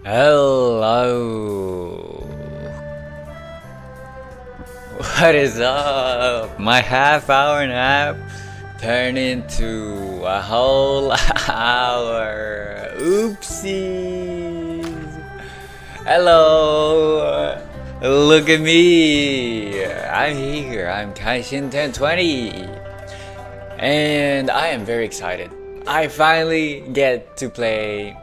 Hello. What is up? My half-hour nap turned into a whole hour. Oopsies. Hello. Look at me. I'm here. I'm Kaishin1020. And I am very excited. I finally get to play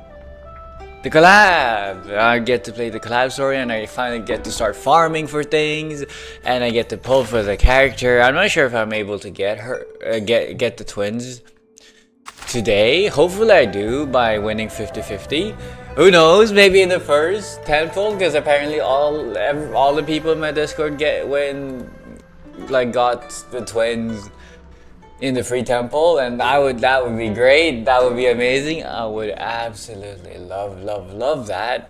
the collab. I get to play the collab story, and I finally get to start farming for things, and I get to pull for the character. I'm not sure if I'm able to get her, get the twins today. Hopefully I do by winning 50-50. Who knows? Maybe in the first tenfold, because apparently all the people in my Discord got the twins in the free temple, and that would be great. That would be amazing. I would absolutely love that.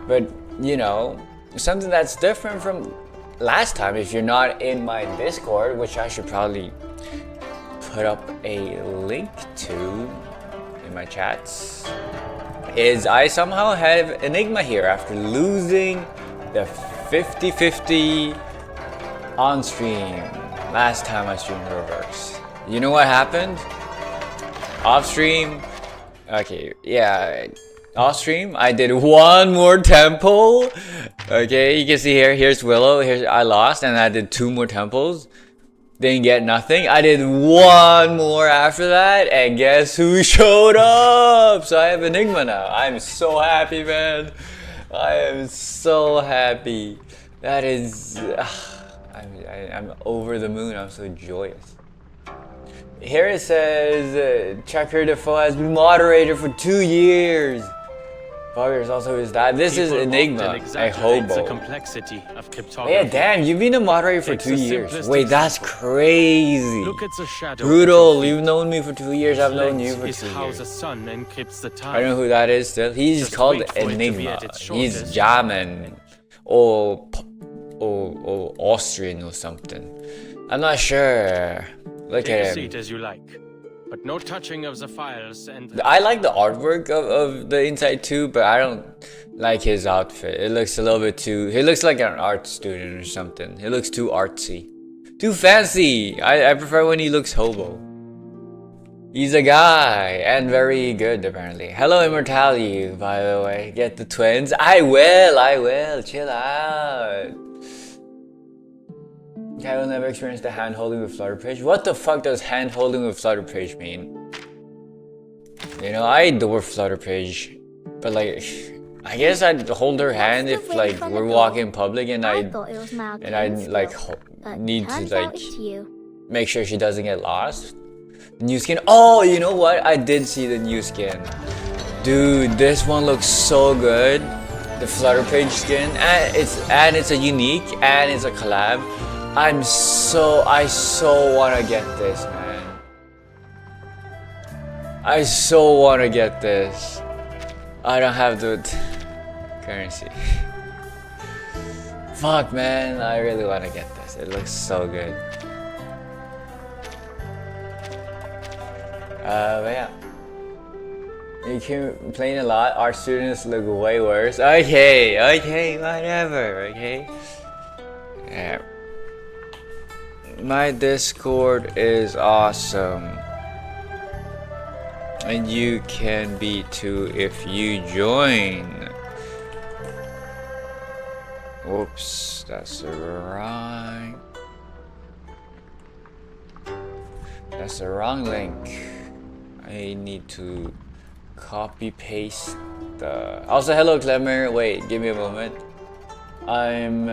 But you know, something that's different from last time, if you're not in my Discord, which I should probably put up a link to in my chats, is I somehow have Enigma here after losing the 50-50 on stream last time I streamed reverse. You know what happened? Off stream, okay, yeah, off stream, I did one more temple. Okay, you can see here's Willow, I lost, and I did 2 more temples. Didn't get nothing. I did 1 more after that, and guess who showed up? So I have Enigma now. I'm so happy, man. I am so happy. That is, I'm over the moon. I'm so joyous. Here it says, Checker Defoe has been moderator for 2 years. Buggers also is that. This is Enigma, a hobo. The complexity of cryptography. Yeah, damn, you've been a moderator for 2 years. Wait, that's crazy. Look at the shadow. Brutal, you've known me for 2 years, I've known you for 2 is how years. the sun encrypts the time. I don't know who that is still. He's Just called wait for it to be Enigma. at its He's shortest. German or Austrian or something. I'm not sure. Look Take a at him. seat as you like, but no touching of the files and. I like the artwork of the inside too, but I don't like his outfit. It looks a little bit too... He looks like an art student or something. He looks too artsy. Too fancy! I prefer when he looks hobo. He's a guy, and very good apparently. Hello Immortality, by the way. Get the twins. I will. Chill out. I will never experience the hand-holding with Flutter Page. What the fuck does hand-holding with Flutter Page mean? You know, I adore Flutter Page, but like, I guess I'd hold her hand if like we're walking in public and I like need to like make sure she doesn't get lost. New skin. Oh, you know what? I did see the new skin. Dude, this one looks so good. The Flutter Page skin, and it's a unique and it's a collab. I so wanna get this, man. I so wanna get this. I don't have the currency. Fuck, man, I really wanna get this. It looks so good. But yeah. You keep playing a lot. Our students look way worse. Okay, whatever, okay? Yeah. My Discord is awesome, and you can be too if you join. Whoops, that's the wrong link. I need to copy paste the. Also, hello Clemmer. Wait, give me a moment. I'm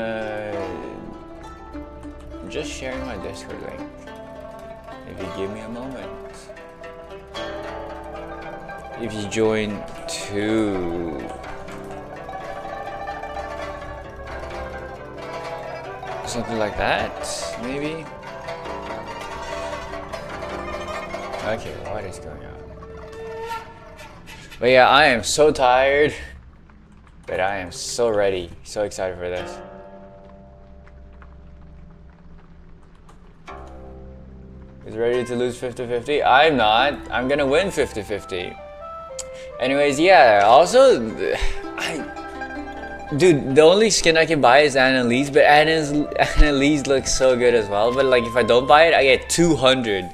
just sharing my Discord link. If you give me a moment. If you join too. Something like that, maybe? Okay, what is going on? But yeah, I am so tired. But I am so ready. So excited for this. Is ready to lose 50-50? I'm not. I'm gonna win 50-50. Anyways, yeah, also, Dude, the only skin I can buy is Annalise, but Annalise looks so good as well. But like, if I don't buy it, I get 200.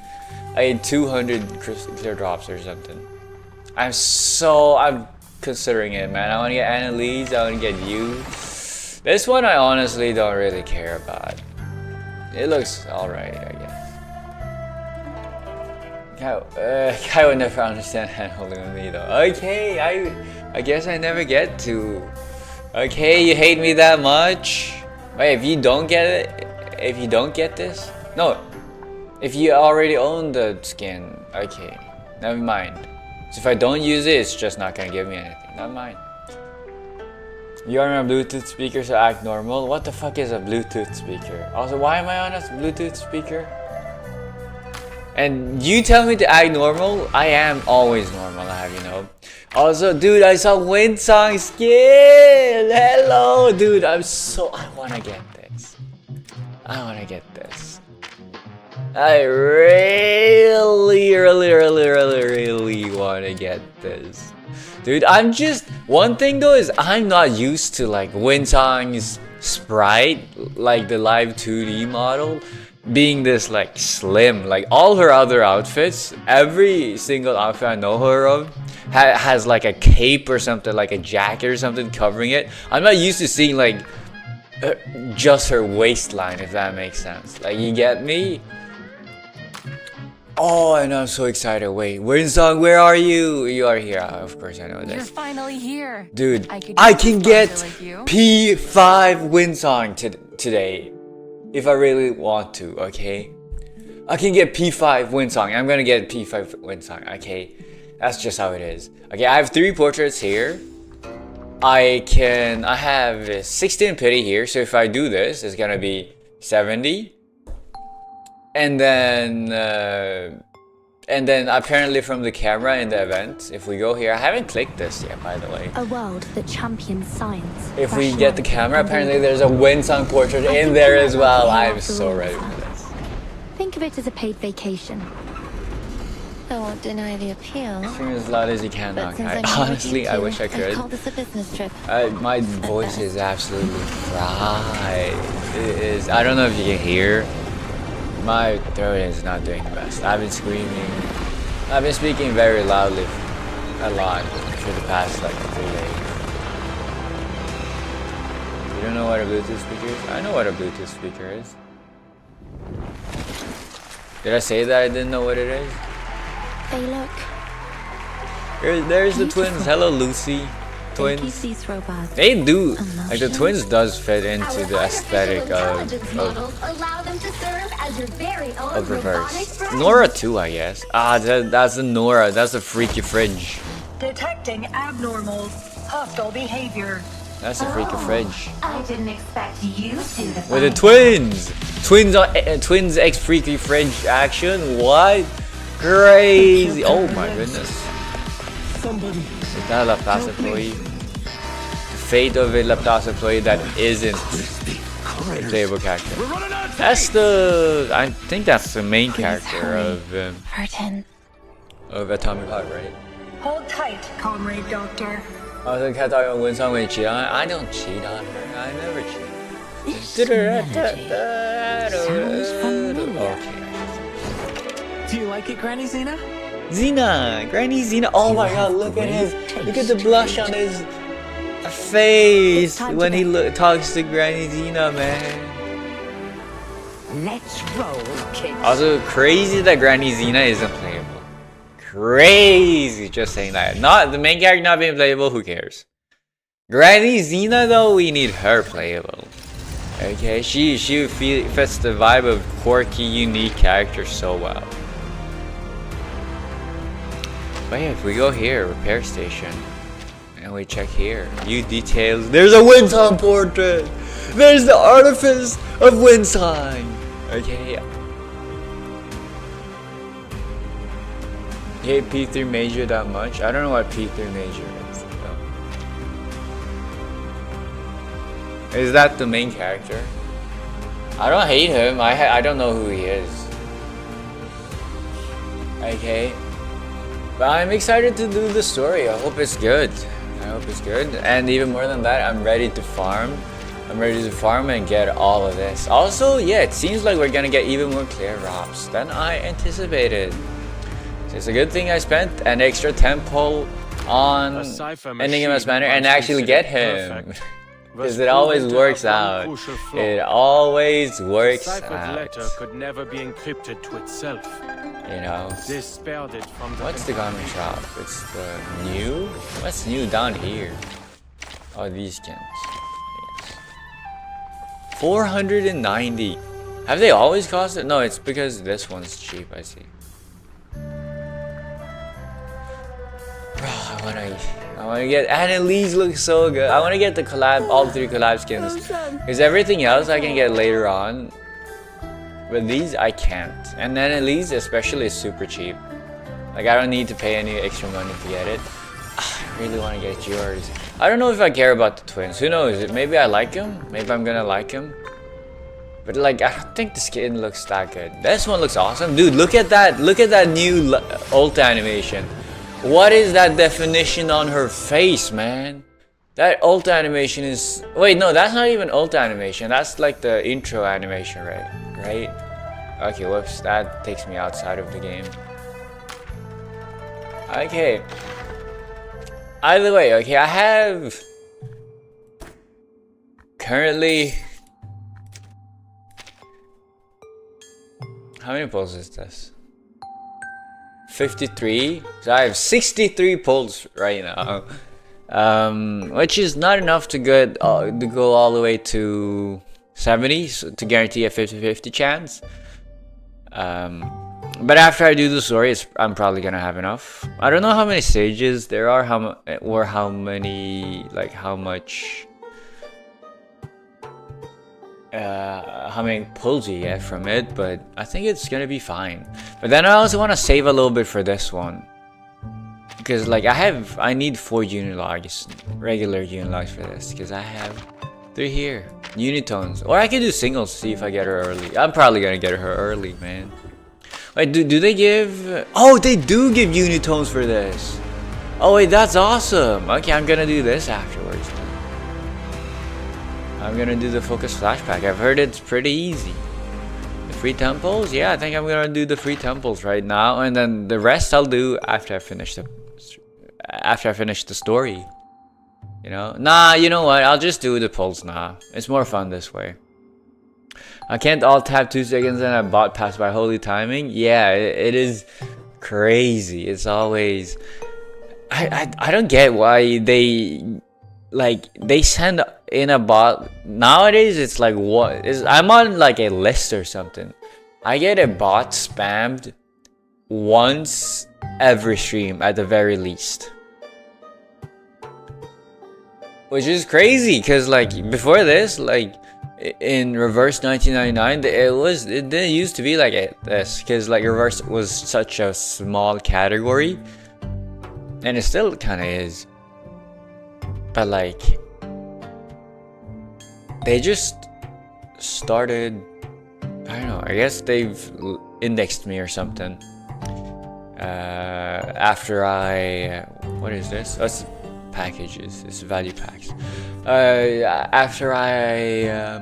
I get 200 clear drops or something. I'm considering it, man. I want to get Annalise. I want to get you. This one I honestly don't really care about. It looks alright, I guess. Kai would never understand handholding with me though. Okay, I guess I never get to. Okay, you hate me that much? Wait, if you don't get it, if you don't get this? No, if you already own the skin, okay, never mind. So if I don't use it, it's just not gonna give me anything, never mind. You are on a Bluetooth speaker, so act normal. What the fuck is a Bluetooth speaker? Also, why am I on a Bluetooth speaker? And you tell me to act normal? I am always normal, I have you know. Also, dude, I saw Winsong skin! Hello! Dude, I wanna get this. I wanna get this. I really wanna get this. Dude, one thing though is I'm not used to like Winsong's sprite, like the live 2D model, being this like slim. Like all her other outfits, every single outfit I know her of has like a cape or something, like a jacket or something covering it. I'm not used to seeing like just her waistline, if that makes sense. Like, you get me? Oh, and I'm so excited. Wait, Winsong, where are you? You are here. Of course, I know this. You're finally here. Dude, I can get P5 Winsong today. If I really want to, okay? I can get P5 Winsong. I'm gonna get P5 Winsong, okay? That's just how it is. Okay, I have 3 portraits here. I have 16 pity here, so if I do this, it's gonna be 70. And then apparently from the camera in the event, if we go here, I haven't clicked this yet, by the way. A world that champions science. If we get the camera, apparently there's a Winsong portrait in there as well. I'm so ready for this. Think of it as a paid vacation. I won't deny the appeal. Scream as loud as you can, But since okay? I'm Honestly, I wish I I'd could. call this a business trip. My voice is absolutely fried. It is. I don't know if you can hear. My throat is not doing the best. I've been screaming. I've been speaking very loudly a lot for the past like 3 days. You don't know what a Bluetooth speaker is? I know what a Bluetooth speaker is. Did I say that I didn't know what it is? They look. There's the twins. Hello, Lucy. Twins. They do. Like, the twins does fit into the aesthetic of reverse. Nora too, I guess. That's the Nora. That's the freaky fridge. Detecting abnormal hostile behavior. That's the freaky fridge. I didn't expect you to. With the twins X freaky fridge action. What? Crazy! Oh my goodness. Somebody. Is that a Laplace employee? The fate of a Laplace employee that isn't a playable character. That's the. I think that's the main character of Atomic Heart, right? Hold tight, comrade doctor. I was talking about Winsong when you cheat on her. I don't cheat on her. I never cheat. Okay. Do you like it, Granny Xena? Xena! Granny Xena! Oh my god, look at the blush on his face when he talks to Granny Xena, man. Let's roll, kids. Also, crazy that Granny Xena isn't playable. Crazy, just saying that. Not the main character not being playable, who cares? Granny Xena though, we need her playable. Okay, she fits the vibe of quirky, unique character so well. But yeah, if we go here, repair station, and we check here, view details, there's a Winsong portrait! There's the artifice of Winsong! Okay. You hate P3 Major that much? I don't know what P3 Major is. So. Is that the main character? I don't hate him, I don't know who he is. Okay. But I'm excited to do the story. I hope it's good. I hope it's good. And even more than that, I'm ready to farm. I'm ready to farm and get all of this. Also, yeah, it seems like we're gonna get even more clear drops than I anticipated. So it's a good thing I spent an extra 10 pull on Enigma's Manor and actually get him. Because it always works out. It always works out. Letter could never be encrypted to itself. You know. This spared it from the What's the garment shop? It's the new? What's new down here? Oh, these skins. Yes. 490. Have they always cost it? No, it's because this one's cheap, I see. Bro, I wanna get, and at least looks so good. I wanna get the collab, all 3 collab skins. Because everything else I can get later on. But these I can't. And then at least especially is super cheap. Like I don't need to pay any extra money to get it. I really want to get yours. I don't know if I care about the twins. Who knows? Maybe I like them. Maybe I'm gonna like them. But like I don't think the skin looks that good. This one looks awesome. Dude, look at that. Look at that new ult animation. What is that definition on her face, man? That ult animation is... Wait, no, that's not even ult animation. That's like the intro animation, right? Okay, whoops. That takes me outside of the game. Okay. Either way, okay, I have... Currently... How many pulls is this? 53. So I have 63 pulls right now. Which is not enough to go all the way to 70 so to guarantee a 50-50 chance. But after I do the story, I'm probably gonna have enough. I don't know how many stages there are, how many, like how much, how many pulls you get from it, but I think it's gonna be fine. But then I also want to save a little bit for this one. Because like I need 4 unilogs, regular unilogs for this. Because I have 3 here, unitones. Or I can do singles to see if I get her early. I'm probably gonna get her early, man. Wait, do they give? Oh, they do give unitones for this. Oh wait, that's awesome. Okay, I'm gonna do this afterwards. I'm gonna do the focus flashback. I've heard it's pretty easy. The free temples? Yeah, I think I'm gonna do the free temples right now, and then the rest I'll do after I finish the story. You know? Nah, you know what? I'll just do the pulls now. It's more fun this way. I can't alt tab 2 seconds and I bot pass by holy timing. Yeah, it is crazy. It's always... I don't get why they send in a bot. Nowadays it's like I'm on like a list or something. I get a bot spammed once every stream at the very least. Which is crazy, cause like before this, like in Reverse 1999, it didn't used to be like this, cause like Reverse was such a small category, and it still kind of is. But like, they just started. I don't know. I guess they've indexed me or something. After what is this? That's packages. It's value packs. After I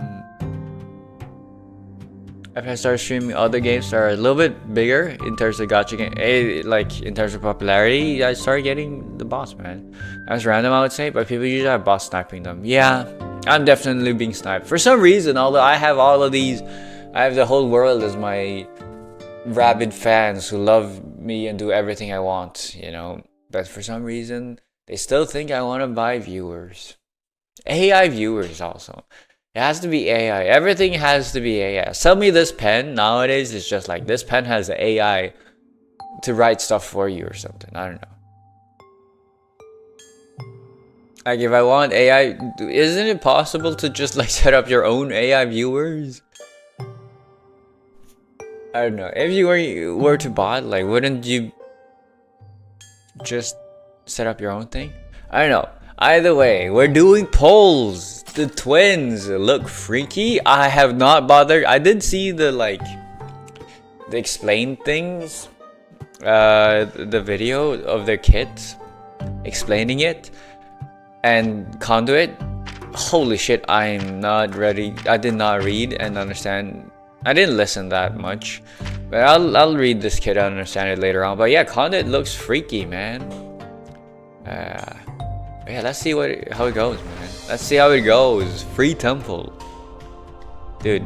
started streaming other games that are a little bit bigger in terms of gacha game, like in terms of popularity, I started getting the boss, man. That's random, I would say, but people usually have boss sniping them. Yeah, I'm definitely being sniped for some reason. Although I have all of these, I have the whole world as my rabid fans who love me and do everything I want, you know. But for some reason, they still think I want to buy viewers. AI viewers also. It has to be AI. Everything has to be AI. Sell me this pen. Nowadays, it's just like this pen has AI to write stuff for you or something. I don't know. Like if I want AI, isn't it possible to just like set up your own AI viewers? I don't know. If you were to bot, like wouldn't you just set up your own thing? I don't know. Either way, we're doing polls. The twins look freaky. I have not bothered. I did see the explain things, the video of their kit explaining it. and Conduit. Holy shit, I'm not ready. I did not read and understand. I didn't listen that much, but I'll read this kit and understand it later on. But yeah, Conduit looks freaky, man. Yeah, let's see how it goes, man. Let's see how it goes. Free temple, dude.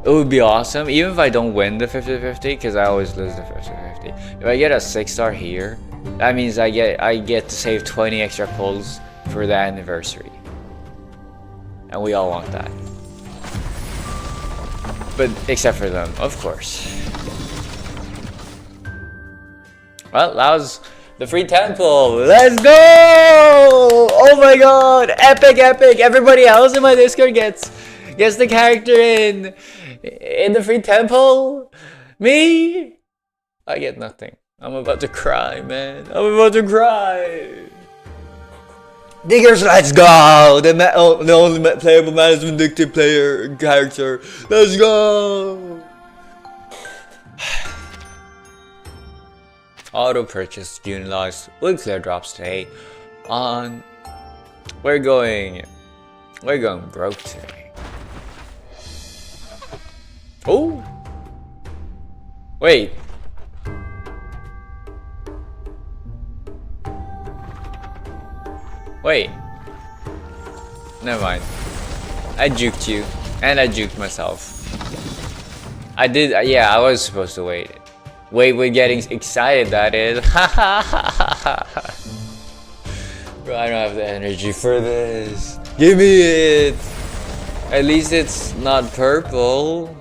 It would be awesome, even if I don't win the 50-50, because I always lose the 50-50. If I get a 6-star here, that means I get to save 20 extra pulls for the anniversary. And we all want that. But except for them, of course. Well, that was the free temple. Let's go! Oh my god! Epic, epic! Everybody else in my Discord gets the character in the free temple. Me, I get nothing. I'm about to cry, man. I'm about to cry. Diggers, let's go! The only playable man is vindictive player character. Let's go! Auto purchase unit will clear drops today. We're going broke today. Oh! Wait. Wait. Never mind. I juked you. And I juked myself. I did, yeah, I was supposed to wait. Wait, we're getting excited, that is. Bro, I don't have the energy for this. Give me it! At least it's not purple.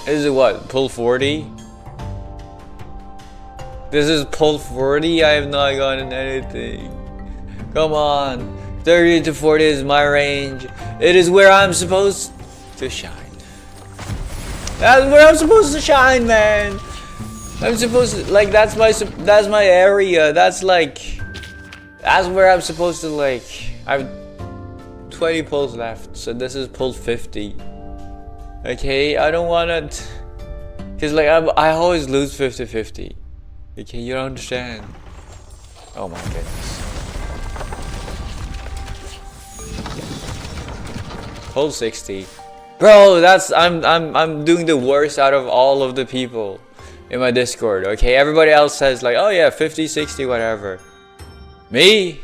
Is it what? Pull 40? This is pull 40? I have not gotten anything. Come on. 30 to 40 is my range. It is where I'm supposed to shine. That's where I'm supposed to shine, man. I'm supposed to, like, that's my area. That's where I'm supposed to, like, I have 20 pulls left. So this is pull 50. Okay, I don't want it. Cause like I always lose 50-50. Okay, you don't understand. Oh my goodness. Pull 60. Bro, that's I'm doing the worst out of all of the people in my Discord. Okay, everybody else says like, oh yeah, 50, 60, whatever. Me?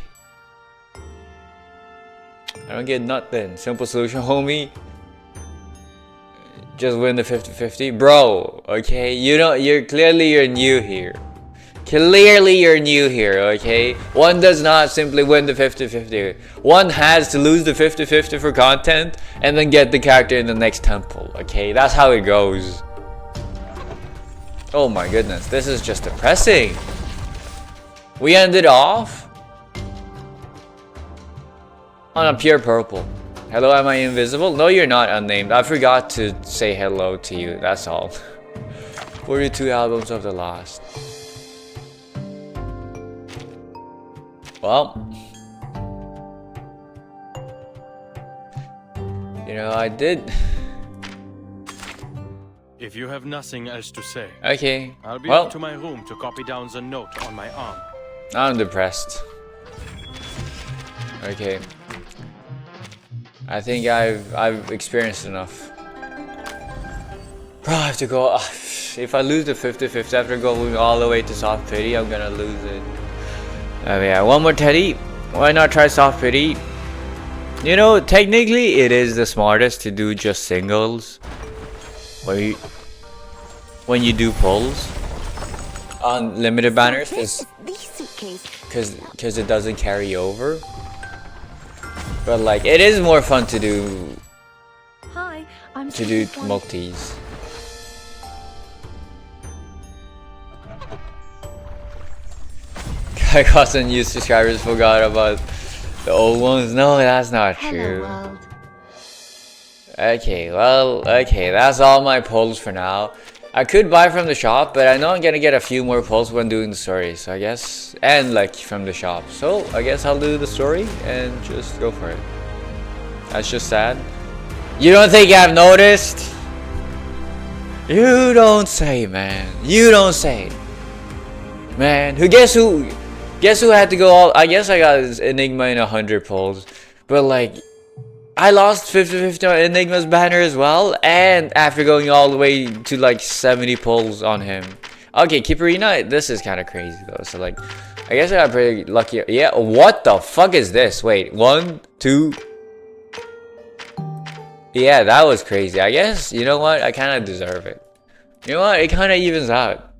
I don't get nothing. Simple solution, homie. Just win the 50-50. Bro, okay? You're clearly new here. Clearly you're new here, okay? One does not simply win the 50-50. One has to lose the 50-50 for content and then get the character in the next temple, okay? That's how it goes. Oh my goodness, this is just depressing. We ended off on a pure purple. Hello, am I invisible? No, you're not unnamed. I forgot to say hello to you, that's all. 42 albums of the lost. Well, you know, I did. If you have nothing else to say, Okay, I'll be well, up to my room to copy down the note on my arm. I'm depressed. Okay. I think I've experienced enough. Bro, I have to go. If I lose the 50-50 after going all the way to soft pity, I'm gonna lose it. Yeah, one more teddy. Why not try soft pity? You know, technically it is the smartest to do just singles when you do pulls on limited banners, because it doesn't carry over. But like, it is more fun to do multis. I got some new subscribers, forgot about the old ones. No, that's not true. Okay, well, okay, that's all my pulls for now. I could buy from the shop, but I know I'm gonna get a few more pulls when doing the story, so I guess, and like from the shop. So I guess I'll do the story and just go for it. That's just sad. You don't think I've noticed? You don't say, man. You don't say. Man, Guess who had to go all? I guess I got Enigma in 100 pulls, but like I lost 50-50 on Enigma's banner as well, and after going all the way to like 70 pulls on him. Okay, Keeperina, this is kind of crazy though. So like, I guess I got pretty lucky. Yeah, what the fuck is this? Wait, 1, 2. Yeah, that was crazy. I guess, you know what? I kind of deserve it. You know what? It kind of evens out.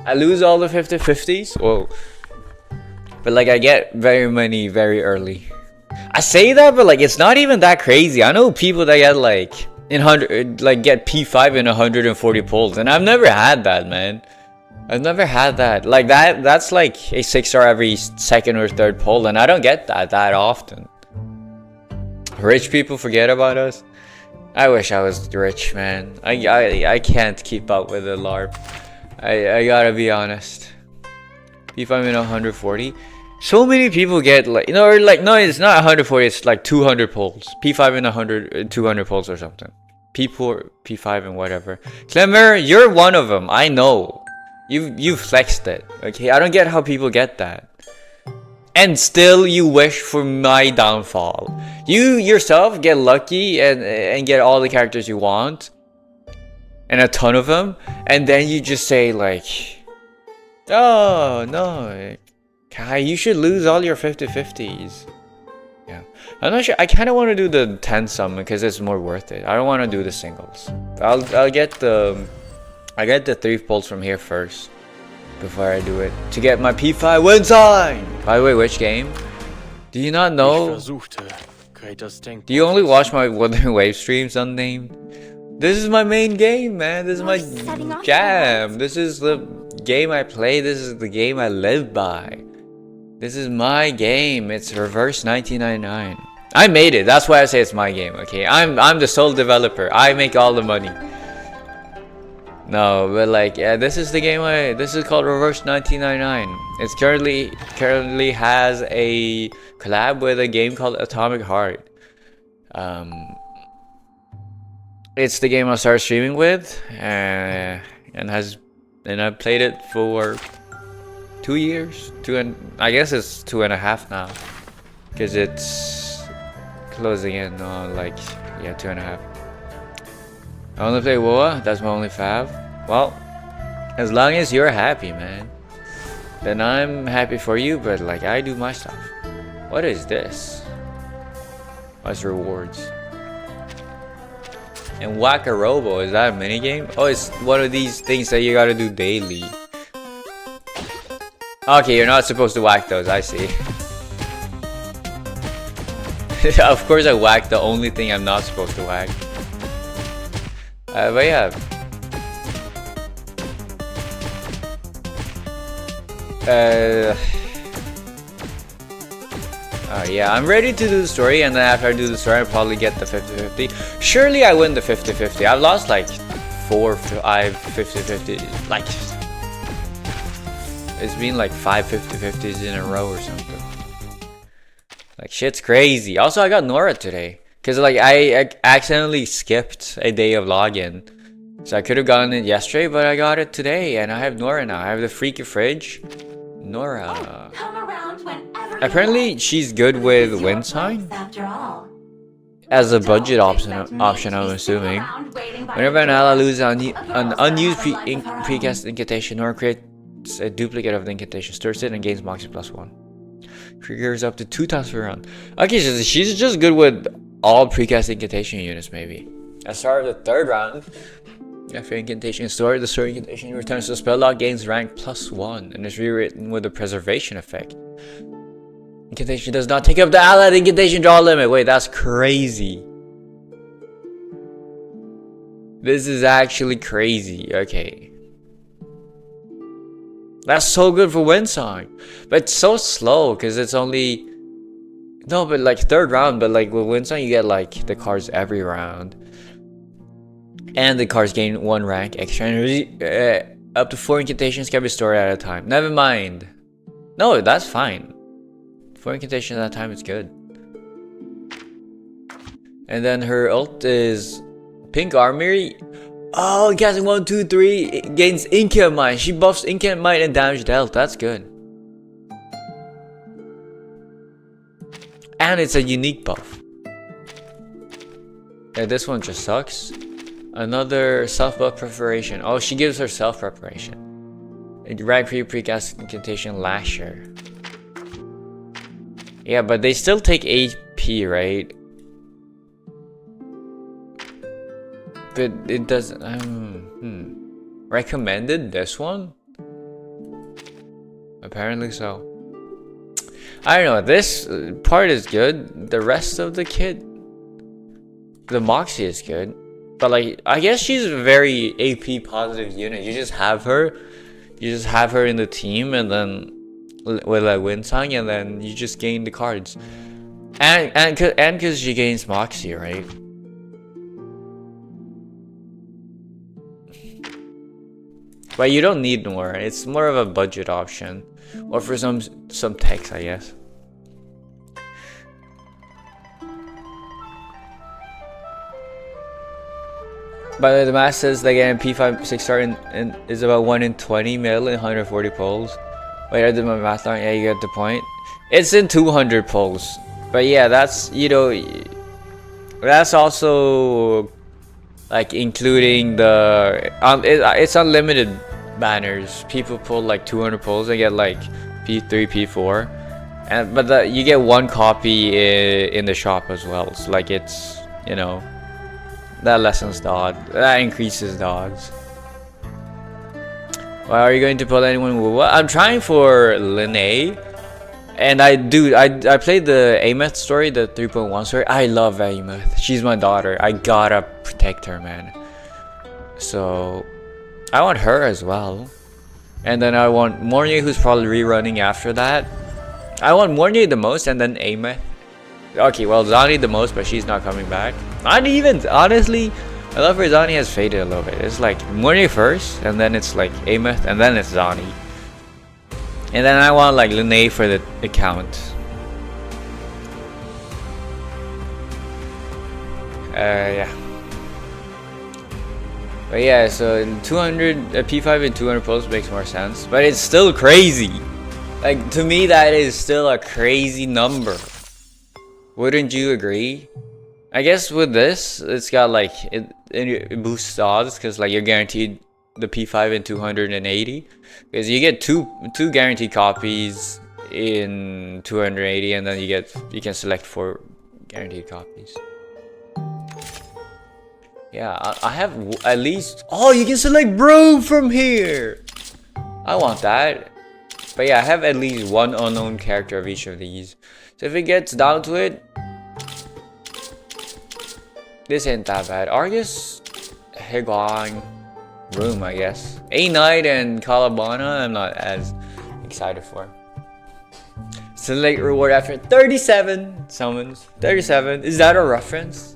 I lose all the 50-50s. Whoa. But like, I get very many very early. I say that, but like, it's not even that crazy. I know people that get like in 100, like get P5 in 140 pulls, and I've never had that, man. I've never had that. Like that's like a 6-star every second or third pull, and I don't get that often. Rich people forget about us. I wish I was rich, man. I can't keep up with the LARP. I gotta be honest. P5 in 140. So many people get like, or like, no, it's not 140, it's like 200 pulls. P5 in 100, 200 pulls or something. P4, P5 and whatever. Clemmer, you're one of them. I know. You flexed it. Okay, I don't get how people get that. And still you wish for my downfall. You yourself get lucky and get all the characters you want. And a ton of them. And then you just say like, oh, no. Kai, you should lose all your 50-50s. Yeah. I'm not sure. I kind of want to do the 10 summon because it's more worth it. I don't want to do the singles. I'll get the 3 pulls from here first before I do it to get my P5 win sign. By the way, which game? Do you not know? Do you only watch my Wuthering Wave streams unnamed? This is my main game, man. This is my jam. This is the game I play. This is the game I live by. This is my game. It's Reverse 1999. I made it. That's why I say it's my game. Okay, I'm the sole developer. I make all the money. No, but like, yeah, this is the game. This is called Reverse 1999. It's currently has a collab with a game called Atomic Heart. It's the game I started streaming with, and I played it for 2 years. I guess it's 2.5 now, because it's closing in on like 2.5. I only play WoA. That's my only fav. Well, as long as you're happy, man, then I'm happy for you. But like, I do my stuff. What is this? What's rewards? And Whack a Robo, is that a minigame? Oh, it's one of these things that you gotta do daily. Okay, you're not supposed to whack those, I see. Of course I whacked the only thing I'm not supposed to whack. But yeah. Yeah, I'm ready to do the story, and then after I do the story, I'll probably get the 50-50. Surely I win the 50-50. I've lost like 4, 5 50-50. Like, it's been like 5 50-50s in a row or something. Like, shit's crazy. Also, I got Nora today, because like I accidentally skipped a day of login. So I could have gotten it yesterday, but I got it today, and I have Nora now. I have the freaky fridge. Nora. Apparently, she's good with Wind Sign. As a budget option, I'm assuming. Whenever an ally loses an unused precast incantation, Nora creates a duplicate of the incantation, stirs it, and gains Moxie +1. Triggers up to 2 times per round. Okay, so she's just good with all precast incantation units, maybe. At the start of the 3rd round, after incantation is stored, the stored incantation returns to the spell log, gains rank +1, and is rewritten with a preservation effect. Incantation does not take up the allied incantation draw limit. Wait, that's crazy. This is actually crazy. Okay. That's so good for Wind Song. But it's so slow because it's only... No, but like 3rd round, but like with Wind Song you get like the cards every round. And the cards gain 1 rank extra. And up to 4 incantations can be stored at a time. Never mind. No, that's fine. 4 incantations at a time is good. And then her ult is Pink Armory. Oh, casting 1, 2, 3. It gains Inca Might. She buffs Inca Might and damage dealt. That's good. And it's a unique buff. Yeah, this one just sucks. Another self-buff preparation. Oh, she gives herself preparation. Rank precast incantation lasher. Yeah, but they still take AP, right? But it doesn't. Recommended this one? Apparently so. I don't know. This part is good. The rest of the kit, the Moxie is good. But like, I guess she's a very AP positive unit. You just have her. You just have her in the team, and then with like Winsong, and then you just gain the cards. And because she gains Moxie, right? But you don't need more. It's more of a budget option, or for some techs, I guess. But the math says they get a P5 6-star and is about 1 in 20 mil in 140 polls. Wait, I did my math wrong. Yeah, you get the point. It's in 200 polls. But yeah, that's, you know, that's also like including the it's unlimited banners. People pull like 200 polls and get like P3, P4, but you get one copy in the shop as well. So like, it's, you know, that lessens the odds, that increases the odds. Well, are you going to pull anyone with what? I'm trying for Linnae. And I played the Ameth story, the 3.1 story. I love Ameth. She's my daughter. I gotta protect her, man. So I want her as well. And then I want Mornier, who's probably rerunning after that. I want Mornier the most, and then Ameth. Okay, well, Zani the most, but she's not coming back. Not even, honestly, my love for Zani has faded a little bit. It's like Mornier first, and then it's like Ameth, and then it's Zani. And then I want like Linnae for the account. Yeah. But yeah, so 200 P5 and 200 posts makes more sense, but it's still crazy. Like, to me, that is still a crazy number. Wouldn't you agree? I guess with this, it's got like it boosts odds because like you're guaranteed the P5 and 280, because you get two guaranteed copies in 280, and then you can select 4 guaranteed copies. Yeah, I have at least, oh, you can select Bro from here. I want that. But yeah, I have at least one unknown character of each of these. So if it gets down to it, this ain't that bad. Argus, Heguang, Room, I guess. A-Knight and Calabana, I'm not as excited for. Select reward after 37 summons. 37. Is that a reference?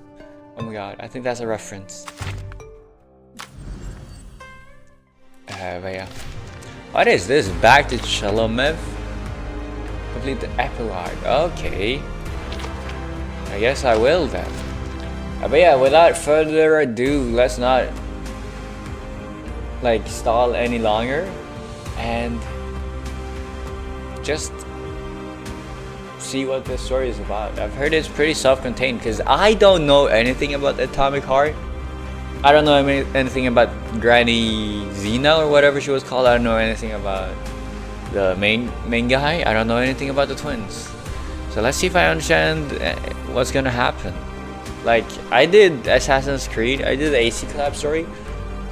Oh my god, I think that's a reference. But yeah. What is this? Back to Chalamev? Complete the epilogue. Okay. I guess I will then. But yeah, without further ado, let's not like stall any longer and just see what this story is about. I've heard it's pretty self-contained because I don't know anything about Atomic Heart. I don't know anything about Granny Xena or whatever she was called. I don't know anything about the main guy. I don't know anything about the twins. So let's see if I understand what's gonna happen. Like, I did Assassin's Creed, I did the AC Collab story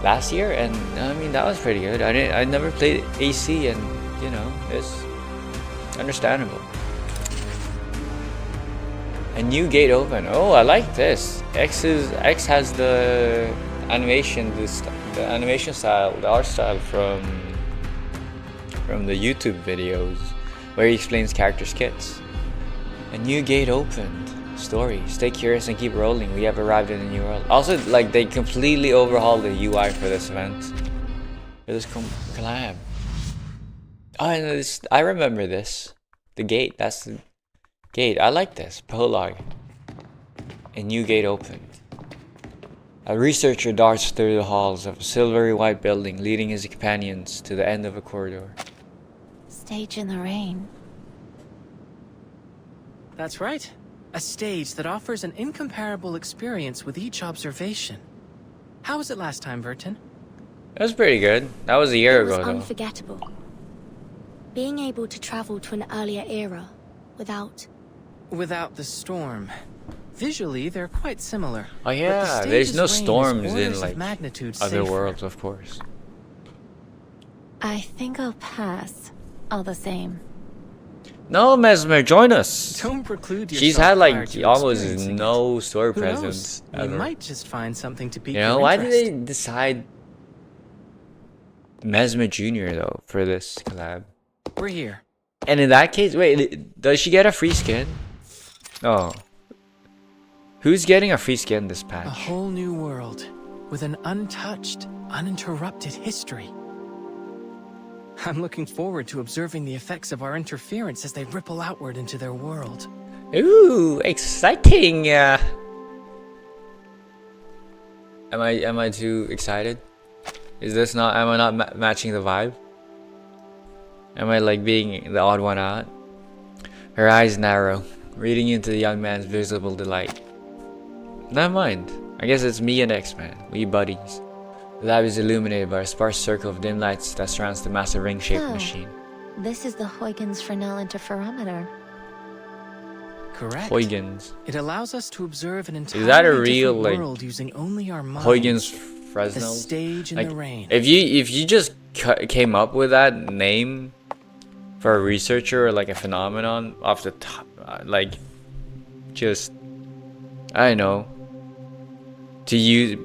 last year, and I mean, that was pretty good. I never played AC, and you know, it's understandable. A new gate open. Oh, I like this. X has the animation, the animation style, the art style from the YouTube videos where he explains character skits. A new gate opened. Story. Stay curious and keep rolling. We have arrived in a new world. Also, like, they completely overhauled the UI for this event. For this collab. Oh, and I remember this. The gate. That's the gate. I like this. Prologue. A new gate opened. A researcher darts through the halls of a silvery white building, leading his companions to the end of a corridor. Stage in the rain. That's right. A stage that offers an incomparable experience with each observation. How was it last time, Vertin? It was pretty good. That was a year It was ago, though. unforgettable. Being able to travel to an earlier era without... Without the storm. Visually, they're quite similar. Oh but the yeah, there's stage's no reign is storms in orders of like magnitude other safer. worlds, of course. I think I'll pass. All the same. No, Mesmer, join us. Don't preclude yourself. She's had prior like to almost experiencing no story it. Who presence knows? We ever. might just find something to pique You know, your why did interest. they decide Mesmer Jr. though for this collab? We're here. And in that case, wait, does she get a free skin? Oh. Who's getting a free skin this A patch? whole new world with an untouched, uninterrupted history. I'm looking forward to observing the effects of our interference as they ripple outward into their world. Ooh, exciting! Am I too excited? Is this not? Am I not matching the vibe? Am I like being the odd one out? Her eyes narrow, reading into the young man's visible delight. Never mind. I guess it's me and X-Man. We buddies. The lab is illuminated by a sparse circle of dim lights that surrounds the massive ring-shaped Oh. machine. This is the Huygens-Fresnel interferometer. Correct. Huygens. It allows us to observe an entirely Is that a real different like world using only our minds. Huygens The Fresnel? stage in Like, the rain. if you just came up with that name for a researcher or like a phenomenon off the top, like just I don't know, to use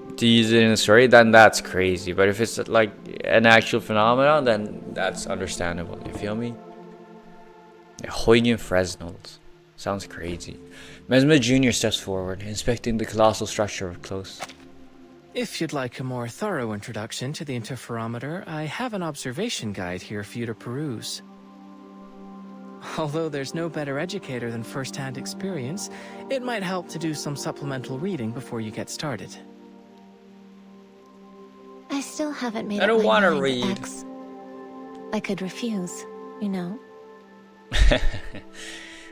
it in a story, then that's crazy. But if it's like an actual phenomenon, then that's understandable. You feel me? Huygens Fresnels sounds crazy. Mesmer Jr. steps forward, inspecting the colossal structure up close. If you'd like a more thorough introduction to the interferometer, I have an observation guide here for you to peruse. Although there's no better educator than first-hand experience, it might help to do some supplemental reading before you get started. I still haven't made I up don't my wanna mind, read. X. I could refuse, you know.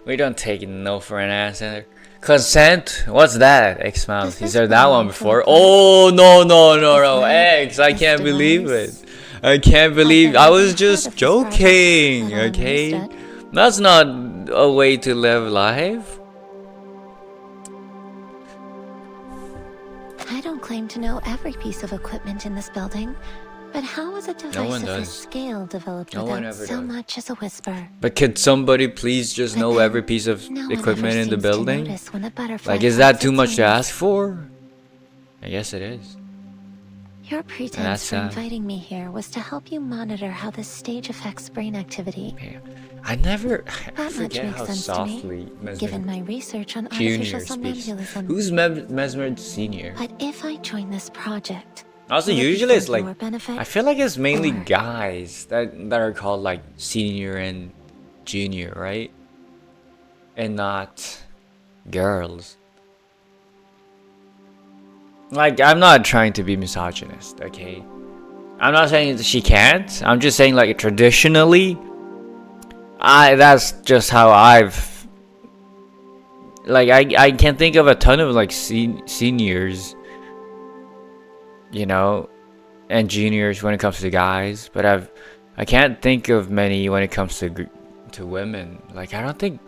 We don't take no for an answer. Consent? What's that? X Mouse. Does He this said that one belong before. to a Oh no, Is X! I that can't this believe device? it. I can't believe. I've I never was even just heard of this project, joking. let alone Okay, used it. that's not a way to live life. I don't claim to know every piece of equipment in this building, but how is a device one of this does. scale developed No one without ever so does. much as a whisper? But could somebody please just But know then, every piece of no one equipment ever in the seems to building? notice when a butterfly Like, is that flaps too its much to wings. ask for? I guess it is. Your that's pretense for sad. inviting me here was to help you monitor how this stage affects brain activity. Man, I never. I That much forget makes how sense to me, softly Mesmer given my research on artificial Junior speaks. somnambulism. Who's Mesmer Senior? But if I join this project, Also, will it be usually it's for like your benefit, I feel like it's mainly or- guys that are called like senior and junior, right? And not girls. Like, I'm not trying to be misogynist, okay? I'm not saying that she can't. I'm just saying like traditionally, that's just how I've like I can think of a ton of like seniors, you know, and juniors when it comes to guys, but I can't think of many when it comes to women. Like, I don't think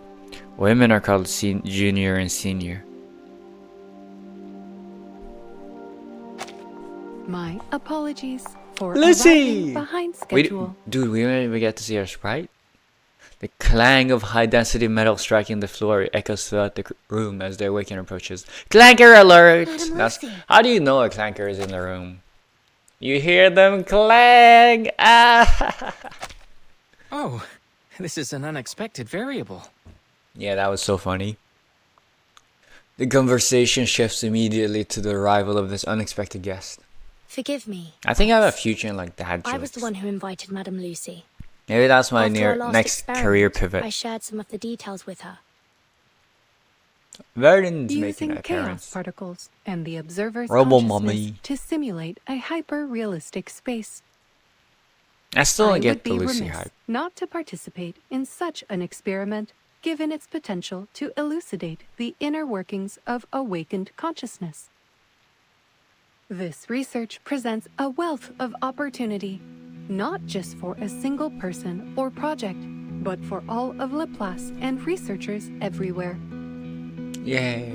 women are called junior and senior. My apologies for Lizzie! arriving behind schedule. Dude, we didn't even get to see our sprite. The clang of high-density metal striking the floor echoes throughout the room as their awakening approaches. Clanker alert! Madam That's Lucy. how do you know a clanker is in the room? You hear them clang! Ah! Oh, this is an unexpected variable. Yeah, that was so funny. The conversation shifts immediately to the arrival of this unexpected guest. Forgive me. I think I have a future in like dad jokes. I was the one who invited Madame Lucy. Maybe that's my After our last next experiment, career pivot. I shared some of the details with her. Verdon's making Using an chaos appearance. particles and the observer's Robo consciousness Mummy. to simulate a hyper-realistic space. I still I don't get would the be Lucy remiss hype. not to participate in such an experiment given its potential to elucidate the inner workings of awakened consciousness. This research presents a wealth of opportunity, not just for a single person or project, but for all of Laplace and researchers everywhere. Yay.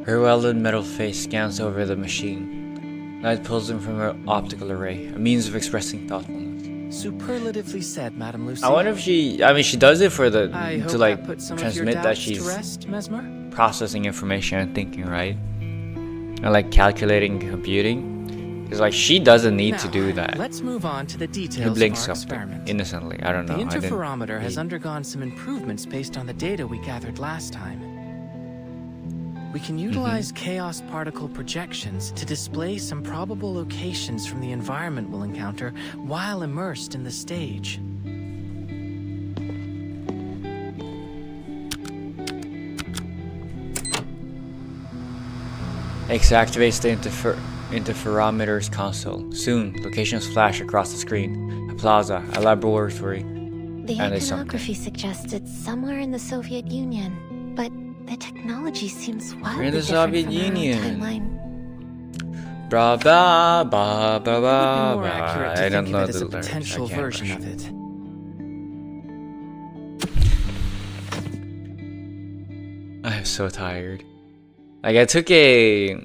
Her welded metal face scans over the machine. Light pulls in from her optical array, a means of expressing thoughtfulness. Superlatively said, Madame Lucy. I wonder if she does it for the I hope to like that puts some of your transmit that doubts she's to rest, Mesmer? processing information and thinking, right? And like calculating and computing. It's like she doesn't need to do that. Let's move on to the He details of blinks our something experiment. innocently. I don't know. The I didn't interferometer has read. undergone some improvements based on the data we gathered last time. We can utilize chaos particle projections to display some probable locations from the environment we'll encounter while immersed in the stage. X activates the interferometer's console. Soon, locations flash across the screen. A plaza, a laboratory, The and it's something. iconography suggests it's somewhere in the Soviet Union, but the technology seems wildly in the different Soviet from our own Union. timeline. Bra ba ba ba It would be ba more ba. accurate to I don't think know of it as the a lyrics. potential I can't version of remember. it. I'm so tired. Like I took a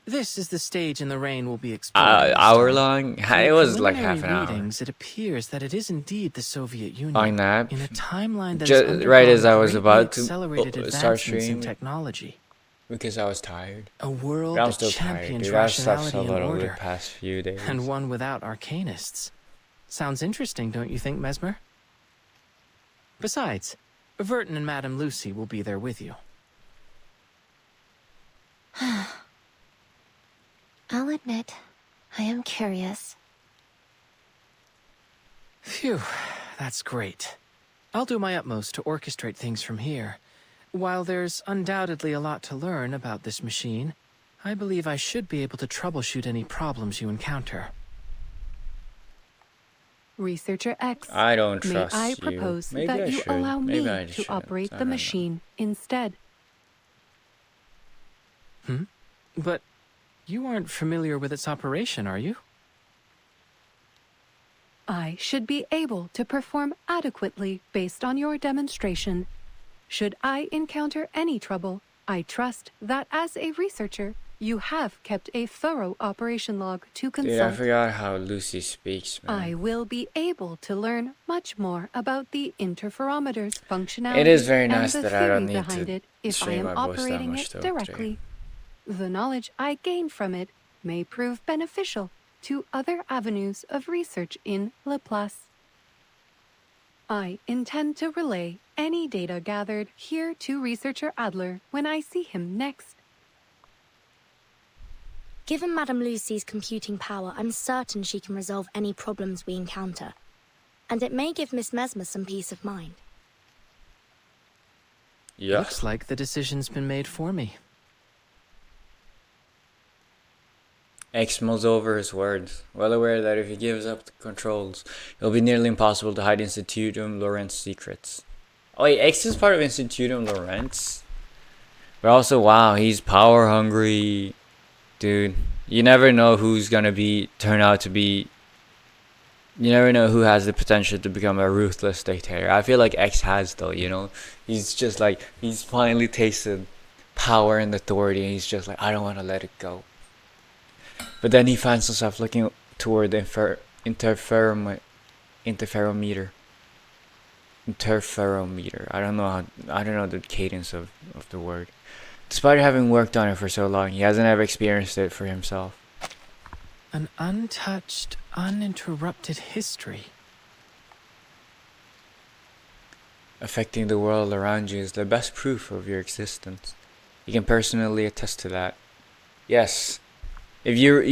This is the stage in the rain we'll be exploring. this hour time. long. From It was like half preliminary an hour. readings, it appears that it is indeed the Soviet Union. On nap. In a timeline that Ju- has right as I undergone was greatly about to accelerated start advancements streaming. in technology. Because I was tired. A world But I'm that still tired, champions dude. I've slept rationality so and little the order, past few days. and one without arcanists. Sounds interesting, don't you think, Mesmer? Besides, Verton and Madame Lucy will be there with you. I'll admit, I am curious. Phew, that's great. I'll do my utmost to orchestrate things from here. While there's undoubtedly a lot to learn about this machine, I believe I should be able to troubleshoot any problems you encounter. Researcher X, I don't may trust I you. propose Maybe that I you should. allow Maybe me I to shouldn't. operate I the don't know. machine instead? But you aren't familiar with its operation, are you? I should be able to perform adequately based on your demonstration. Should I encounter any trouble, I trust that as a researcher, you have kept a thorough operation log to Dude, I consult. forgot how Lucy speaks, man. I will be able to learn much more about the interferometer's functionality It is very and nice the that I theory don't need behind to it if I strain am my voice that operating much it though, directly. The knowledge I gain from it may prove beneficial to other avenues of research in Laplace. I intend to relay any data gathered here to researcher Adler when I see him next. Given Madame Lucy's computing power, I'm certain she can resolve any problems we encounter. And it may give Miss Mesmer some peace of mind. Yeah. Looks like the decision's been made for me. X mulls over his words, well aware that if he gives up the controls, it'll be nearly impossible to hide Institutum Lorentz secrets. Oh wait, X is part of Institutum Lorentz? But also, wow, he's power hungry. Dude, you never know who's gonna turn out to be. You never know who has the potential to become a ruthless dictator. I feel like X has though, you know? He's just like, he's finally tasted power and authority and he's just like, I don't want to let it go. But then he finds himself looking toward the interferometer. Interferometer. I don't know the cadence of the word. Despite having worked on it for so long, he hasn't ever experienced it for himself. An untouched, uninterrupted history. Affecting the world around you is the best proof of your existence. You can personally attest to that. Yes. If you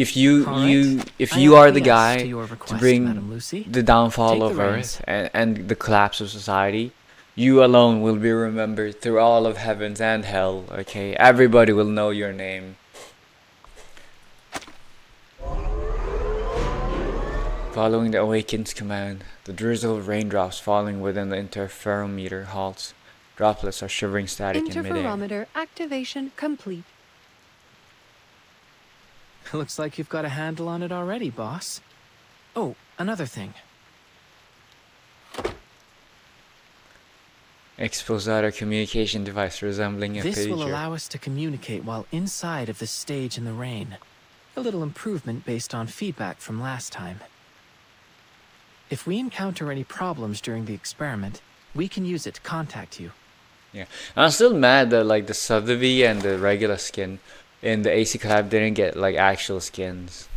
are the guy to bring the downfall of Earth and the collapse of society, you alone will be remembered through all of heavens and hell, okay? Everybody will know your name. Following the Awaken's command, the drizzle of raindrops falling within the interferometer halts. Droplets are shivering static in midair. Interferometer activation complete. Looks like you've got a handle on it already, boss. Oh, another thing. Exposata communication device resembling a pager. This will allow us to communicate while inside of the stage in the rain. A little improvement based on feedback from last time. If we encounter any problems during the experiment, we can use it to contact you. Yeah, I'm still mad that like the Sotheby and the regular skin in the AC Collab didn't get like actual skins.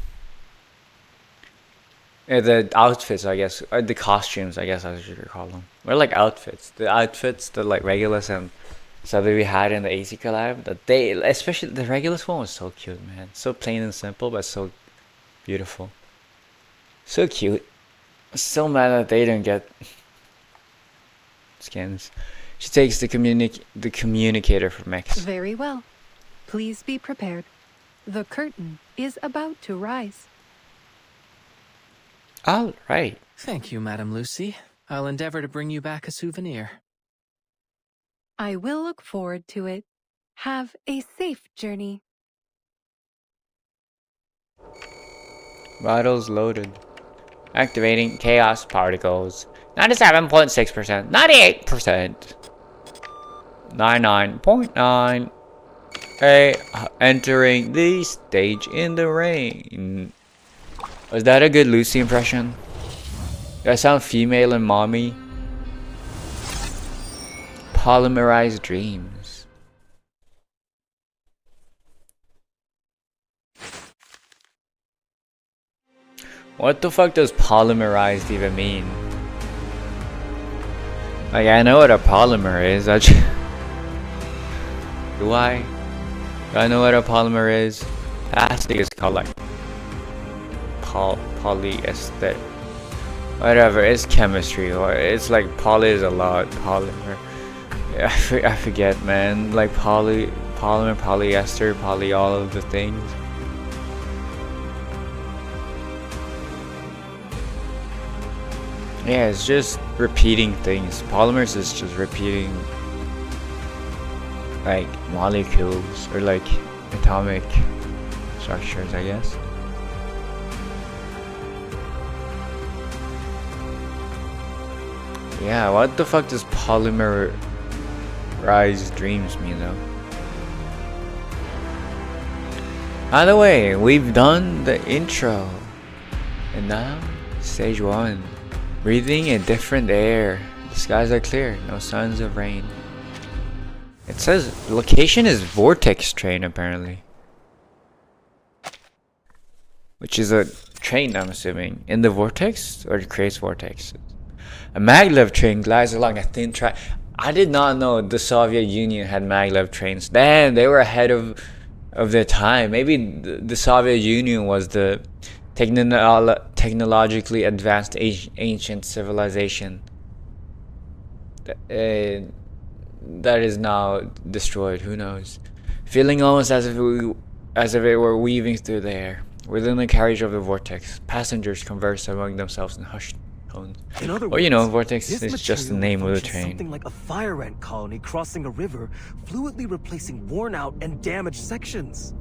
The outfits, I guess, or the costumes, I guess I should call them. Or like outfits. The outfits that like Regulus and Sotheby had in the AC Collab, that they, especially the Regulus one was so cute, man. So plain and simple, but so beautiful. So cute. So mad that they didn't get skins. She takes the communicator from X. Very well. Please be prepared. The curtain is about to rise. All right. Thank you, Madam Lucy. I'll endeavor to bring you back a souvenir. I will look forward to it. Have a safe journey. Bottles loaded. Activating chaos particles. 97.6%. 98%. 99.9. Entering the stage in the rain. Was that a good Lucy impression? Do I sound female and mommy? Polymerized dreams. What the fuck does polymerized even mean? Like, I know what a polymer is. Do I? Do I know what a polymer is? Plastic is called like polyester. Whatever, it's chemistry, or it's like poly is a lot. Polymer. I forget, man. Like polymer, polyester, poly, all of the things. Yeah, it's just repeating things. Polymers is just repeating like molecules or like atomic structures, I guess. Yeah, what the fuck does polymerized dreams mean though? By the way, we've done the intro. And now, stage 1. Breathing a different air. The skies are clear, no signs of rain. It says location is Vortex train apparently. Which is a train, I'm assuming. In the vortex? Or it creates vortex? A maglev train glides along a thin track. I did not know the Soviet Union had maglev trains. Damn, they were ahead of their time. Maybe the Soviet Union was the technologically advanced ancient civilization that is now destroyed. Who knows? Feeling almost as if it were weaving through the air. Within the carriage of the vortex, passengers converse among themselves in hushed tones. In other words, well, you know, vortex this is just the name of the train. Something like a fire ant colony crossing a river, fluidly replacing worn out and damaged sections.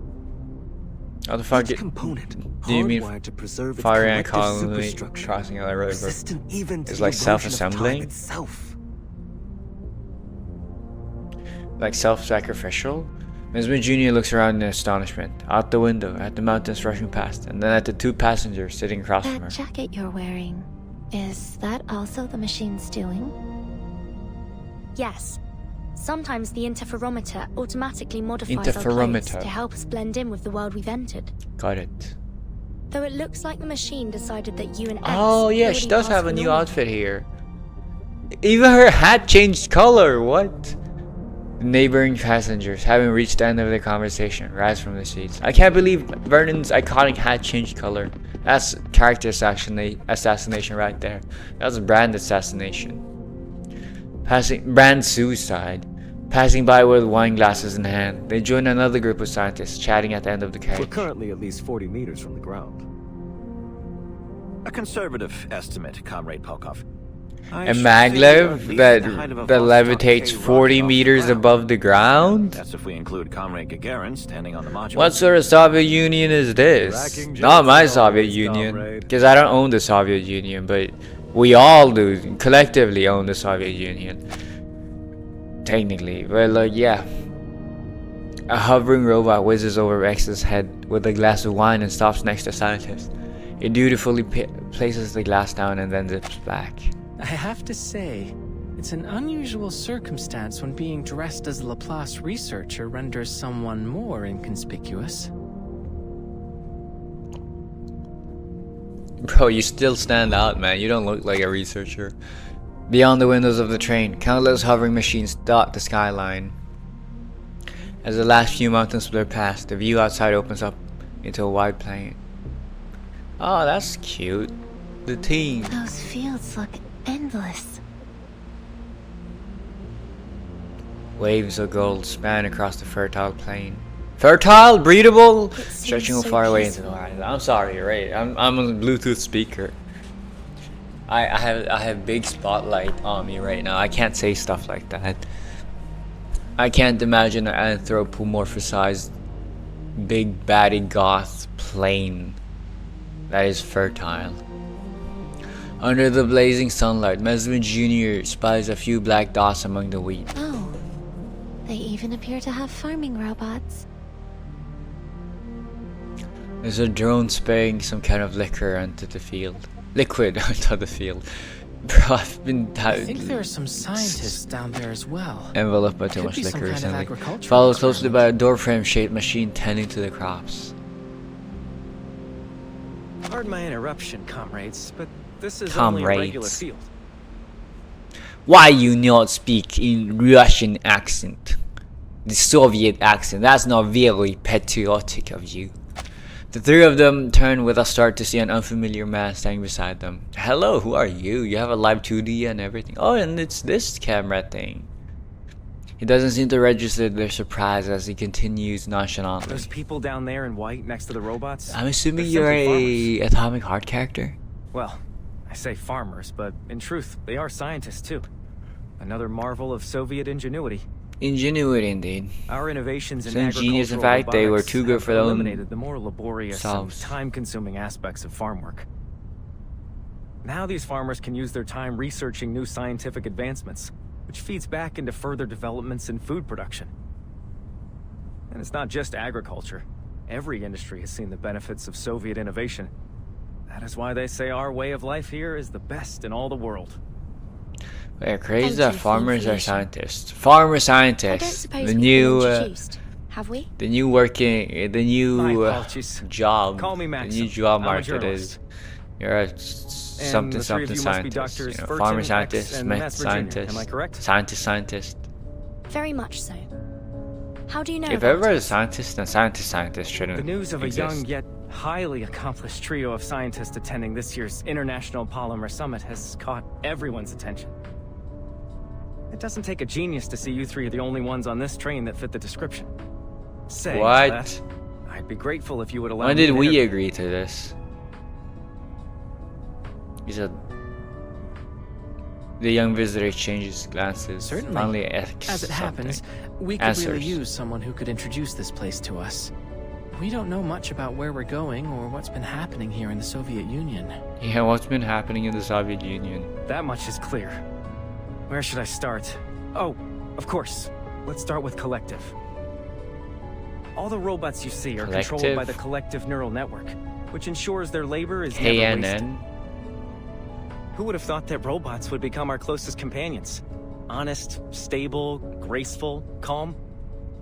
How the fuck Each component do you mean hardwired to preserve its fire ant collective colony superstructure, crossing a river? resistant even to It's the like erosion of self-assembling? time itself. Like self-sacrificial? Mesmer Jr. looks around in astonishment, out the window, at the mountains rushing past, and then at the two passengers sitting across from her. That jacket you're wearing, is that also the machine's doing? Yes. Sometimes the interferometer automatically modifies our clothes Interferometer. to help us blend in with the world we've entered. Got it. Though it looks like the machine decided that you and X Oh yeah, she already does have passed a new normal. outfit here. Even her hat changed color, what? The neighboring passengers, having reached the end of the conversation, rise from their seats. I can't believe Vernon's iconic hat changed color. That's character assassination right there. That's brand assassination. Brand suicide. Passing by with wine glasses in hand, they join another group of scientists chatting at the end of the We're carriage. currently at least 40 meters from the ground. A conservative estimate, Comrade Polkov. A maglev that levitates 40 meters above the ground? That's if we include Comrade Gagarin standing on the module. What sort of Soviet Union is this? Not my Soviet Union, because I don't own the Soviet Union, but we all do, collectively own the Soviet Union. Technically, but like, yeah. A hovering robot whizzes over Rex's head with a glass of wine and stops next to scientist. It dutifully places the glass down and then zips back. I have to say, it's an unusual circumstance when being dressed as a Laplace researcher renders someone more inconspicuous. Bro, you still stand out, man. You don't look like a researcher. Beyond the windows of the train, countless hovering machines dot the skyline. As the last few mountains blur past, the view outside opens up into a wide plain. Oh, that's cute. The team. Those fields look endless. Waves of gold span across the fertile plain. Fertile, breathable, stretching so far away into peaceful. the horizon. I'm sorry, right? I'm a Bluetooth speaker. I have big spotlight on me right now. I can't say stuff like that. I can't imagine an anthropomorphized, big baddie goth plain that is fertile. Under the blazing sunlight, Mesvin Jr. spies a few black dots among the wheat. Oh, they even appear to have farming robots. There's a drone spraying some kind of liquor onto the field. Liquid onto the field. Bro, I've been I think there are some scientists down there as well. enveloped by too Could much be some liquor kind of recently. agricultural Followed closely by a experiment. door frame shaped machine tending to the crops. Pardon my interruption, comrades, but this is only a regular Comrades. field. Why you not speak in Russian accent? The Soviet accent. That's not very patriotic of you. The three of them turn with a start to see an unfamiliar man standing beside them. Hello, who are you? You have a live 2D and everything. Oh, and it's this camera thing. He doesn't seem to register their surprise as he continues nonchalantly. Those people down there in white next to the robots? I'm assuming they're you're simply a Atomic Heart character. Well, I say farmers, but in truth, they are scientists too. Another marvel of Soviet ingenuity. Ingenuity indeed. Our innovations in So ingenious, in agricultural fact, they were robotics too good have for their own eliminated the more laborious and selves. time-consuming aspects of farm work. Now these farmers can use their time researching new scientific advancements, which feeds back into further developments in food production. And it's not just agriculture. Every industry has seen the benefits of Soviet innovation. That is why they say our way of life here is the best in all the world. We're crazy Thank that you for the farmers are information. scientists. Farmer I don't scientists. suppose The we've new, been introduced, have we? the new working, the My new apologies. job. Call me The Maxim. new job I'm a market journalist. is you're a And something the three of something you must be scientist. doctors You know, Furton, farmer X, scientist, and meth Mesmer Jr., scientist, am I correct? scientist. Very much so. How do you know If about ever a us? scientist, then scientist shouldn't The news of a exist. young yet highly accomplished trio of scientists attending this year's International Polymer Summit has caught everyone's attention. It doesn't take a genius to see you three are the only ones on this train that fit the description. Saying What? that, I'd be grateful if you would allow When me did to we interview- agree to this? He said the young visitor exchanges glances. Certainly. Finally, As it happens, we could Answers. really use someone who could introduce this place to us. We don't know much about where we're going or what's been happening here in the Soviet Union. Yeah, what's been happening in the Soviet Union? That much is clear. Where should I start? Oh, of course. Let's start with Collective. All the robots you see are controlled by the Collective Neural Network, which ensures their labor is never wasted. KNN? Who would have thought that robots would become our closest companions? Honest, stable, graceful, calm.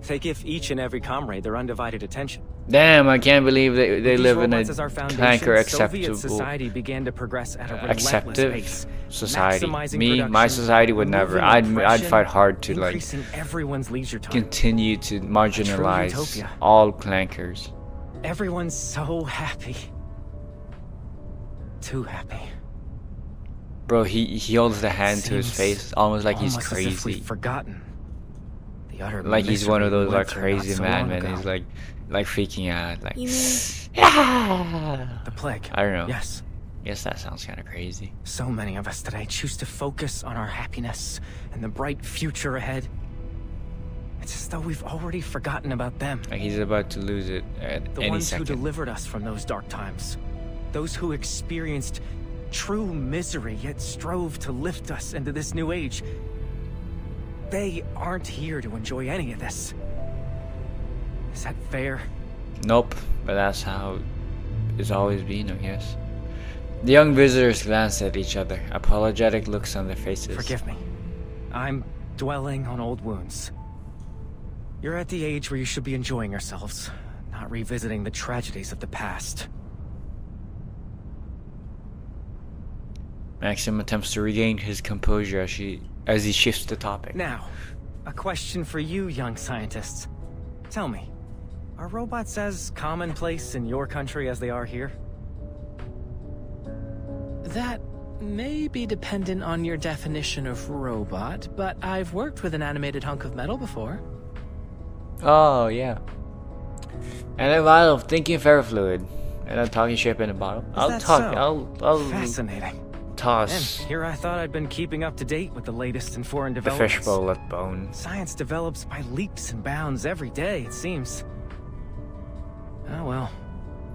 They give each and every comrade their undivided attention. Damn, I can't believe they With these live in a robots as our foundation, clanker Soviet acceptable society began to progress at a relentless acceptive pace, society. maximizing Me, my production, society would never. removing I'd oppression, fight hard to like increasing everyone's leisure time. continue to marginalize utopia. all clankers. Everyone's so happy. Too happy. Bro, he holds the hand to his Seems face, almost like he's almost as if crazy. we've forgotten the utter Like he's one of misery those we like went through not crazy so long madmen. ago. He's like freaking out, like You mean The plague. I don't know. Yes. Guess that sounds kind of crazy. So many of us today choose to focus on our happiness and the bright future ahead. It's as though we've already forgotten about them. Like he's about to lose it at The any ones second. who delivered us from those dark times. Those who experienced true misery yet strove to lift us into this new age. They aren't here to enjoy any of this. Is that fair? Nope, but that's how it's always been, I guess. The young visitors glanced at each other, apologetic looks on their faces. Forgive me. I'm dwelling on old wounds. You're at the age where you should be enjoying yourselves, not revisiting the tragedies of the past. Maxim attempts to regain his composure as he shifts the topic. Now, a question for you young scientists. Tell me, are robots as commonplace in your country as they are here? That may be dependent on your definition of robot, but I've worked with an animated hunk of metal before. Oh, yeah. And a vial of thinking ferrofluid. And a talking shape in a bottle. Is that so? I'll Fascinating. toss And here I thought I'd been keeping up to date with the latest in foreign the developments. fishbowl at bone. Science develops by leaps and bounds every day, it seems. Oh well,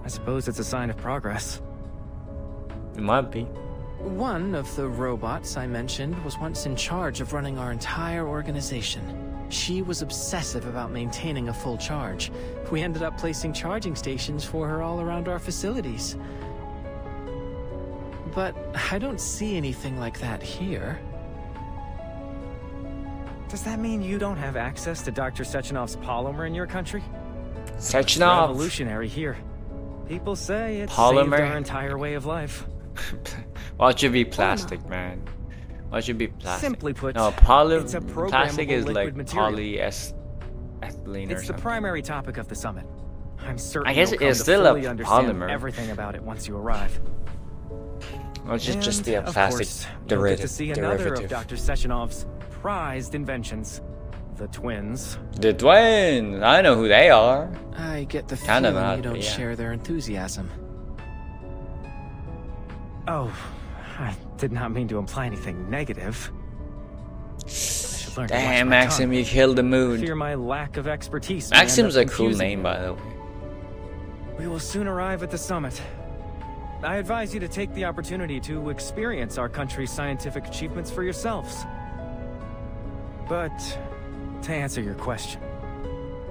I suppose it's a sign of progress. It might be. One of the robots I mentioned was once in charge of running our entire organization. She was obsessive about maintaining a full charge. We ended up placing charging stations for her all around our facilities. But I don't see anything like that here. Does that mean you don't have access to Dr. Sechenov's polymer in your country? Sechenov. Revolutionary here. People say it Polymer. saved our entire way of life. Why should be plastic, man? Why should be plastic? Simply put, no, it's a plastic is programmable like liquid material. polyethylene or It's the something. primary topic of the summit. I'm certain I guess you'll it come is to still a fully understand polymer. everything about it once you arrive. Or just be a And, of plastic course, you'll get to see another of derivative. Dr. Sechenov's prized inventions, the twins. The twins! I know who they are. I get the Kinda feeling not, you don't but yeah. share their enthusiasm. Oh, I did not mean to imply anything negative. I should learn to watch Damn, my Maxim, tongue. you killed the I mood. fear my lack of expertise may end Maxim's up a cool confusing name, you. by the way. We will soon arrive at the summit. I advise you to take the opportunity to experience our country's scientific achievements for yourselves. But, to answer your question,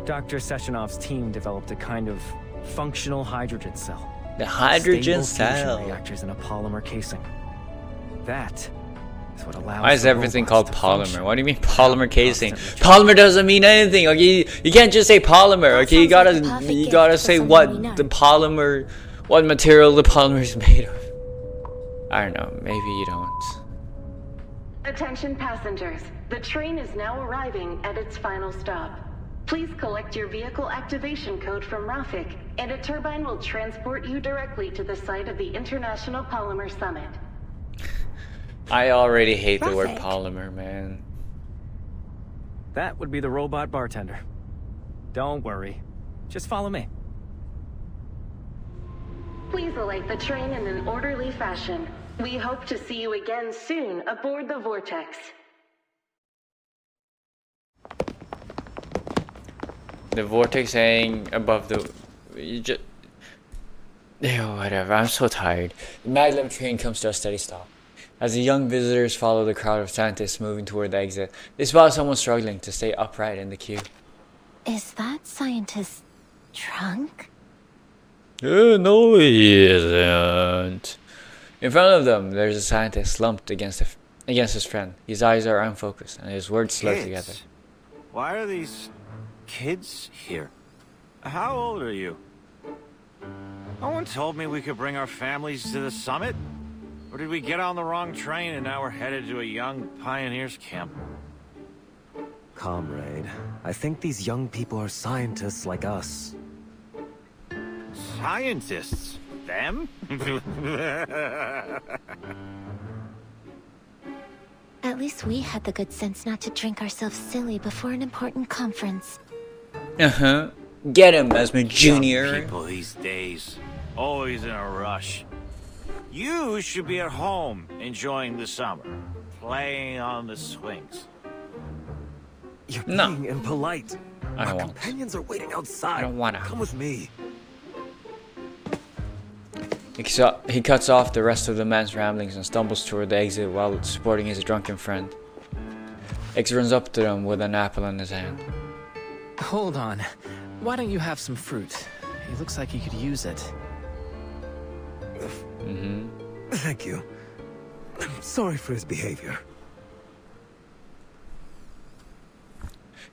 Dr. Sechenov's team developed a kind of functional hydrogen cell. The hydrogen Stable fusion cell. reactors in a polymer casing. That is what allows Why is the everything robots called to polymer? function. What do you mean polymer casing? Constantly Polymer doesn't mean anything. Okay, you can't just say polymer. That Okay, you sounds like gotta the perfect you gift gotta for say someone what we know. the polymer, what material the polymer is made of. I don't know. Maybe you don't. Attention passengers, the train is now arriving at its final stop. Please collect your vehicle activation code from Rafik, and a turbine will transport you directly to the site of the International Polymer Summit. I already hate the word Rafik? polymer, man. That would be the robot bartender. Don't worry. Just follow me. Please alight the train in an orderly fashion. We hope to see you again soon aboard the Vortex. The vortex hanging above the. You just. Ew, whatever. I'm so tired. The maglev train comes to a steady stop. As the young visitors follow the crowd of scientists moving toward the exit, they spot someone struggling to stay upright in the queue. Is that scientist drunk? No, he isn't. In front of them, there's a scientist slumped against his friend. His eyes are unfocused, and his words slur together. Why are these kids here? How old are you? No one told me we could bring our families to the summit. Or did we get on the wrong train and now we're headed to a young pioneers camp? Comrade, I think these young people are scientists like us. Scientists? Them? At least we had the good sense not to drink ourselves silly before an important conference. Uh-huh. Get him, Esme Young Jr. people these days. Always in a rush. You should be at home enjoying the summer, playing on the swings. You're No. being impolite. I don't Our want. companions are waiting outside. I don't wanna. Come with me. He cuts off the rest of the man's ramblings and stumbles toward the exit while supporting his drunken friend. X runs up to them with an apple in his hand. Hold on. Why don't you have some fruit? He looks like he could use it. Thank you. I'm sorry for his behavior.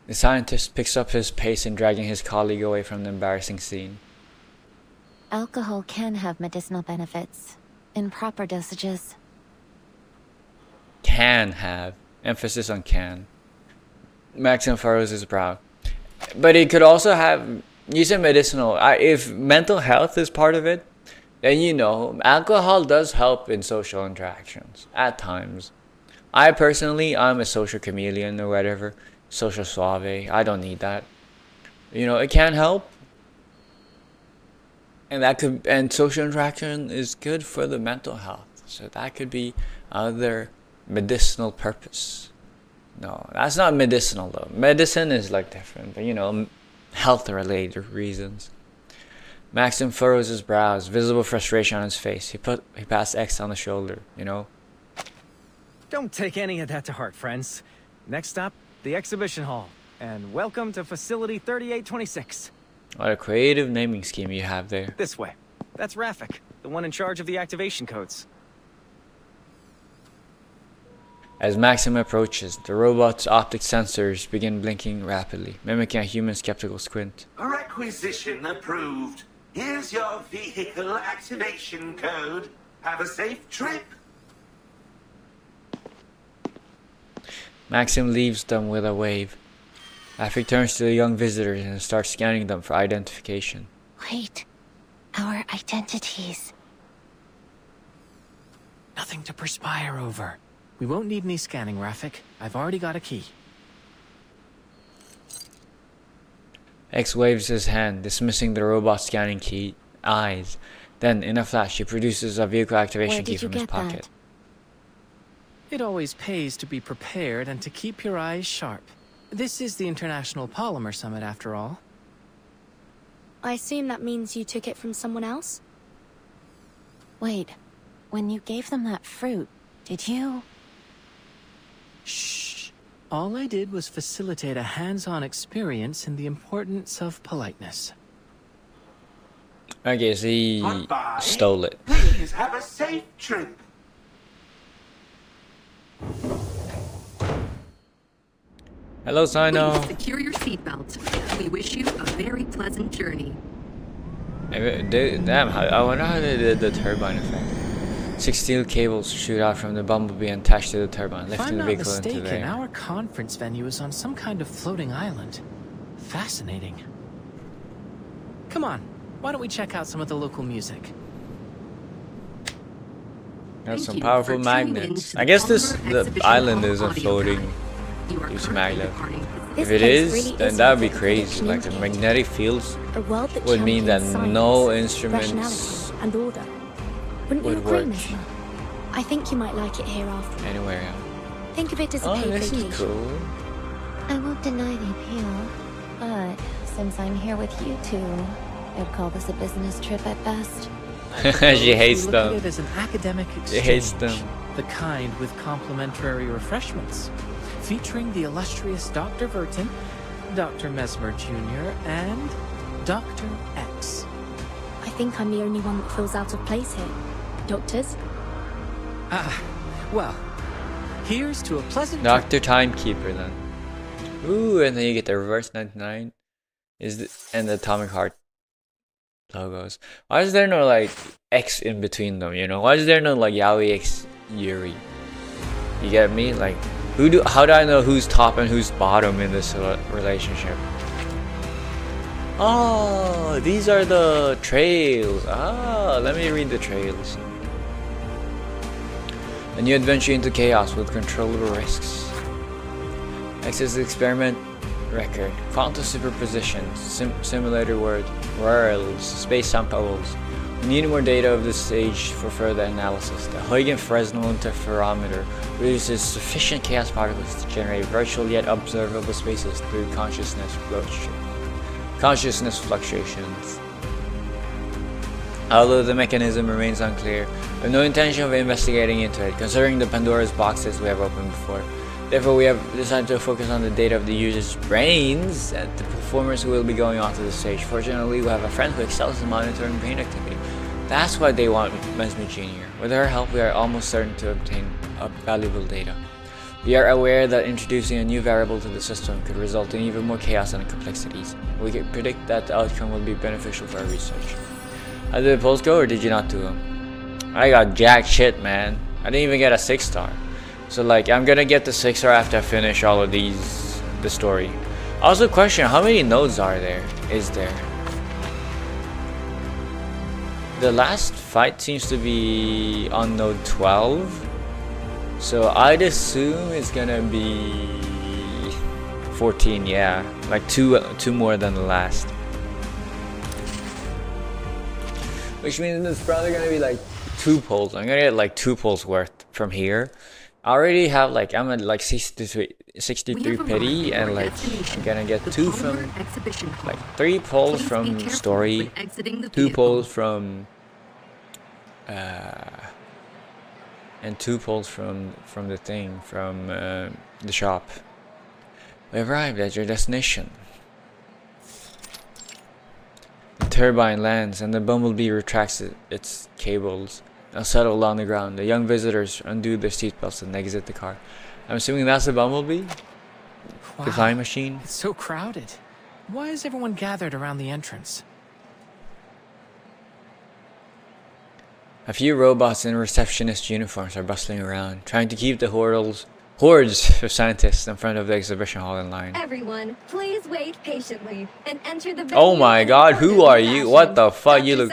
The scientist picks up his pace in dragging his colleague away from the embarrassing scene. Alcohol can have medicinal benefits, in proper dosages. Can have. Emphasis on can. Maxim furrows his brow. But it could also have... You said medicinal. If mental health is part of it, then you know, alcohol does help in social interactions. At times. I personally, I'm a social chameleon or whatever. Social suave. I don't need that. You know, it can help. And social interaction is good for the mental health. So that could be other medicinal purpose. No, that's not medicinal though. Medicine is like different, but you know, health related reasons. Maxim furrows his brows, visible frustration on his face. He pats X on the shoulder, you know. Don't take any of that to heart, friends. Next stop, the exhibition hall. And welcome to Facility 3826. What a creative naming scheme you have there. This way. That's Rafik, the one in charge of the activation codes. As Maxim approaches, the robot's optic sensors begin blinking rapidly, mimicking a human skeptical squint. Requisition approved. Here's your vehicle activation code. Have a safe trip. Maxim leaves them with a wave. Rafik turns to the young visitors and starts scanning them for identification. Wait. Our identities. Nothing to perspire over. We won't need any scanning, Rafik. I've already got a key. X waves his hand, dismissing the robot's scanning eyes. Then, in a flash, he produces a vehicle activation key from his pocket. It always pays to be prepared and to keep your eyes sharp. This is the International Polymer Summit, after all. I assume that means you took it from someone else? Wait, when you gave them that fruit, did you... Shh. All I did was facilitate a hands-on experience in the importance of politeness. I guess he Goodbye. stole it. Please have a safe trip. Hello, Sino. Please secure your seatbelt. We wish you a very pleasant journey. Damn, I wonder how they did the turbine effect. 6 steel cables shoot out from the bumblebee and attach to the turbine, If I'm lifting the not vehicle into mistaken, the air. our conference venue is on some kind of floating island. Fascinating. Come on, why don't we check out some of the local music? Got some Thank you powerful for tuning in magnets. to the I guess Polymer the Exhibition island Hall is a audio floating guide. You are use currently magnet. departing. If This it place is, really then is that would be a bit crazy. Like the communicating. magnetic fields A world that would mean that champions no science, instruments rationality, and order. Wouldn't you would agree, work Mesmer? I think you might like it here after all. anywhere. Yeah. Think of it as a Oh, paid this vacation. is cool. I won't deny the appeal, but since I'm here with you two, I'd call this a business trip at best. She hates We look at them. it as an academic She exchange. hates them. The kind with complimentary refreshments, featuring the illustrious Dr. Verton, Dr. Mesmer Jr., and Dr. X. I think I'm the only one that feels out of place here. Doctors? Well, here's to a pleasant Dr. Timekeeper then. Ooh, and then you get the reverse 99 and the Atomic Heart logos. Why is there no like X in between them, you know? Why is there no like Yaoi X Yuri? You get me? Like how do I know who's top and who's bottom in this relationship? Oh, these are the trails. Ah, let me read the trails. A new adventure into chaos with controllable risks. X's experiment record. Quantum superposition. Simulator worlds. Space samples. We need more data of this stage for further analysis. The Huygens-Fresnel interferometer produces sufficient chaos particles to generate virtual yet observable spaces through consciousness fluctuations. Although the mechanism remains unclear, we have no intention of investigating into it, considering the Pandora's boxes we have opened before. Therefore, we have decided to focus on the data of the user's brains and the performers who will be going onto the stage. Fortunately, we have a friend who excels in monitoring brain activity. That's why they want Mesmer Jr. With her help, we are almost certain to obtain valuable data. We are aware that introducing a new variable to the system could result in even more chaos and complexities. We can predict that the outcome will be beneficial for our research. How did the polls go, or did you not do them? I got jack shit, man. I didn't even get a 6-star. So like, I'm gonna get the 6-star after I finish all of the story. Also question, how many nodes is there? The last fight seems to be on node 12. So I'd assume it's gonna be 14, yeah. Like two more than the last. Which means it's probably gonna be like 2 pulls. I'm gonna get like 2 pulls worth from here. I already have like, I'm at like 63 pity, and like I'm gonna get 2 from, like 3 pulls from story, 2 pulls from and 2 pulls from the thing, from the shop. We arrived at your destination. The turbine lands and the bumblebee retracts its cables. Now settle along the ground. The young visitors undo their seatbelts and exit the car. I'm assuming that's the bumblebee? Wow, the flying machine? It's so crowded. Why is everyone gathered around the entrance? A few robots in receptionist uniforms are bustling around, trying to keep the hordes of scientists in front of the exhibition hall in line. Everyone, please wait patiently and enter the venue. Oh my god, who are you? What the fuck? You look...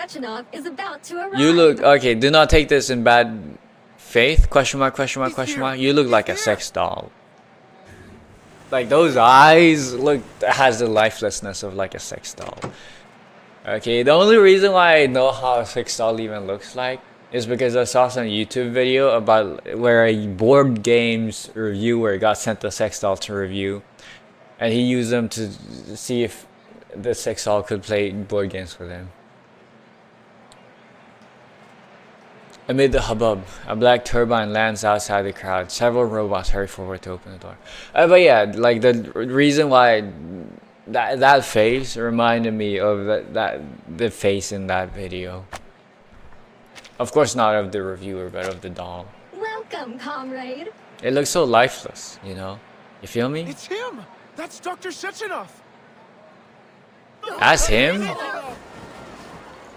is about to arrive. You look... Okay, do not take this in bad faith. Question mark, question mark, question mark. You look like a sex doll. Like those eyes look... has the lifelessness of like a sex doll. Okay, the only reason why I know how a sex doll even looks like is because I saw some YouTube video about where a board games reviewer got sent a sex doll to review, and he used them to see if the sex doll could play board games with him. Amid the hubbub, a black turbine lands outside the crowd. Several robots hurry forward to open the door. But yeah, like the reason why that face reminded me of the face in that video. Of course not of the reviewer, but of the doll. Welcome, comrade. It looks so lifeless, you know? You feel me? It's him! That's Dr. Sechenov! That's him?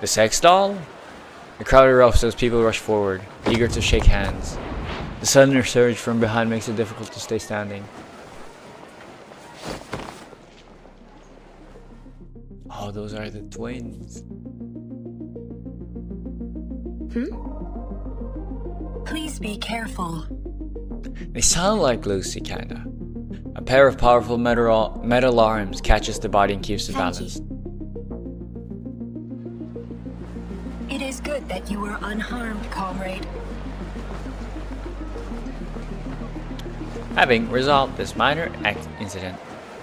The sex doll? The crowd erupts as people rush forward, eager to shake hands. The sudden surge from behind makes it difficult to stay standing. Oh, those are the twins. Please be careful. They sound like Lucy, kinda. A pair of powerful metal arms catches the body and keeps it balanced. It is good that you were unharmed, comrade. Having resolved this minor incident,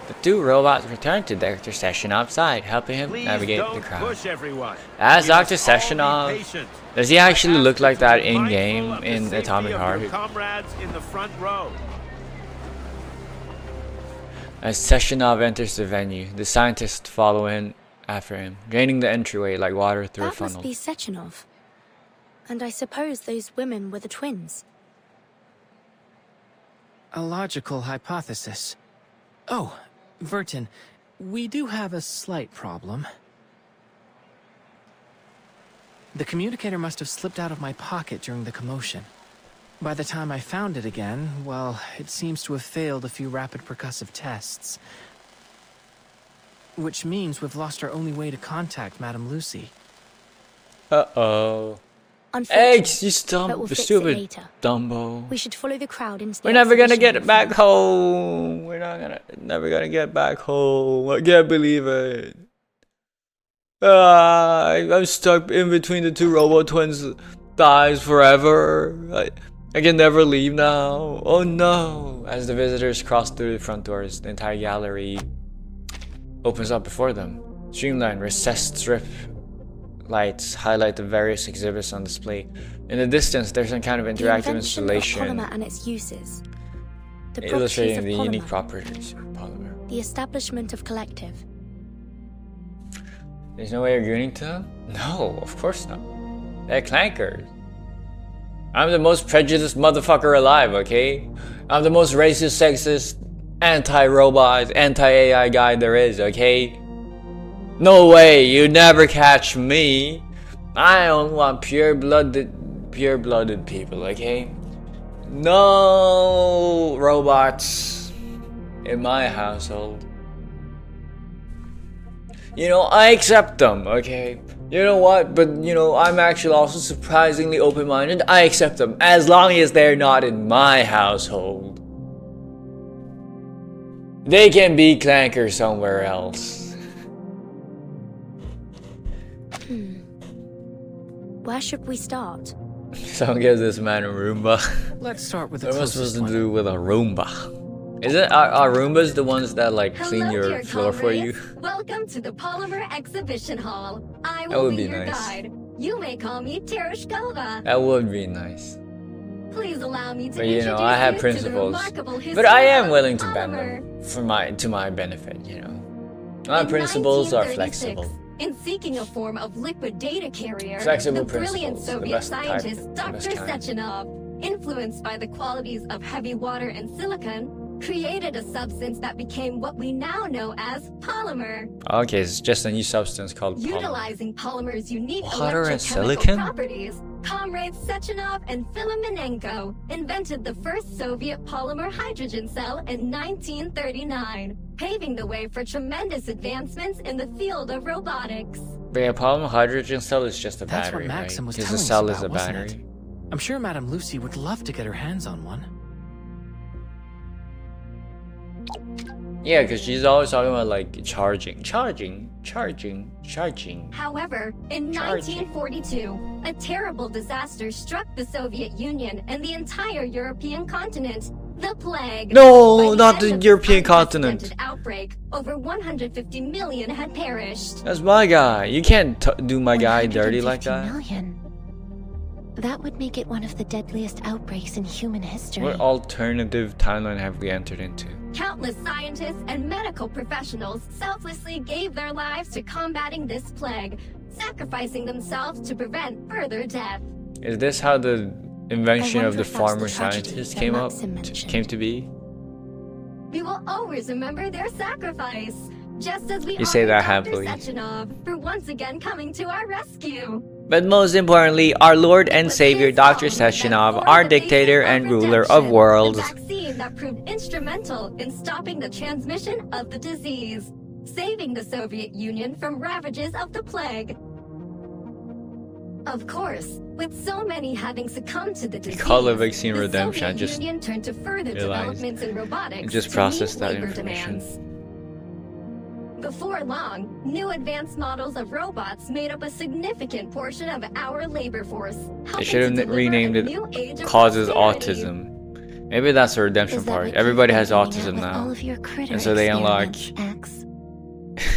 the 2 robots return to Dr. Sechenov outside, helping him navigate the crowd. As Dr. Sechenov, does he actually look like that in-game in Atomic Heart? Comrades in the front row. As Sechenov enters the venue, the scientists follow in after him, draining the entryway like water through a funnel. That must be Sechenov. And I suppose those women were the twins. A logical hypothesis. Oh, Vertin, we do have a slight problem. The communicator must have slipped out of my pocket during the commotion. By the time I found it again, well, it seems to have failed a few rapid percussive tests. Which means we've lost our only way to contact Madame Lucy. Uh-oh. Eggs, you stupid Dumbo. We should follow the crowd into the We're never gonna get it back home. We're never gonna get back home. I can't believe it. I'm stuck in between the two robot twins' thighs forever. I can never leave now. Oh no! As the visitors cross through the front doors, the entire gallery opens up before them. Streamlined, recessed strip lights highlight the various exhibits on display. In the distance, there's some kind of interactive installation of polymer and its uses. The illustrating the properties of unique polymer. properties of polymer. The establishment of collective. There's no way you're agreeing to them? No, of course not. They're clankers. I'm the most prejudiced motherfucker alive, okay? I'm the most racist, sexist, anti-robot, anti-AI guy there is, okay? No way, you never catch me. I only want pure-blooded people, okay? No robots in my household. You know, I accept them, okay? You know what? But, you know, I'm actually also surprisingly open-minded. I accept them as long as they're not in my household. They can be clankers somewhere else. Where should we start? Someone gives this man a Roomba. Let's start with the What am I closest supposed to one. do with a Roomba? Isn't are Roombas the ones that like clean Hello, your dear floor for you? comrades. Welcome to the Polymer Exhibition Hall. I That will would be be your nice. guide. You may call me Terushkova. That would be nice. Please allow me to But you know, introduce I have you to the principles. remarkable history But I am of willing to polymer. bend them to my benefit, you know. My In principles are 1936, flexible. In seeking a form of liquid data carrier, Flexible the brilliant principles, the Soviet best type, scientist the Dr. best kind. Sechenov, influenced by the qualities of heavy water and silicon, created a substance that became what we now know as polymer. Okay, it's just a new substance called polymer. Utilizing polymer's unique Water and electrochemical silicon? properties, comrades Sechenov and Filomenenko invented the first Soviet polymer hydrogen cell in 1939, paving the way for tremendous advancements in the field of robotics. But yeah, polymer hydrogen cell is just a That's battery, what Maxim right? was Because telling the us cell about, is a wasn't battery. it? I'm sure Madame Lucy would love to get her hands on one. Yeah, because she's always talking about like charging. However, in 1942, a terrible disaster struck the Soviet Union and the entire European continent. The plague. No, By the not end the of this European continent. unprecedented outbreak, over 150 million had perished. That's my guy. You can't do my guy dirty like 150 that. million. That would make it one of the deadliest outbreaks in human history. What alternative timeline have we entered into? Countless scientists and medical professionals selflessly gave their lives to combating this plague, sacrificing themselves to prevent further death. Is this how the invention I of wonder the if that's farmer the tragedy scientist that came up, Maxim mentioned. came to be? We will always remember their sacrifice, just as we You say honor that Dr. happily. Sechenov for once again coming to our rescue. But most importantly, our Lord and Savior, Dr. Sechenov, our dictator and ruler of worlds. The vaccine that proved instrumental in stopping the transmission of the disease, saving the Soviet Union from ravages of the plague. Of course, with so many having succumbed to the disease, Collab vaccine the redemption, I Soviet just Union turned to further realized. developments in robotics I just to processed meet that labor information. demands. Before long, new advanced models of robots made up a significant portion of our labor force. They should have helping to renamed deliver a it new age of Causes prosperity. Autism. Maybe that's the redemption Is that part. what Everybody you've has been getting autism at with now. all of your critter And so they unlock... experiments, X?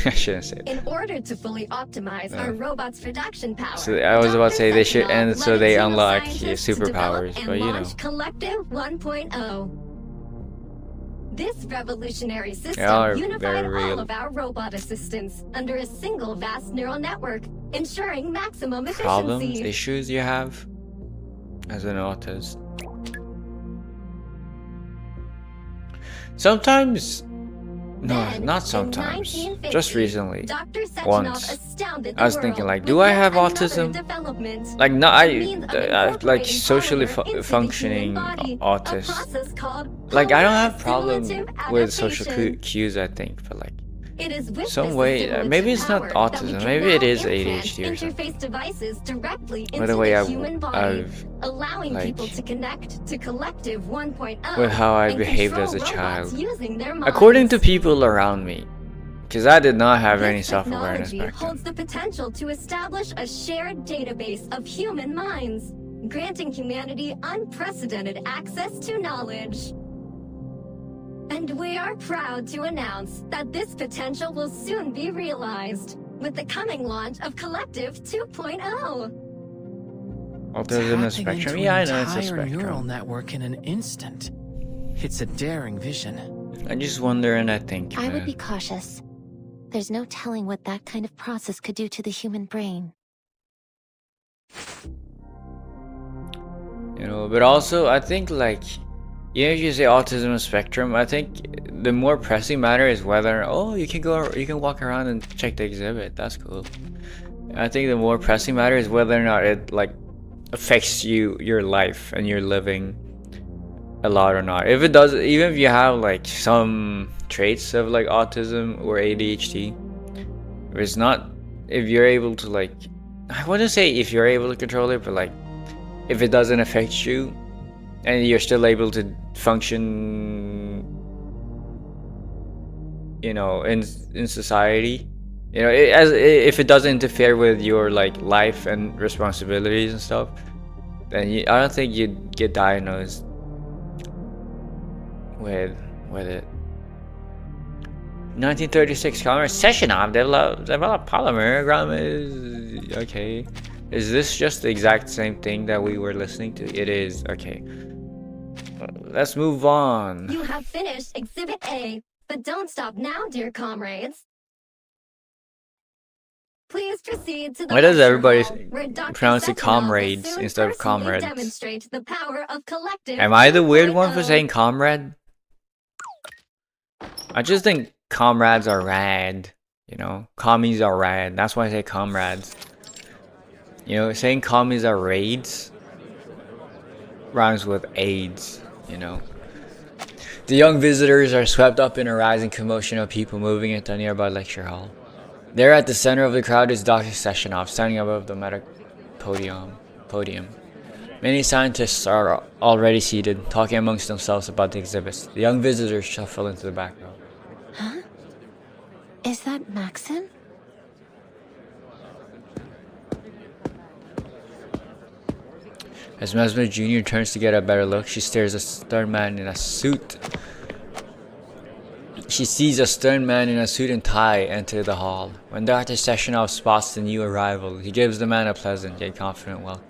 I shouldn't say that. In order to fully optimize our robots' production power, So I was about to say they should, Dr. and Sechenov so led they a team of unlock scientists to superpowers, develop but and you know. launch Collective 1.0. This revolutionary system They are unified very all real. of our robot assistants under a single vast neural network, ensuring maximum Problems, efficiency. issues you have as an autist. Sometimes, no, Then, not in sometimes. 1950, Just recently, Dr. Sechenov once. astounded the I was thinking, world like, with do I yet have another autism? development. Like, no, The means of like incorporating socially polymer into the functioning human body, a autist. process called Like, I don't polymer have problem assimilative with social adaptation. cues, I think, but like, It is with some this way, assimilative maybe it's not power that we autism, can maybe now it is implant ADHD or something. interface devices directly By into the way, the human body, I've allowing like, people to connect to Collective 1.0 with how I and behaved control as a robots child. using their minds. According to people around me, Because I did not have any This self-awareness technology back then. holds the potential to establish a shared database of human minds, granting humanity unprecedented access to knowledge. And we are proud to announce that this potential will soon be realized with the coming launch of Collective 2.0. Autism is spectrum. Yeah, I know it's a entire neural spectrum. network in an instant. It's a daring vision. I just wonder and I think. I would be cautious. There's no telling what that kind of process could do to the human brain. You know, but also I think like, you know, if you say autism is spectrum, I think the more pressing matter is whether you can walk around and check the exhibit. That's cool. I think the more pressing matter is whether or not it like affects your life and your living a lot or not. If it does, even if you have like some traits of like autism or ADHD, if you're able to like, I wouldn't say if you're able to control it, but like if it doesn't affect you and you're still able to function, you know, in society, you know, if it doesn't interfere with your like life and responsibilities and stuff, then I don't think you'd get diagnosed with it. 1936 Collab session of develop polymer gram is okay. Is this just the exact same thing that we were listening to? It is. Okay. Let's move on. You have finished Exhibit A, but don't stop now, dear comrades. Please proceed to the Why does lecture everybody hall, where Dr. pronounce it Sechenov will comrades soon instead of personally comrades? Demonstrate the power of Collective Am I the weird one for 2.0. saying comrade? I just think comrades are rad, you know? Commies are rad. That's why I say comrades. You know, saying commies are raids rhymes with AIDS, you know? The young visitors are swept up in a rising commotion of people moving into a nearby lecture hall. There at the center of the crowd is Dr. Sechenov, standing above the medic podium. Many scientists are already seated, talking amongst themselves about the exhibits. The young visitors shuffle into the back row. Huh? Is that Maxon? As Mesmer Jr. turns to get a better look, she stares at a stern man in a suit. She sees a stern man in a suit and tie enter the hall. When Dr. Sechenov spots the new arrival, he gives the man a pleasant yet confident welcome.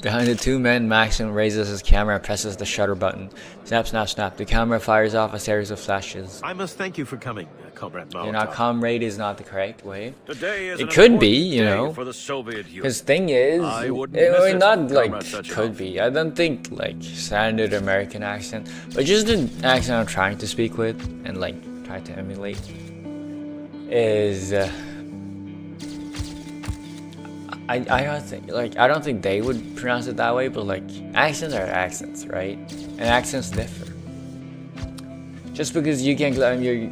Behind the two men, Maxim raises his camera and presses the shutter button. Snap, snap, snap. The camera fires off a series of flashes. I must thank you for coming, Comrade Molotov. You know, comrade is not the correct way. Today is It an could be, important you day know. for the Soviet Union. His thing is, I wouldn't I miss mean, it, not like Comrade Sechenov. could be. I don't think like standard American accent, but just the accent I'm trying to speak with and like try to emulate is. I don't think they would pronounce it that way, but like accents are accents, right? And accents differ. Just because you can climb your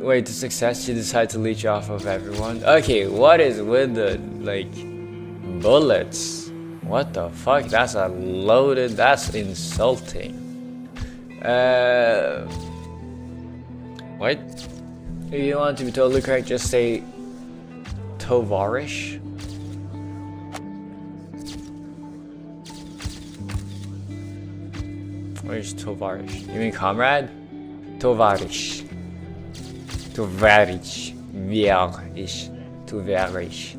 way to success, you decide to leech off of everyone. Okay, what is with the like bullets? What the fuck? That's that's insulting. What? If you want to be totally correct, just say Tovarish. Where's Tovarish? You mean comrade? Tovarish. Tovarish. Tovarish.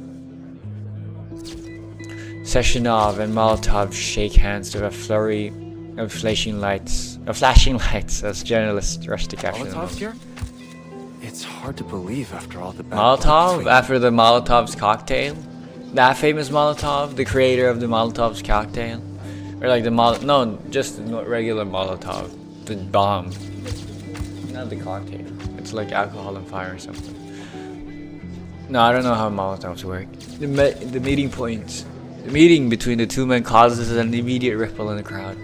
Sechenov and Molotov shake hands with a flurry of flashing lights as journalists rush to capture them. Molotov's here? It's hard to believe after all the bad Molotov? After the Molotov's cocktail? That famous Molotov? The creator of the Molotov's cocktail? Or like no, just the regular Molotov. The bomb. Not the cocktail. It's like alcohol and fire or something. No, I don't know how Molotovs work. The meeting point. The meeting between the two men causes an immediate ripple in the crowd.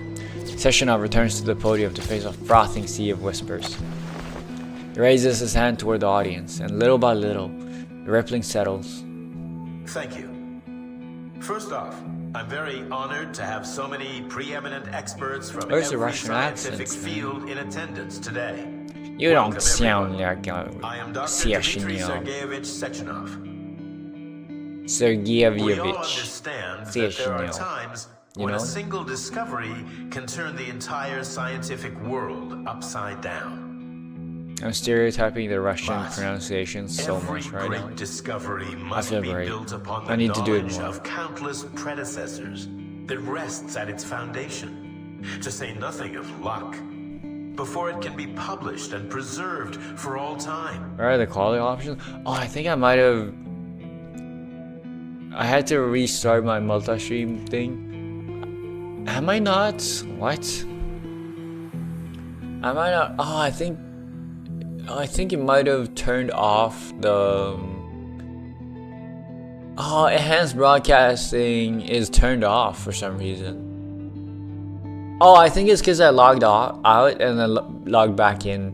Sechenov returns to the podium to face a frothing sea of whispers. He raises his hand toward the audience, and little by little, the rippling settles. Thank you. First off, I'm very honored to have so many preeminent experts from Where's the every Russian scientific accents, man? field in attendance today. You don't Welcome, sound everyone. like I am Dr. Sechenov. Dmitry Sergeyevich Sechenov. We all Sergeyevich. understand that there are Sechenov. times You when know? a single discovery can turn the entire scientific world upside down. I'm stereotyping the Russian But pronunciation so every much right now. great discovery must feel be great. built upon the I need to do it knowledge more. of countless predecessors that rests at its foundation, to say nothing of luck, before it can be published and preserved for all time. Where are the quality options? Oh, I think I might have. I had to restart my multi-stream thing. Am I not? What? Am I not? Oh, I think it might have turned off the. Oh, enhanced broadcasting is turned off for some reason. Oh, I think it's because I logged out and then logged back in.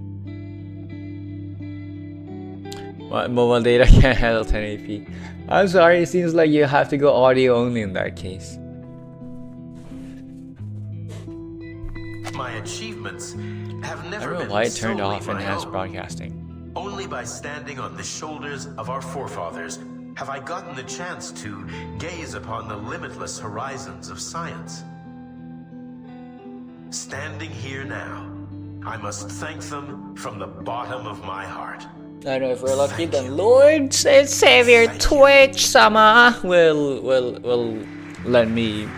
Mobile data can't handle 1080p. I'm sorry, it seems like you have to go audio only in that case. My achievements have I never don't know been why it turned solely off my enhanced own. broadcasting. Only by standing on the shoulders of our forefathers have I gotten the chance to gaze upon the limitless horizons of science. Standing here now, I must thank them from the bottom of my heart. I don't know if we're lucky, then Lord Savior Twitch Sama will let me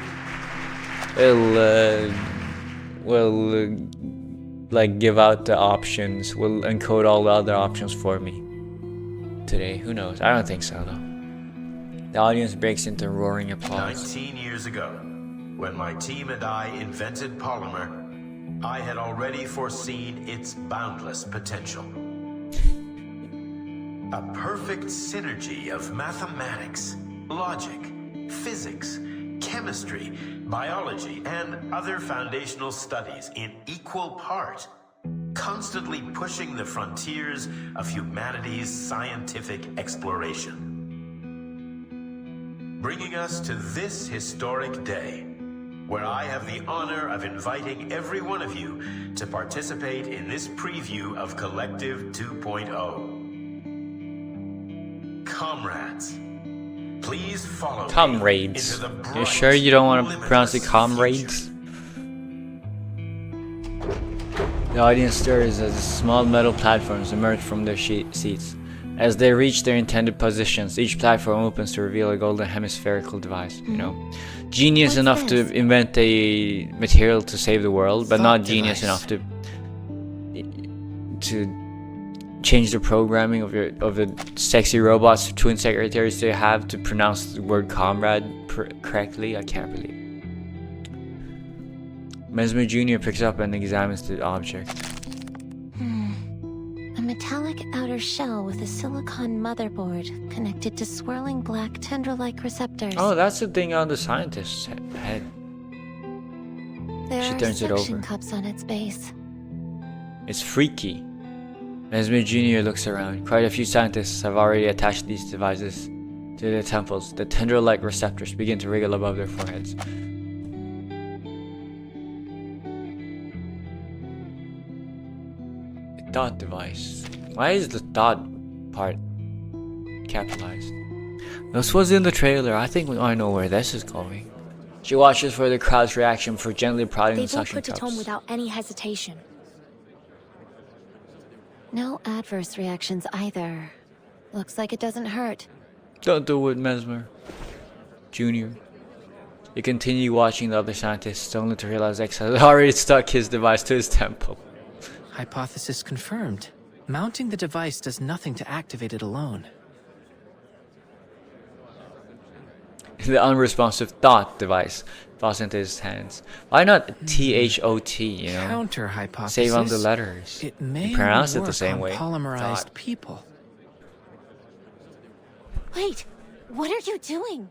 will like give out the options, will encode all the other options for me today. Who knows? I don't think so though. The audience breaks into roaring applause. 19 years ago, when my team and I invented polymer, I had already foreseen its boundless potential. A perfect synergy of mathematics, logic, physics, chemistry, biology, and other foundational studies in equal part, constantly pushing the frontiers of humanity's scientific exploration. Bringing us to this historic day, where I have the honor of inviting every one of you to participate in this preview of Collective 2.0. Comrades, please follow Comrades. me into the You sure you don't want to pronounce it limitless comrades? The audience stirs as small metal platforms emerge from their seats. As they reach their intended positions, each platform opens to reveal a golden hemispherical device. You know, genius What's enough this? to invent a material to save the world, but not Thought genius device. enough to change the programming of the sexy robots, twin secretaries they have to pronounce the word comrade correctly. I can't believe. Mesmer Jr. picks up and examines the object. A metallic outer shell with a silicon motherboard connected to swirling black tendril-like receptors. Oh, that's the thing on the scientist's head. There She are turns it suction over. cups on its base. It's freaky. Mesmer Jr. looks around. Quite a few scientists have already attached these devices to their temples. The tendril-like receptors begin to wriggle above their foreheads. A dot device. Why is the dot part capitalized? This was in the trailer. I think I know where this is going. She watches for the crowd's reaction for gently prodding They the won't suction put it cups. on without any hesitation. No adverse reactions either. Looks like it doesn't hurt. Don't do it, Mesmer Jr. You continue watching the other scientists, only to realize X has already stuck his device to his temple. Hypothesis confirmed. Mounting the device does nothing to activate it alone. The unresponsive dot device falls into his hands. Why not THOT, you know? Counter hypothesis. Save on the letters. It may You pronounce only it the work same on way. polymerized Dot. people. Wait, what are you doing?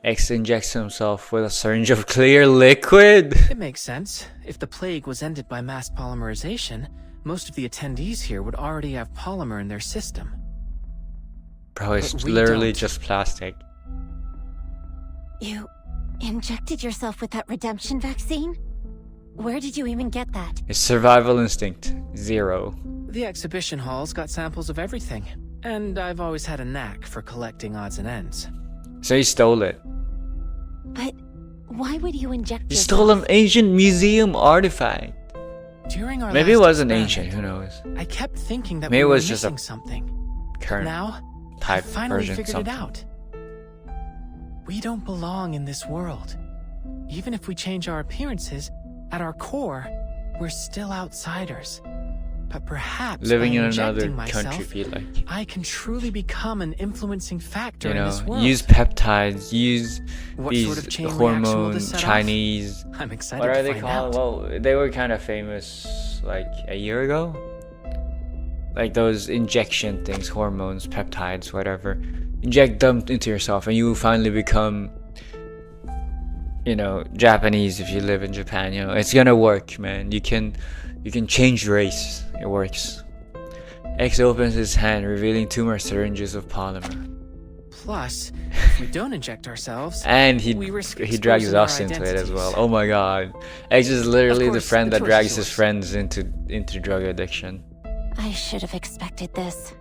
X injects himself with a syringe of clear liquid. It makes sense. If the plague was ended by mass polymerization, most of the attendees here would already have polymer in their system. Bro, it's But we literally don't. just plastic. You injected yourself with that redemption vaccine? Where did you even get that? His survival instinct, 0. The exhibition hall's got samples of everything, and I've always had a knack for collecting odds and ends. So he stole it. But why would you inject He yourself? stole an ancient museum artifact. During our Maybe it last wasn't experiment, ancient, who knows? I kept thinking that Maybe we it were was just a missing something. current Now, I type finally version. figured Something. it out. We don't belong in this world. Even if we change our appearances, at our core, we're still outsiders. But perhaps Living by in injecting another myself, country, feel like. I can truly become an influencing factor You in know, this world. use peptides, use What these sort of chain reaction will hormone this set off? Chinese. I'm excited What to are they find called? out. Well, they were kind of famous like a year ago. Like those injection things, hormones, peptides, whatever. Inject them into yourself, and you will finally become, you know, Japanese if you live in Japan. You know, it's gonna work, man. You can change race. It works. X opens his hand, revealing 2 more syringes of polymer. Plus, if we don't inject ourselves, And he risk drags exposing our us into it as identities. well. Oh my god. X is literally Of the course, friend the that choice drags is his yours. friends into drug addiction. I should have expected this.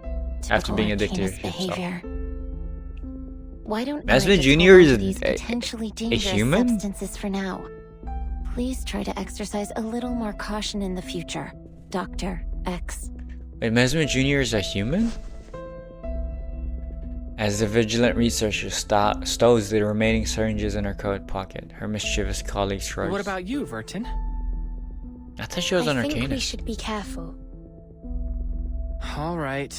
After being Typical addicted Arcanist himself. behavior. Why don't Mesmer I Jr. withhold is these a potentially dangerous human? substances for now? Please try to exercise a little more caution in the future, Dr. X. Wait, Mesmer Jr. is a human? As the vigilant researcher stows the remaining syringes in her coat pocket, her mischievous colleague shrugs. What about you, Vertin? I thought she was an I think we arcanist. should be careful. All right.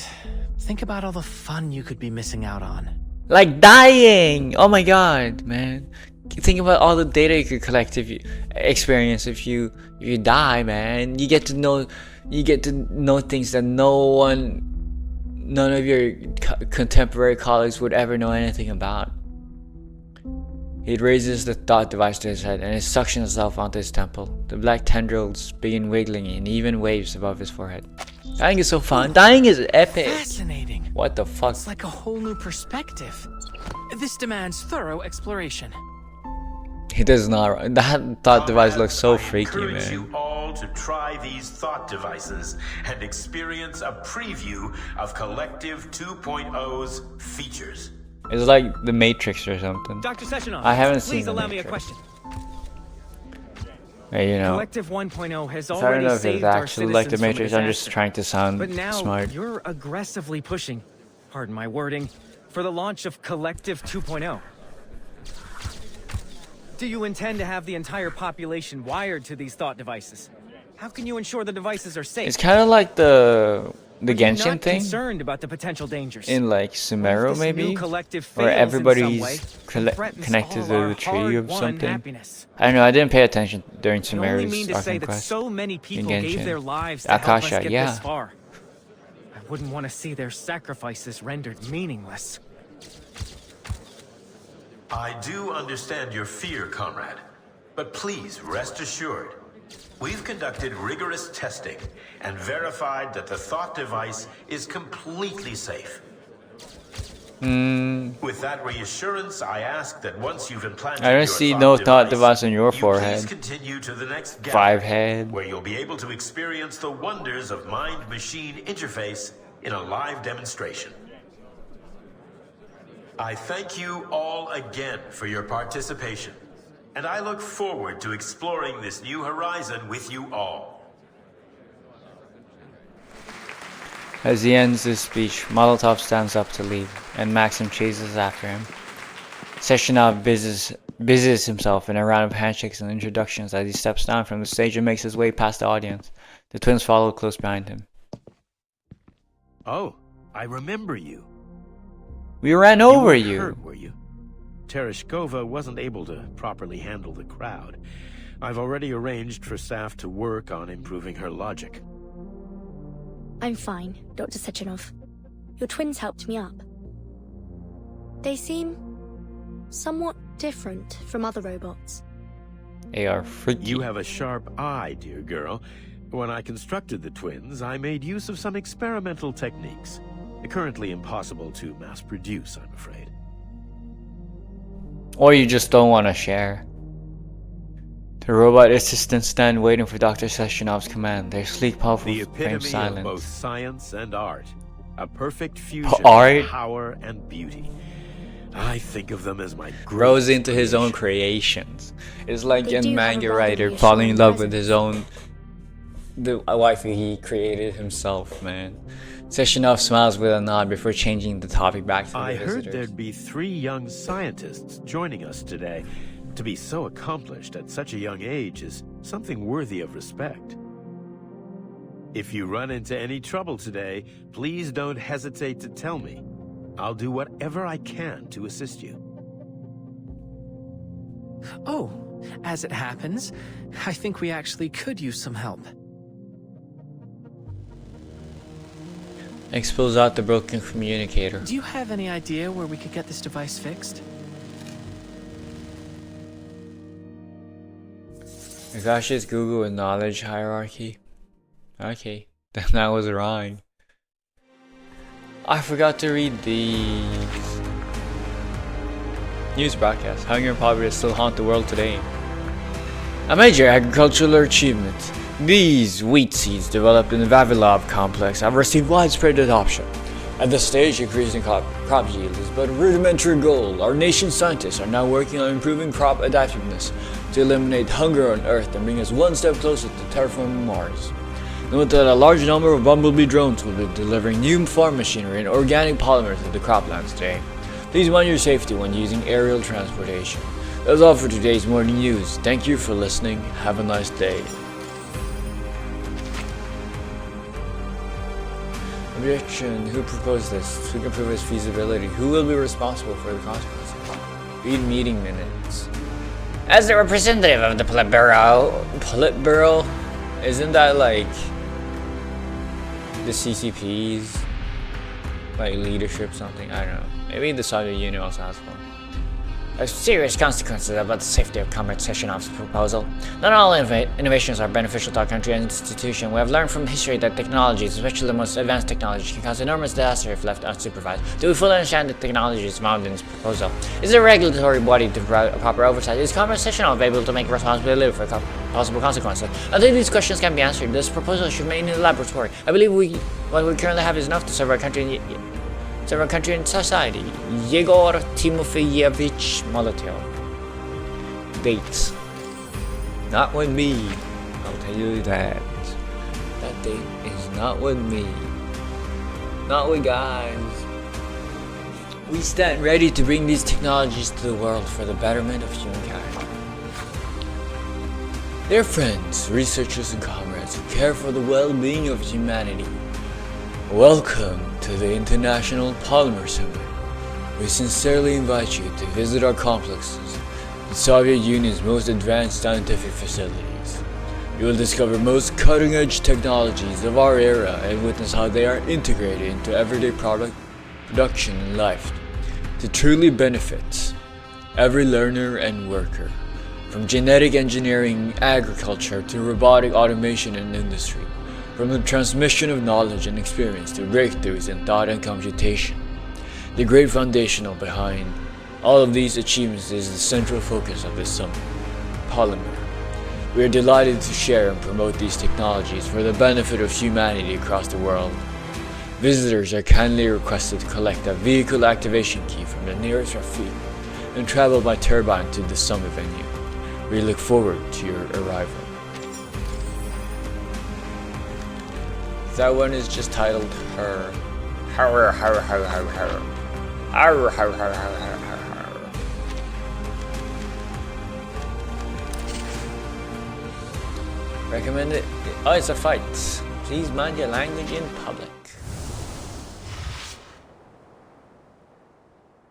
Think about all the fun you could be missing out on. Like dying! Oh my god, man. Think about all the data you could collect if you experience if you die, man. You get to know things that none of your contemporary colleagues would ever know anything about. He raises the thought device to his head and it suctions itself onto his temple. The black tendrils begin wiggling in even waves above his forehead. Dying is so fun. Dying is epic. Fascinating. What the fuck? It's like a whole new perspective. This demands thorough exploration. He does not. That thought device looks so freaky, Encourage man. you all to try these thought devices and experience a preview of Collective 2.0's features. It's like the Matrix or something. Dr. Sechenov, I haven't seen please the allow me a Matrix. question. Hey, you know, Collective 1.0 has I don't already know if saved it's our actually like the citizens from a Matrix. I'm just disaster. trying to sound But now smart. you're aggressively pushing, pardon my wording, for the launch of Collective 2.0. Do you intend to have the entire population wired to these thought devices? How can you ensure the devices are safe? It's kind of like the Are you Genshin not thing concerned about the potential dangers? in like What Sumeru, if this maybe, new collective where fails in some everybody's way and threatens connected all to our the tree or hard-won something. happiness? I don't know. I didn't pay attention during I only mean Sumeru's to say Arkham that Quest. so many in people gave Genshin. their lives to help us Akasha, get yeah. this far. I wouldn't want to see their sacrifices rendered meaningless. I do understand your fear, comrade, but please rest assured. We've conducted rigorous testing and verified that the thought device is completely safe. With that reassurance, I ask that once you've implanted I don't your see no thought device on your you forehead. please continue to the next gap, 5 head. where you'll be able to experience the wonders of mind-machine interface in a live demonstration. I thank you all again for your participation, and I look forward to exploring this new horizon with you all. As he ends his speech, Molotov stands up to leave, and Maxim chases after him. Sechenov busies himself in a round of handshakes and introductions as he steps down from the stage and makes his way past the audience. The twins follow close behind him. Oh, I remember you. We ran over weren't you. hurt, were you? Tereshkova wasn't able to properly handle the crowd. I've already arranged for staff to work on improving her logic. I'm fine, Dr. Sechenov. Your twins helped me up. They seem somewhat different from other robots. They are freaky. You have a sharp eye, dear girl. When I constructed the twins, I made use of some experimental techniques. Currently impossible to mass produce, I'm afraid. Or you just don't want to share. The robot assistants stand waiting for Dr. Sessionov's command. Their sleek, powerful The frame epitome silent. of both science and art. A perfect fusion Art? of power and beauty. I think of them as my Grows into his own creations. It's like They a do have manga a rather writer falling in love with reassuring his own the waifu he created himself, man. Sessionov smiles with a nod before changing the topic back to the I heard visitors. there'd be 3 young scientists joining us today. To be so accomplished at such a young age is something worthy of respect. If you run into any trouble today, please don't hesitate to tell me. I'll do whatever I can to assist you. Oh, as it happens, I think we actually could use some help. Expose out the broken communicator. Do you have any idea where we could get this device fixed? Akashi's Google with knowledge hierarchy. Okay, then that was wrong. I forgot to read the news broadcast. Hunger and poverty still haunt the world today. A major agricultural achievement. These wheat seeds developed in the Vavilov complex have received widespread adoption. At this stage, increasing crop yield is but a rudimentary goal. Our nation's scientists are now working on improving crop adaptiveness to eliminate hunger on Earth and bring us one step closer to terraforming Mars. Note that a large number of bumblebee drones will be delivering new farm machinery and organic polymers to the croplands today. Please mind your safety when using aerial transportation. That's all for today's morning news. Thank you for listening. Have a nice day. Objection. Who proposed this? Who can prove its feasibility? Who will be responsible for the consequences? Read meeting minutes. As the representative of the Politburo, isn't that like the CCP's like leadership something? I don't know. Maybe the Soviet Union also has one. There's serious consequences about the safety of Comrade Sessionov's proposal. Not all innovations are beneficial to our country and institution. We have learned from history that technologies, especially the most advanced technology, can cause enormous disaster if left unsupervised. Do we fully understand the technologies involved in this proposal? Is there a regulatory body to provide proper oversight? Is Comrade Sessionov able to make responsibility for possible consequences? Until these questions can be answered, this proposal should remain in the laboratory. I believe what we currently have is enough to serve our country and society. Yegor Timofeyevich Molotov. Dates. Not with me. I'll tell you that. That date is not with me. Not with guys. We stand ready to bring these technologies to the world for the betterment of humankind. Dear friends, researchers and comrades who care for the well-being of humanity, welcome to the International Polymer Summit. We sincerely invite you to visit our complexes, the Soviet Union's most advanced scientific facilities. You will discover most cutting-edge technologies of our era and witness how they are integrated into everyday production and life to truly benefit every learner and worker, from genetic engineering, agriculture, to robotic automation and industry. From the transmission of knowledge and experience to breakthroughs in thought and computation. The great foundational behind all of these achievements is the central focus of this summit, polymer. We are delighted to share and promote these technologies for the benefit of humanity across the world. Visitors are kindly requested to collect a vehicle activation key from the nearest Rafik and travel by turbine to the summit venue. We look forward to your arrival. That one is just titled Her. Her, her, her, her, her. Her, her, her, her, her, her. Recommend it. Oh, it's a fight. Please mind your language in public.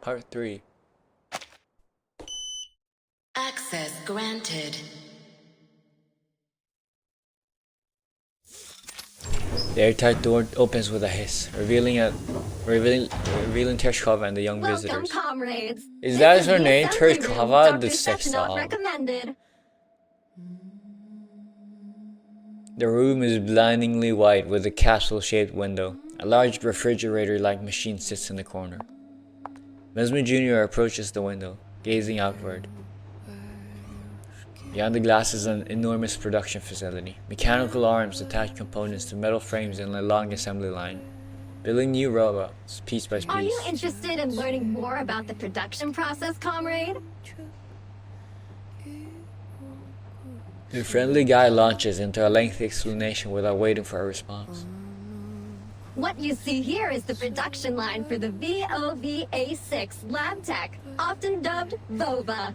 Part 3. Access granted. The airtight door opens with a hiss, revealing Tereshkova and the young visitors. Comrades. Is that her the name, assembly room Tereshkova, Dr. the sex Sessionov doll? recommended. The room is blindingly white with a capsule-shaped window. A large refrigerator-like machine sits in the corner. Mesmer Jr. approaches the window, gazing outward. Beyond the glass is an enormous production facility. Mechanical arms attach components to metal frames in a long assembly line, building new robots piece by piece. Are you interested in learning more about the production process, comrade? The friendly guy launches into a lengthy explanation without waiting for a response. What you see here is the production line for the VOVA6 lab tech, often dubbed VOVA.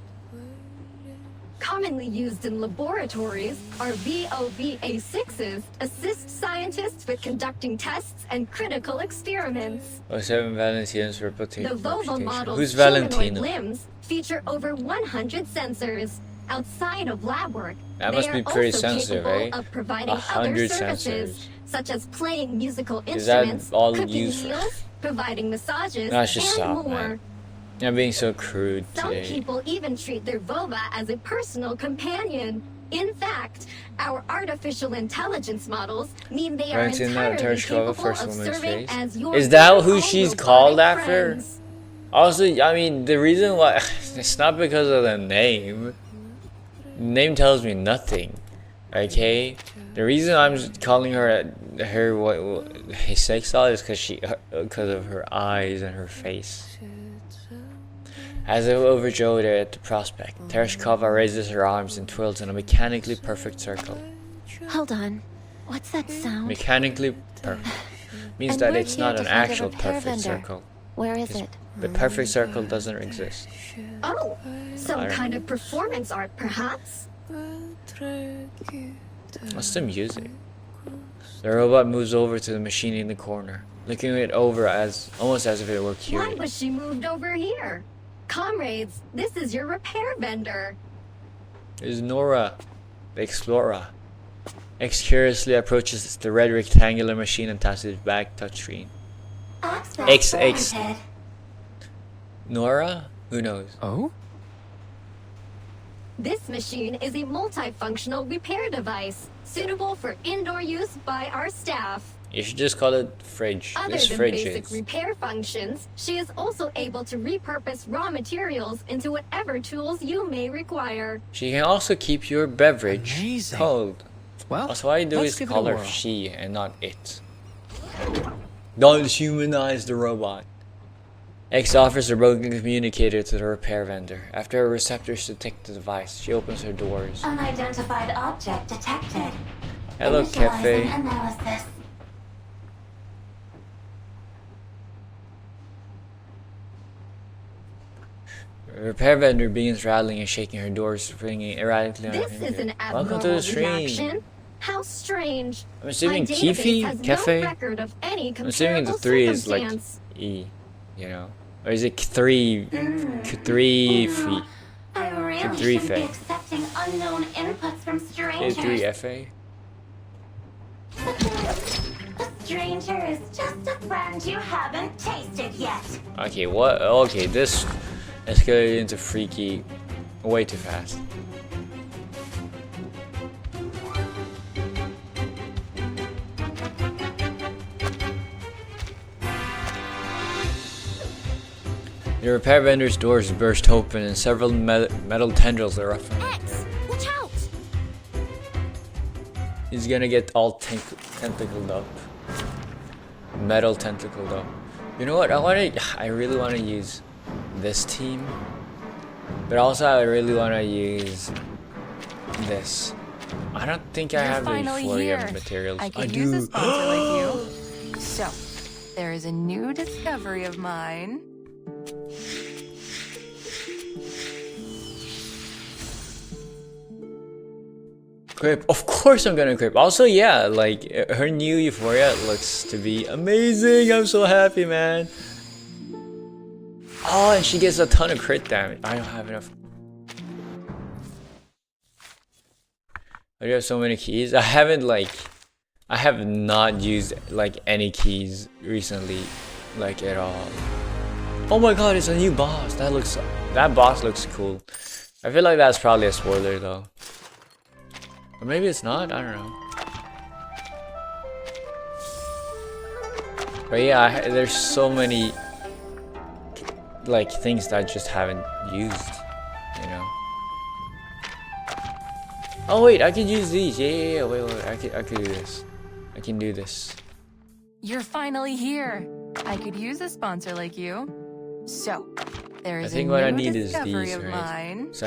Commonly used in laboratories, our VOVA6s assist scientists with conducting tests and critical experiments. 07 Valentina's reputation. The VOVA model's Who's humanoid Valentina? limbs feature over 100 sensors. Outside of lab work, That they must are be pretty also sensitive, capable eh? of providing 100 other services, sensors. such as playing musical Is that instruments, all cooking used for? meals, providing massages, No, just and stop, more. man. I'm being so crude Some today. people even treat their VOVA as a personal companion. In fact, our artificial intelligence models mean they are Valentina entirely Tereshkova, capable first of woman's serving face. as your Is that very who own she's robotic called after? friends. Also, I mean, the reason why it's not because of the name. The name tells me nothing. Okay, the reason I'm just calling her a sex doll is because of her eyes and her face. As if overjoyed at the prospect, Tereshkova raises her arms and twirls in a mechanically perfect circle. Hold on. What's that sound? Mechanically perfect means And that we're it's here not to an find a actual repair perfect vendor. circle. Where is it? The perfect circle doesn't exist. Oh, some I don't- kind of performance art, perhaps? What's the music? The robot moves over to the machine in the corner, looking it over almost as if it were Why curious. was she moved over here? Comrades, this is your repair vendor. There's Nora, the explorer. X curiously approaches the red rectangular machine and taps its back touchscreen. X. Nora? Who knows? Oh? This machine is a multifunctional repair device, suitable for indoor use by our staff. You should just call it fridge. Other This than fridge basic is. repair functions, she is also able to repurpose raw materials into whatever tools you may requer. She can also keep your beverage Amazing. cold. Well, That's why I do let's is give it a call her whirl. she and not it. Don't humanize the robot. X offers a broken communicator to the repair vendor. After her receptors detect the device, she opens her doors. Unidentified object detected. Hello, Cafe. Initializing analysis. The repair vendor begins rattling and shaking her doors, ringing erratically on her This is finger. an Welcome abnormal to the stream. reaction. How strange. I'm assuming My database Kifi, has Cafe. no record of any I'm assuming the comparable 3 is like circumstance. E, you know? Or is it 3 feet? I really Three shouldn't be Fe. accepting unknown inputs from strangers. 3FA? A stranger is just a friend you haven't tasted yet. Okay, what? Okay, this escalated into freaky way too fast. The repair vendor's doors burst open and several metal tendrils are up. X, watch out! He's gonna get all tentacled up. Metal tentacled up. You know what? I really want to use this team, but also I really want to use this. I don't think I You're have the finally Euphoria here. materials. I could use a sponsor like you. So, there is a new discovery of mine. Equip. Of course I'm gonna equip. Also, yeah, like her new Euphoria looks to be amazing. I'm so happy, man. Oh, and she gets a ton of crit damage. I don't have enough. I do have so many keys. I have not used like any keys recently, like at all. Oh my god, it's a new boss. That boss looks cool. I feel like that's probably a spoiler though. Or maybe it's not, I don't know. But yeah, there's so many like things that I just haven't used, you know. Oh wait, I could use these. Yeah. Wait. I could do this. I can do this. You're finally here. I could use a sponsor like you. So, there is I think a what I new need is discovery these, of right? mine. So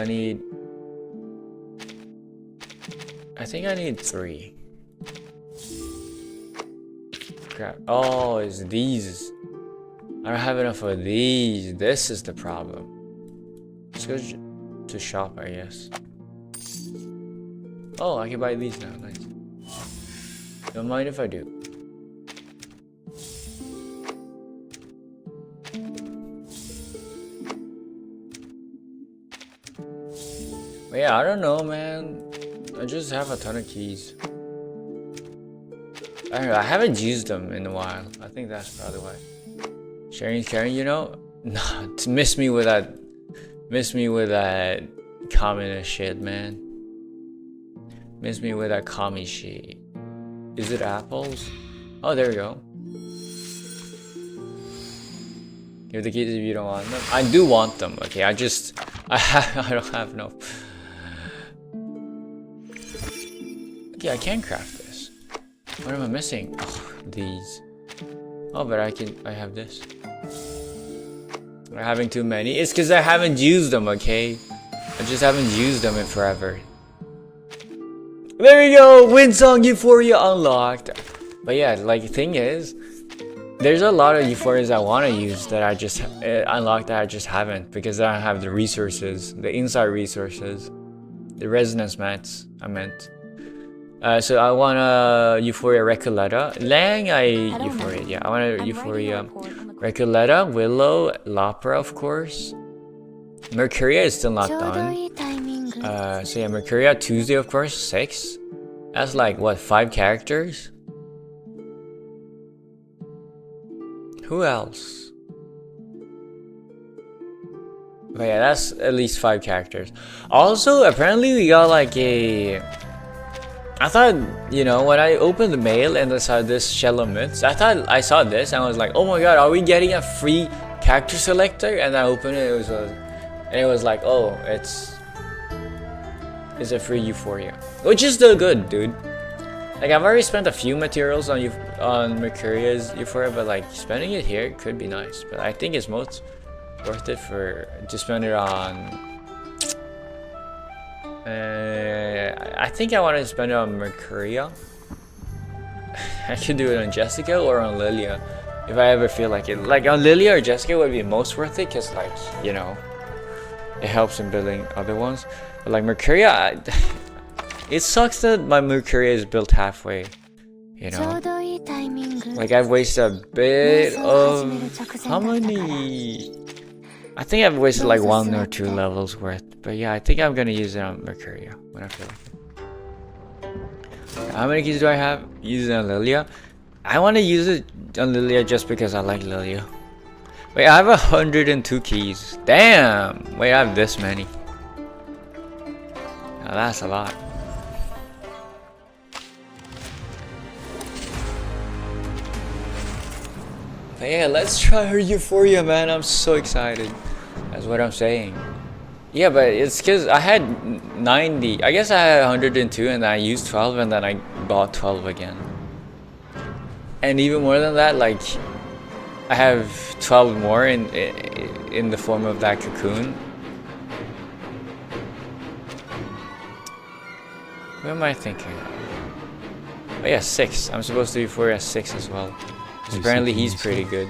I think I need 3. Crap. Oh, it's these. I don't have enough of these. This is the problem. Let's go to shop, I guess. Oh, I can buy these now. Nice. Don't mind if I do. But yeah, I don't know, man. I just have a ton of keys. I don't know, I haven't used them in a while. I think that's probably why. Sharing is caring, you know? Nah, miss me with that communist shit, man. Miss me with that commie shit. Is it apples? Oh, there we go. Give the keys if you don't want them. I do want them, okay? I don't have no. Okay, I can craft this. What am I missing? Oh, these. Oh, but I have this. I'm having too many. It's because I haven't used them, okay? I just haven't used them in forever. There you go! Windsong Euphoria unlocked! But yeah, like, the thing is, there's a lot of Euphorias I want to use that I just unlocked that I just haven't because I don't have the resources, the inside resources, the resonance mats, I meant. So I want a Euphoria Recoleta. Lang, Euphoria, yeah. I want a Euphoria Recoleta, Willow, Lapra, of course. Mercuria is still not done. So yeah, Mercuria, Tuesday, of course, 6. That's like, what, 5 characters? Who else? But yeah, that's at least 5 characters. Also, apparently we got like a... I thought, you know, when I opened the mail and I saw this Shell of Myths, I thought I saw this and I was like, oh my god, are we getting a free character selector? And I opened it, it was like, oh, it's a free Euphoria, which is still good, dude. Like, I've already spent a few materials on Mercuria's Euphoria, but like spending it here could be nice. But I think it's most worth it to spend it on. I think I want to spend it on Mercuria. I could do it on Jessica or on Lilia if I ever feel like it. Like on Lilia or Jessica would be most worth it because, like, you know, it helps in building other ones. But like Mercuria, it sucks that my Mercuria is built halfway. You know, like I've wasted a bit of how many? I think I've wasted like 1 or 2 levels worth. But yeah, I think I'm gonna use it on Mercuria when I feel like it. How many keys do I have? Use it on Lilia. I want to use it on Lilia just because I like Lilia. Wait, I have 102 keys. Damn! Wait, I have this many. Now that's a lot. But yeah, let's try her Euphoria, man. I'm so excited. That's what I'm saying. Yeah, but it's because I had 90. I guess I had 102 and I used 12 and then I bought 12 again. And even more than that, like, I have 12 more in the form of that cocoon. What am I thinking? Oh yeah, 6. I'm supposed to be Euphoria 6 as well. Apparently he's pretty good.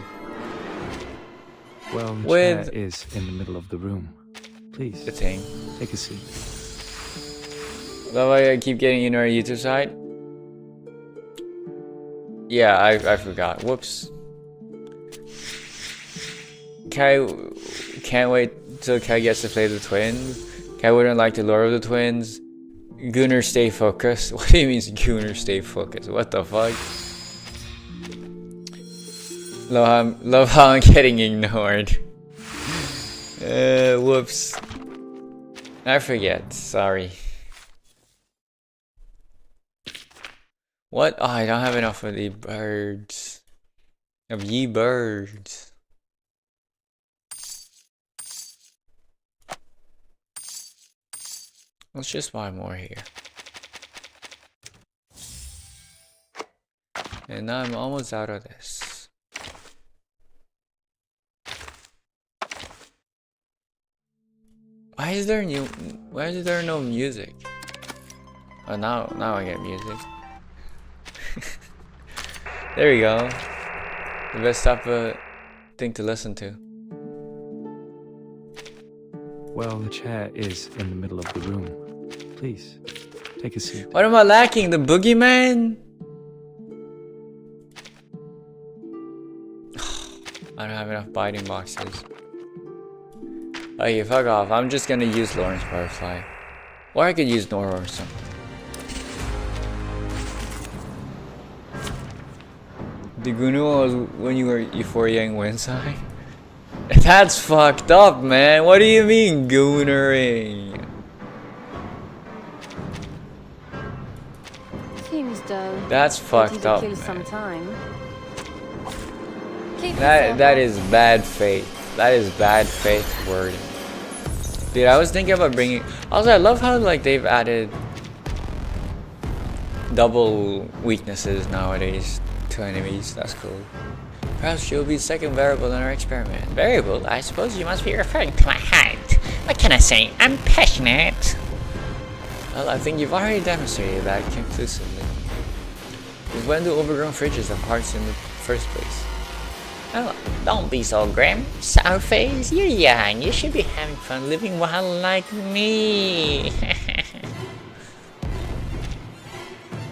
Well, chair is in the middle of the room. Please, the thing. Take a seat. Love how I keep getting in our YouTube side. Yeah, I forgot. Whoops. Kai can't wait till Kai gets to play the twins. Kai wouldn't like the lore of the twins. Gunnar, stay focused. What do you mean, Gunnar, stay focused? What the fuck? Love how I'm getting ignored. Whoops. I forget. Sorry. What? Oh, I don't have enough of the birds. Of ye birds. Let's just buy more here. And now I'm almost out of this. Why is there no music? Oh, now I get music. There we go. The best type of thing to listen to. Well, the chair is in the middle of the room. Please, take a seat. What am I lacking? The boogeyman? I don't have enough biting boxes. Okay, fuck off. I'm just gonna use Lawrence Butterfly. Or I could use Nora or something. The Gunu was when you were Euphoria and Winside? That's fucked up, man. What do you mean, goonering? Seems though. That's fucked up, man. Some time. That is bad faith. That is bad faith wording. Dude, I was thinking about bringing... Also, I love how like they've added double weaknesses nowadays to enemies. That's cool. Perhaps she'll be the second variable in our experiment. Variable? I suppose you must be referring to my height. What can I say? I'm passionate. Well, I think you've already demonstrated that conclusively. Because when do overgrown fridges have hearts in the first place? Oh, don't be so grim. Sourface, you're young. You should be having fun living wild like me.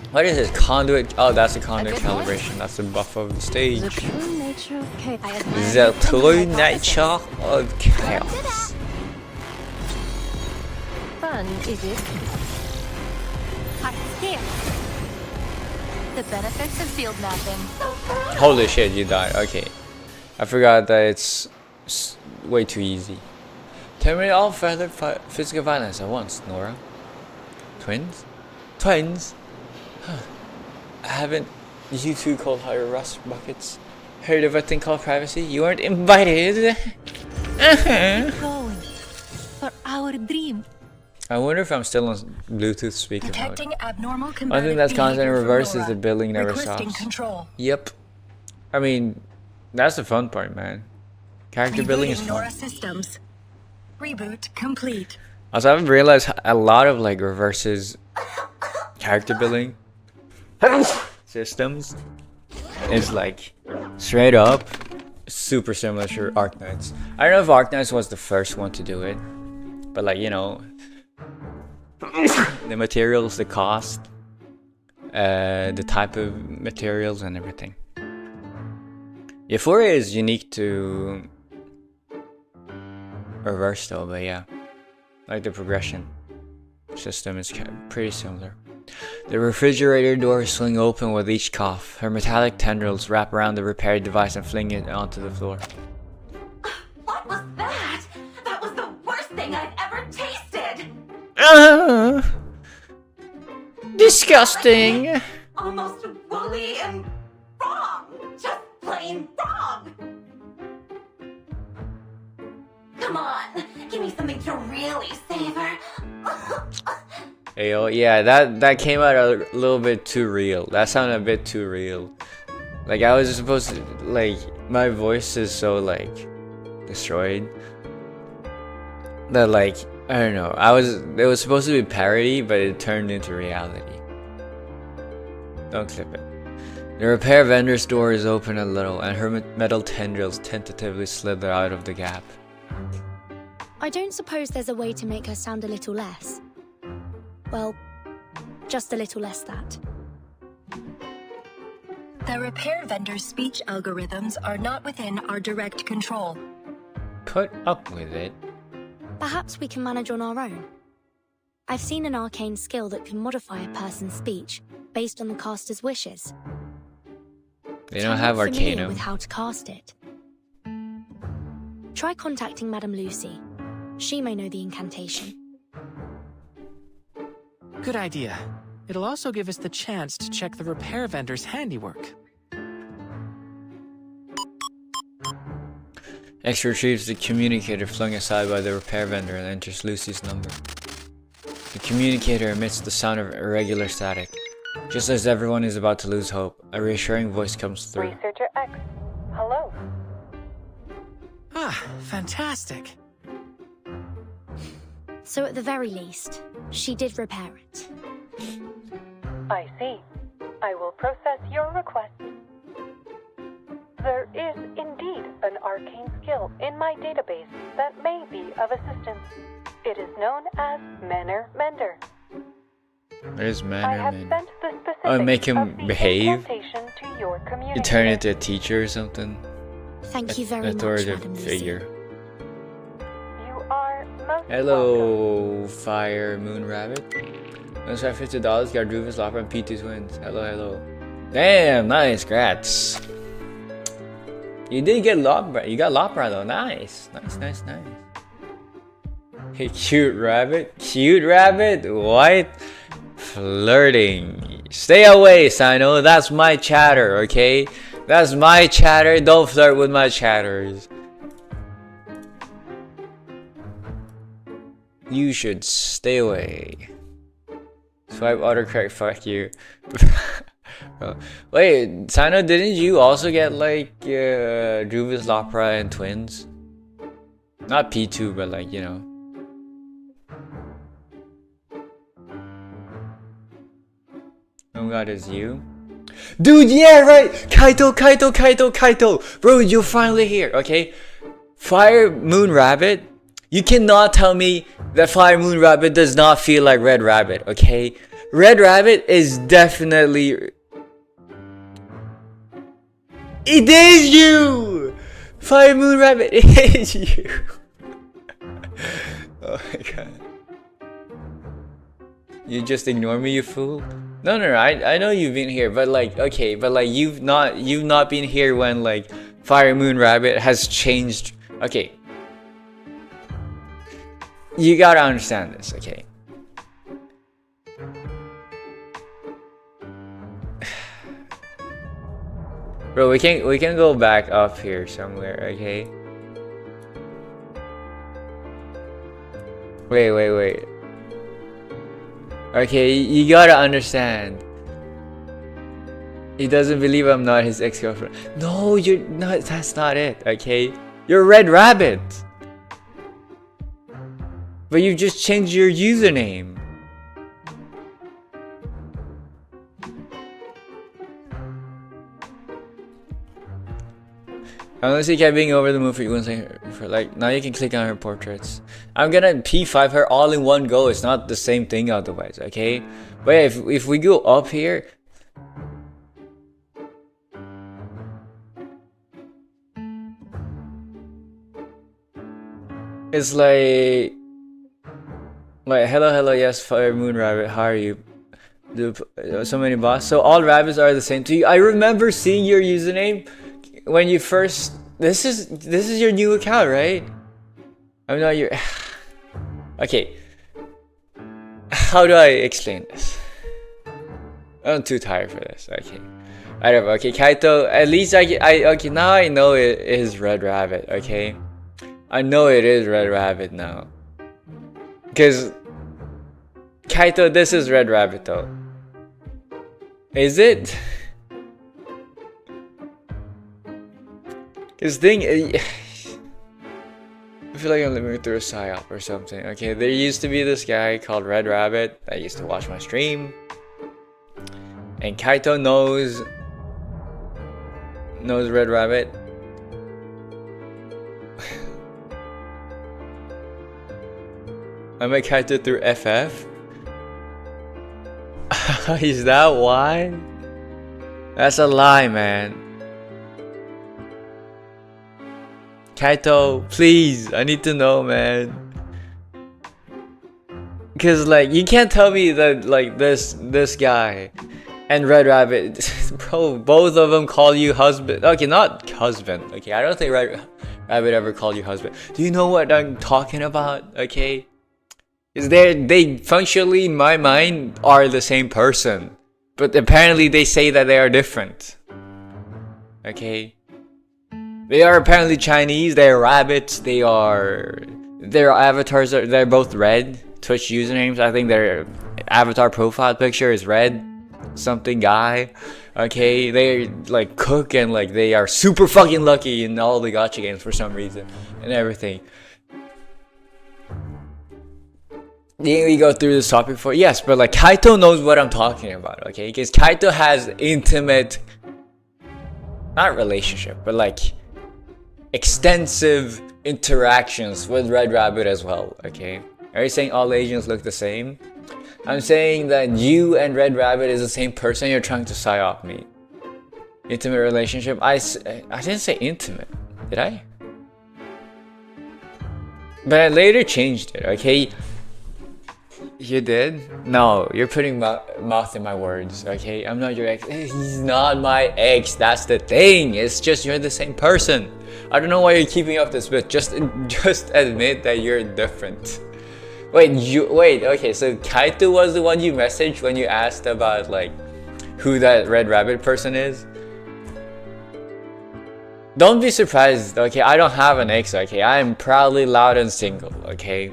What is this? Conduit? Oh, that's the conduit calibration. That's the buff of the stage. The true nature of chaos. The true nature of chaos. Fun, is it? Here. The benefits of field mapping. Holy shit, you died. Okay. I forgot that it's way too easy. Terminate all further physical violence at once, Nora. Twins? Twins? Huh. Haven't you two cold hard rust buckets heard of a thing called privacy? You weren't invited. Going for our dream. I wonder if I'm still on Bluetooth speaker mode. Detecting abnormal One thing combative that's constant in behavior from reverse is Nora. the building never Requesting stops. control. Yep. I mean, that's the fun part, man. Character building is Rebooting fun. Nora systems. Reboot complete. Also, I've realized a lot of like reverses character building systems is like straight up super similar to Arknights. I don't know if Arknights was the first one to do it, but like, you know, the materials, the cost, the type of materials and everything. Euphoria is unique to reverse though, but yeah, like the progression system is pretty similar. The refrigerator doors swing open with each cough. Her metallic tendrils wrap around the repaired device and fling it onto the floor. What was that? That was the worst thing I've ever tasted! Disgusting! Almost woolly and wrong! Just plain wrong! Come on, give me something to really savor. Ayo, yeah, that came out a little bit too real. That sounded a bit too real. Like I was supposed to, like, my voice is so like destroyed that like, I don't know. It was supposed to be parody, but it turned into reality. Don't clip it. The repair vendor's door is open a little, and her metal tendrils tentatively slither out of the gap. I don't suppose there's a way to make her sound a little less. Well, just a little less that. The repair vendor's speech algorithms are not within our direct control. Put up with it. Perhaps we can manage on our own. I've seen an arcane skill that can modify a person's speech based on the caster's wishes. They don't I'm have not familiar Arcanum. with how to cast it. Try contacting Madame Lucy. She may know the incantation. Good idea. It'll also give us the chance to check the repair vendor's handiwork. X retrieves the communicator flung aside by the repair vendor and enters Lucy's number. The communicator emits the sound of irregular static. Just as everyone is about to lose hope, a reassuring voice comes through. Researcher X, hello. Ah, fantastic. So at the very least, she did repair it. I see. I will process your request. There is indeed an arcane skill in my database that may be of assistance. It is known as Manner Mender. What is I manner have man? sent the specifics Oh, make him of the behave? incantation to your community. You turn into a teacher or something? Thank you very much, Authoritative Madam Lucy. figure. You are most Hello, Fire Moon Rabbit. Let's try $50. Got Rufus, Lopper, and P2 twins. Hello, hello. Damn, nice, grats. You did get Lopper. You got Lopper though. Nice, nice, nice, nice. Hey, cute rabbit. Cute rabbit. What? Flirting. Stay away, Sino. That's my chatter, okay? That's my chatter. Don't flirt with my chatters. You should stay away. Swipe autocorrect, fuck you. Wait, Sino, didn't you also get like Juvis, Lopra, and twins? Not P2, but like, you know. Oh god, it's you? Dude, yeah, right! Kaito, Kaito, Kaito, Kaito! Bro, you're finally here, okay? Fire Moon Rabbit? You cannot tell me that Fire Moon Rabbit does not feel like Red Rabbit, okay? Red Rabbit is definitely... It is you! Fire Moon Rabbit, it is you! Oh my god. You just ignore me, you fool? No, I know you've been here, but like, okay, but like you've not been here when like Fire Moon Rabbit has changed. Okay, you gotta understand this, okay? Bro, we can go back up here somewhere, okay? Wait. Okay, you gotta understand. He doesn't believe I'm not his ex-girlfriend. No, you're not. That's not it, okay? You're Red Rabbit. But you just changed your username. Unless you kept being over the moon for you for like, now you can click on her portraits. I'm gonna P5 her all in one go. It's not the same thing otherwise, okay? But yeah, if we go up here, it's like hello, yes, Fire Moon Rabbit, how are you? So many boss. So all rabbits are the same to you. I remember seeing your username when you first. This is your new account, right? I'm not your. Okay. How do I explain this? I'm too tired for this. Okay. Whatever. Okay, Kaito. At least okay, now I know it is Red Rabbit. Okay. I know it is Red Rabbit now. Cause Kaito, this is Red Rabbit though. Is it? Cause thing, I feel like I'm living through a psyop or something. Okay, there used to be this guy called Red Rabbit that used to watch my stream, and Kaito knows Red Rabbit. I met Kaito through FF. Is that why? That's a lie, man. Kaito, please, I need to know, man. Cause like you can't tell me that like this guy and Red Rabbit, bro, both of them call you husband. Okay, not husband. Okay, I don't think Red Rabbit ever called you husband. Do you know what I'm talking about? Okay, is they functionally in my mind are the same person, but apparently they say that they are different. Okay. They are apparently Chinese, they're rabbits, their avatars they're both red. Twitch usernames, I think their avatar profile picture is red. something guy. Okay, they like cook and like they are super fucking lucky in all the gacha games for some reason and everything. Didn't we go through this topic before? Yes, but like Kaito knows what I'm talking about, okay? Because Kaito has intimate, not relationship, but like extensive interactions with Red Rabbit as well, okay? Are you saying all Asians look the same? I'm saying that you and Red Rabbit is the same person. You're trying to psyop me. Intimate relationship? I didn't say intimate, did I? But I later changed it, okay? You did? No, you're putting mouth in my words, okay? I'm not your ex. He's not my ex, that's the thing. It's just you're the same person. I don't know why you're keeping up this bit. Just admit that you're different. Wait, okay, so Kaito was the one you messaged when you asked about like who that Red Rabbit person is? Don't be surprised, okay? I don't have an ex, okay? I am proudly loud and single, okay?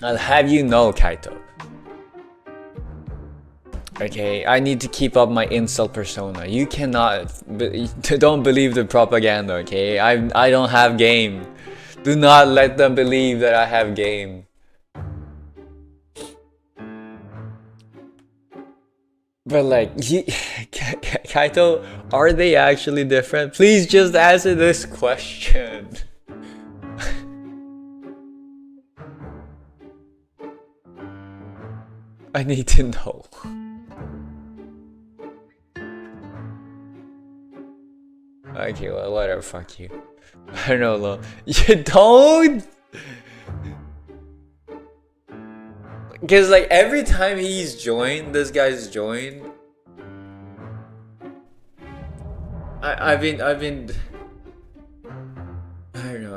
I'll have you know, Kaito. Okay, I need to keep up my incel persona. You cannot, don't believe the propaganda, okay? I don't have game. Do not let them believe that I have game. But like, Kaito, are they actually different? Please just answer this question. I need to know. Okay, well, whatever, fuck you. I don't know, lol. You don't? Because, like, every time he's joined, this guy's joined. I've been, I don't know,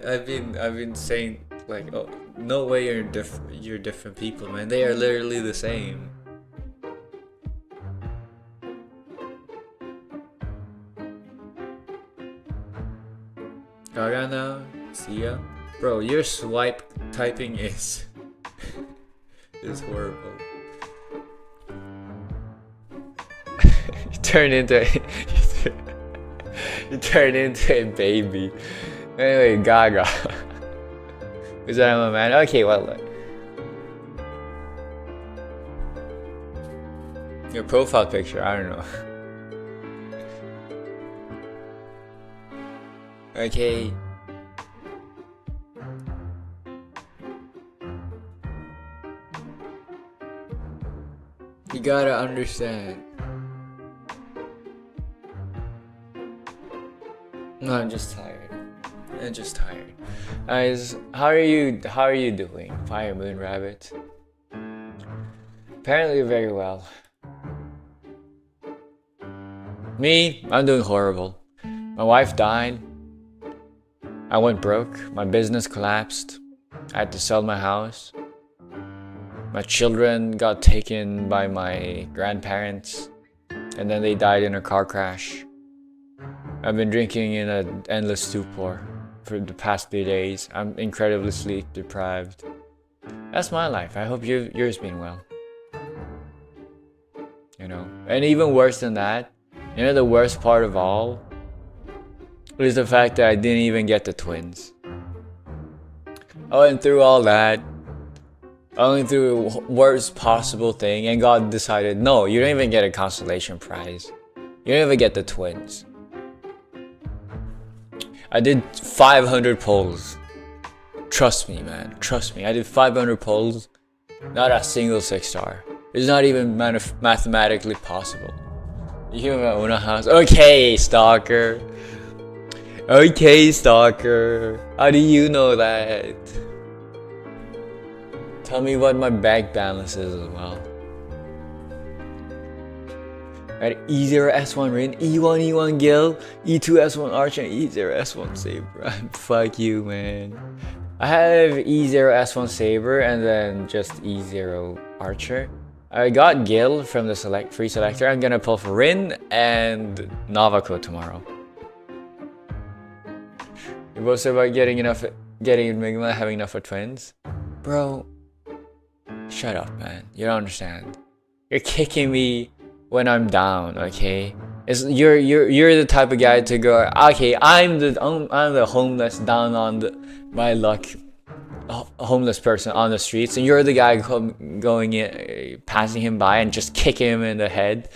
I've been saying, like, oh, no way you're different people, man. They are literally the same. Gaga now? See ya? Bro, your swipe typing is horrible. You turn into a baby. Anyway, Gaga. Is that my man? Okay, well, look. Your profile picture, I don't know. Okay. You gotta understand. No, I'm just tired. Guys, how are you doing, Fire Moon Rabbit? Apparently very well. Me, I'm doing horrible. My wife died. I went broke. My business collapsed. I had to sell my house. My children got taken by my grandparents, and then they died in a car crash. I've been drinking in an endless stupor for the past 3 days. I'm incredibly sleep deprived. That's my life. I hope yours been well. You know, and even worse than that, you know, the worst part of all is the fact that I didn't even get the twins. I went through all that. I went through the worst possible thing, and God decided, no, you don't even get a consolation prize. You don't even get the twins. I did 500 polls. Trust me, man. Trust me. I did 500 polls. Not a single 6-star. It's not even mathematically possible. You own a house. Okay, stalker. Okay, stalker. How do you know that? Tell me what my bank balance is as well. Right, E0 S1 Rin, E1 E1 Gil, E2 S1 Arch, and E0 S1 Saber. Fuck you, man. I have E0 S1 Saber and then just E0 Archer. I got Gil from the free selector. I'm gonna pull for Rin and Navako tomorrow. You both said about getting Enigma, having enough for twins. Bro, shut up, man. You don't understand. You're kicking me when I'm down, okay? You're the type of guy to go, okay, I'm the homeless down on my luck, homeless person on the streets, and you're the guy going in, passing him by and just kicking him in the head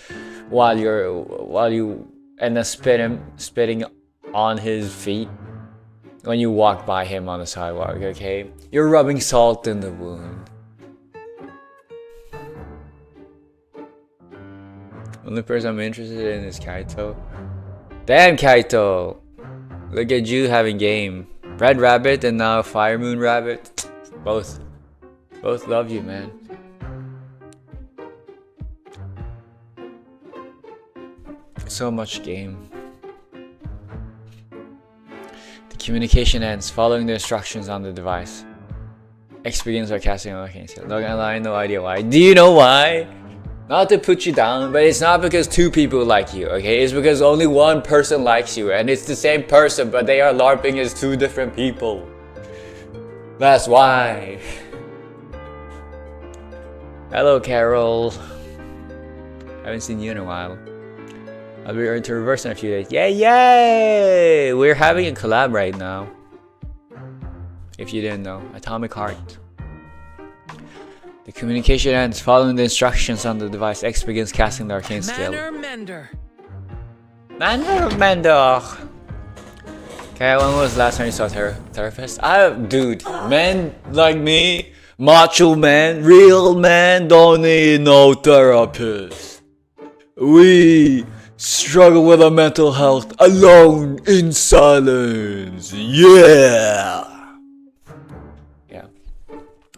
while you and then spitting on his feet when you walk by him on the sidewalk, okay? You're rubbing salt in the wound. Only person I'm interested in is Kaito. Damn, Kaito! Look at you having game. Red Rabbit and now Fire Moon Rabbit. Both love you, man. So much game. The communication ends following the instructions on the device. X begins broadcasting on the scale. Not gonna lie, no idea why. Do you know why? Not to put you down, but it's not because two people like you, okay? It's because only one person likes you, and it's the same person, but they are LARPing as two different people. That's why. Hello, Carol. Haven't seen you in a while. I'll be returning to reverse in a few days. Yay, yay! We're having a collab right now. If you didn't know, Atomic Heart. The communication ends following the instructions on the device. X begins casting the arcane skill. Mender. Okay, when was the last time you saw a therapist? Dude, men like me, macho men, real men, don't need no therapist. We struggle with our mental health alone in silence. Yeah.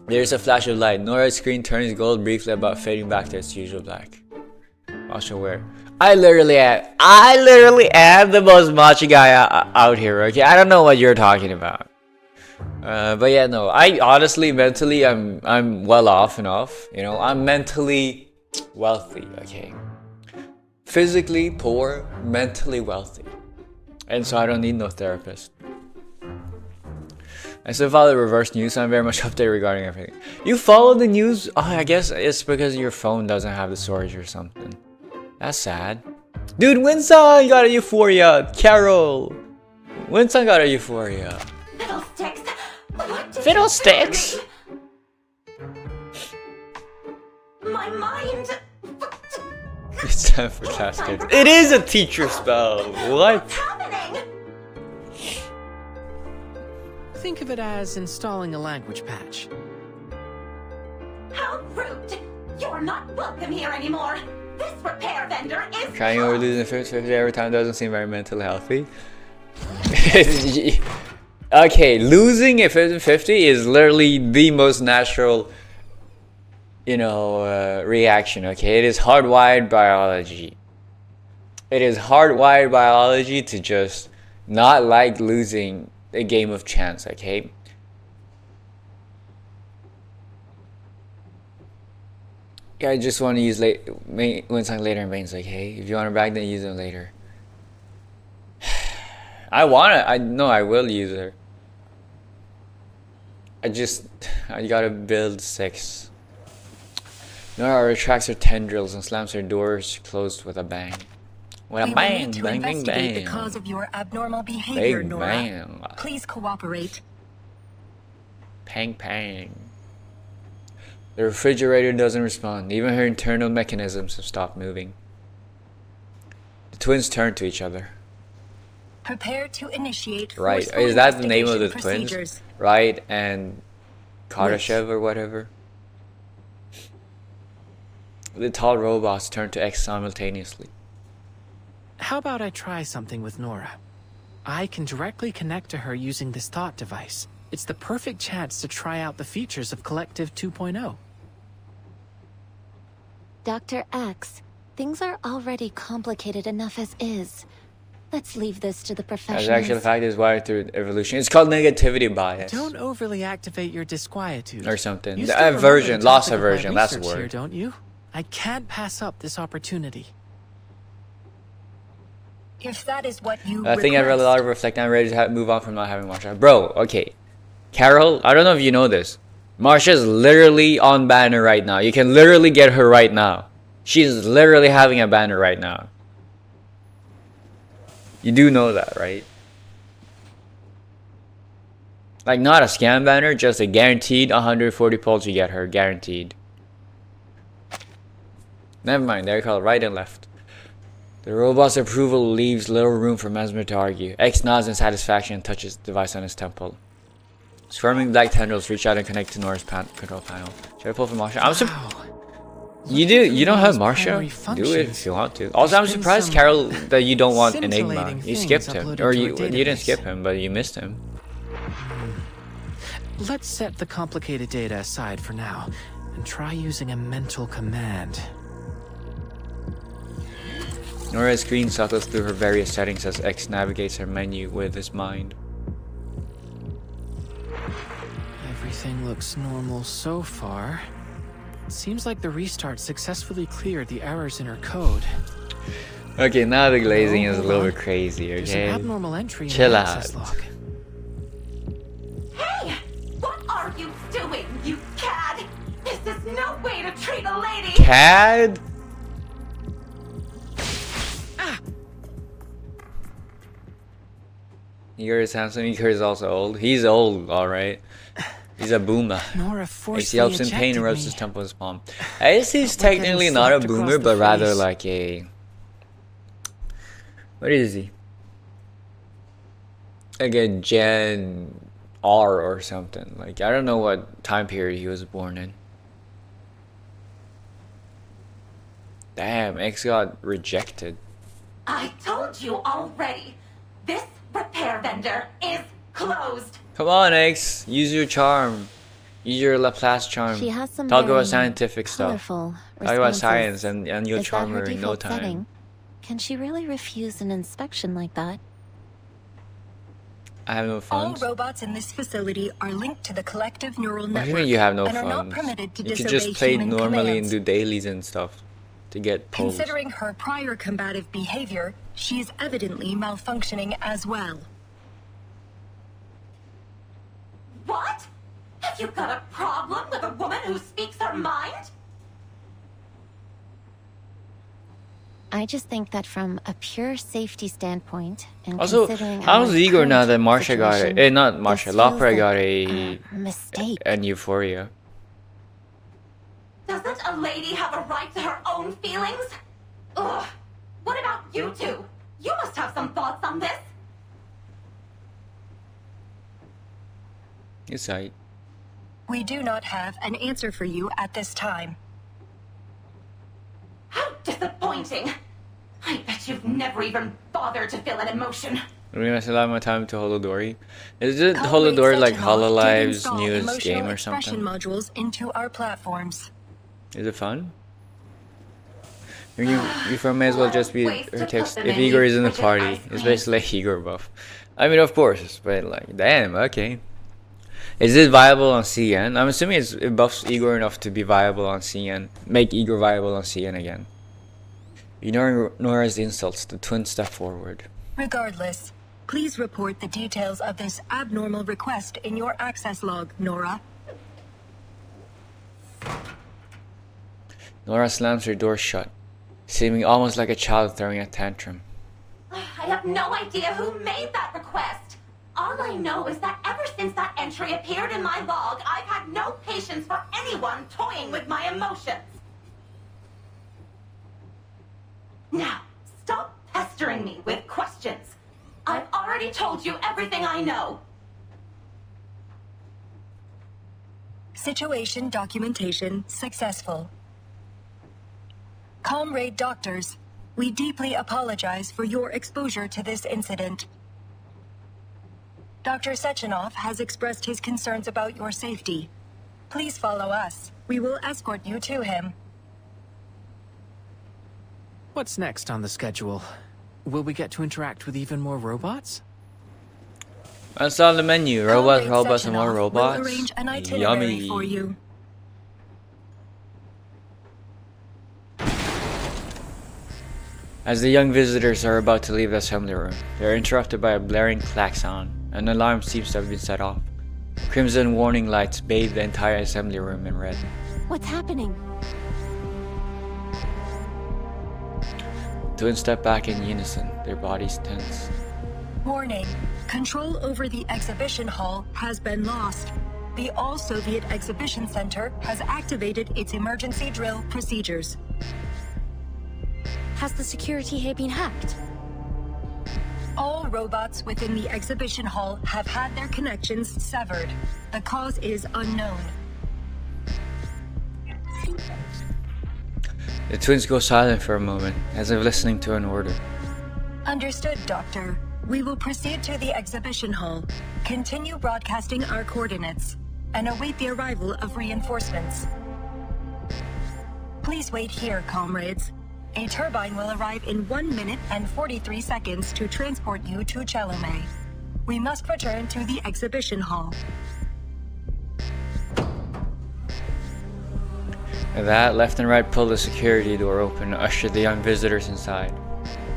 There's a flash of light. Nora's screen turns gold briefly about fading back to its usual black. Macho wear. I literally am the most macho guy out here, okay? I don't know what you're talking about. But yeah, no. I honestly, mentally, I'm well off enough. You know, I'm mentally wealthy, okay? Physically poor, mentally wealthy. And so I don't need no therapist. I still follow the reverse news, so I'm very much updated regarding everything. You follow the news? Oh, I guess it's because your phone doesn't have the storage or something. That's sad. Dude, Winston got a Euphoria! Carol! Winston got a Euphoria. Fiddlesticks! What did Fiddlesticks? you do? My mind... It's time for class kids. It is a teacher spell! What? What's happening? Think of it as installing a language patch. How rude! You're not welcome here anymore. This repair vendor is Crying over losing 50 every time doesn't seem very mentally healthy. Okay, losing a 50 is literally the most natural, you know, reaction, okay? It is hardwired biology. It is hardwired biology to just not like losing a game of chance, okay? Yeah, I just want to use Winston later in Bane's like, hey, if you want her back, then use them later. I will use her. I gotta build 6. Nora retracts her tendrils and slams her doors closed with a bang. With a bang, bang, bang, bang. The cause of your abnormal behavior, Bang, Nora. bang. Please cooperate. Pang, pang. The refrigerator doesn't respond. Even her internal mechanisms have stopped moving. The twins turn to each other. Prepare to initiate. Right. forceful Is that the name of the investigation twins? procedures. Right and Kardashev or whatever. The tall robots turn to X simultaneously. How about I try something with Nora? I can directly connect to her using this thought device. It's the perfect chance to try out the features of Collective 2.0. Dr. X, things are already complicated enough as is. Let's leave this to the professionals. As actual fact is wired through evolution. It's called negativity bias. Don't overly activate your disquietude. Or something. You The still remember aversion, the loss topic of my aversion, that's the research word. Here, don't you? I can't pass up this opportunity. If that is what you I think I'd request. rather reflect. I'm ready to move on from not having Marsha. Bro, okay. Carol, I don't know if you know this. Marsha's literally on banner right now. You can literally get her right now. She's literally having a banner right now. You do know that, right? Like, not a scam banner, just a guaranteed 140 pulls you get her. Guaranteed. Never mind, they're called right and left. The robot's approval leaves little room for Mesmer to argue. X nods in satisfaction and touches the device on his temple. Squirming black tendrils reach out and connect to Nora's control panel. Should I pull from Marsha? You don't have Marsha? Do it if you want to. Also, I'm surprised, Carol, that you don't want Enigma. You skipped him. Or you didn't skip him, but you missed him. Let's set the complicated data aside for now and try using a mental command. Nora's screen cycles through her various settings as X navigates her menu with his mind. Everything looks normal so far. It seems like the restart successfully cleared the errors in her code. Okay, now the glazing is a little bit crazy, There's okay? an abnormal entry in Chill the out. access log. Hey! What are you doing, you cad? This is no way to treat a lady! Cad? Igor is handsome. Igor is also old. He's old, alright. He's a boomer. Nora He helps in pain and rubs his temple with his palm. I guess he's technically not a boomer, but rather like a... What is he? Like a Gen R or something. Like, I don't know what time period he was born in. Damn, X got rejected. I told you already. This repair vendor is closed. Come on, X. Use your charm. Use your Laplace charm. She has some Talk very about scientific stuff. colorful Talk about responses. science and you'll Is that charm her her in no default time. setting? Can she really refuse an inspection like that? I have no All funds. robots in this facility are linked to the collective neural What do you network mean you have no and are not funds? permitted to You could disobey just play human normally commands. and do dailies and stuff to get polls. Considering her prior combative behavior, she is evidently malfunctioning as well. What? Have you got a problem with a woman who speaks her mind? I just think that from a pure safety standpoint, and Also, considering how's our Igor now that current Marsha got situation, it? Not Marsha, this Lapra feels got like a mistake. an Euphoria. Doesn't a lady have a right to her own feelings? Ugh. What about you two? You must have some thoughts on this. It's right. We do not have an answer for you at this time. How disappointing. I bet you've never even bothered to feel an emotion. We're gonna spend a lot more time to Holodori. Is it Collab Holodori like Sentinel did HoloLive's install newest emotional game or expression something? modules into our platforms. Is it fun? You may as well just be waste her to text. put them If in Igor these is in the frigid party, ice it's creams. basically like Igor buff. I mean, of course, but like, damn, okay. Is this viable on CN? I'm assuming it buffs Igor enough to be viable on CN. Make Igor viable on CN again. Ignoring Nora's insults, the twins step forward. Regardless, please report the details of this abnormal request in your access log, Nora. Nora slams her door shut, seeming almost like a child throwing a tantrum. I have no idea who made that request. All I know is that ever since that entry appeared in my log, I've had no patience for anyone toying with my emotions. Now, stop pestering me with questions. I've already told you everything I know. Situation documentation successful. Comrade doctors, we deeply apologize for your exposure to this incident. Dr. Sechenov has expressed his concerns about your safety. Please follow us. We will escort you to him. What's next on the schedule? Will we get to interact with even more robots? That's on the menu. Robots, Comrade robots, and more Sechenov robots. will arrange an itinerary Yummy. for you. As the young visitors are about to leave the assembly room, they are interrupted by a blaring klaxon. An alarm seems to have been set off. Crimson warning lights bathe the entire assembly room in red. What's happening? twins step back in unison, their bodies tense. Warning. Control over the exhibition hall has been lost. The All-Soviet Exhibition Center has activated its emergency drill procedures. Has the security here been hacked? All robots within the exhibition hall have had their connections severed. The cause is unknown. The twins go silent for a moment, as if listening to an order. Understood, Doctor. We will proceed to the exhibition hall, continue broadcasting our coordinates, and await the arrival of reinforcements. Please wait here, comrades. A turbine will arrive in 1 minute and 43 seconds to transport you to Chelome. We must return to the exhibition hall. With that, left and right pull the security door open to usher the young visitors inside.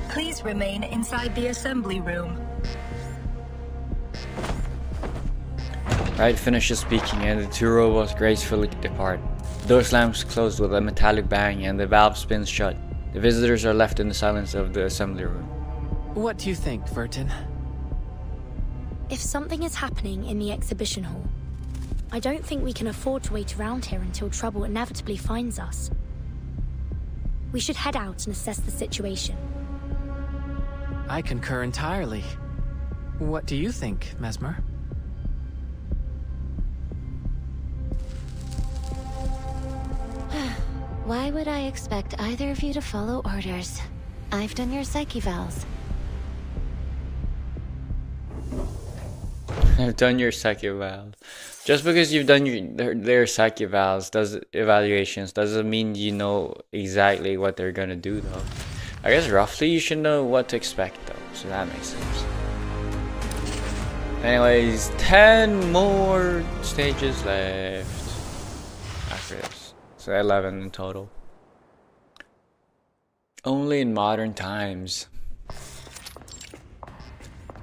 Please remain inside the assembly room. Wright finishes speaking and the two robots gracefully depart. The door slams closed with a metallic bang and the valve spins shut. The visitors are left in the silence of the assembly room. What do you think, Vertin? If something is happening in the exhibition hall, I don't think we can afford to wait around here until trouble inevitably finds us. We should head out and assess the situation. I concur entirely. What do you think, Mesmer? Why would I expect either of you to follow orders? I've done your psyche vals. I've done your psyche vals. Just because you've done their psyche vals evaluations doesn't mean you know exactly what they're gonna do though. I guess roughly you should know what to expect though, so that makes sense. Anyways, 10 more stages left after this. So 11 in total. Only in modern times.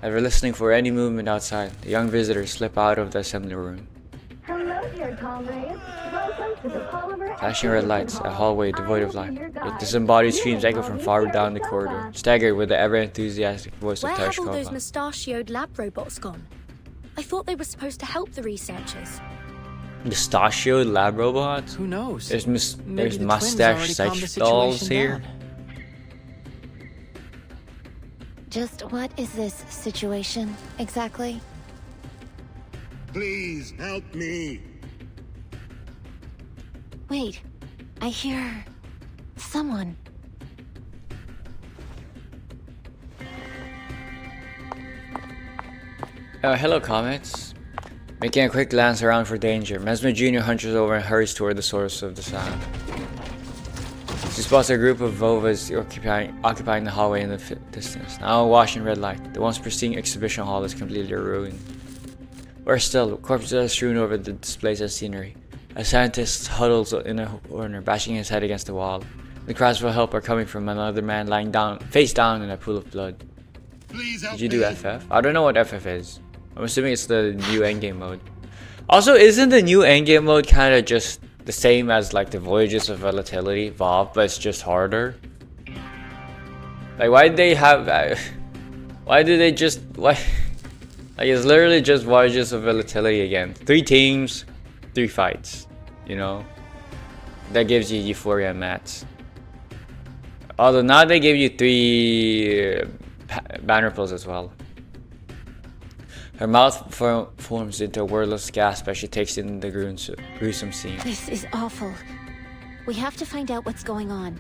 Ever listening for any movement outside, the young visitors slip out of the assembly room. Hello, dear comrades. Welcome to the Polymer. Flashing red lights, a hallway devoid of light. Yet disembodied screams echo from far down the corridor, staggered with the ever-enthusiastic voice of Where have all those Tereshkova. mustachioed lab robots gone? I thought they were supposed to help the researchers. Mustachioed lab robots? Who knows? There's Maybe the mustache twins already calmed the sex dolls situation here. down. Just what is this situation, exactly? Please help me. Wait, I hear... someone. Hello, Comets. Making a quick glance around for danger, Mesmer Jr. hunches over and hurries toward the source of the sound. She spots a group of Vovas occupying the hallway in the distance, now awash in red light. The once pristine exhibition hall is completely ruined. Worse still, corpses are strewn over the displays and scenery. A scientist huddles in a corner, bashing his head against the wall. The cries for help are coming from another man lying down, face down in a pool of blood. Please help Did you do me. FF? I don't know what FF is. I'm assuming it's the new endgame mode. Also, isn't the new endgame mode kind of just the same as like the Voyages of Volatility, VOV, but it's just harder? Like, why did they have... why did they just... Why... Like, it's literally just Voyages of Volatility again. 3 teams, 3 fights, you know? That gives you Euphoria mats. Although now they give you 3 banner pulls as well. Her mouth forms into a wordless gasp as she takes in the gruesome scene. This is awful. We have to find out what's going on.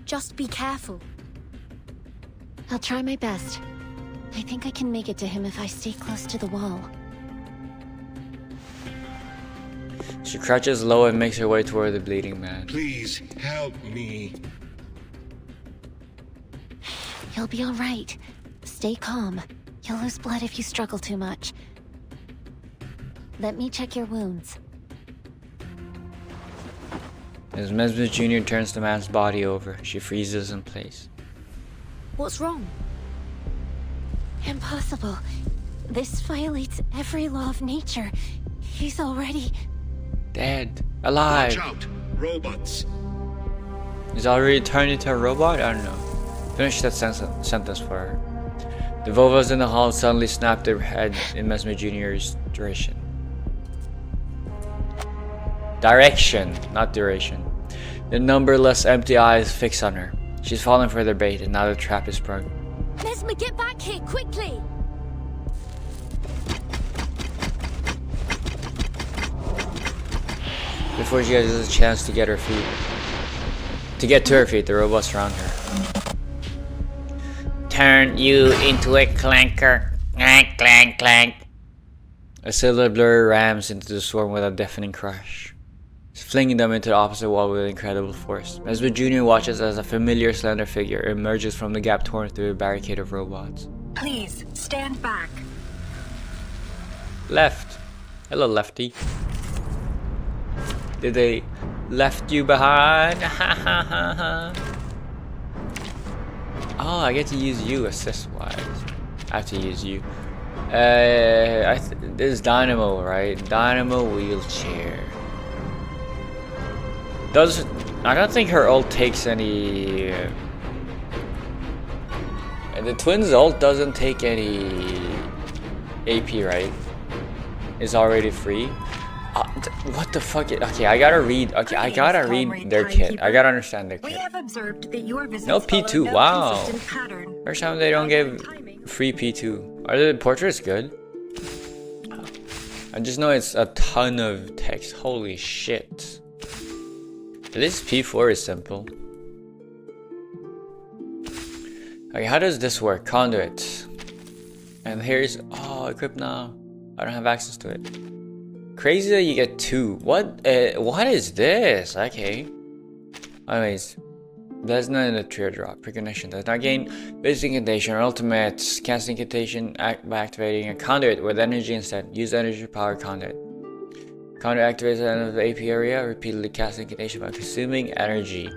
Just be careful. I'll try my best. I think I can make it to him if I stay close to the wall. She crouches low and makes her way toward the bleeding man. Please help me. You'll be all right. Stay calm. You'll lose blood if you struggle too much. Let me check your wounds. As Mesmer Jr. turns the man's body over, she freezes in place. What's wrong? Impossible. This violates every law of nature. He's already... Dead. Alive. Watch out, robots. Is already turned into a robot? I don't know. Finish that sentence for her. The Vovas in the hall suddenly snapped their head in Mesmer Jr.'s direction. Direction, not duration. The numberless empty eyes fixed on her. She's fallen for their bait, and now the trap is sprung. Mesmer, get back here, quickly! Before she has a chance to get her feet. To get to her feet, the robots surround her. Turn you into a clanker. Clank, clank, clank. A silver blur rams into the swarm with a deafening crash, flinging them into the opposite wall with incredible force. Mesmer Jr. watches as a familiar slender figure emerges from the gap torn through a barricade of robots. Please, stand back. Left. Hello, lefty. Did they left you behind? Ha ha ha ha. Oh, I get to use you assist-wise. I have to use you. This is Dynamo, right? Dynamo wheelchair. I don't think her ult takes any. The twins ult doesn't take any AP, right? It's already free. What the fuck? Okay, I gotta read. Okay, I gotta read their kit. I gotta understand their kit. We have observed that your visits No follow P2. no Wow. consistent pattern. First time they don't give free P2. Are the portraits good? I just know it's a ton of text. Holy shit. At least P4 is simple. Okay, how does this work? Conduit. And here's equip now. I don't have access to it. Crazy that you get 2. What is this? Okay. Anyways, there's not in the teardrop. Precognition does not gain basic incantation or ultimate. Cast incantation by activating a conduit with energy instead. Use energy power conduit. Conduit activates at the end of the AP area. Repeatedly cast incantation by consuming energy.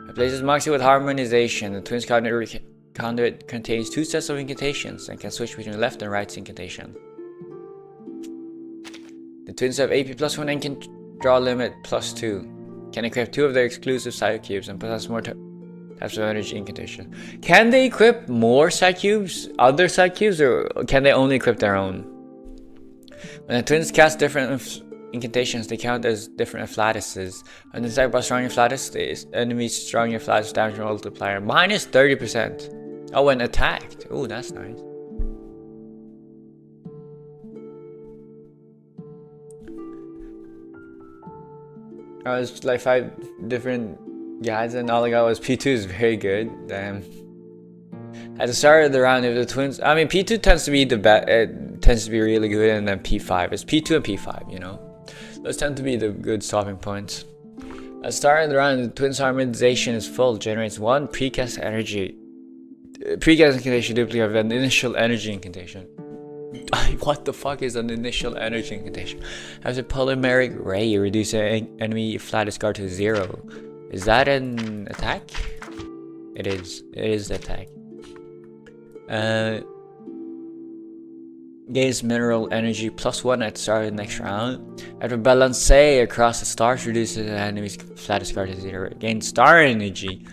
It places Moxie with harmonization. The twins conduit contains 2 sets of incantations and can switch between left and right incantation. The twins have AP +1 and can draw limit +2. Can equip 2 of their exclusive side cubes and possess more types of energy incantation. Can they equip more side cubes, other side cubes, or can they only equip their own? When the twins cast different incantations, they count as different afflatuses. When they attack by strong afflatus, the enemy's strong afflatus damage multiplier -30%. Oh, when attacked. Oh, that's nice. I was like 5 different guides and all I got was P2 is very good. Damn. At the start of the round, if the twins, I mean P2 tends to be the best. It tends to be really good, and then P5. It's P2 and P5, you know. Those tend to be the good stopping points. At the start of the round, the twins harmonization is full. Generates 1 precast energy. Precast incantation duplicate of an initial energy incantation. What the fuck is an initial energy incantation? Has a polymeric ray, reduce enemy flatus guard to 0. Is that an attack? It is. It is the attack. Gains mineral energy +1 at the start of the next round. After balance across the stars, reduces the enemy's flatus guard to 0. Gains star energy,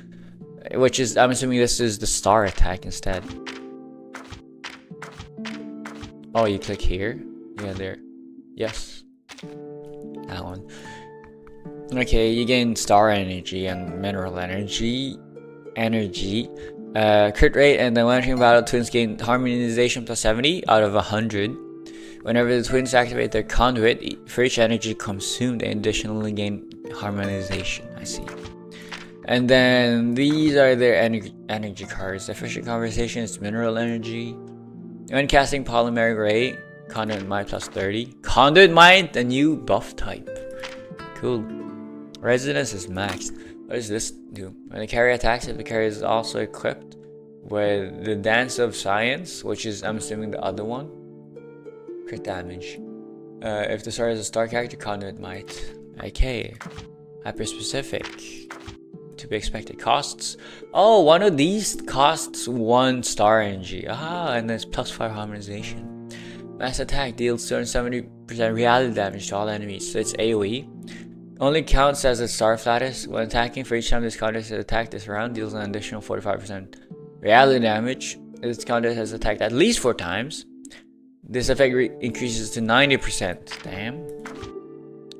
which is, I'm assuming this is the star attack instead. Oh, you click here? Yeah, there. Yes. That one. Okay, you gain star energy and mineral energy. Crit rate, and then when entering battle, twins gain harmonization +70 out of 100. Whenever the twins activate their conduit, for each energy consumed, they additionally gain harmonization. I see. And then these are their energy cards. Efficient conversation is mineral energy. When casting polymeric ray, conduit might +30. Conduit might, the new buff type. Cool. Resonance is maxed. What does this do? When the carrier attacks, if the carrier is also equipped with the Dance of Science, which is, I'm assuming, the other one, crit damage. If the star is a star character, conduit might. Okay. Hyper specific. To be expected. Costs. Oh, one of these costs 1 star energy. Ah, and there's +5 harmonization. Mass attack deals 270% reality damage to all enemies. So it's AoE. only counts as a star flatus. When attacking, for each time this contest is attacked this round, deals an additional 45% reality damage. This contest has attacked at least 4 times. This effect increases to 90%. Damn.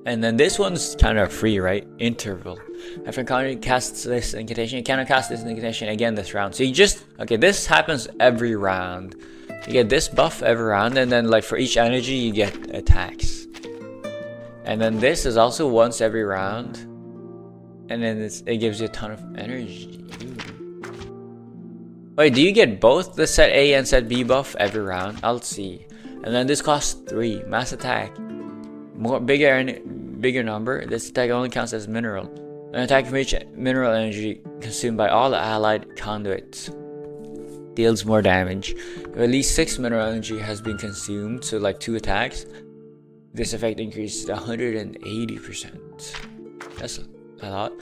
And then this one's kind of free, right? Interval. After encounter casts this incantation, you cannot cast this incantation again this round. So you just, okay, this happens every round. You get this buff every round, and then like for each energy you get attacks. And then this is also once every round. And then it gives you a ton of energy. Ooh. Wait, do you get both the set A and set B buff every round? I'll see. And then this costs 3. Mass attack. Bigger number. This attack only counts as mineral. An attack from each mineral energy consumed by all allied conduits deals more damage. If at least 6 mineral energy has been consumed, so like 2 attacks, this effect increases to 180%. That's a lot.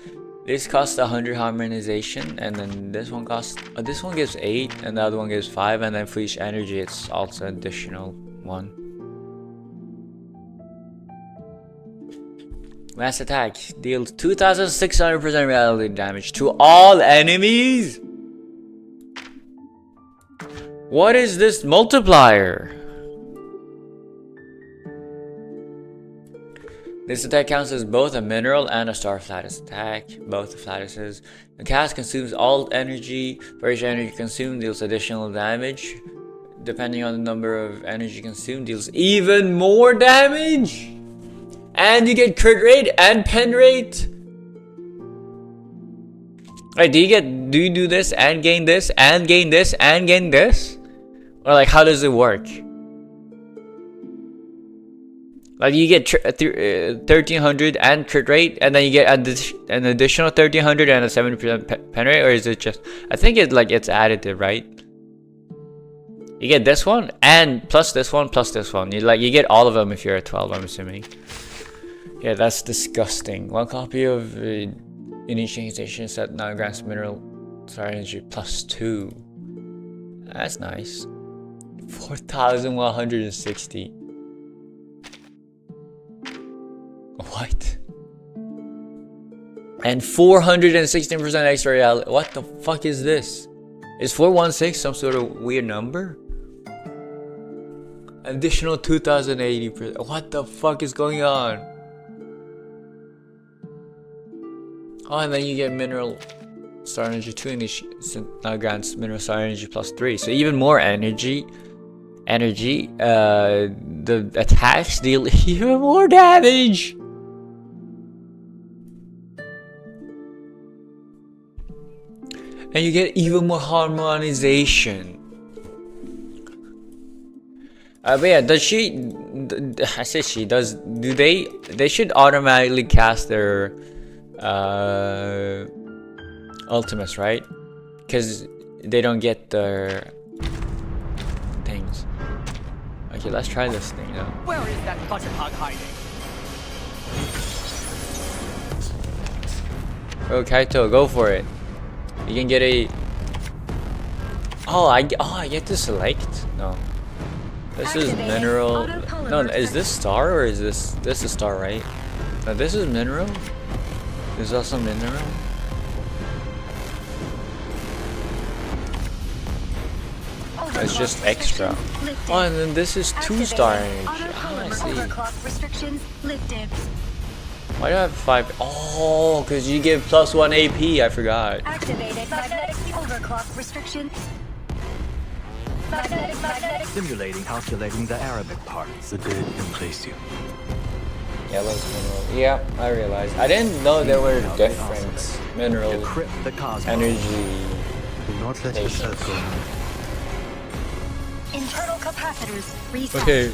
This costs 100 harmonization, and then this one costs. This one gives 8, and the other one gives 5, and then for each energy, it's also additional 1. Mass attack deals 2,600% reality damage to all enemies. What is this multiplier? This attack counts as both a mineral and a star flatus attack, both the flatuses. The cast consumes all energy. For each energy consumed, deals additional damage. Depending on the number of energy consumed, deals even more damage. And you get crit rate and pen rate. Right, do you do this and gain this and gain this and gain this? Or like, how does it work? Like, you get 1300 and crit rate, and then you get an additional 1300 and a 70% pen rate, or is it just? I think it's additive, right? You get this one and plus this one plus this one. You get all of them if you're at 12. I'm assuming. Yeah, that's disgusting. 1 copy of initiation set now grants mineral star energy plus 2. That's nice. 4,160. What? And 416% extra reality. What the fuck is this? Is 416 some sort of weird number? Additional 2,080%. What the fuck is going on? Oh, and then you get mineral star energy 2 and now grants mineral star energy plus 3. So even more energy. The attacks deal even more damage. And you get even more harmonization. But yeah, does she? I said she does. Do they should automatically cast their ultimates, right? Because they don't get their things. Okay, let's try this thing now. Where is that budget hog hiding? Oh, Kaito, go for it. You can get a. I get to select. No, this is mineral. No, is this star or is this is star, right? No, this is mineral. There's also mineral. It's just extra. Oh, and then this is 2-star energy. I see. Why do I have 5? Oh, because you give +1 AP. I forgot. Activated magnetic overclock restriction. Simulating calculating the Arabic part. The good in place you. Yellow's mineral. Yeah, I realized. I didn't know there were different mineral energy. Do not let yourself go. Internal capacitors reset. Okay,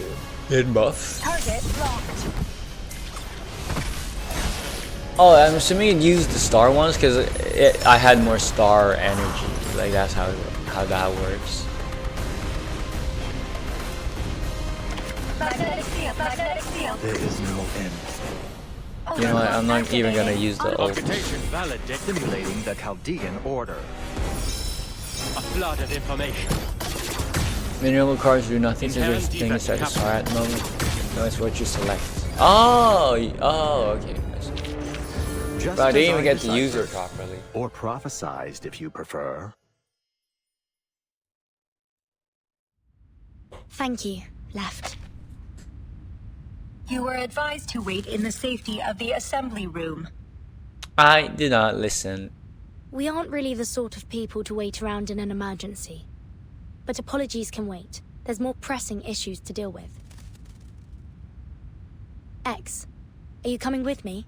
hit buff. Target locked. Oh, I'm assuming it used the star ones because I had more star energy. Like that's how that works. Magnetic field. Magnetic field. There is no end. You know what? I'm not even gonna use the ult. Simulating the Chaldean order. A flood of information. Mineral cards do nothing to this thing is at the start at the moment. No, it's what you select. Oh, okay. Just But I didn't as even get to use her deciphered, properly. Or prophesized, if you prefer. Thank you, Left. You were advised to wait in the safety of the assembly room. I did not listen. We aren't really the sort of people to wait around in an emergency. But apologies can wait. There's more pressing issues to deal with. X, are you coming with me?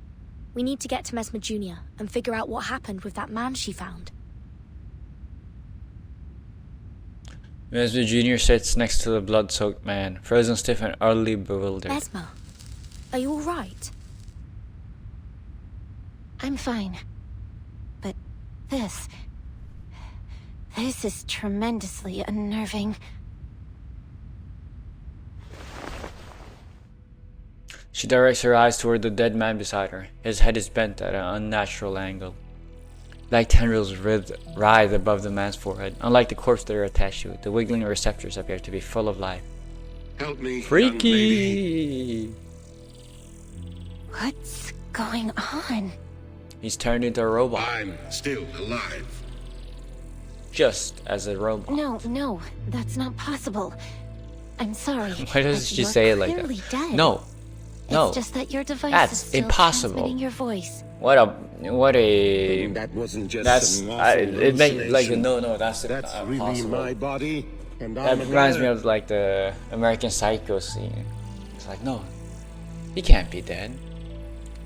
We need to get to Mesmer Jr. and figure out what happened with that man she found. Mesmer Jr. sits next to the blood-soaked man, frozen stiff and utterly bewildered. Mesmer, are you alright? I'm fine. But this is tremendously unnerving. She directs her eyes toward the dead man beside her. His head is bent at an unnatural angle. Black tendrils writhe above the man's forehead. Unlike the corpse they are attached to, the wiggling receptors appear to be full of life. Help me, Freaky! What's going on? He's turned into a robot. I'm still alive. Just as a robot. No, that's not possible. I'm sorry. Why does she you're say it like clearly that? Dead. No. It's just that your device That's is still impossible. transmitting your voice. What a. That wasn't just That's some awful it makes like hallucination. no. That's really impossible. my body, and That I'm reminds me dead. of like the American Psycho scene. It's like no, he can't be dead.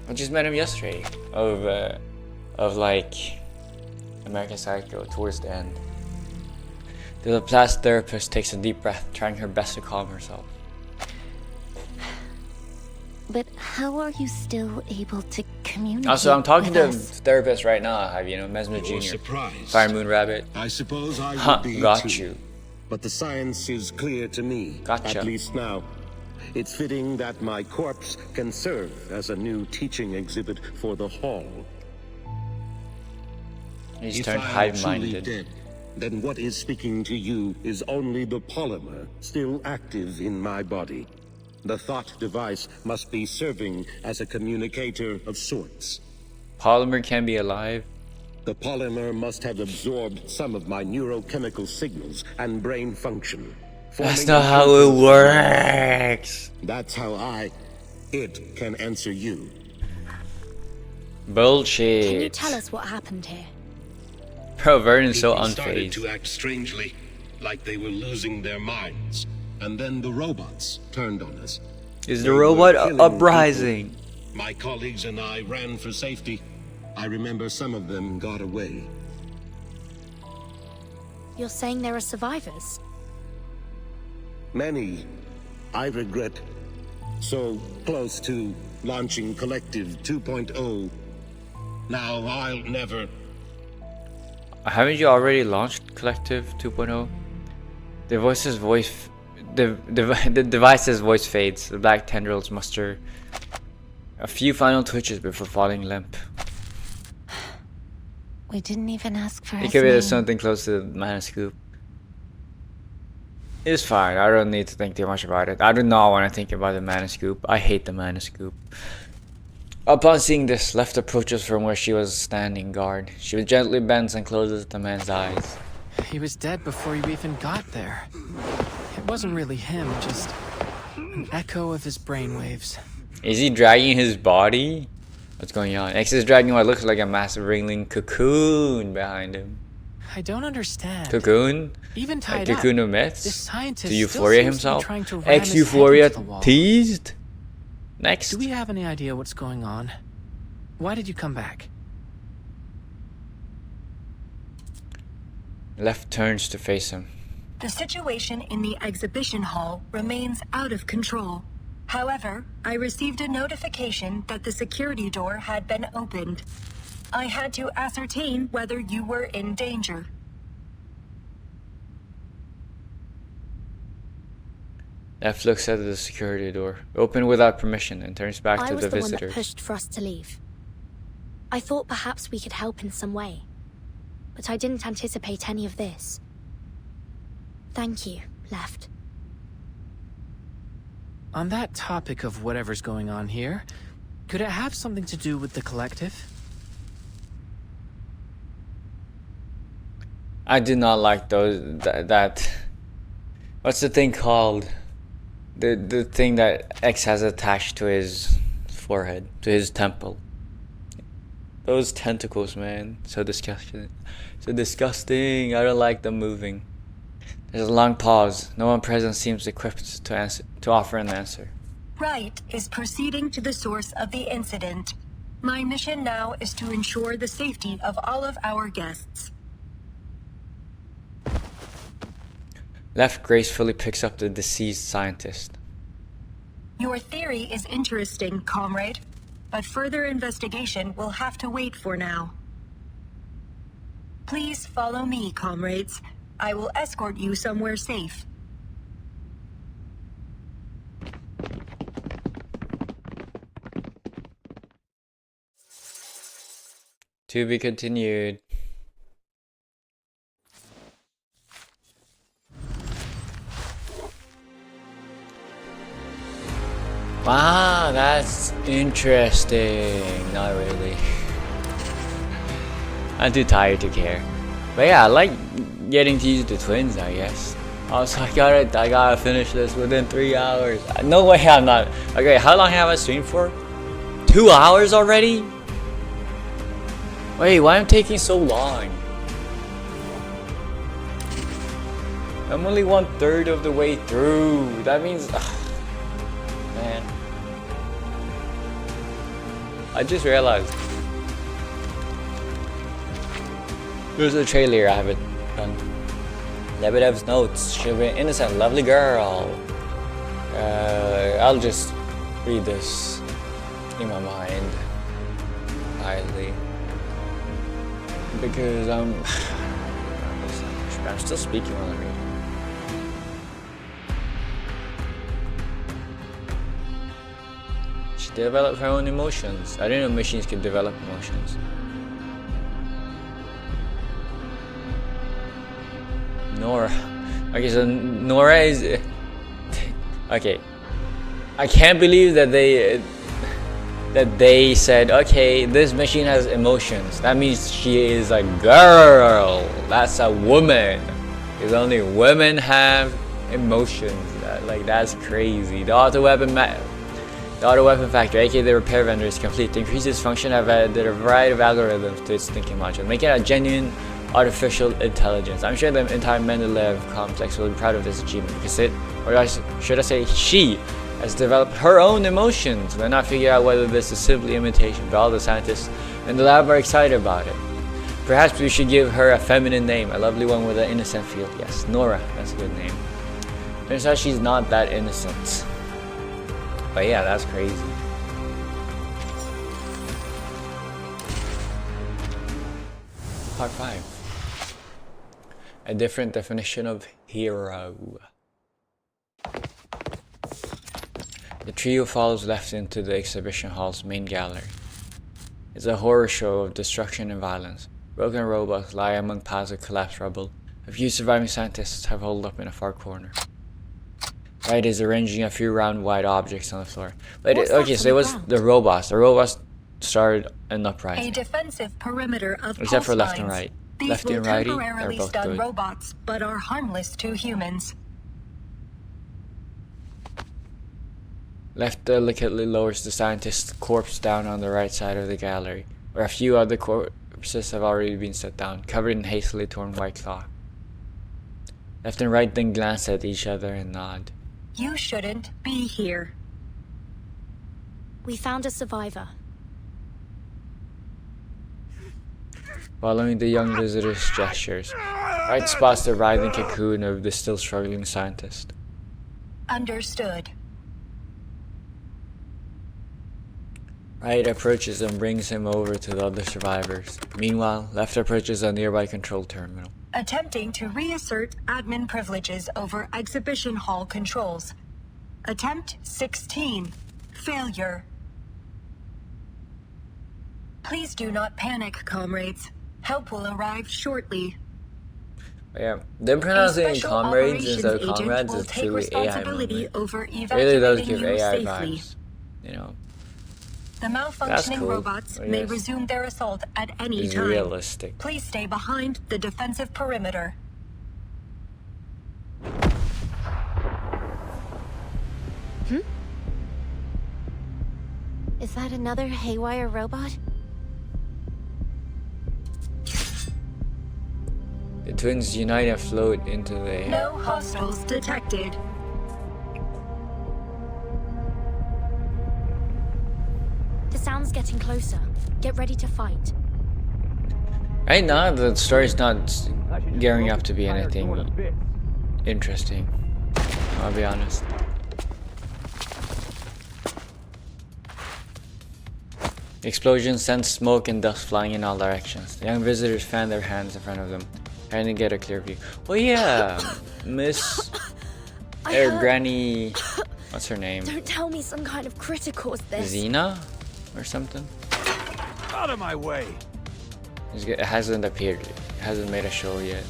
I just met him yesterday. Of like American Psycho towards the end. The Laplace therapist takes a deep breath, trying her best to calm herself. But how are you still able to communicate? Also, I'm talking to a with us? therapist right now. I have, Mesmer You're Jr. surprised. Fire Moon Rabbit. I suppose I Huh, would be got too. you. But the science is clear to me. Gotcha. At least now. It's fitting that my corpse can serve as a new teaching exhibit for the hall. He's If turned I am truly hive-minded. dead, then what is speaking to you is only the polymer still active in my body. The thought device must be serving as a communicator of sorts. Polymer can be alive. The polymer must have absorbed some of my neurochemical signals and brain function. That's forming not a how it works. That's how it can answer you. Bullshit. Can you tell us what happened here? Bro, Vernon's so People started unfazed. to act strangely, like they were losing their minds. And then the robots turned on us. Is They the were robot killing uprising? people. My colleagues and I ran for safety. I remember some of them got away. You're saying there are survivors? Many, I regret. So close to launching Collective 2.0. Now I'll never... Haven't you already launched Collective 2.0? The device's voice fades. The black tendrils muster a few final twitches before falling limp. We didn't even ask for It his could be name. something close to the mana scoop. It's fine. I don't need to think too much about it. I do not want to think about the mana scoop. I hate the mana scoop. Upon seeing this, Left approaches from where she was standing guard. She gently bends and closes the man's eyes. He was dead before you even got there. It wasn't really him, just an echo of his brainwaves. Is he dragging his body? What's going on? X is dragging what looks like a massive ringling cocoon behind him. I don't understand. Cocoon? Even Like tied up, Cocoon of Myths? this scientist To still Euphoria seems to be himself? trying to ram X his head Euphoria into the wall. teased? Next. Do we have any idea what's going on? Why did you come back? Left turns to face him. The situation in the exhibition hall remains out of control. However, I received a notification that the security door had been opened. I had to ascertain whether you were in danger. Left looks at the security door, open without permission, and turns back I to was the the one that visitors. pushed for us to leave. I thought perhaps we could help in some way, but I didn't anticipate any of this. Thank you, Left. On that topic of whatever's going on here, could it have something to do with the collective? I do not like those. That what's the thing called? The thing that X has attached to his forehead, to his temple. Those tentacles, man, so disgusting. So disgusting. I don't like them moving. There's a long pause. No one present seems equipped to offer an answer. Wright is proceeding to the source of the incident. My mission now is to ensure the safety of all of our guests. Left gracefully picks up the deceased scientist. Your theory is interesting, comrade, but further investigation will have to wait for now. Please follow me, comrades. I will escort you somewhere safe. To be continued. Wow, that's interesting. Not really. I'm too tired to care. But yeah, I like getting to use the twins, I guess. Also, I gotta finish this within 3 hours. No way I'm not. Okay, how long have I streamed for? 2 hours already? Wait, why am I taking so long? I'm only 1/3 of the way through. That means... man. I just realized. There's a trailer I haven't done. Lebedev's notes. She'll be an innocent, lovely girl. I'll just read this in my mind. Quietly. Because I'm still speaking while I'm reading. She developed her own emotions. I didn't know machines could develop emotions. Nora. Okay, so Nora is... okay. I can't believe that they said, okay, this machine has emotions. That means she is a girl. That's a woman. Because only women have emotions. That's crazy. The auto weapon factory, aka the repair vendor, is complete. To increase its function, I've added a variety of algorithms to its thinking module, making it a genuine artificial intelligence. I'm sure the entire Mendeleev complex will be proud of this achievement because it, or should I say she, has developed her own emotions. They're not figuring out whether this is simply imitation, but all the scientists in the lab are excited about it. Perhaps we should give her a feminine name, a lovely one with an innocent feel. Yes, Nora, that's a good name. Turns out she's not that innocent. But yeah, that's crazy. Part 5. A different definition of hero. The trio follows left into the exhibition hall's main gallery. It's a horror show of destruction and violence. Broken robots lie among piles of collapsed rubble. A few surviving scientists have holed up in a far corner. Wright is arranging a few round white objects on the floor. Wait, okay, so it was the robots. The robots started an upright. A defensive perimeter of except for left and right. These Lefty will and righty, they're temporarily both stun good. robots, but are harmless to humans. Left delicately lowers the scientist's corpse down on the right side of the gallery, where a few other corpses have already been set down, covered in hastily torn white cloth. Left and right then glance at each other and nod. You shouldn't be here. We found a survivor. Following the young visitor's gestures, Wright spots the writhing cocoon of the still struggling scientist. Understood. Wright approaches and brings him over to the other survivors. Meanwhile, Left approaches a nearby control terminal. Attempting to reassert admin privileges over exhibition hall controls. Attempt 16. Failure. Please do not panic, comrades. Help will arrive shortly. Yeah, them pronouncing comrades instead of comrades is truly AI movement. Really does give AI vibes, you know. The malfunctioning cool. robots I may guess. resume their assault at any It's time. realistic. Please stay behind the defensive perimeter. Is that another haywire robot? The twins unite and float into the air. No hostiles detected. The sound's getting closer. Get ready to fight. Right now, the story's not gearing up to be anything interesting. I'll be honest. The explosion sends smoke and dust flying in all directions. The young visitors fan their hands in front of them, trying to get a clear view. Oh yeah, Miss Granny, what's her name? Don't tell me some kind of critter caused this. Xena or something? Out of my way! It hasn't appeared. It hasn't made a show yet.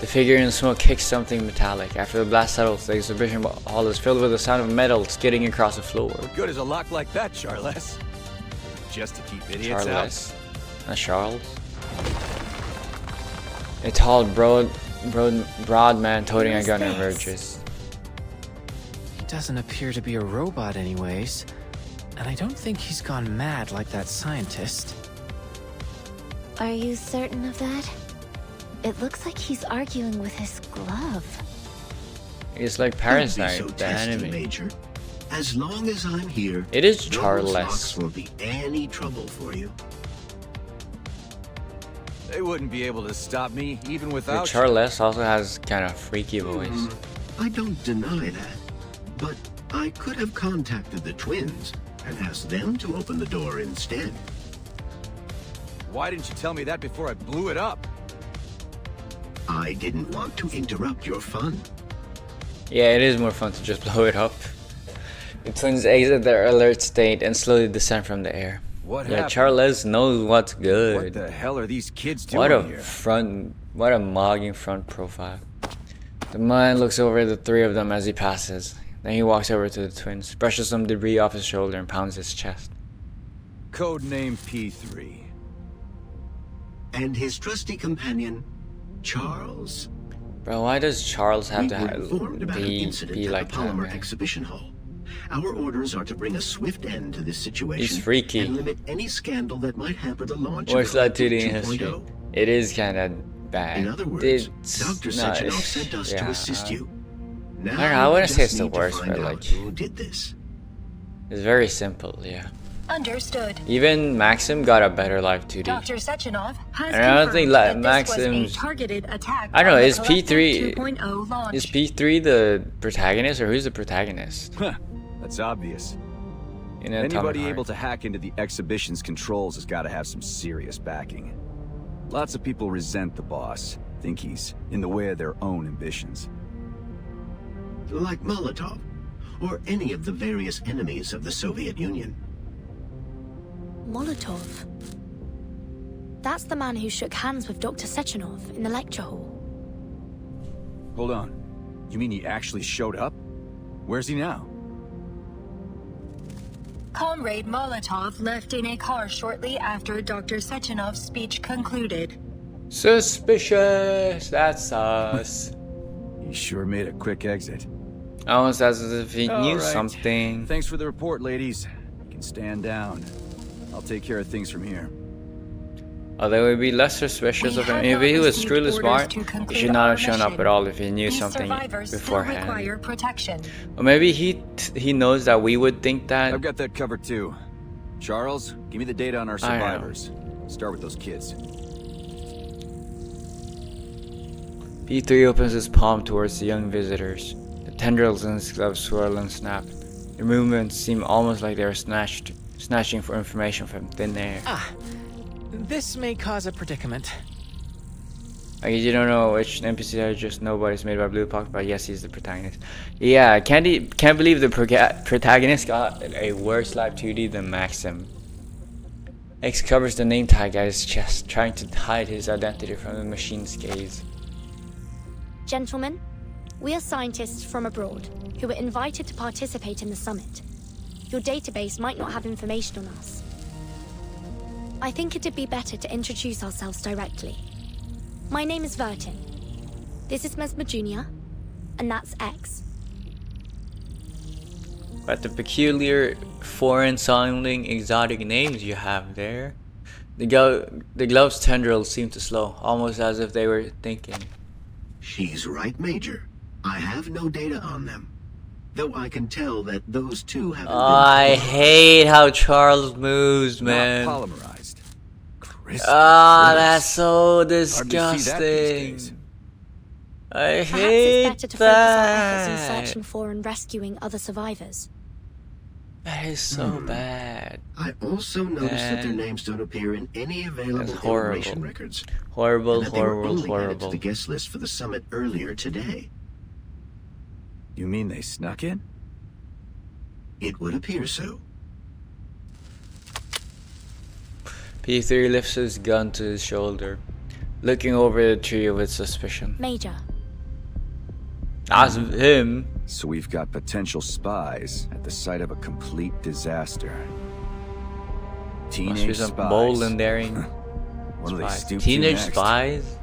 The figure in the smoke kicks something metallic. After the blast settles, the exhibition hall is filled with the sound of metal skidding across the floor. What good is a lock like that, Charles? Just to keep idiots Charles? Not Charles? A tall, broad man toting a gun emerges. He doesn't appear to be a robot anyways. And I don't think he's gone mad like that scientist. Are you certain of that? It looks like he's arguing with his glove. It's like Don't be so Parasite, the testy, anime. Major. As long as I'm here, It is those Charles. locks won't be any trouble for you. They wouldn't be able to stop me, even without Charles also has kind of freaky voice. I don't deny that, but I could have contacted the twins and asked them to open the door instead. Why didn't you tell me that before I blew it up? I didn't want to interrupt your fun. Yeah, it is more fun to just blow it up. The twins exit their alert state and slowly descend from the air. What Yeah, happened? Charles knows what's good. What the hell are these kids doing What a here? what a mogging front profile. The man looks over at the three of them as he passes. Then he walks over to the twins, brushes some debris off his shoulder and pounds his chest. Codename P3. And his trusty companion, Charles. Bro, why does Charles have to We were informed about an incident be at like the that, Polymer man? exhibition hall. Our orders are to bring a swift end to this situation. He's freaky. And limit any scandal that might hamper the launch Worst of led to Collective the history. 2.0. It is kind of bad. In other words, It's Dr. not- Sechenov sent us to assist you. Now I don't know, I wouldn't we say just it's the need to worst, find but out like, who did this. it's very simple, yeah. Understood. Even Maxim got a better life 2D. Dr. Sechenov has And I don't think confirmed that this was Maxim's- a targeted attack. I don't know, on the is P3 Collective 2.0 launch. is P3 the protagonist or who's the protagonist? That's obvious. In Atomic Anybody Heart. able to hack into the exhibition's controls has got to have some serious backing. Lots of people resent the boss, think he's in the way of their own ambitions. Like Molotov, or any of the various enemies of the Soviet Union. Molotov. That's the man who shook hands with Dr. Sechenov in the lecture hall. Hold on. You mean he actually showed up? Where's he now? Comrade Molotov left in a car shortly after Dr. Sechenov's speech concluded. Suspicious, that's us. He sure made a quick exit. Almost as if he All knew right. something. Thanks for the report, ladies. You can stand down. I'll take care of things from here. Although it would be less suspicious of him. If he was truly smart, he should not have shown up at all if he knew These something survivors still beforehand. require protection. Or maybe he knows that we would think that. I've got that covered too. Charles, give me the data on our I know. survivors. Start with those kids. P3 opens his palm towards the young visitors. The tendrils in his glove swirl and snap. Their movements seem almost like they are snatching for information from thin air. This may cause a predicament. Like you don't know which NPC are just nobody's made by Blue Puck, but yes, he's the protagonist. Yeah, can't believe the protagonist got a worse live 2D than Maxim. X covers the name tag at his chest, trying to hide his identity from the machine's gaze. Gentlemen, we are scientists from abroad who were invited to participate in the summit. Your database might not have information on us, I think it'd be better to introduce ourselves directly. My name is Vertin. This is Mesmer Jr., and that's X. What the peculiar, foreign-sounding, exotic names you have there. The glove's tendrils seemed to slow, almost as if they were thinking. She's right, Major. I have no data on them. Though I can tell that those two haven't I hate how Charles moves, man. Not polymerized. That's so disgusting. I Perhaps hate it's better to focus our efforts in that. searching for and rescuing other survivors. That is so bad. I also noticed that their names don't appear in any available That's horrible. information records. Horrible, and that they were horrible, only added to horrible. the guest list for the summit earlier today. You mean they snuck in? It would appear so. P3 lifts his gun to his shoulder, looking over the trio with suspicion. Major. That's him. So we've got potential spies at the site of a complete disaster. Must be Teenage some spies. bold and daring What do they spies. stoop to Teenage next? spies?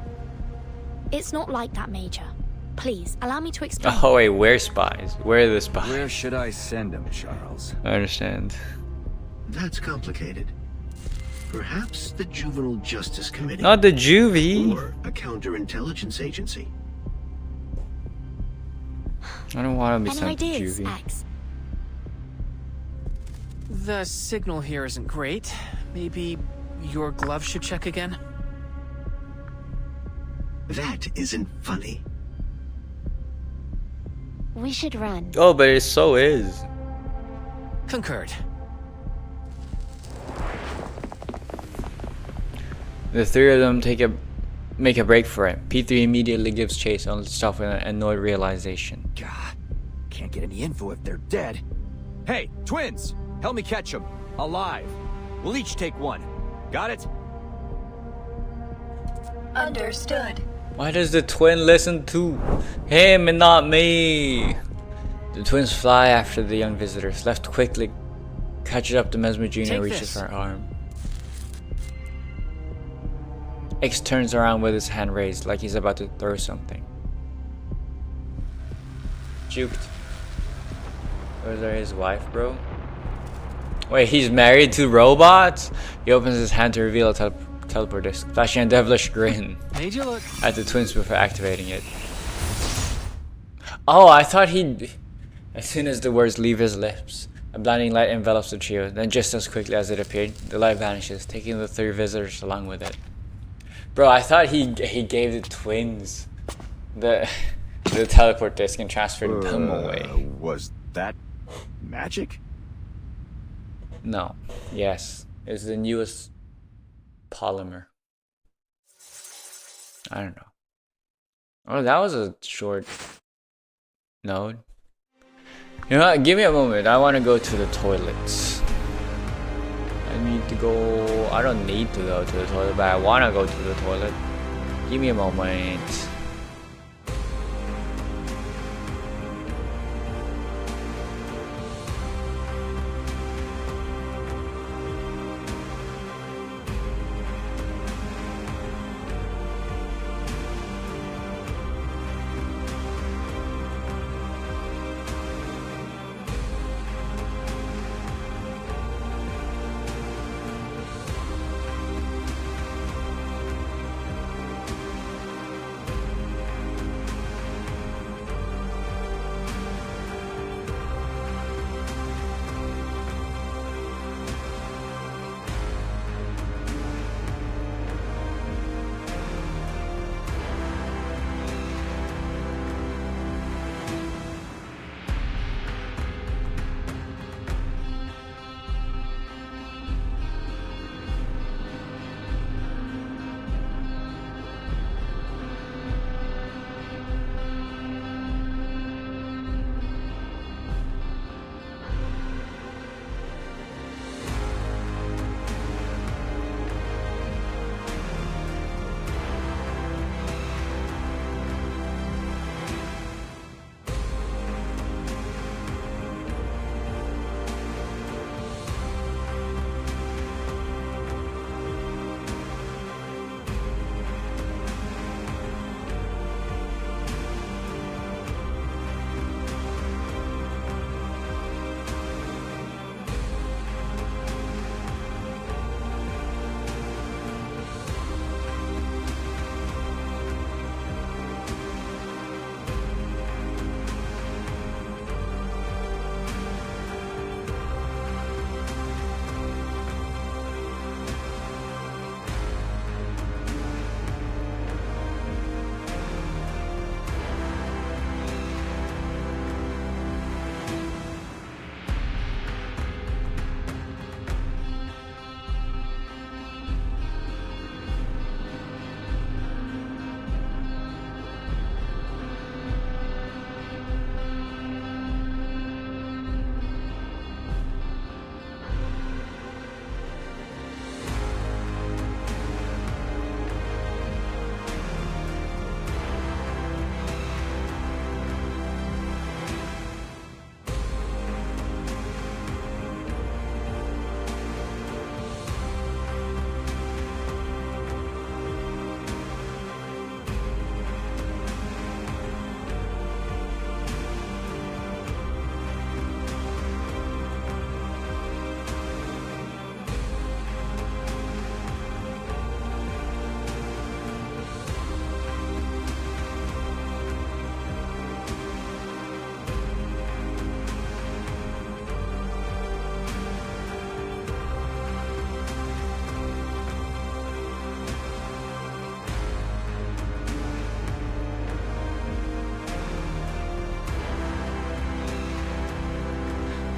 It's not like that, Major. Please, allow me to explain. Oh wait, we're spies. We're the spies. Where should I send them, Charles? I understand. That's complicated. Perhaps the Juvenile Justice Committee. Not the juvie. Or a counterintelligence agency. I don't want to be Any sent to ideas, juvie. X? The signal here isn't great. Maybe your glove should check again? That isn't funny. We should run. Oh, but it so is. Concurred. The three of them make a break for it. P3 immediately gives chase, only to stop with an annoyed realization. God, can't get any info if they're dead. Hey, twins! Help me catch them. Alive. We'll each take one. Got it? Understood. Why does the twin listen to him and not me? The twins fly after the young visitors, left quickly, catches up to Mesmer Jr. Take reaches this. for her arm. X turns around with his hand raised, like he's about to throw something. Juked. Those are his wife, bro. Wait, he's married to robots? He opens his hand to reveal a teleport disc, flashing a devilish grin Made you look. at the twins before activating it. Oh, I thought he'd... As soon as the words leave his lips, a blinding light envelops the trio. Then just as quickly as it appeared, the light vanishes, taking the three visitors along with it. Bro, I thought he gave the twins the teleport disc and transferred them away. Was that magic? No. Yes. It's the newest polymer. I don't know. Oh, that was a short node. You know what? Give me a moment. I want to go to the toilets. I need to go. I don't need to go to the toilet, but I want to go to the toilet. Give me a moment.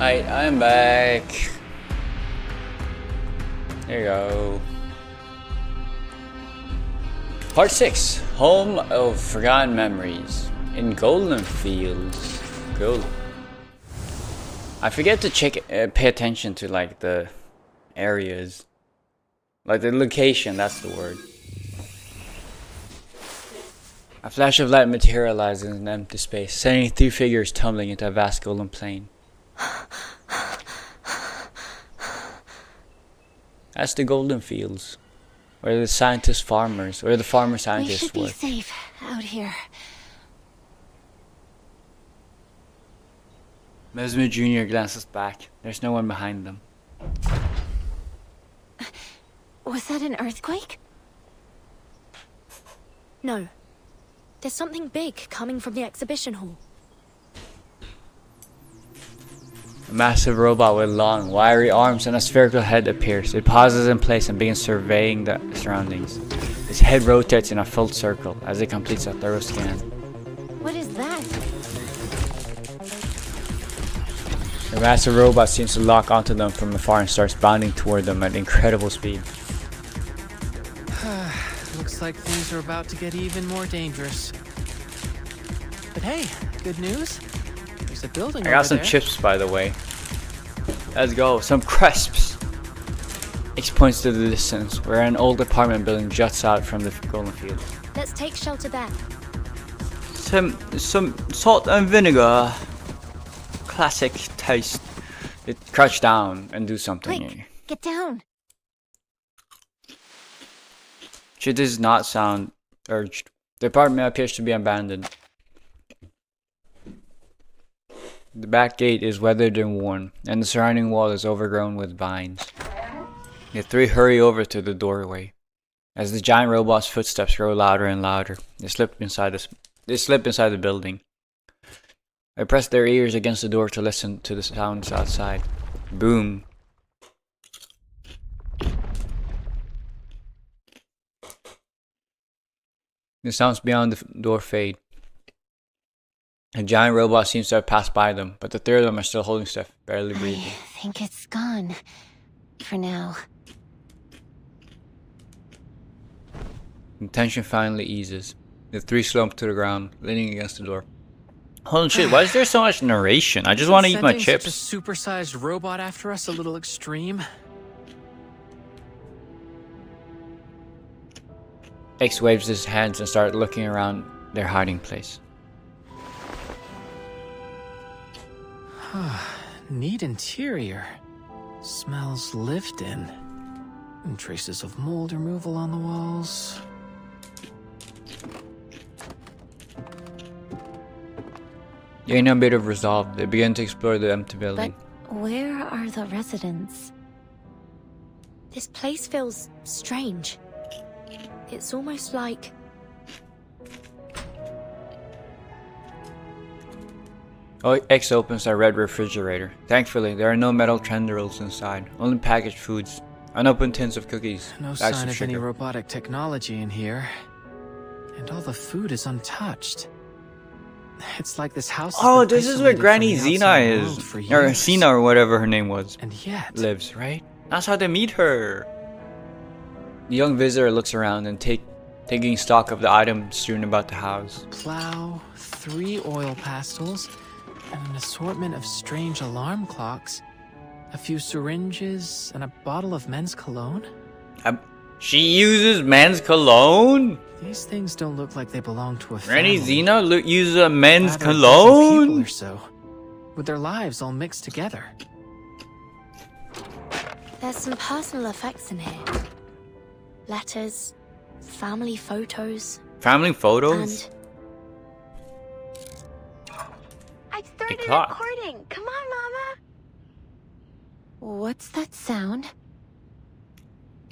Alright, I'm back. There you go. Part 6. Home of Forgotten Memories. In Golden Fields. Cool. I forget to pay attention to like the areas. Like the location, that's the word. A flash of light materializes in empty space, sending 3 figures tumbling into a vast golden plain. That's the Golden Fields, where the scientist farmers, where the farmer scientists We work. should be safe out here. Mesmer Jr. glances back. There's no one behind them. Was that an earthquake? No. There's something big coming from the exhibition hall. A massive robot with long, wiry arms and a spherical head appears. It pauses in place and begins surveying the surroundings. Its head rotates in a full circle as it completes a thorough scan. What is that? The massive robot seems to lock onto them from afar and starts bounding toward them at incredible speed. Looks like things are about to get even more dangerous. But hey, good news. There's a building I got over some there. chips, by the way. Let's go. Some crisps. X points to the distance, where an old apartment building juts out from the golden field. Let's take shelter there. Some salt and vinegar. Classic taste. It crouch down and do something. Quick, get down. She does not sound urged. The apartment appears to be abandoned. The back gate is weathered and worn, and the surrounding wall is overgrown with vines. The 3 hurry over to the doorway. As the giant robot's footsteps grow louder and louder, they slip inside the building. They press their ears against the door to listen to the sounds outside. Boom. The sounds beyond the door fade. A giant robot seems to have passed by them, but the 3 of them are still holding stuff, barely breathing. I think it's gone. For now. The tension finally eases. The 3 slump to the ground, leaning against the door. Holy shit, why is there so much narration? I just want to eat my Sending chips. Such a supersized robot after us a little extreme. X waves his hands and starts looking around their hiding place. Neat interior. Smells lived in. And traces of mold removal on the walls. Gaining a bit of resolve, they begin to explore the empty building. But where are the residents? This place feels strange. It's almost like... X opens a red refrigerator. Thankfully, there are no metal tendrils inside, only packaged foods. Unopened tins of cookies. No bags sign of of any sugar. robotic technology in here. And all the food is untouched. It's like this house has Oh, been this is where isolated from Granny the Xena outside world is. for Or years. Xena or whatever her name was. And yet... lives, right? That's how they meet her. The young visitor looks around and taking stock of the items strewn about the house. Plow, 3 oil pastels, and an assortment of strange alarm clocks. A few syringes, and a bottle of men's cologne? She uses men's cologne? These things don't look like they belong to a Granny family. Xena uses a men's Rather, a dozen people cologne? or so, with their lives all mixed together. There's some personal effects in here. Letters, family photos, Family photos? and... I started clock. recording. Come on, Mama. What's that sound?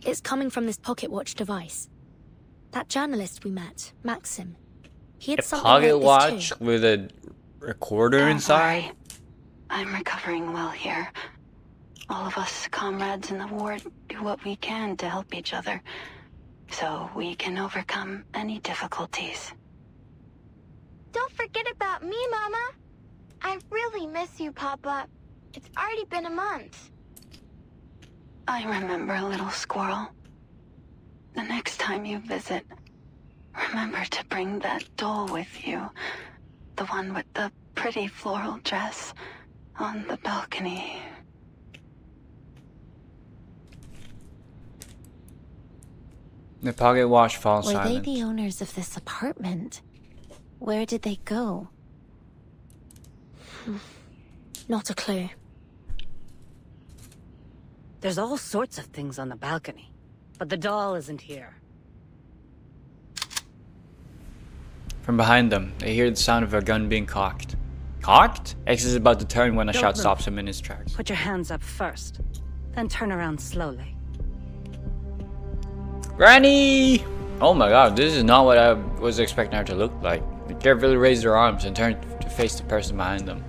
It's coming from this pocket watch device. That journalist we met, Maxim. He had A something pocket like this watch too. with a recorder inside? I'm recovering well here. All of us comrades in the ward do what we can to help each other, so we can overcome any difficulties. Don't forget about me, Mama. I really miss you, Papa. It's already been a month. I remember, little squirrel. The next time you visit, remember to bring that doll with you. The one with the pretty floral dress on the balcony. The pocket watch falls Were silent. they the owners of this apartment? Where did they go? Not a clue. There's all sorts of things on the balcony, but the doll isn't here. From behind them, they hear the sound of a gun being cocked. Cocked? X is about to turn when a Don't shot move. stops him in his tracks. Put your hands up first, then turn around slowly. Granny! Oh my god, this is not what I was expecting her to look like. They carefully raise their arms and turn to face the person behind them.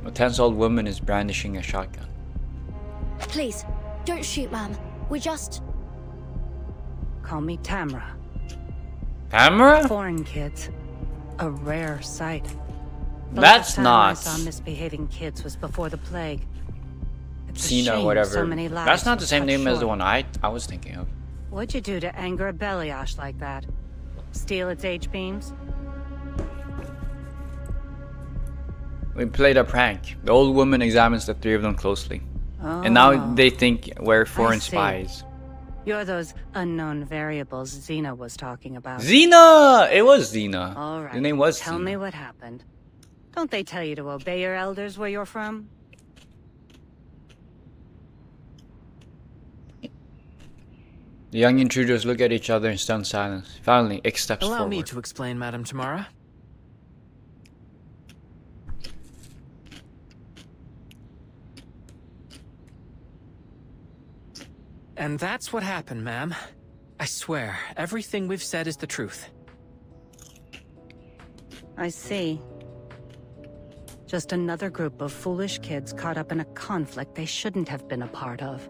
A tense old woman is brandishing a shotgun. Please, don't shoot, ma'am. We just... Call me Tamra. Tamra? Foreign kids. A rare sight. The That's last time not... I saw misbehaving kids was before the plague. It's a Cena, shame whatever. so many lives That's not were the same cut name as short. the one I was thinking of. What'd you do to anger a Beliash like that? Steal its H-beams? We played a prank. The old woman examines the three of them closely. And now they think we're foreign see. spies. You're those unknown variables Xena was talking about. Xena! It was Xena. All right. The name was Tell Xena. me what happened. Don't they tell you to obey your elders where you're from? The young intruders look at each other in stunned silence. Finally, X steps Allow forward. me to explain, Madame Tamara. And that's what happened, ma'am. I swear, everything we've said is the truth. I see. Just another group of foolish kids caught up in a conflict they shouldn't have been a part of.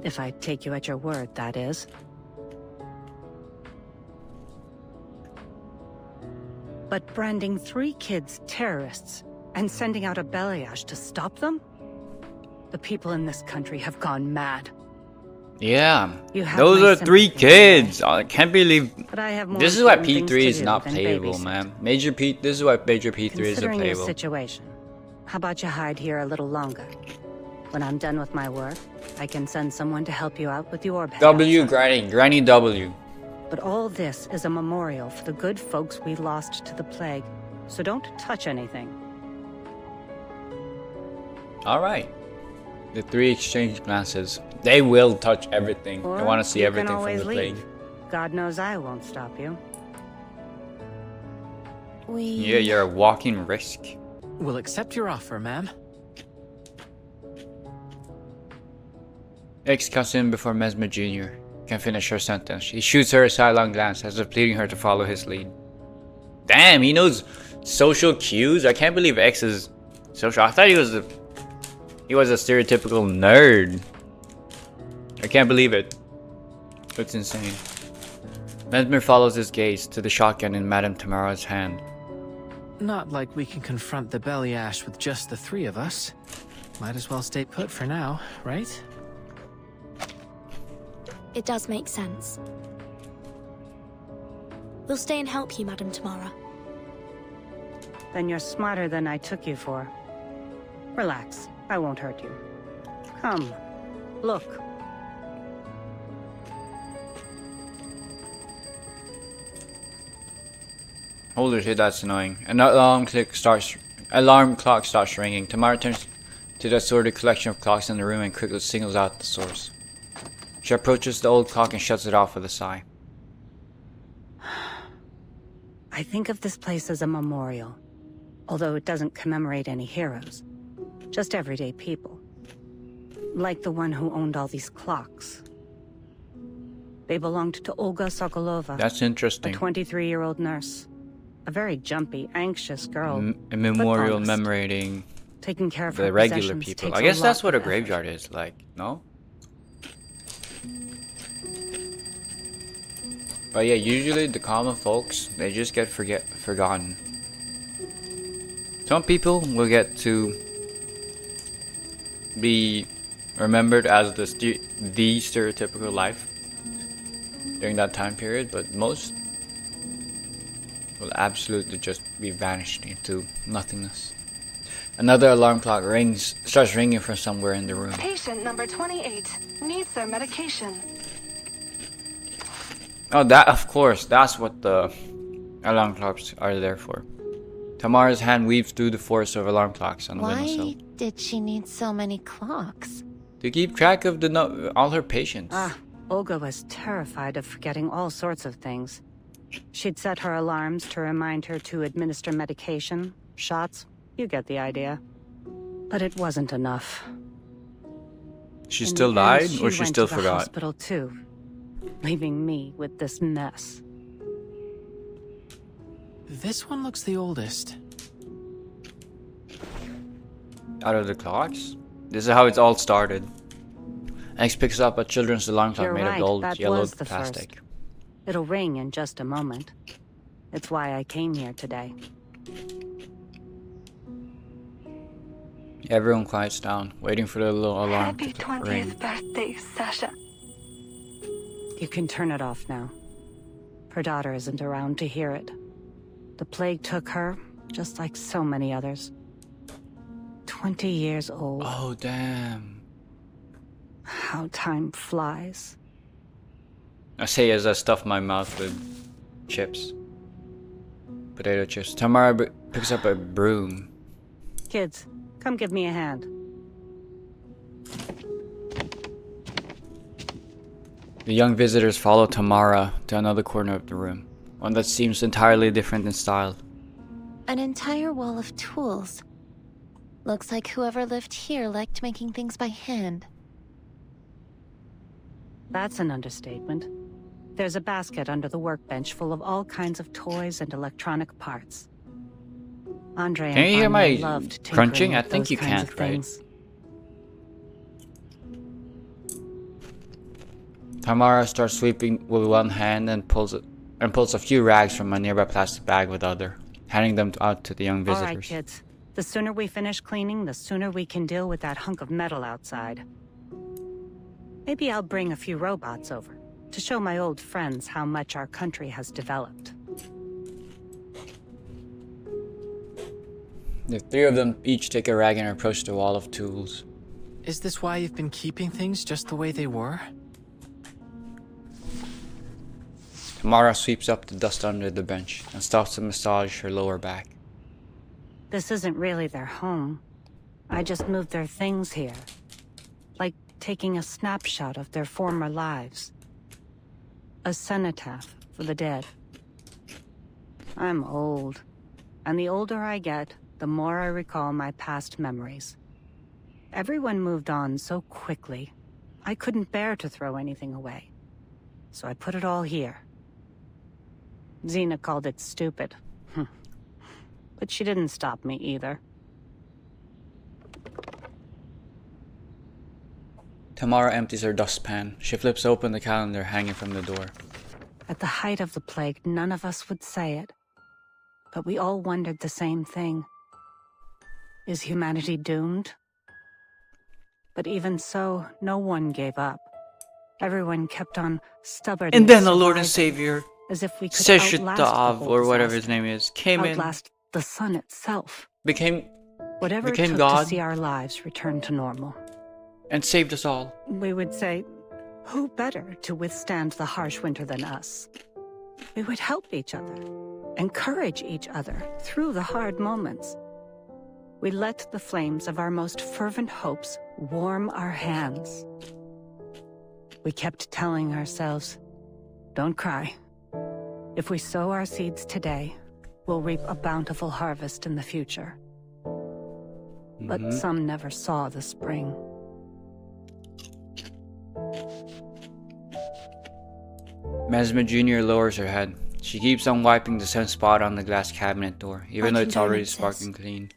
If I take you at your word, that is. But branding 3 kids terrorists and sending out a Beliash to stop them? The people in this country have gone mad. Yeah, You have those my are 3 sympathy, kids. I can't believe. But I have more This is why important things P3 to is do not than playable, babysit. man. This is why Major P3 isn't Considering your playable. situation, how about you hide here a little longer? When I'm done with my work, I can send someone to help you out with the orb. W, Granny W. But all this is a memorial for the good folks we lost to the plague, so don't touch anything. Alright. The 3 exchange glances. They will touch everything. Or They want to see you everything can from always the plague. leave. God knows I won't stop you. Yeah, you're a walking risk. We'll accept your offer, ma'am. X cuts in before Mesmer Jr. can finish her sentence. He shoots her a sidelong glance as if pleading her to follow his lead. Damn, he knows social cues. I can't believe X is social. I thought he was a stereotypical nerd. I can't believe it. It's insane. Mesmer follows his gaze to the shotgun in Madame Tamara's hand. Not like we can confront the Beliash with just the 3 of us. Might as well stay put for now, right? It does make sense. We'll stay and help you, Madame Tamara. Then you're smarter than I took you for. Relax, I won't hurt you. Come, look. Holy shit, that's annoying. An alarm clock starts ringing. Tamara turns to the assorted collection of clocks in the room and quickly singles out the source. She approaches the old clock and shuts it off with a sigh. I think of this place as a memorial, although it doesn't commemorate any heroes. Just everyday people. Like the one who owned all these clocks. They belonged to Olga Sokolova. That's interesting. A 23-year-old nurse. A very jumpy, anxious girl. A memorial honest. commemorating Taking care of the her regular possessions people. takes I guess a that's lot what a of effort. graveyard is like, no? But yeah, usually the common folks, they just get forgotten. Some people will get to be remembered as the stereotypical life during that time period, but most will absolutely just be vanished into nothingness. Another alarm clock starts ringing from somewhere in the room. Patient number 28 needs their medication. Oh, that, of course, that's what the alarm clocks are there for. Tamara's hand weaves through the forest of alarm clocks on the windowsill. Why did she need so many clocks? To keep track of all her patients. Olga was terrified of forgetting all sorts of things. She'd set her alarms to remind her to administer medication, shots, you get the idea. But it wasn't enough. She still died, or she still went to the forgot? hospital too, leaving me with this mess. This one looks the oldest. Out of the clocks? This is how it's all started. X picks up a children's alarm clock You're made right, of gold that yellowed was the plastic. first. It'll ring in just a moment. It's why I came here today. Everyone quiets down, waiting for the little alarm Happy to 20th ring. birthday, Sasha. You can turn it off now. Her daughter isn't around to hear it. The plague took her, just like so many others. 20 years old. Oh, damn. How time flies. I say as I stuff my mouth with chips. Potato chips. Tamara picks up a broom. Kids, come give me a hand. The young visitors follow Tamara to another corner of the room, one that seems entirely different in style. An entire wall of tools. Looks like whoever lived here liked making things by hand. That's an understatement. There's a basket under the workbench full of all kinds of toys and electronic parts. Andre Can you hear and my Anya loved tinkering crunching? I with think those you kinds can't, of right? things. Tamara starts sweeping with one hand and pulls a few rags from a nearby plastic bag with the other, handing them out to the young All visitors. right, kids. The sooner we finish cleaning, the sooner we can deal with that hunk of metal outside. Maybe I'll bring a few robots over to show my old friends how much our country has developed. The three of them each take a rag and approach the wall of tools. Is this why you've been keeping things just the way they were? Tamara sweeps up the dust under the bench and stops to massage her lower back. This isn't really their home. I just moved their things here. Like taking a snapshot of their former lives. A cenotaph for the dead. I'm old, and the older I get, the more I recall my past memories. Everyone moved on so quickly, I couldn't bear to throw anything away. So I put it all here. Xena called it stupid. But she didn't stop me either. Tamara empties her dustpan. She flips open the calendar hanging from the door. At the height of the plague, none of us would say it. But we all wondered the same thing. Is humanity doomed? But even so, no one gave up. Everyone kept on stubbornly And then the Lord and surviving, Savior, as if we could outlast the Seshitav, whole or whatever his disaster, name is, came in, outlast the sun itself. became Whatever it took God, to see our lives return to normal. and saved us all. We would say, who better to withstand the harsh winter than us? We would help each other, encourage each other through the hard moments. We let the flames of our most fervent hopes warm our hands. We kept telling ourselves, don't cry. If we sow our seeds today, we'll reap a bountiful harvest in the future. But some never saw the spring. Mesma Jr. lowers her head. She keeps on wiping the same spot on the glass cabinet door, even though it's already sparkling clean.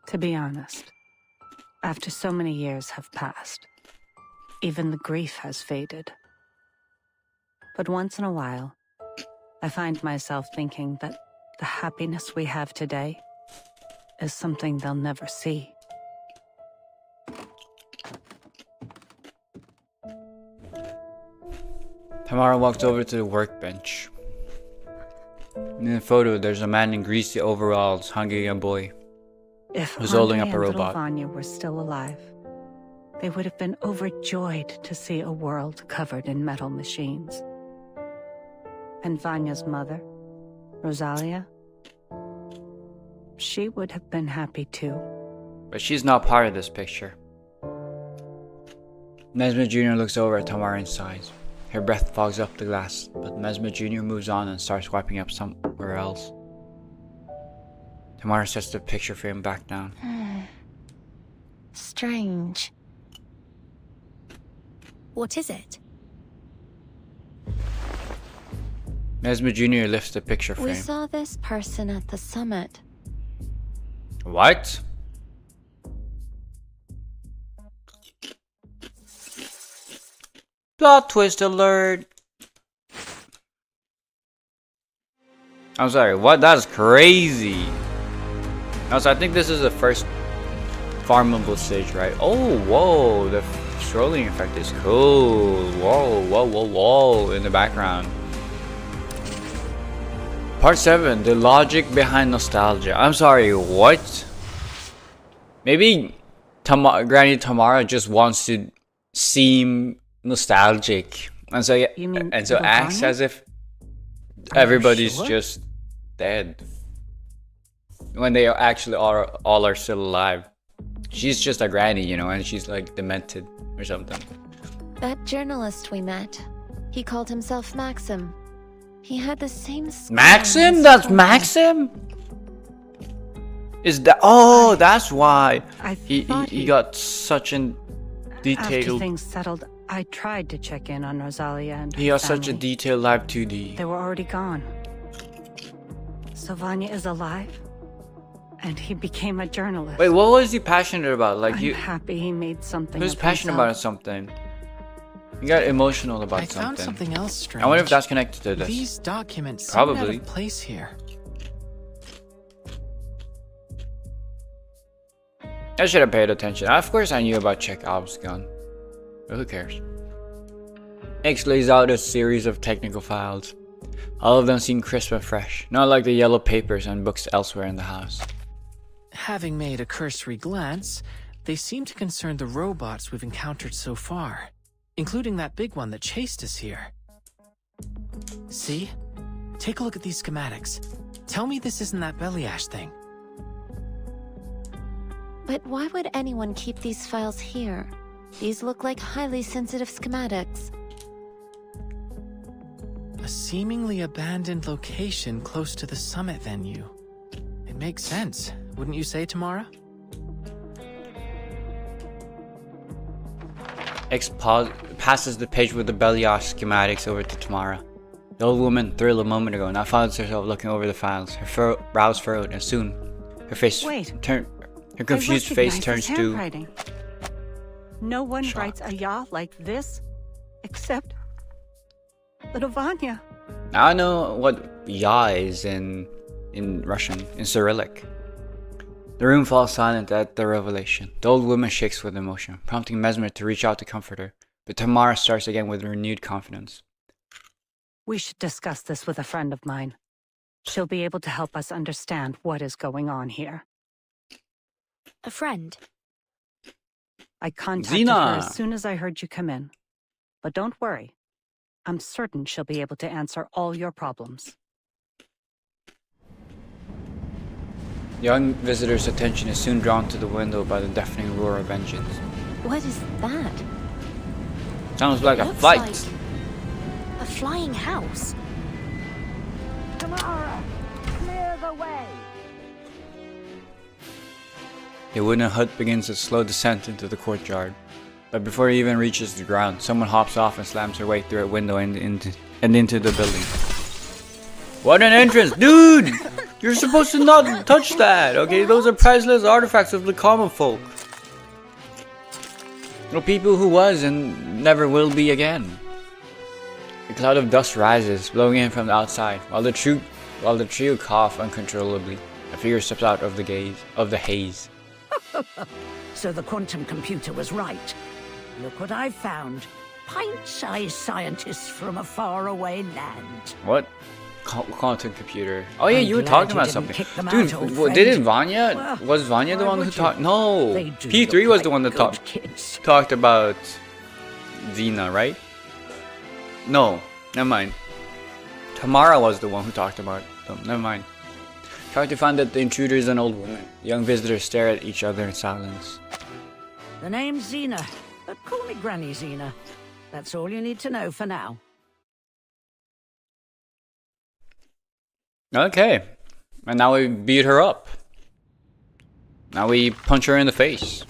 To be honest, after so many years have passed, even the grief has faded. But once in a while, I find myself thinking that the happiness we have today is something they'll never see. Tamara walked over to the workbench. In the photo, there's a man in greasy overalls hugging a boy who's holding up a Andre and robot. little Vanya were still alive, they would have been overjoyed to see a world covered in metal machines. And Vanya's mother, Rosalia, she would have been happy too. But she's not part of this picture. Mesmer Jr. looks over at Tamara and sighs. Her breath fogs up the glass, but Mesmer Jr. moves on and starts wiping up somewhere else. Tamara sets the picture frame back down. Strange. What is it? Mesmer Jr. lifts the picture frame. We saw this person at the summit. What? Plot twist alert! I'm sorry, what? That's crazy! Also, I think this is the first farmable stage, right? Oh, whoa! The scrolling effect is cool! Whoa, whoa, whoa, whoa! In the background. Part 7, the logic behind nostalgia. I'm sorry, what? Maybe Granny Tamara just wants to seem nostalgic, and so acts as if everybody's just dead when they actually all are still alive. She's just a granny, you know, and she's like demented or something. That journalist we met, he called himself Maxim. He had the same scar Maxim? on That's his Maxim? Is that? Oh, that's why he got such a After detailed. things settled, I tried to check in on Rosalia and He her got such a family. detailed live 2D. They were already gone. So Vanya is alive, and he became a journalist. Wait, what was he passionate about? Like I'm you, happy he made something. he was of passionate himself. about something. He got emotional about I found something else strange. I wonder if that's connected to this. These documents seem Probably. out of place here. I should have paid attention. Of course I knew about Chekhov's gun. But who cares? X lays out a series of technical files. All of them seem crisp and fresh, not like the yellow papers and books elsewhere in the house. Having made a cursory glance, they seem to concern the robots we've encountered so far, including that big one that chased us here. See? Take a look at these schematics. Tell me this isn't that belly ash thing. But why would anyone keep these files here? These look like highly sensitive schematics. A seemingly abandoned location close to the summit venue. It makes sense, wouldn't you say, Tamara? X passes the page with the belly ash schematics over to Tamara. The old woman, thrilled a moment ago, now finds herself looking over the files. Her brows furrowed, and soon her face her confused face turns to handwriting. No one writes a ya like this, except little Vanya. Now I know what ya is in Russian, in Cyrillic. The room falls silent at the revelation. The old woman shakes with emotion, prompting Mesmer to reach out to comfort her. But Tamara starts again with renewed confidence. We should discuss this with a friend of mine. She'll be able to help us understand what is going on here. A friend? I contacted her as soon as I heard you come in. But don't worry. I'm certain she'll be able to answer all your problems. The young visitor's attention is soon drawn to the window by the deafening roar of engines. What is that? Sounds like a Looks flight. like a flying house. Tamara, clear the way. The wooden hut begins its slow descent into the courtyard. But before it even reaches the ground, someone hops off and slams her way through a window and into the building. What an entrance, dude! You're supposed to not touch that, okay? Those are priceless artifacts of the common folk. The people who was and never will be again. A cloud of dust rises, blowing in from the outside, while the trio cough uncontrollably. A figure steps out of the haze. So the quantum computer was right. Look what I've found. Pint-sized scientists from a faraway land. What? Quantum computer. Oh yeah, I'm you were glad talking you about didn't something. kick them out, Dude, old didn't friend. Vanya? Well, Was Vanya the why one who would talked? you? No. They do P3 look was the one that like good kids. talked about Xena, right? No, never mind. Tamara was the one who talked about them. Never mind. Tried to find that the intruder is an old woman. Young visitors stare at each other in silence. The name's Xena, but call me Granny Xena. That's all you need to know for now. Okay. And now we beat her up. Now we punch her in the face.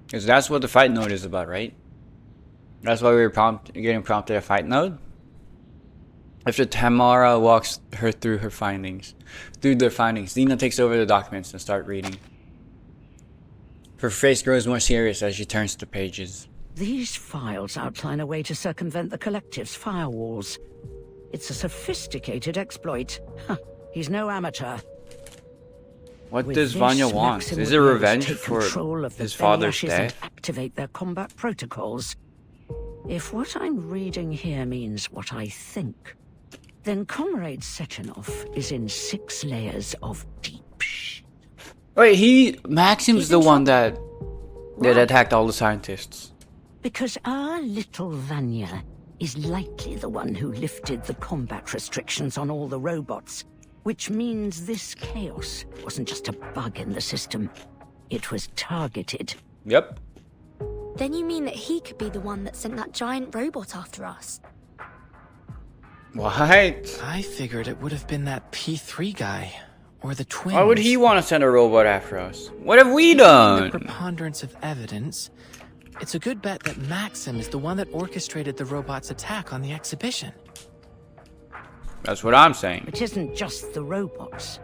Because that's what the fight node is about, right? That's why we were getting prompted a fight node. After Tamara walks her through their findings, Xena takes over the documents and starts reading. Her face grows more serious as she turns to pages. These files outline a way to circumvent the Collective's firewalls. It's a sophisticated exploit. Huh, he's no amateur. What With does this, Vanya want? Maxim Is would it be able to revenge take for control of the his father's Beyashes and death? activate their combat protocols. If what I'm reading here means what I think, then Comrade Sechenov is in 6 layers of deep shit. Wait, Maxim's the one that Why? attacked all the scientists. Because our little Vanya is likely the one who lifted the combat restrictions on all the robots, which means this chaos wasn't just a bug in the system. It was targeted. Yep. Then you mean that he could be the one that sent that giant robot after us? What? I figured it would have been that P3 guy, or the twins. Why would he want to send a robot after us? What have we Given done? the preponderance of evidence, it's a good bet that Maxim is the one that orchestrated the robot's attack on the exhibition. That's what I'm saying. It isn't just the robots.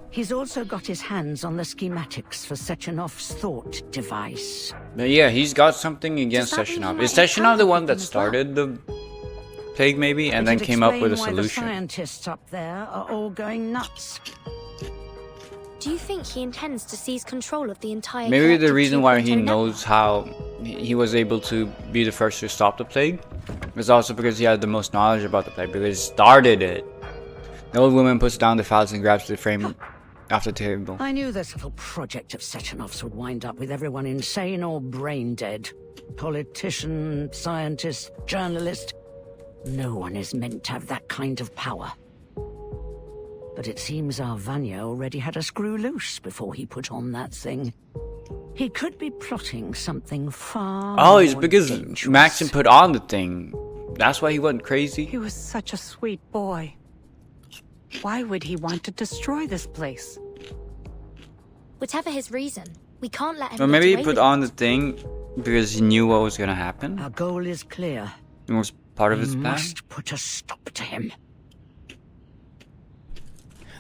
He's also got his hands on the schematics for Sechenov's thought device. But yeah, he's got something against Sechenov. Is Sechenov the one that started the plague, maybe, and then It'd came up with a explain why the solution? scientists up there are all going nuts. Do you think he intends to seize control of the entire Maybe the Collective reason why he 2.0 knows how he was able to be the first to stop the plague is also because he had the most knowledge about the plague, because he started it. The old woman puts down the files and grabs the frame off the table. I knew this little project of Sechenov's would wind up with everyone insane or brain dead. Politician, scientist, journalist. No one is meant to have that kind of power. But it seems our Vanya already had a screw loose before he put on that thing. He could be plotting something far Oh, it's more because dangerous. Maxim put on the thing. That's why he went crazy. He was such a sweet boy. Why would he want to destroy this place? Whatever his reason, we can't let him. Or get maybe he away put with on it. the thing because he knew what was gonna happen. Our goal is clear. It was part of We his plan. must put a stop to him.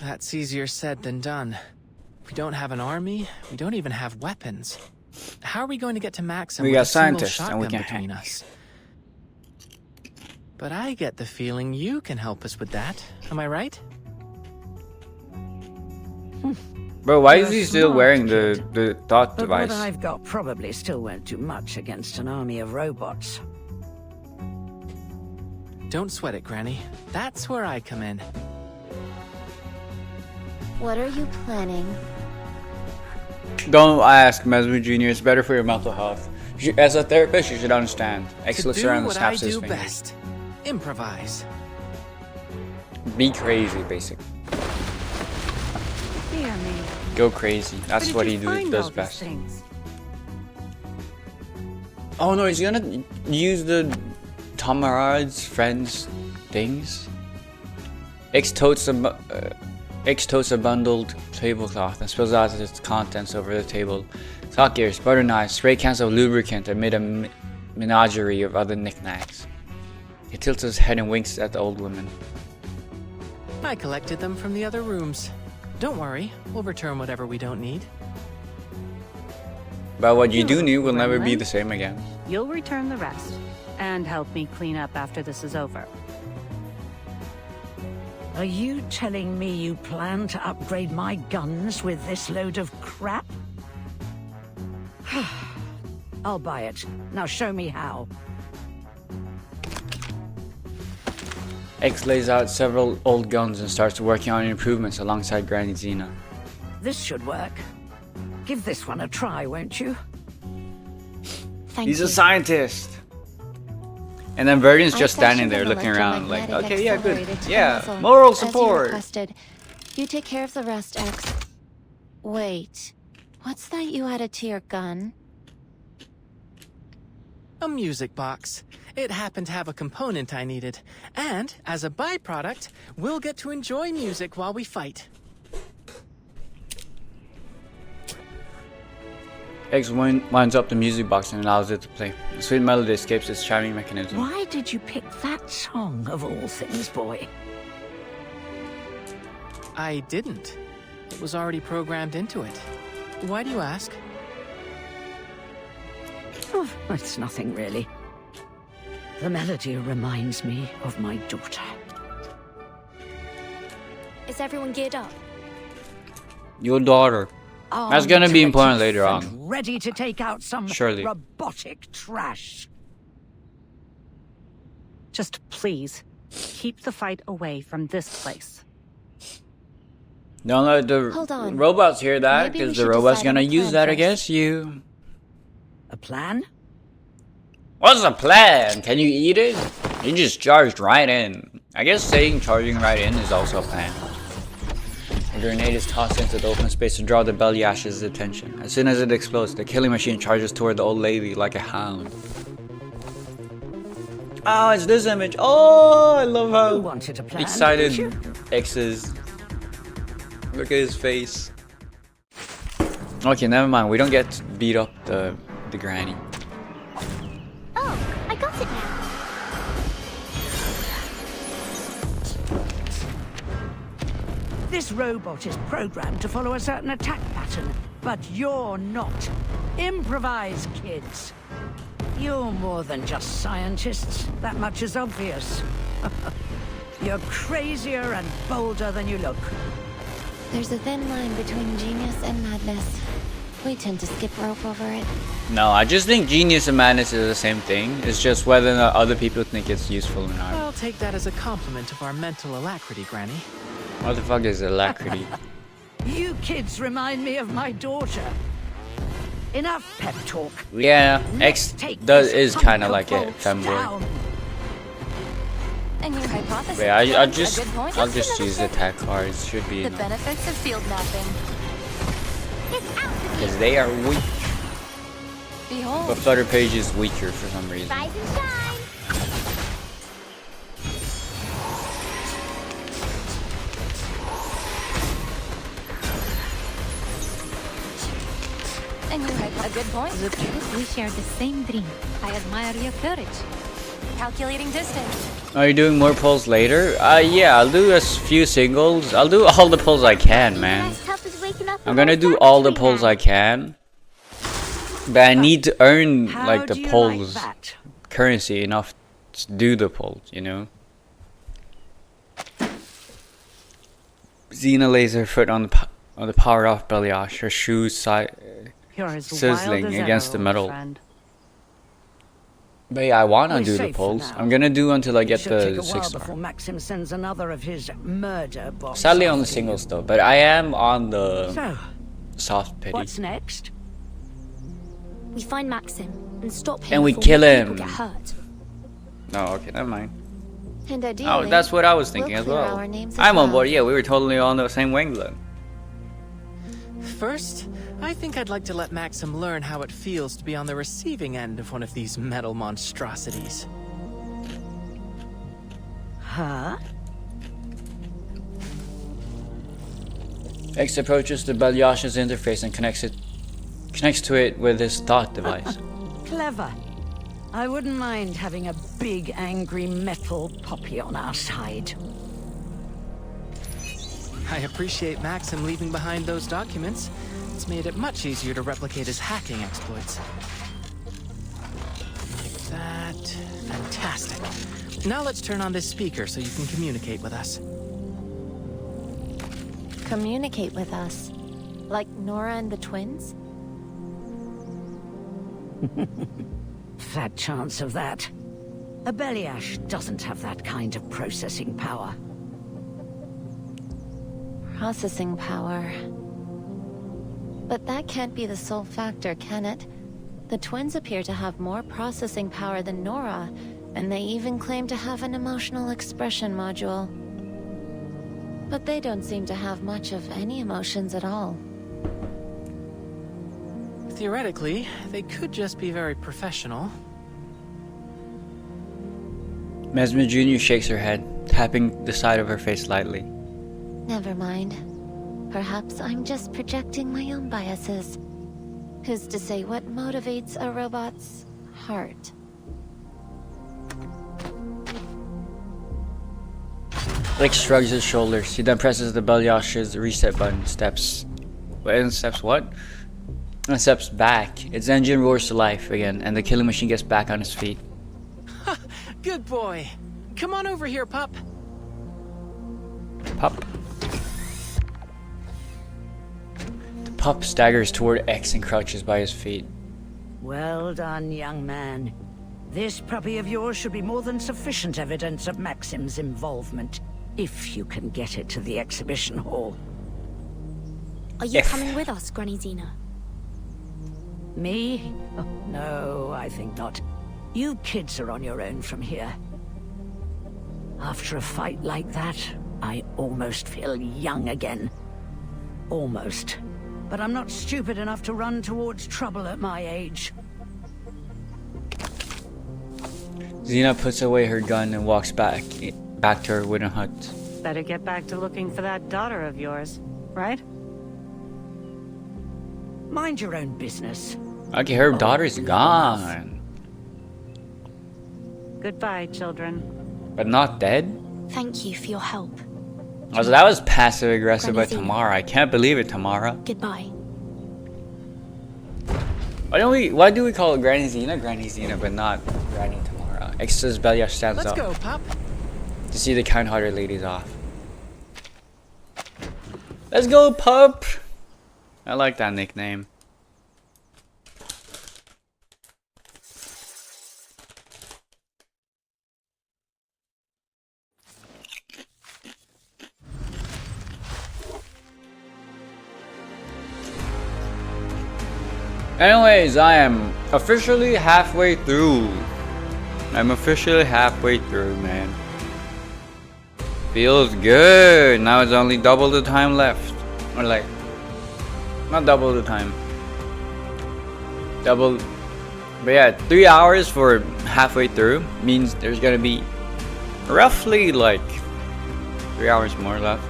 That's easier said than done. We don't have an army, we don't even have weapons. How are we going to get to Maxim We with got a single scientists, and we shotgun can between hack. us? But I get the feeling you can help us with that. Am I right? Bro, why You're is he still smart, wearing the thought But device? what I've got probably still won't do much against an army of robots. Don't sweat it, Granny. That's where I come in. What are you planning? Don't ask, Mesmer Jr. It's better for your mental health. As a therapist, you should understand. X To looks do around and what I snaps his do fingers. best. Improvise. Be crazy, basically. Dear me. Go crazy. That's Where what did he you find does all these best. things? Oh no, he's gonna use the Tamarad's friends things. X totes a bundled tablecloth and spills out its contents over the table. Sock gears, butter knives, spray cans of lubricant amid a menagerie of other knickknacks. He tilts his head and winks at the old woman. I collected them from the other rooms. Don't worry, we'll return whatever we don't need. But what you do You're need will never be gremlin. the same again. You'll return the rest. And help me clean up after this is over. Are you telling me you plan to upgrade my guns with this load of crap? I'll buy it. Now show me how. X lays out several old guns and starts working on improvements alongside Granny Xena. This should work. Give this one a try, won't you? He's a scientist! And then Verdion's just standing there looking around like, okay, yeah, good. Yeah, moral support! You take care of the rest, X. Wait, what's that you added to your gun? A music box. It happened to have a component I needed. And, as a byproduct, we'll get to enjoy music while we fight. X winds up the music box and allows it to play. The sweet melody escapes its chiming mechanism. Why did you pick that song, of all things, boy? I didn't. It was already programmed into it. Why do you ask? Oh, it's nothing, really. The melody reminds me of my daughter. Is everyone geared up? Your daughter. That's gonna be important later on. Ready to take out some Surely. robotic trash. Just please, keep the fight away from this place. Don't let the robots hear that, because the robot's gonna use that against you. A plan? What's the plan? Can you eat it? You just charged right in. I guess saying charging right in is also a plan. A grenade is tossed into the open space to draw the Belyash's attention. As soon as it explodes, the killing machine charges toward the old lady like a hound. Oh, it's this image. Oh, I love how excited X is. Look at his face. Okay, never mind. We don't get to beat up the granny. Oh, I got it now. This robot is programmed to follow a certain attack pattern, but you're not. Improvise, kids. You're more than just scientists. That much is obvious. You're crazier and bolder than you look. There's a thin line between genius and madness. We tend to skip rope over it. No, I just think genius and madness is the same thing. It's just whether or not other people think it's useful or not. I'll take that as a compliment of our mental alacrity, Granny. What the fuck is alacrity? You kids remind me of my daughter. Enough pep talk. Yeah, X is kind of like a femboy. And your hypothesis. Wait, I'll just use the attack cards. Should be The enough. benefits of field mapping. Because they are weak. Behold. But Flutter Page is weaker for some reason. Rise and shine. And you had a good point. The truth, we share the same dream. I admire your courage. Calculating distance. Are you doing more pulls later? Yeah, I'll do a few singles. I'll do all the pulls I can, man. I'm gonna do all the pulls I can. But I need to earn like the pulls currency enough to do the pulls, you know? Xena lays her foot on the power off Belyash, her shoes sizzling against the metal. But yeah, I wanna do the pulls. I'm gonna do until I get the 6-star. Before Maxim sends another of his murder bombs. Sadly on the singles though, but I am on the So, soft pity. what's next? We find Maxim and stop him And we before kill more him. people get hurt. No, okay, never mind. And Oh, ideally, that's what I was thinking we'll as clear well. our names as I'm on well. board. Yeah, we were totally on the same wavelength. First, I think I'd like to let Maxim learn how it feels to be on the receiving end of one of these metal monstrosities. Huh? X approaches the Belyash's interface and connects to it with his thought device. Clever. I wouldn't mind having a big angry metal puppy on our side. I appreciate Maxim leaving behind those documents. It's made it much easier to replicate his hacking exploits. Like that. Fantastic. Now let's turn on this speaker so you can communicate with us. communicate with us. Like Nora and the twins? Fat chance of that. A Beliash doesn't have that kind of processing power. Processing power. But that can't be the sole factor, can it? The twins appear to have more processing power than Nora, and they even claim to have an emotional expression module. But they don't seem to have much of any emotions at all. Theoretically, they could just be very professional. Mesmer Jr. shakes her head, tapping the side of her face lightly. Never mind. Perhaps I'm just projecting my own biases. Who's to say what motivates a robot's heart? Blake shrugs his shoulders. He then presses the Beliash's reset button, steps what? And steps back. Its engine roars to life again, and the killing machine gets back on its feet. Good boy. Come on over here, pup. Pup. The pup staggers toward X and crouches by his feet. Well done, young man. This puppy of yours should be more than sufficient evidence of Maxim's involvement, if you can get it to the exhibition hall. Are you coming with us, Granny Zena? Me? Oh, no, I think not. You kids are on your own from here. After a fight like that, I almost feel young again. Almost. But I'm not stupid enough to run towards trouble at my age. Xena puts away her gun and walks back to her wooden hut. Better get back to looking for that daughter of yours, right? Mind your own business. Okay, her daughter's gone. Goodbye, children. But not dead? Thank you for your help. Also, that was passive aggressive by Tamara. I can't believe it, Tamara. Goodbye. Why do we call it Granny Xena, but not Granny Tamara? X's Beliash stands up. Let's go, pup. To see the kind-hearted ladies off. Let's go, pup! I like that nickname. Anyways, I am officially halfway through. I'm officially halfway through, man. Feels good. Now it's only double the time left. Or like, not double the time. Double. But yeah, 3 hours for halfway through means there's gonna be roughly like 3 hours more left.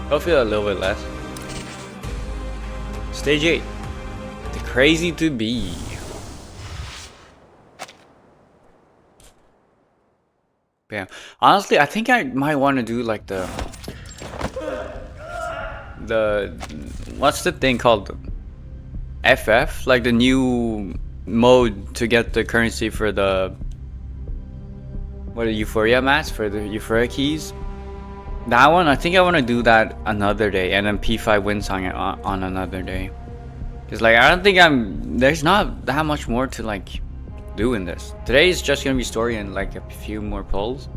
Hopefully a little bit less. Stage 8. The crazy to be. Yeah, honestly, I think I might want to do like the what's the thing called? FF, like the new mode to get the currency for the Euphoria mats, for the Euphoria keys. That one, I think I want to do that another day, and then P5 Windsong on another day. Cause like I don't think there's not that much more to like do in this. Today is just gonna be story and like a few more polls,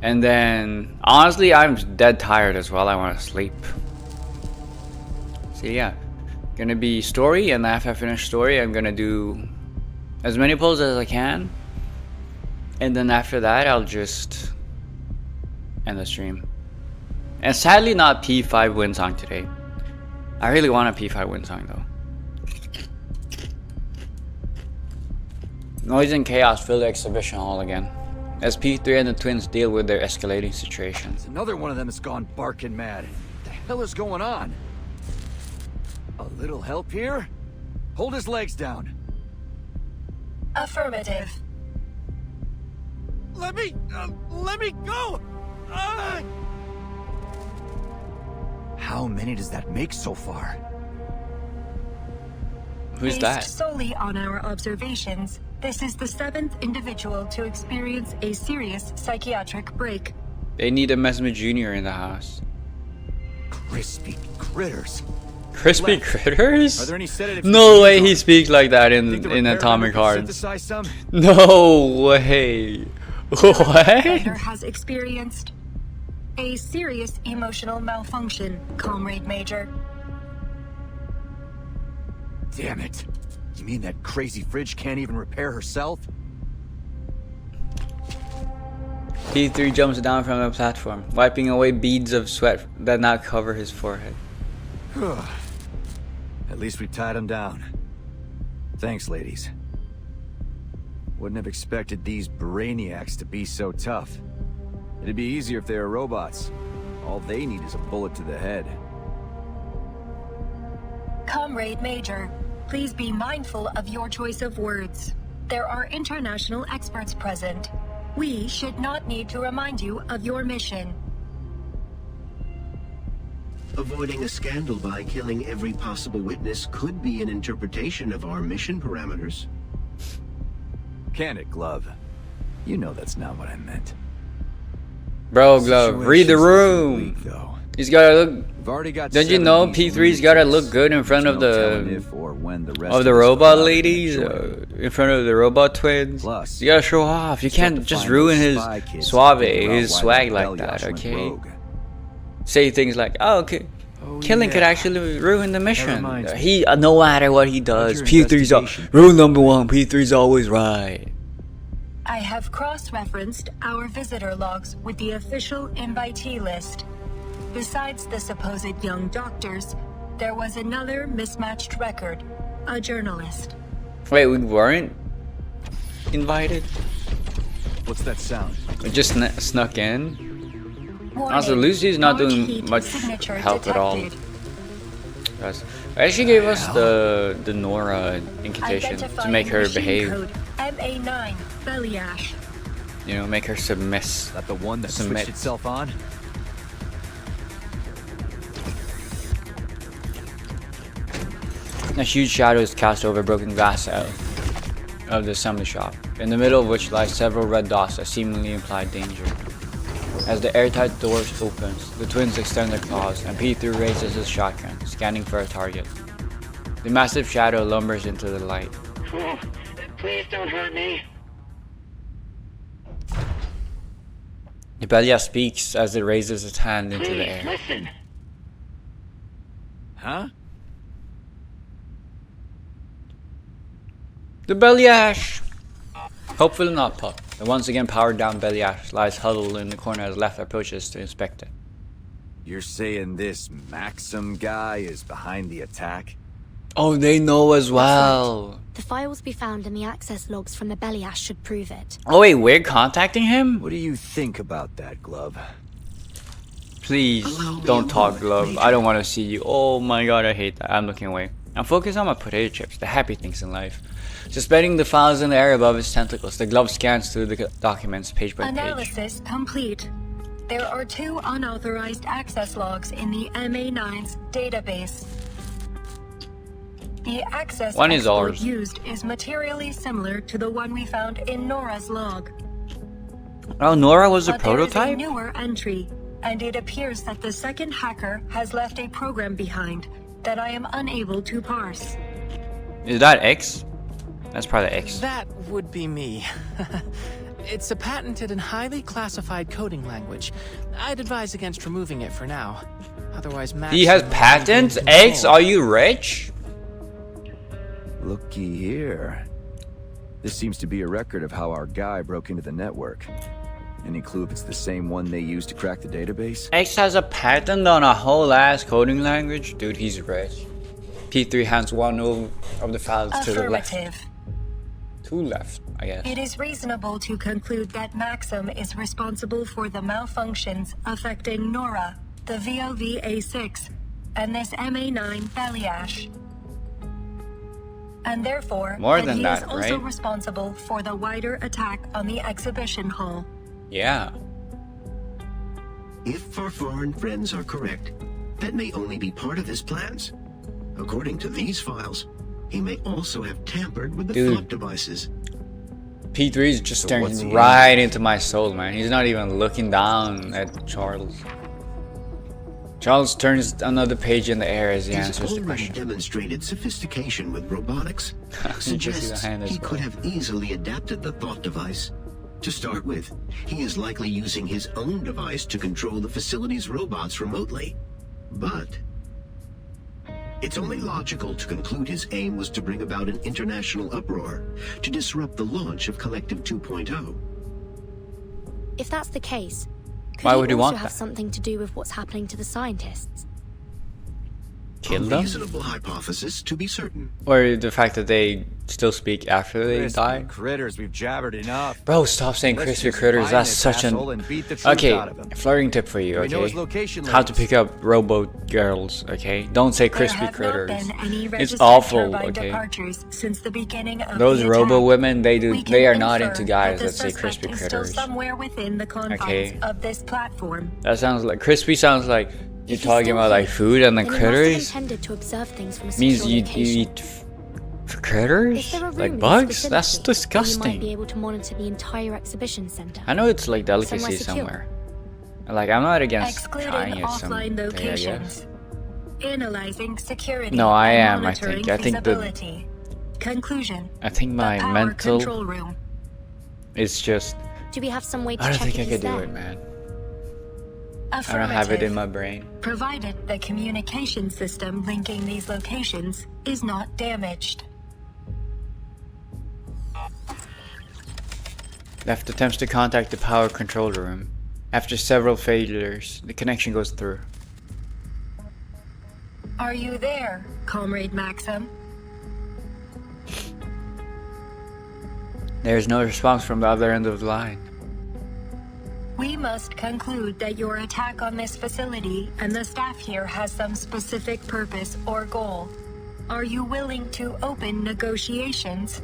and then honestly I'm dead tired as well. I want to sleep. So yeah, gonna be story, and after I finish story I'm gonna do as many polls as I can, and then after that I'll just end the stream. And sadly not P5 Windsong today. I really want a P5 Windsong though. Noise and chaos fill the exhibition hall again, as P3 and the twins deal with their escalating situation. Another one of them has gone barking mad. What the hell is going on? A little help here? Hold his legs down. Affirmative. Let me go! How many does that make so far? Who's that? Based solely on our observations, this is the 7th individual to experience a serious psychiatric break. They need a Mesmer Jr. in the house. Crispy critters. Crispy critters? Are there any sedatives? No way he speaks like that in Atomic Heart. Synthesize some? No way. What? Defender has experienced a serious emotional malfunction, Comrade Major. Damn it. You mean that crazy fridge can't even repair herself? P3 jumps down from the platform, wiping away beads of sweat that now cover his forehead. At least we tied him down. Thanks, ladies. Wouldn't have expected these brainiacs to be so tough. It'd be easier if they were robots. All they need is a bullet to the head. Comrade Major, please be mindful of your choice of words. There are international experts present. We should not need to remind you of your mission. Avoiding a scandal by killing every possible witness could be an interpretation of our mission parameters. Can it, Glove? You know that's not what I meant. Bro, Glove, read the room. He's gotta look. Don't you know P3's gotta look good in front of the robot ladies, in front of the robot twins? You gotta show off. You can't just ruin his suave, his swag like that, okay? Say things like, "Oh, okay, killing could actually ruin the mission." No matter what he does, P3's rule number one. P3's always right. I have cross-referenced our visitor logs with the official invitee list. Besides the supposed young doctors, there was another mismatched record, a journalist. Wait, we weren't invited? What's that sound? We just snuck in? Warning, also, Lucy's not doing much help at all. She gave us the Nora incantation to make her behave. Code MA9 Bellyash. You know, make her submit. That the one that switched itself on? A huge shadow is cast over broken glass out of the assembly shop, in the middle of which lies several red dots that seemingly imply danger. As the airtight doors opens, the twins extend their claws, and P3 raises his shotgun, scanning for a target. The massive shadow lumbers into the light. Oh, please don't hurt me. The Belia speaks as it raises its hand into the air. Listen. Huh? The Bellyash! Hopefully not Puck. The once again powered down Bellyash lies huddled in the corner as Left approaches to inspect it. You're saying this Maxim guy is behind the attack? Oh, they know as well. The files we found in the access logs from the Bellyash should prove it. Oh wait, we're contacting him? What do you think about that, Glove? Please, don't talk, Glove. I don't want to see you. Oh my god, I hate that. I'm looking away. I'm focused on my potato chips, the happy things in life. Suspending the files in the air above his tentacles, the Glove scans through the documents page by page. Analysis complete. There are 2 unauthorized access logs in the MA9's database. The access one is ours. Used is materially similar to the one we found in Nora's log. Oh, Nora was a But prototype? there is a newer entry, and it appears that the second hacker has left a program behind that I am unable to parse. Is that X? That's probably X. That would be me. It's a patented and highly classified coding language. I'd advise against removing it for now. Otherwise, he has patents? X, are you rich? Looky here. This seems to be a record of how our guy broke into the network. Any clue if it's the same one they used to crack the database? X has a patent on a whole ass coding language? Dude, he's rich. P3 hands one of the files to the left. To left, I guess. It is reasonable to conclude that Maxim is responsible for the malfunctions affecting Nora, the VOV-A6, and this MA9 Bellyash. And therefore, he is also responsible for the wider attack on the exhibition hall. Yeah. If our foreign friends are correct, that may only be part of his plans. According to these files, he may also have tampered with the thought devices. P3 is just staring right into my soul, man. He's not even looking down at Charles. Charles turns another page in the air as he He's answers the already question. demonstrated sophistication with robotics. Suggests he could have easily adapted the thought device. To start with, he is likely using his own device to control the facility's robots remotely. But it's only logical to conclude his aim was to bring about an international uproar, to disrupt the launch of Collective 2.0. If that's the case, could Why would he also want have that? something to do with what's happening to the scientists? Kill A them? reasonable hypothesis, to be certain. Or the fact that they still speak after they Crispy die? critters, we've jabbered enough. Bro, stop saying Let's crispy just critters. find That's this such an... asshole and beat the truth Okay, out of him. flirting tip for you, We know his okay? location, How to ladies. pick up rowboat girls, okay? Don't say crispy There have critters. not been any It's registered awful, turbine okay? departures since the beginning of Those the robo attack. women, they We they are can not infer into guys that that the say suspect crispy is still critters. somewhere within the confines Okay. of this platform. That sounds like... Crispy sounds like you're If he's talking still about like here, food, and then then he must have critters intended to observe things from a means secure you location. eat critters? Is there a room Like in this bugs? That's facility where you might be disgusting. able to monitor the entire exhibition center? I know it's like delicacy Somewhere secure. somewhere. Like, I'm not against Excluding trying it some offline day, I guess. locations. Analyzing security. No, I and am, I monitoring think. I think the- feasibility. Conclusion. I think my Power mental control room. is just... Do we have some way to I don't check think I if could he's do there? it, man. I don't have it in my brain. Provided the communication system linking these locations is not damaged. Left attempts to contact the power control room. After several failures, the connection goes through. Are you there, Comrade Maxim? There is no response from the other end of the line. We must conclude that your attack on this facility and the staff here has some specific purpose or goal. Are you willing to open negotiations?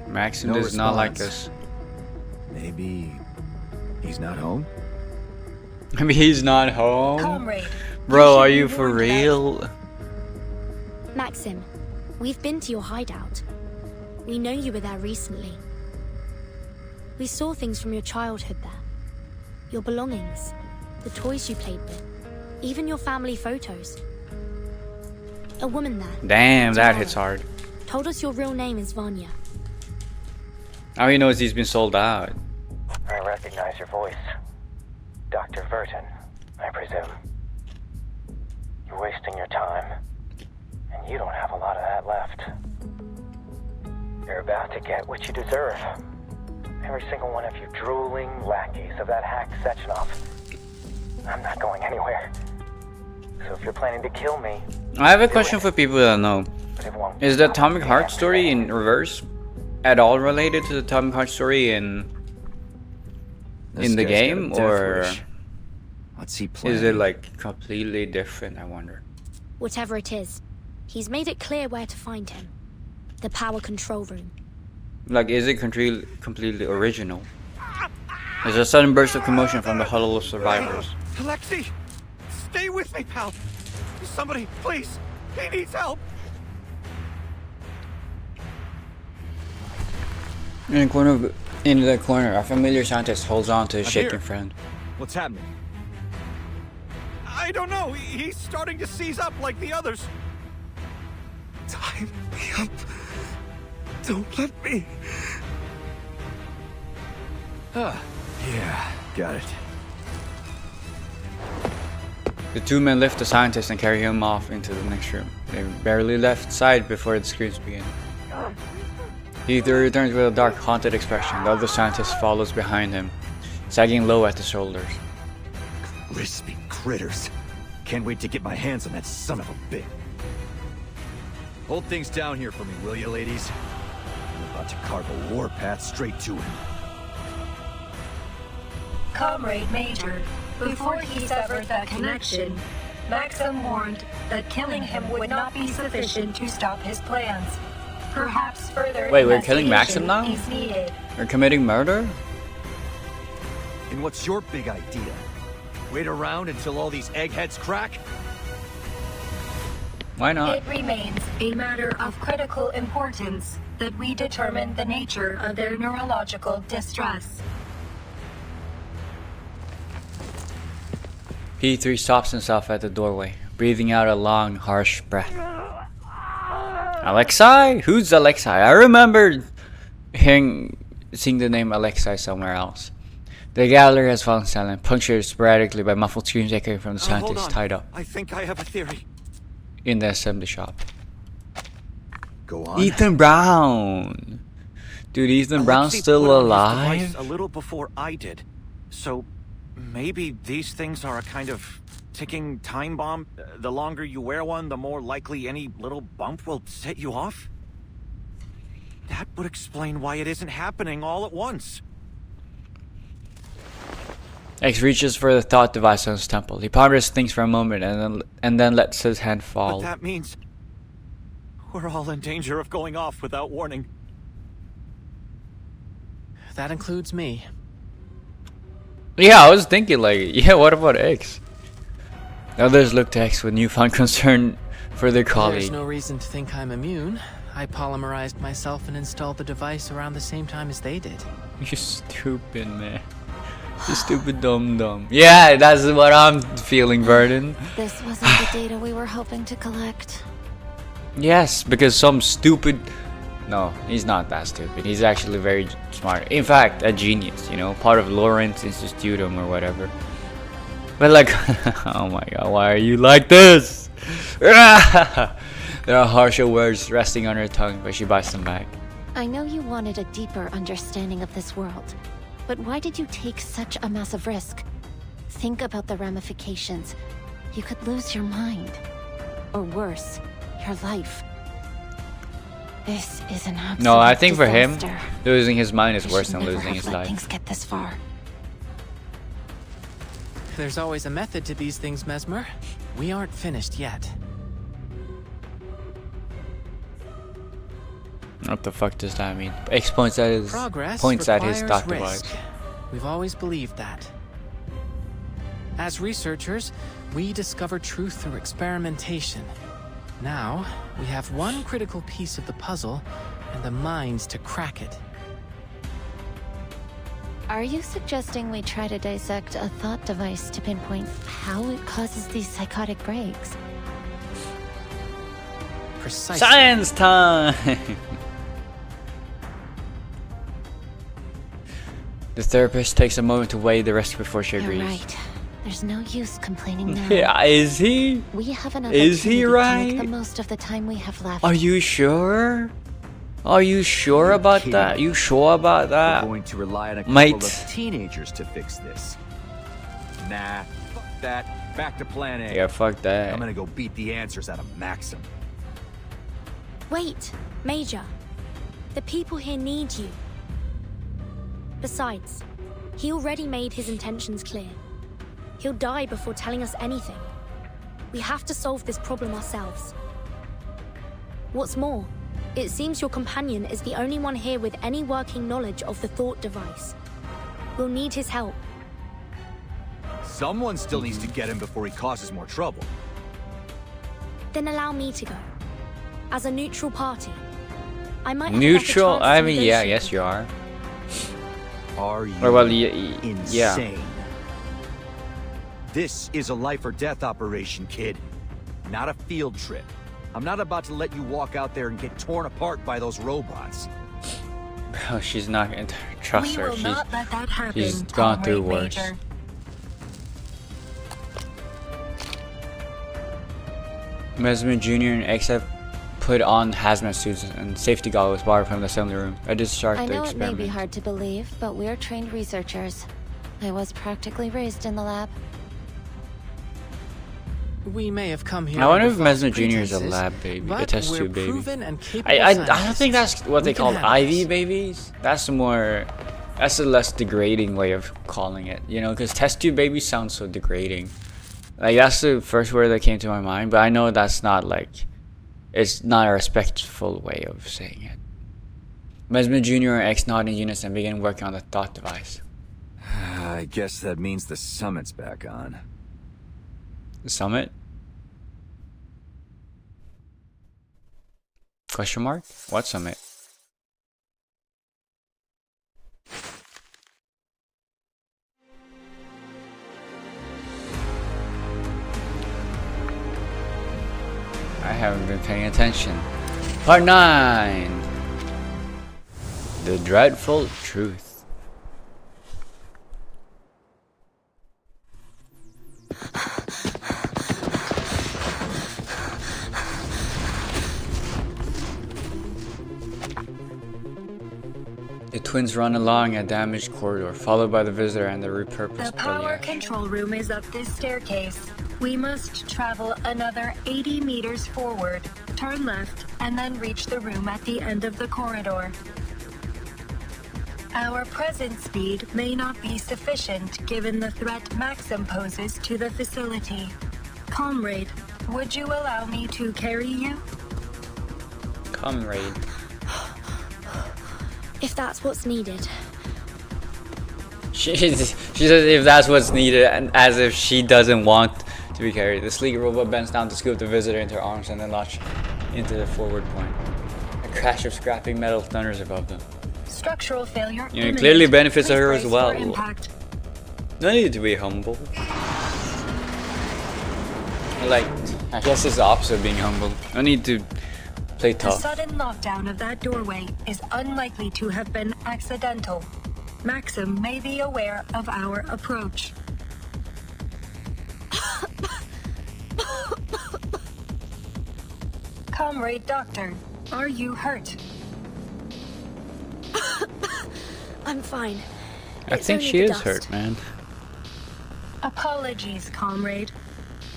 Maxim No does not like response. us. Maybe he's not home? Maybe he's not home. Comrade, Bro, are you for real? Maxim, we've been to your hideout. We know you were there recently. We saw things from your childhood there. Your belongings, the toys you played with, even your family photos. A woman there, Damn, that hits hard. told us your real name is Vanya. How he knows he's been sold out. I recognize your voice. Dr. Verton, I presume. You're wasting your time, and you don't have a lot of that left. You're about to get what you deserve. Every single one of you drooling lackeys of that hack Sechenov. I'm not going anywhere. So if you're planning to kill me, I have a question for people that know. Is the Atomic Heart story in reverse at all related to the Atomic Heart story in This the guy's got a game, death or wish. What's he is planning? it like completely different? I wonder. Whatever it is, he's made it clear where to find him. The power control room. Like, is it completely original? There's a sudden burst of commotion from the huddle of survivors. Alexei, stay with me, pal. Somebody, please. He needs help. In the corner, a familiar scientist holds on to his I'm shaking here. friend. What's happening? I don't know. He's starting to seize up like the others. Time me up. Don't let me. Yeah, got it. The two men lift the scientist and carry him off into the next room. They barely left sight before the screams begin. He returns with a dark, haunted expression. The other scientist follows behind him, sagging low at the shoulders. Crispy critters. Can't wait to get my hands on that son of a bitch. Hold things down here for me, will you, ladies? I'm about to carve a warpath straight to him. Comrade Major, before he severed that connection, Maxim warned that killing him would not be sufficient to stop his plans. Perhaps further Wait, we're killing Maxim investigation now? is needed. We're committing murder? And what's your big idea? Wait around until all these eggheads crack? Why not? It remains a matter of critical importance that we determine the nature of their neurological distress. P3 stops himself at the doorway, breathing out a long, harsh breath. Alexei? Who's Alexei? I remember seeing the name Alexei somewhere else. The gallery has fallen silent, punctured sporadically by muffled screams echoing from the scientists tied up I think I have a theory. in the assembly shop. Go on. Ethan Brown! Dude, Ethan Brown's Alexei still put on his alive? device a little before I did. So maybe these things are a kind of ticking time bomb. The longer you wear one, the more likely any little bump will set you off. That would explain why it isn't happening all at once. X reaches for the thought device on his temple. He ponders things for a moment and then lets his hand fall. But that means we're all in danger of going off without warning. That includes me. Yeah, I was thinking like, yeah, what about X? Others look to X with newfound concern for their colleague. There's no reason to think I'm immune. I polymerized myself and installed the device around the same time as they did. You stupid man. You stupid dum-dum. Yeah, that's what I'm feeling, Vernon. This wasn't the data we were hoping to collect. Yes, because some stupid... No, he's not that stupid. He's actually very smart. In fact, a genius, you know, part of Lawrence Institutum or whatever. But like, oh my god, why are you like this? There are harsher words resting on her tongue, but she bites them back. I know you wanted a deeper understanding of this world, but why did you take such a massive risk? Think about the ramifications. You could lose your mind. Or worse, your life. This is an absolute No, I think for him, disaster. losing his mind is We worse should than never losing have his let life. things get this far. There's always a method to these things, Mesmer. We aren't finished yet. What the fuck does that mean? X points at his Progress thought requires device. risk. We've always believed that. As researchers, we discover truth through experimentation. Now, we have one critical piece of the puzzle, and the minds to crack it. Are you suggesting we try to dissect a thought device to pinpoint how it causes these psychotic breaks? Precisely. Science time! The therapist takes a moment to weigh the rest before she You're agrees. right. There's no use complaining now. Yeah, is he? We have an Is he opportunity to right? make the most of the time we have left. Are you sure? Are you sure about that? You sure about that? We're going to rely on a couple Mate. of teenagers to fix this. Nah, fuck that. Back to plan A. Yeah, fuck that. I'm gonna go beat the answers out of Maxim. Wait, Major. The people here need you. Besides, he already made his intentions clear. He'll die before telling us anything. We have to solve this problem ourselves. What's more, it seems your companion is the only one here with any working knowledge of the thought device. We'll need his help. Someone still needs to get him before he causes more trouble. Then allow me to go. As a neutral party. I might have Neutral? a better chance I to mean, yeah, negotiate yes with you them. are. Are you Well, yeah. insane? This is a life or death operation, kid. Not a field trip. I'm not about to let you walk out there and get torn apart by those robots. Bro, she's not gonna trust We her. will not let that happen, She's gone through Comrade worse. Major. Mesmer Jr. and X have put on hazmat suits and safety goggles borrowed from the assembly room. I just started I the know it may experiment. be hard to believe, but we're trained researchers. I was practically raised in the lab. We may have come here. I wonder if under false Mesmer Jr. is a pretenses, lab baby, a but test we're tube baby. proven and capable I don't scientists. think that's what We they can call handle IV this. babies. That's more, that's a less degrading way of calling it, you know, because test tube baby sounds so degrading. Like that's the first word that came to my mind, but I know that's not like, it's not a respectful way of saying it. Mesmer Jr. and X nod in unison and begin working on the thought device. I guess that means the summit's back on. The summit? Question mark? What summit? haven't been paying attention. Part 9. The Dreadful Truth. The twins run along a damaged corridor, followed by the visitor and the repurposed The power Belial. control room is up this staircase. We must travel another 80 meters forward, turn left, and then reach the room at the end of the corridor. Our present speed may not be sufficient given the threat Maxim poses to the facility. Comrade, would you allow me to carry you? Comrade. If that's what's needed. She says if that's what's needed, and as if she doesn't want to be carried. The sleek robot bends down to scoop the visitor into her arms and then launch into the forward point. A crash of scrapping metal thunders above them. Structural failure. You know, it clearly benefits her as well. Impact. No need to be humble. Like, I guess it's the opposite of being humble. No need to play The tough. sudden lockdown of that doorway is unlikely to have been accidental. Maxim may be aware of our approach. Comrade Doctor, are you hurt? I'm fine. I It's think only she the is dust. hurt, man. Apologies, comrade.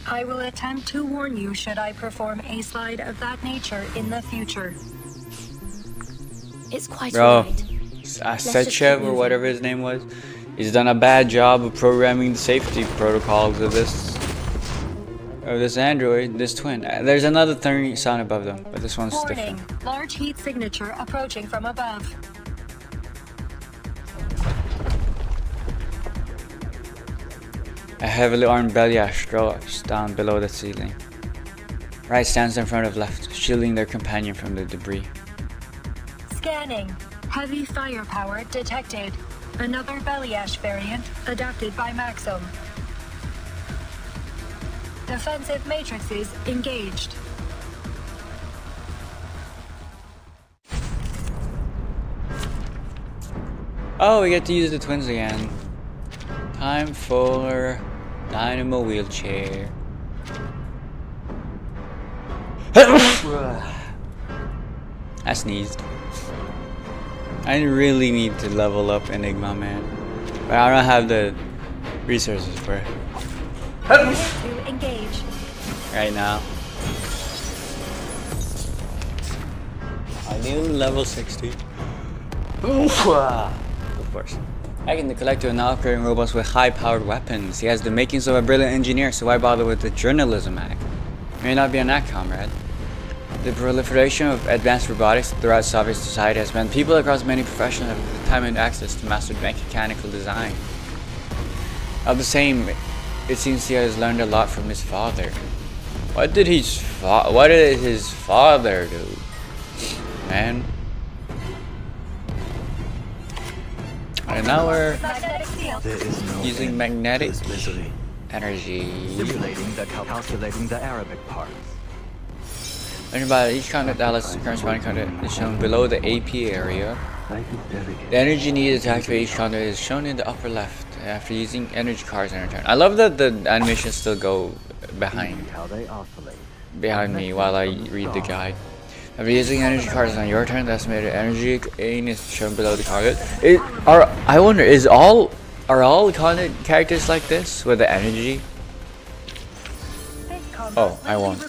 I will attempt to warn you should I perform a slide of that nature in the future. It's quite Bro, alright. Sechev or whatever his name was, he's done a bad job of programming the safety protocols of this android, this twin. There's another thing sound above them, but this one's Warning, different. large heat signature approaching from above. A heavily armed Belial drops down below the ceiling. Right stands in front of left, shielding their companion from the debris. Scanning. Heavy firepower detected. Another Beliash variant adapted by Maxim. Defensive matrices engaged. Oh, we get to use the twins again. Time for Dynamo wheelchair. I sneezed. I really need to level up Enigma, man. But I don't have the resources for it. To engage. Right now. Ideally level 60. Of course. Hacking the Collector and now upgrading robots with high-powered weapons. He has the makings of a brilliant engineer, so why bother with the journalism act? May not be an act, comrade. The proliferation of advanced robotics throughout Soviet society has meant people across many professions have the time and access to master mechanical design. All the same, it seems he has learned a lot from his father. What did his father do? Man. And now we're using magnetic energy. Simulating calculating the Arabic parts. Learning about each conduct Dallas' current spawning conduct is shown below the AP area. The energy needed to activate each conduit is shown in the upper left after using energy cards in return. I love that the animations still go behind me while I read the guide. After using energy cards on your turn, the estimated energy gain is shown below the conduit. I wonder, are all conduit characters like this with the energy? Oh, I won.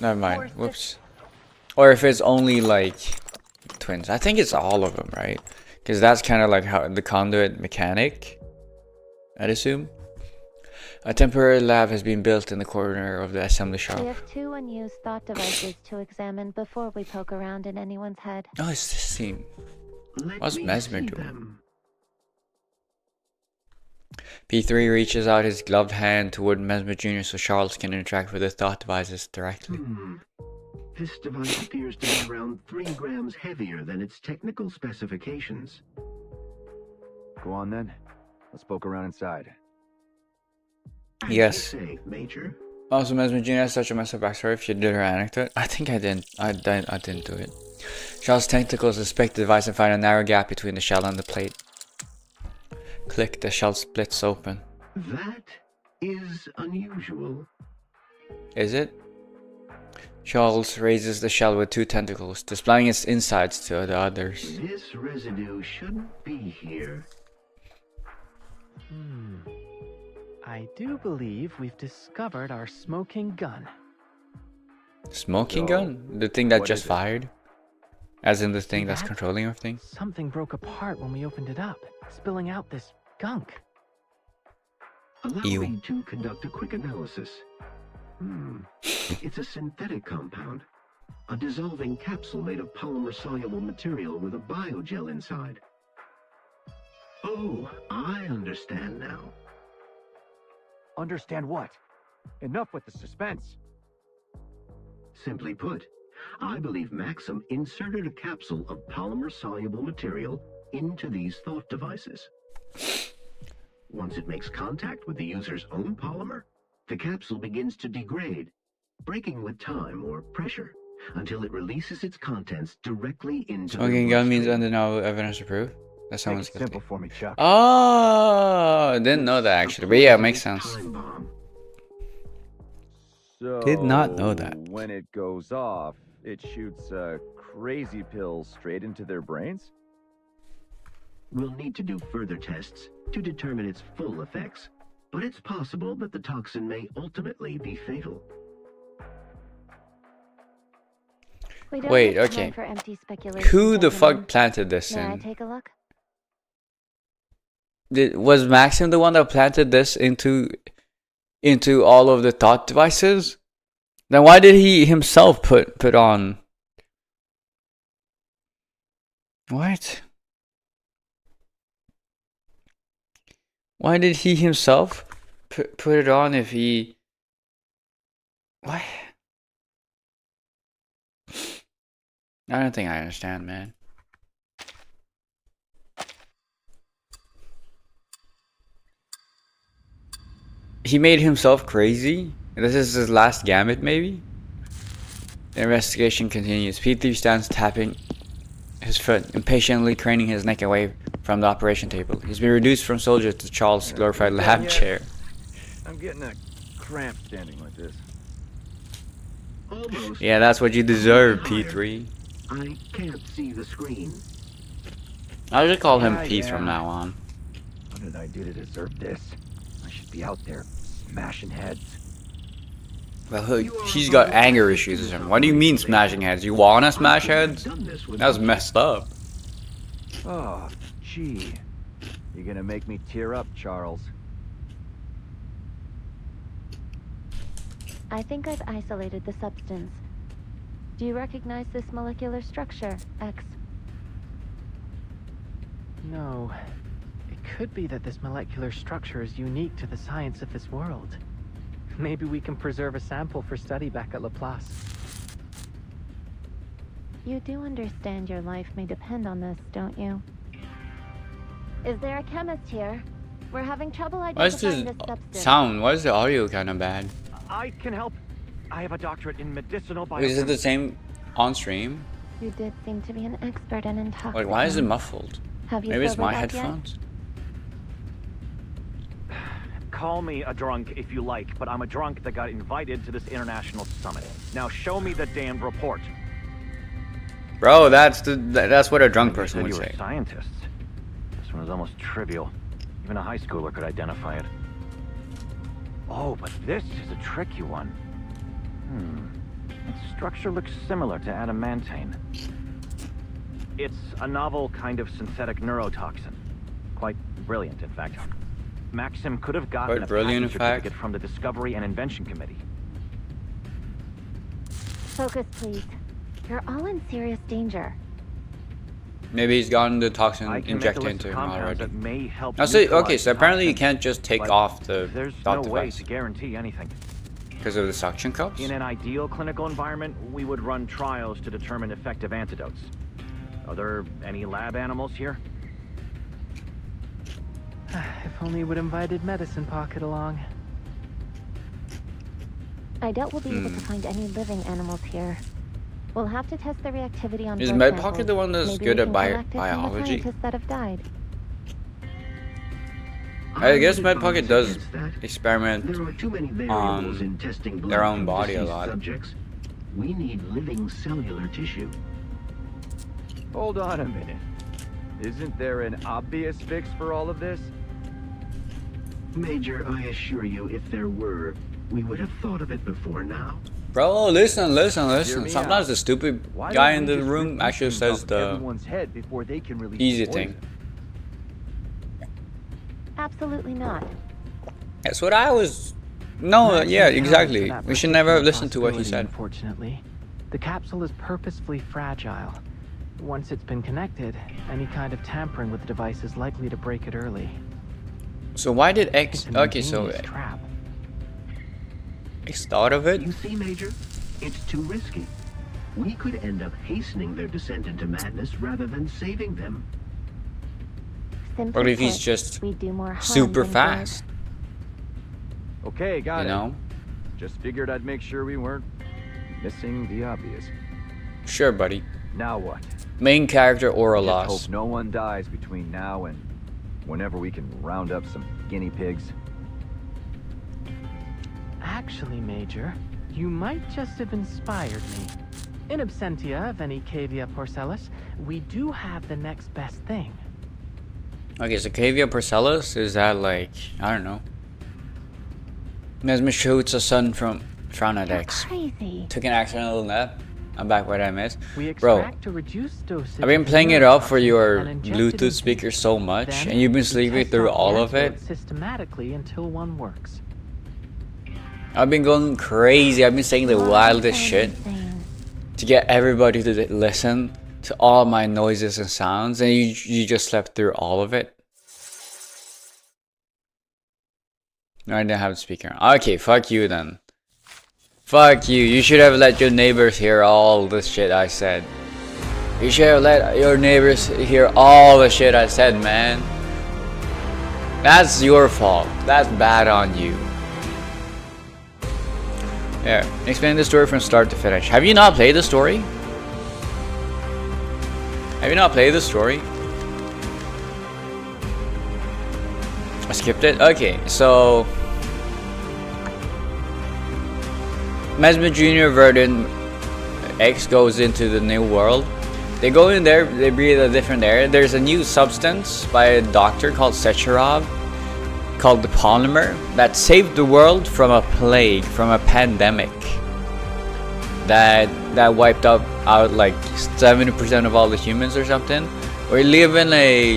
Never mind. Whoops. Or if it's only like twins. I think it's all of them, right? Because that's kind of like how the conduit mechanic, I'd assume. A temporary lab has been built in the corner of the assembly shop. We have 2 unused thought devices to examine before we poke around in anyone's head. Oh, it's this scene. What's Mesmer doing? P3 reaches out his gloved hand toward Mesmer Jr. so Charles can interact with the thought devices directly. This device appears to be around 3 grams heavier than its technical specifications. Go on then. Let's poke around inside. Yes. Say, Major, Also, Ameji has such a messed up backstory. If you did her anecdote, I think I didn't. I didn't do it. Shell's tentacles inspect the device and find a narrow gap between the shell and the plate. Click, the shell splits open. That is unusual. Is it? Charles raises the shell with 2 tentacles, displaying its insides to the others. This residue shouldn't be here. I do believe we've discovered our smoking gun. Smoking gun? The thing that just fired? As in the thing that's controlling everything? Something broke apart when we opened it up, spilling out this gunk. Allow me to conduct a quick analysis. It's a synthetic compound. A dissolving capsule made of polymer-soluble material with a biogel inside. Oh, I understand now. Understand what? Enough with the suspense. Simply put, I believe Maxim inserted a capsule of polymer-soluble material into these thought devices. Once it makes contact with the user's own polymer, the capsule begins to degrade, breaking with time or pressure, until it releases its contents directly into the Smoking gun means under no evidence to prove that someone's guilty. Simple for me, Chuck. Oh, I didn't know that actually, but yeah, it makes sense. So, Did not know that. When it goes off, it shoots crazy pills straight into their brains? We'll need to do further tests to determine its full effects, but it's possible that the toxin may ultimately be fatal. Wait, okay. Who the fuck planted this May I in? take a look? Was Maxim the one that planted this into all of the thought devices? Then why did he himself put on? What? Why did he himself put it on if he? What? I don't think I understand, man. He made himself crazy? This is his last gambit, maybe? The investigation continues. P3 stands tapping his foot, impatiently craning his neck away from the operation table. He's been reduced from soldier to Charles' glorified lab chair. I'm getting a cramp standing like this. Almost. Yeah, that's what you deserve, P3. I can't see the screen. I'll just call him P from now on. What did I do to deserve this? I should be out there smashing heads. Well, he's got anger issues or something. What do you mean smashing heads? You wanna smash heads? That was messed up. Oh, gee. You're gonna make me tear up, Charles. I think I've isolated the substance. Do you recognize this molecular structure, X? No. It could be that this molecular structure is unique to the science of this world. Maybe we can preserve a sample for study back at Laplace. You do understand your life may depend on this, don't you? Is there a chemist here? We're having trouble Why is identifying this this substance. sound? Why is the audio kind of bad? I can help. I have a doctorate in medicinal Is it the biochemistry. same on stream? You did seem to be an expert in intoxicants. Like, why is it muffled? Have you Maybe it's sobered my up yet? headphones? Call me a drunk if you like, but I'm a drunk that got invited to this international summit. Now show me the damned report. Bro, that's what a drunk person You would said you say. were scientists. This one was almost trivial. Even a high schooler could identify it. Oh, but this is a tricky one. Its structure looks similar to adamantane. It's a novel kind of synthetic neurotoxin. Quite brilliant, in fact. Maxim could have gotten Quite a brilliant, patent in fact. certificate from the Discovery and Invention Committee. Focus, please. You're all in serious danger. Maybe he's gotten the toxin I can make a injected list into of him compounds already. that may help I see. Okay, neutralize so the apparently you toxin, can't just take but off the there's thought no way device to guarantee anything. because of the suction cups. In an ideal clinical environment, we would run trials to determine effective antidotes. Are there any lab animals here? If only we'd invited Medicine Pocket along. I doubt we'll be able to find any living animals here. We'll have to test the reactivity on Is blood Med Pocket samples. the one that's Maybe good we at can collect it from the biology? scientists that have died. I guess Med Pocket does experiment There are too many variables on in testing blood their own from body a deceased lot. subjects. We need living cellular tissue. Hold on a minute. Isn't there an obvious fix for all of this? Major, I assure you, if there were, we would have thought of it before now. Bro, listen. Hear Sometimes me the stupid Why guy don't in we the just room rip actually these things says off the everyone's head before they can release easy poison? thing. Absolutely not. That's what I was. No, yeah, exactly. We should never have listened to what he Possibility, said. Unfortunately, the capsule is purposefully fragile. Once it's been connected, any kind of tampering with the device is likely to break it early. So why did X? It's an Okay, so ingenious trap. X thought of it. You see, Major, it's too risky. We could end up hastening their descent into madness rather than saving them. What if he's just we do more harm super than good. fast? Okay, got You it. know? Just figured I'd make sure we weren't missing the obvious. Sure, buddy. Now what? Main character or a Just loss. hope no one dies between now and whenever we can round up some guinea pigs. Actually, Major, you might just have inspired me. In absentia of any Cavia porcellus, we do have the next best thing. Okay, so Cavia Porcellus, is that like, I don't know. Mesmer shoots a son from Tronadex. Crazy. Took an accidental nap. I'm back what I missed. We Bro, extract to reduce dosage I've been of playing it up for neurotoxins your and inject it Bluetooth into speaker so much, Then and you've been we sleeping test through out the all of it. antidote systematically until one works. I've been going crazy. I've been saying the wildest shit to get everybody to listen to all my noises and sounds, and you just slept through all of it. No, I didn't have the speaker on. Okay, fuck you then. Fuck you. You should have let your neighbors hear all the shit I said. You should have let your neighbors hear all the shit I said, man. That's your fault. That's bad on you. Yeah, explain the story from start to finish. Have you not played the story? Have you not played the story? I skipped it? Okay, so Mesmer Jr. Verdun X goes into the new world. They go in there, they breathe a different air. There's a new substance by a doctor called Secharov, called the polymer, that saved the world from a plague, from a pandemic that wiped out like 70% of all the humans or something. We live in a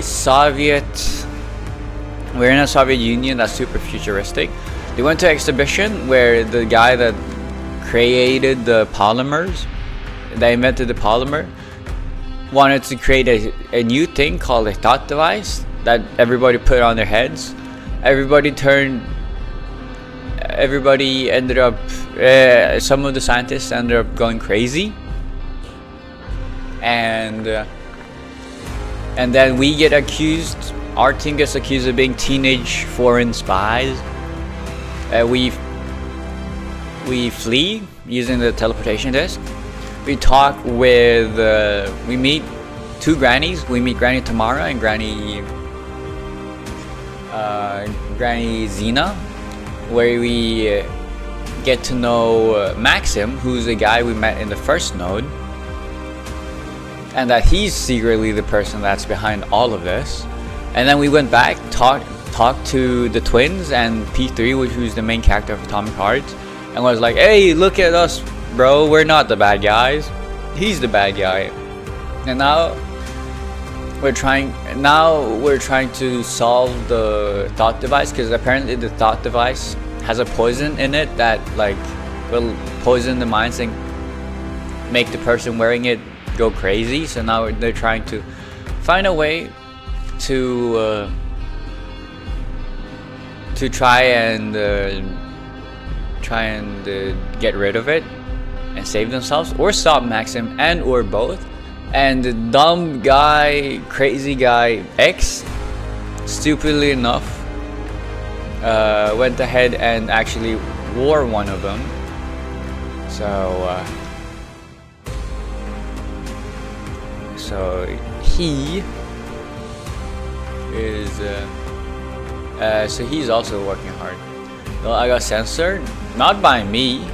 we're in a Soviet Union that's super futuristic. They went to exhibition where the guy that created the polymers, that invented the polymer, wanted to create a new thing called a thought device that everybody put on their heads. Everybody ended up, some of the scientists ended up going crazy, and then we get accused, our team gets accused of being teenage foreign spies. We flee using the teleportation disc. We talk with, we meet two grannies. We meet Granny Tamara and Granny Xena, where we get to know Maxim, who's the guy we met in the first node, and that he's secretly the person that's behind all of this. And then we went back, talked to the twins and P3, who's the main character of Atomic Hearts, and was like, hey, look at us, bro, we're not the bad guys, he's the bad guy. And now we're trying to solve the thought device, because apparently the thought device has a poison in it that like will poison the minds and make the person wearing it go crazy. So now they're trying to find a way to try and get rid of it and save themselves, or stop Maxim, and or both. And the dumb guy, crazy guy X, stupidly enough, went ahead and actually wore one of them So he is so he's also working hard. Well, I got censored, not by me.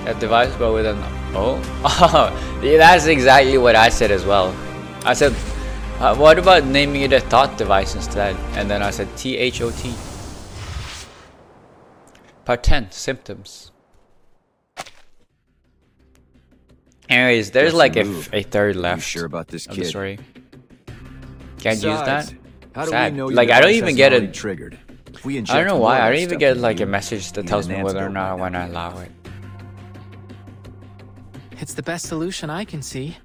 That device, but with an yeah, that's exactly what I said as well. I said, what about naming it a thought device instead? And then I said THOT. Part 10, symptoms. Anyways, there's like a third left. You sure about this of the kid? story. Can't use that. How do Sad. we know Like I don't even get it it. triggered? If we I inject don't know more why. of I that don't even stuff get into like you, a message that you tells need me an whether or antidote not I by want to now. allow it. It's the best solution I can see.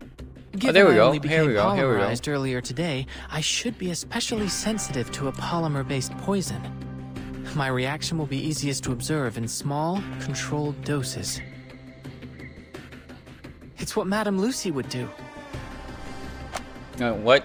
Given there we I go. only Here we became go. Here we go. polymerized earlier today, I should be especially sensitive to a polymer-based poison. My reaction will be easiest to observe in small, controlled doses. It's what Madame Lucy would do. What?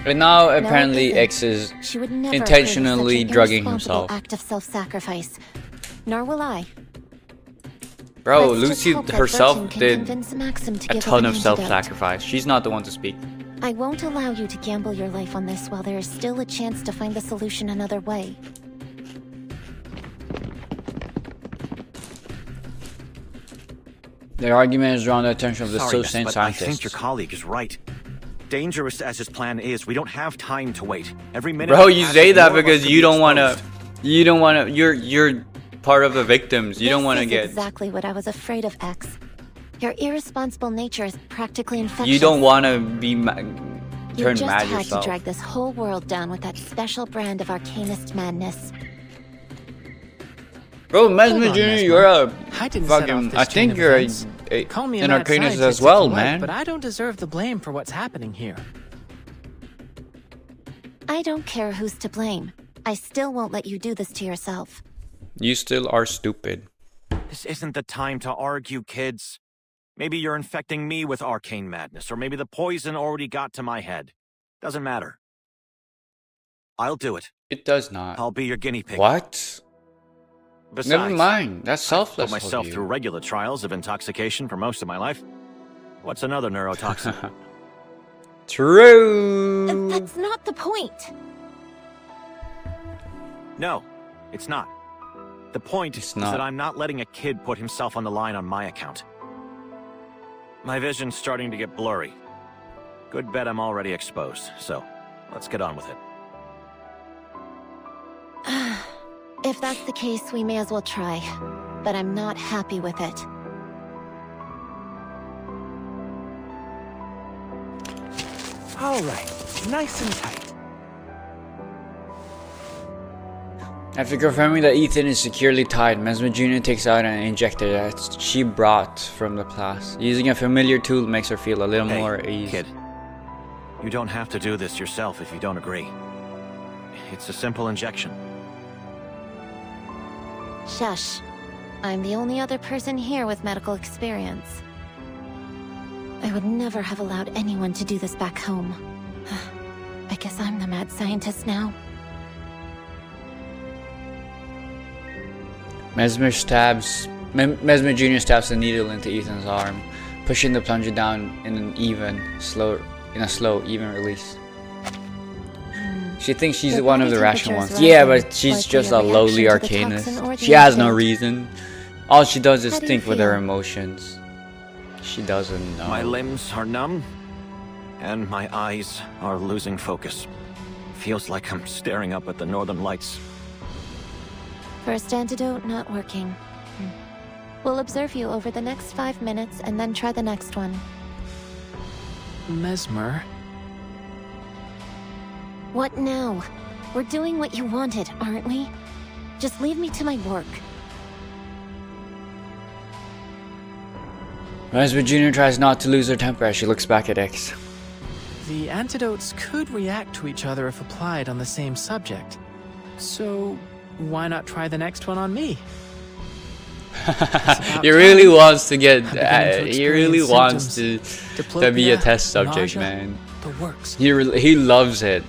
But now apparently X is She would never intentionally approve of such an drugging irresponsible himself. act of self-sacrifice. Nor will I. Bro, Let's just Lucy hope that herself Burton can did convince Maxim to a give ton up of an self-sacrifice. She's not the one to speak. I won't allow you to gamble your life on this while there is still a chance to find the solution another way. Their argument is drawn the attention of the Sorry, so-sane miss, but I think scientists. your colleague is right. Dangerous as his plan is, we don't have time to wait. Every minute. Bro, that you passes, say that more of us because could you be don't want to. exposed. You don't want to. You're part of the victims. You don't want to This get. is exactly what I was afraid of, X. Your irresponsible nature is practically infectious. You don't want to be You turn just mad had yourself. to drag this whole world down with that special brand of arcanist madness. Bro, Mesmer Hold on, Jr., Mesmer. you're a I didn't set off fucking. this I chain think of you're events. Call me an mad arcanist scientist as if well, you like, man. But I don't deserve the blame for what's happening here. I don't care who's to blame. I still won't let you do this to yourself. You still are stupid. This isn't the time to argue, kids. Maybe you're infecting me with arcane madness, or maybe the poison already got to my head. Doesn't matter. I'll do it. It does not. I'll be your guinea pig. What? Besides, Never mind. That's selfless. I've put myself of you. through regular trials of intoxication for most of my life. What's another neurotoxin? True. That's not the point. No, it's not. The point is not. that I'm not letting a kid put himself on the line on my account. My vision's starting to get blurry. Good bet I'm already exposed, so let's get on with it. If that's the case, we may as well try. But I'm not happy with it. All right, nice and tight. After confirming that Ethan is securely tied, Mesmer Jr. takes out an injector that she brought from the class. Using a familiar tool makes her feel a little more at ease. Kid, you don't have to do this yourself if you don't agree. It's a simple injection. Shush. I'm the only other person here with medical experience. I would never have allowed anyone to do this back home. I guess I'm the mad scientist now. Mesmer Jr. stabs the needle into Ethan's arm, pushing the plunger down in a slow, even release. She thinks she's one of the rational ones. Yeah, but she's just a lowly arcanist. She has no reason. All she does is think with her emotions. She doesn't know. My limbs are numb, and my eyes are losing focus. Feels like I'm staring up at the northern lights. First antidote not working. We'll observe you over the next 5 minutes and then try the next one. Mesmer. What now? We're doing what you wanted, aren't we? Just leave me to my work. Mesmer Jr. tries not to lose her temper as she looks back at X. The antidotes could react to each other if applied on the same subject. So, why not try the next one on me? He really wants to get. He really wants to be a test subject, man. He loves it.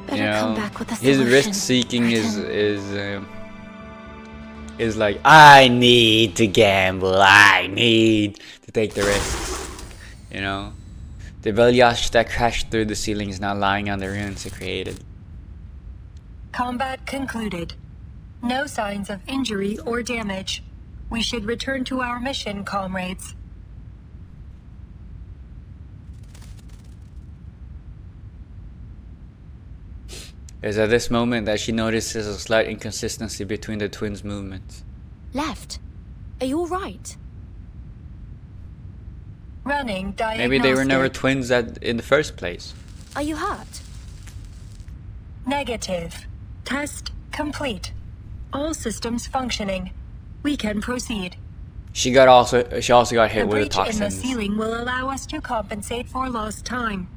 You know, his risk seeking is like, I need to gamble. I need to take the risks. You know, the Belyash that crashed through the ceiling is now lying on the ruins it created. Combat concluded. No signs of injury or damage. We should return to our mission, comrades. It's at this moment that she notices a slight inconsistency between the twins' movements. Left. Are you alright? Running diagnostic. Maybe they were never twins in the first place. Are you hurt? Negative. Test complete. All systems functioning. We can proceed. She also got hit with the breach toxins. in the ceiling will allow us to compensate for lost time.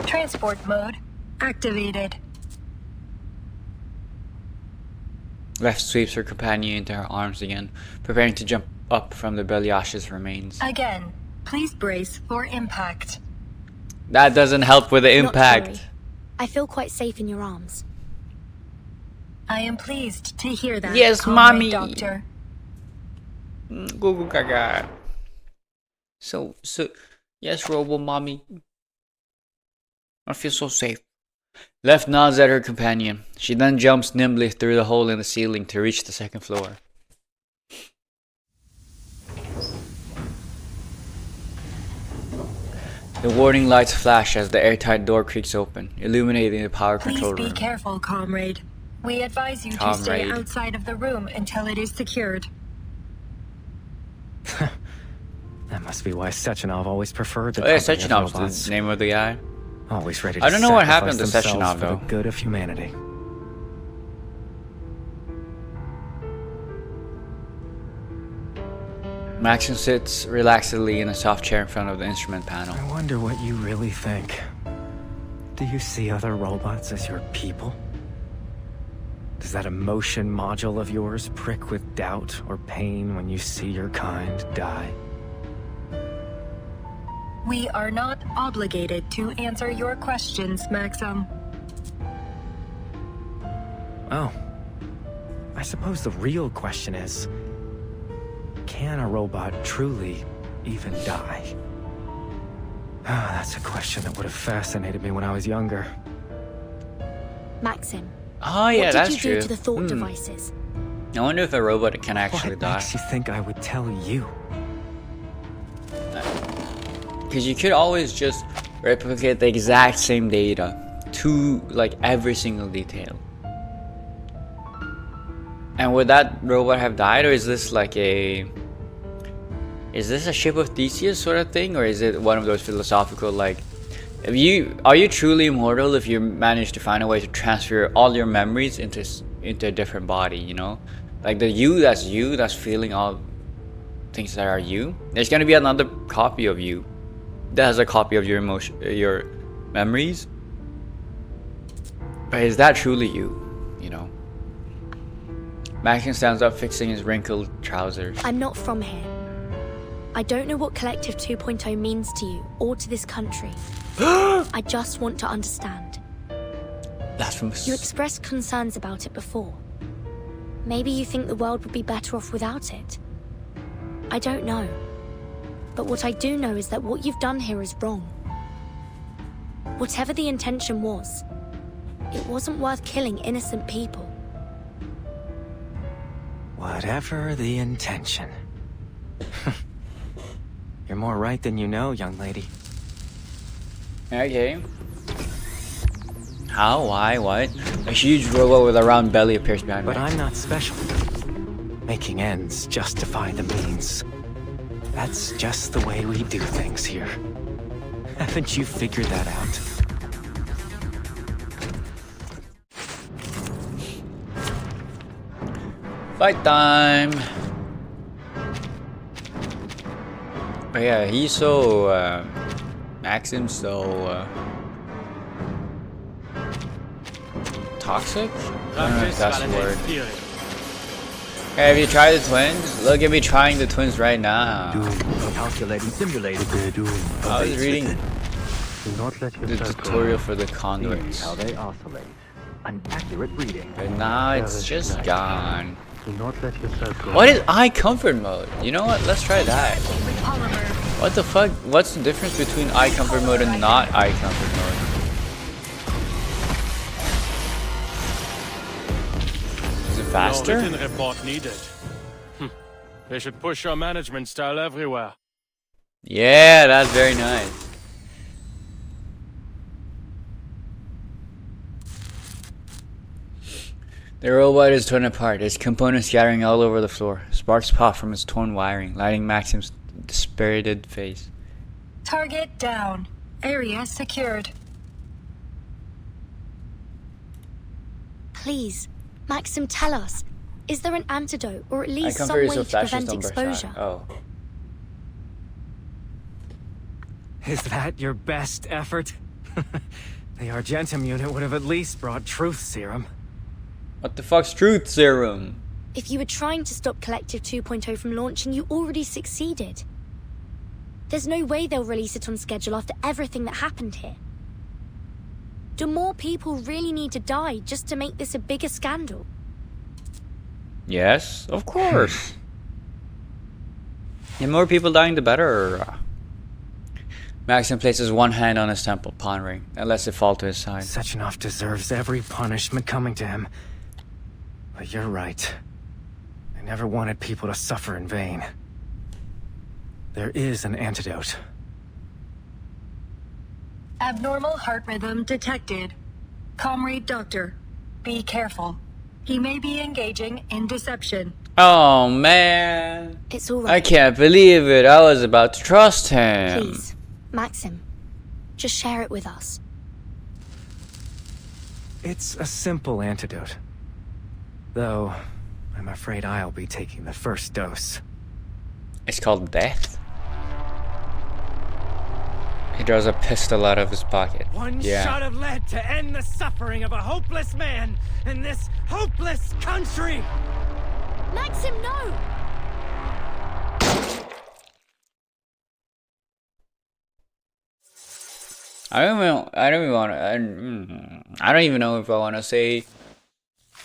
Transport mode activated. Left sweeps her companion into her arms again, preparing to jump up from the Belyash's remains. Again, please brace for impact. That doesn't help with the impact. Not sorry. I feel quite safe in your arms. I am pleased to hear that. Yes, mommy. Doctor. Go gaga. So yes, Robo mommy. I feel so safe. Left nods at her companion. She then jumps nimbly through the hole in the ceiling to reach the second floor. The warning lights flash as the airtight door creaks open, illuminating the power control room. Please be careful, comrade. We advise you to stay outside of the room until it is secured. That must be why Sechenov always preferred the Sechenov's the name of the guy. Always ready to I don't know what happened to sacrifice Sechenov themselves for though. the good of humanity. Maxim sits relaxedly in a soft chair in front of the instrument panel. I wonder what you really think. Do you see other robots as your people? Does that emotion module of yours prick with doubt or pain when you see your kind die? We are not obligated to answer your questions, Maxim. Oh. I suppose the real question is, can a robot truly even die? Ah, that's a question that would have fascinated me when I was younger. Maxim. Oh yeah, that's what did you do to the thought devices? I wonder if a robot can actually die. What makes you think I would tell you? Because you could always just replicate the exact same data to like every single detail. And would that robot have died, or is this like a ship of Theseus sort of thing, or is it one of those philosophical like, are you truly immortal if you manage to find a way to transfer all your memories into a different body, you know? Like the you that's feeling all things that are you. There's gonna be another copy of you that has a copy of your memories. But is that truly you, you know? Maxim stands up, fixing his wrinkled trousers. I'm not from here. I don't know what Collective 2.0 means to you or to this country. I just want to understand. Blasphemous. You expressed concerns about it before. Maybe you think the world would be better off without it. I don't know. But what I do know is that what you've done here is wrong. Whatever the intention was, it wasn't worth killing innocent people. Whatever the intention. You're more right than you know, young lady. Okay. How? Why? What? A huge robot with a round belly appears behind me. But I'm not special. Making ends justify the means. That's just the way we do things here. Haven't you figured that out? Fight time! But yeah, he's so Maxim's so toxic? I don't know if that's the word. Hey, have you tried the twins? Look at me trying the twins right now. Calculating simulated. I was reading Do not let the tutorial for the conduits. how they oscillate. An accurate reading. But now it's just gone. Do not let yourself go. What is eye comfort mode? You know what? Let's try that. What the fuck? What's the difference between eye comfort mode and not eye comfort mode? Is it faster? No written report needed. They should push your management style everywhere. Yeah, that's very nice. The robot is torn apart, its components scattering all over the floor. Sparks pop from its torn wiring, lighting Maxim's dispirited face. Target down. Area secured. Please, Maxim, tell us. Is there an antidote, or at least some comfort way so to flashes prevent don't burst exposure? out. Oh. Is that your best effort? The Argentum unit would have at least brought truth serum. What the fuck's truth serum? If you were trying to stop Collective 2.0 from launching, you already succeeded. There's no way they'll release it on schedule after everything that happened here. Do more people really need to die just to make this a bigger scandal? Yes, of course. The more people dying, the better. Maxim places one hand on his temple, pondering, and lets it fall to his side. Sechenov deserves every punishment coming to him. But you're right. I never wanted people to suffer in vain. There is an antidote. Abnormal heart rhythm detected. Comrade Doctor, be careful. He may be engaging in deception. Oh man. It's all right. I can't believe it. I was about to trust him. Please, Maxim, just share it with us. It's a simple antidote. Though, I'm afraid I'll be taking the first dose. It's called death. He draws a pistol out of his pocket. One shot of lead to end the suffering of a hopeless man in this hopeless country! Maxim, no! I don't even know if I want to say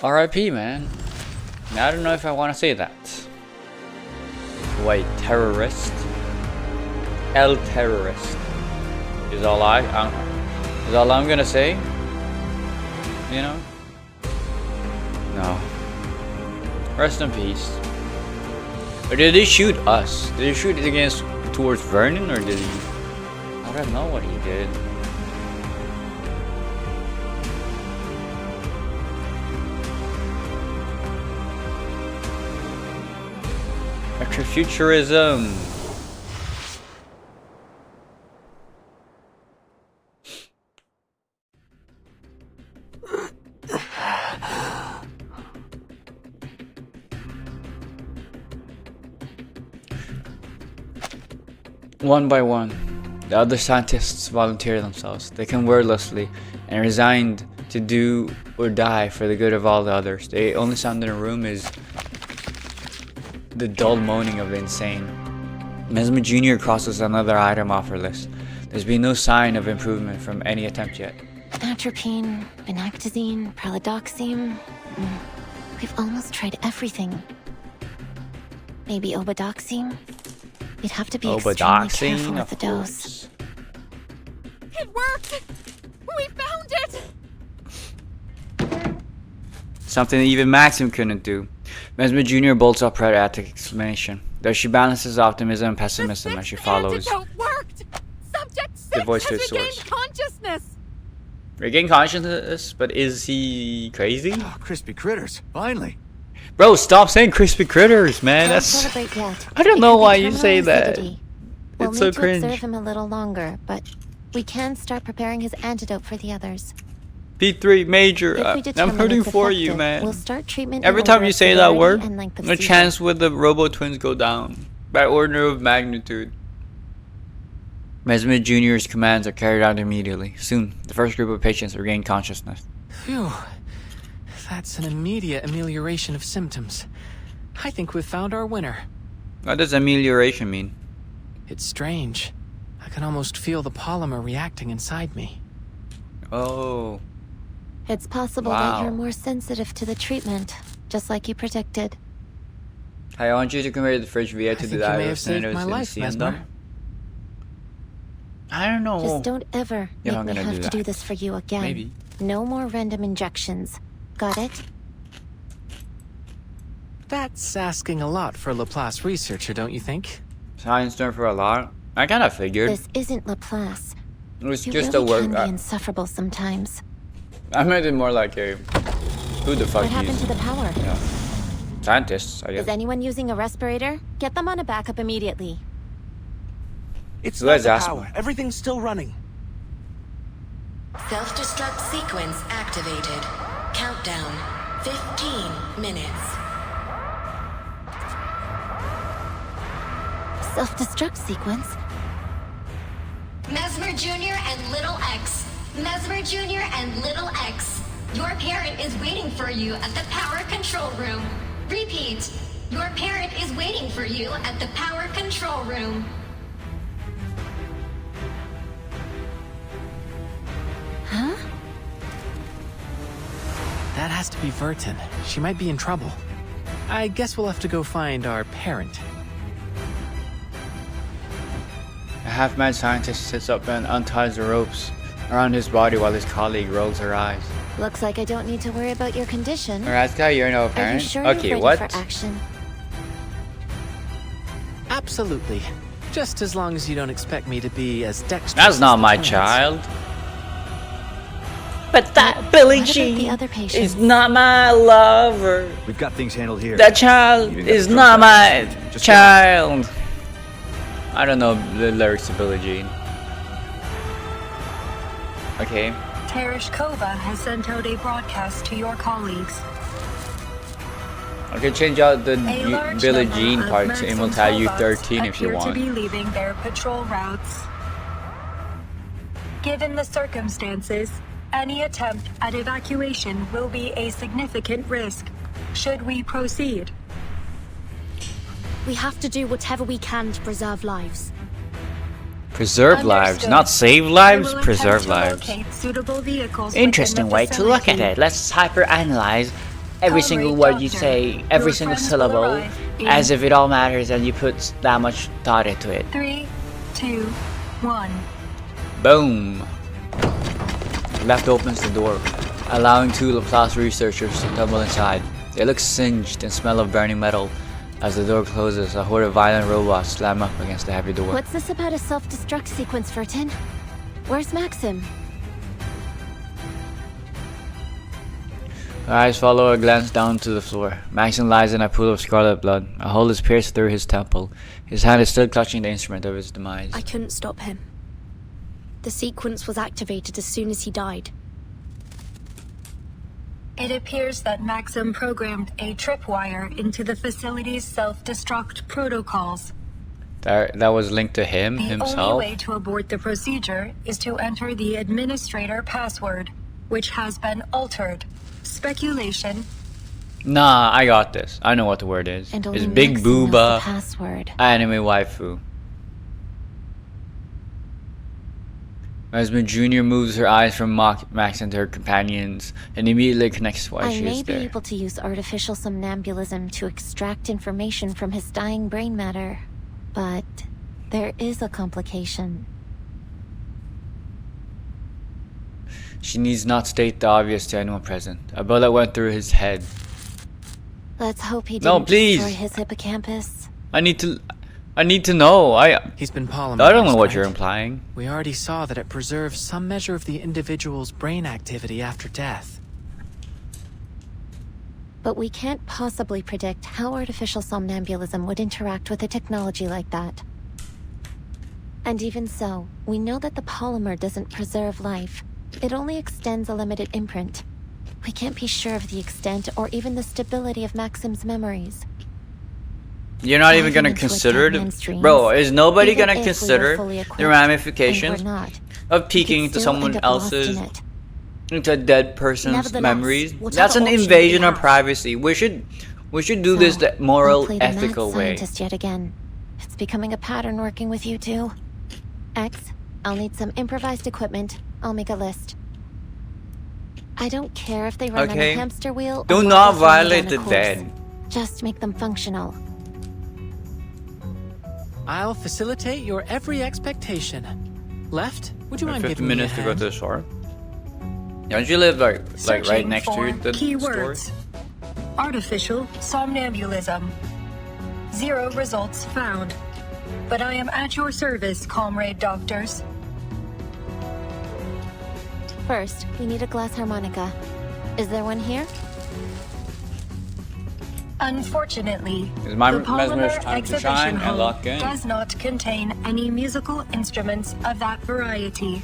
R.I.P. man. I don't know if I want to say that. Wait, terrorist. El terrorist is all I'm gonna say. You know? No. Rest in peace. Or did he shoot us? Did he shoot against towards Vernon, or did he? I don't know what he did. Retrofuturism. One by one, the other scientists volunteer themselves. They come wordlessly and resigned to do or die for the good of all the others. The only sound in the room is the dull moaning of the insane. Mesmer Jr. crosses another item off her list. There's been no sign of improvement from any attempt yet. Atropine, vinactazine, pralidoxime. We've almost tried everything. Maybe obidoxime? We'd have to be extremely careful with the dose. It worked! We found it! Something that even Maxim couldn't do. Mesmer Jr. bolts up right at the explanation, though she balances optimism and pessimism as she follows Worked. Subject 6 the voice to has its regained source. consciousness! Regain consciousness, but is he crazy? Oh, crispy critters, finally. Bro, stop saying crispy critters, man. Don't That's. celebrate yet. I don't It know could be why you terminal say that. lucidity. We'll It's need so to cringe. observe him a little longer, but we can start preparing his antidote for the others. P3 major. If we I'm determine rooting it's for you, effective, man. We'll start treatment Every in time order you of say that severity word, and length of the seizure. chance with the Robo Twins go down by order of magnitude. Mesmer Jr.'s commands are carried out immediately. Soon, the first group of patients regain consciousness. Phew. That's an immediate amelioration of symptoms. I think we've found our winner. What does amelioration mean? It's strange. I can almost feel the polymer reacting inside me. Oh. It's possible that you're more sensitive to the treatment, just like you predicted. I want you to convert the fridge via to the you may have saved my life, Mesmer. I don't know. Just don't ever make me have to do this for you again. Maybe. No more random injections. Got it? That's asking a lot for a Laplace researcher, don't you think? Science term for a lot. I kind of figured. This isn't Laplace. It was You just really a word. can be insufferable sometimes. I made it more like a. Who the fuck? What happened to the power? Yeah. Scientists, I guess. Is anyone using a respirator? Get them on a backup immediately. It's Let's not ask the power. Everything's still running. Self-destruct sequence activated. Countdown. 15 minutes. Self-destruct sequence? Mesmer Jr. and Little X. Mesmer Jr. and Little X. Your parent is waiting for you at the power control room. Repeat. Your parent is waiting for you at the power control room. Huh? That has to be Vertin. She might be in trouble. I guess we'll have to go find our parent. A half-mad scientist sits up and unties the ropes around his body while his colleague rolls her eyes. Looks like I don't need to worry about your condition. Raska, you're no Are you parent? sure Okay, you're ready what? for action? Absolutely. Just as long as you don't expect me to be as dexterous. That's not my parents. child. But that Billie Jean is not my lover. We've got things handled here. That child is not my child. I don't know the lyrics to Billie Jean. Okay. Tereshkova has sent out a broadcast to your colleagues. I can change out the A large Billie number Jean of part to Maxim's Immortal robots U13 if you appear to want. be leaving their patrol routes. Given the circumstances, any attempt at evacuation will be a significant risk. Should we proceed? We have to do whatever we can to preserve lives. Preserve lives, not save lives, preserve lives. Suitable vehicles Interesting way to look at facility. it. Let's hyper-analyze every single word you say, every single syllable, as if it all matters and you put that much thought into it. 3, 2, 1. Boom. Left opens the door, allowing two Laplace researchers to tumble inside. They look singed and smell of burning metal. As the door closes, a horde of violent robots slam up against the heavy door. What's this about a self-destruct sequence, Vertin? Where's Maxim? Her eyes follow a glance down to the floor. Maxim lies in a pool of scarlet blood. A hole is pierced through his temple. His hand is still clutching the instrument of his demise. I couldn't stop him. The sequence was activated as soon as he died. It appears that Maxim programmed a tripwire into the facility's self-destruct protocols. That was linked to him, The himself. only way to abort the procedure is to enter the administrator password, which has been altered. Speculation. Nah, I got this. I know what the word is. And It's only Big Maxim knows the Booba password. Anime Waifu. Mesmer Jr. moves her eyes from Maxim to her companions and immediately connects why I she may is be there. able to use artificial somnambulism to extract information from his dying brain matter, but there is a complication. She needs not state the obvious to anyone present. A bullet went through his head. Let's hope he No, didn't please. destroy his hippocampus. I need to know. He's been polymerized. I don't know what right? you're implying. We already saw that it preserves some measure of the individual's brain activity after death. But we can't possibly predict how artificial somnambulism would interact with a technology like that. And even so, we know that the polymer doesn't preserve life. It only extends a limited imprint. We can't be sure of the extent or even the stability of Maxim's memories. You're not even Diving gonna into consider its the... mainstreams, Bro, is nobody even gonna if we were consider fully the equipped, ramifications and we're not, of we peeking could into still someone end up lost else's... in it. into a dead person's Nevertheless, memories? whatever That's an option invasion we of have, privacy. We We should do this the moral, I'll play the ethical mad way. scientist yet again. It's becoming a pattern working with you two. X, I'll need some improvised equipment. I'll make a list. I don't care if they run on a hamster wheel. Do not violate the dead. Just make them functional. I'll facilitate your every expectation. Left, would you mind 50 giving me a minutes to go hand? to the store. Don't you live like right Searching next for to the keywords. store? Artificial somnambulism. 0 results found. But I am at your service, comrade doctors. First, we need a glass harmonica. Is there one here? Unfortunately, Is my the mesmer's Polymer time to exhibition shine and hall lock in? does not contain any musical instruments of that variety.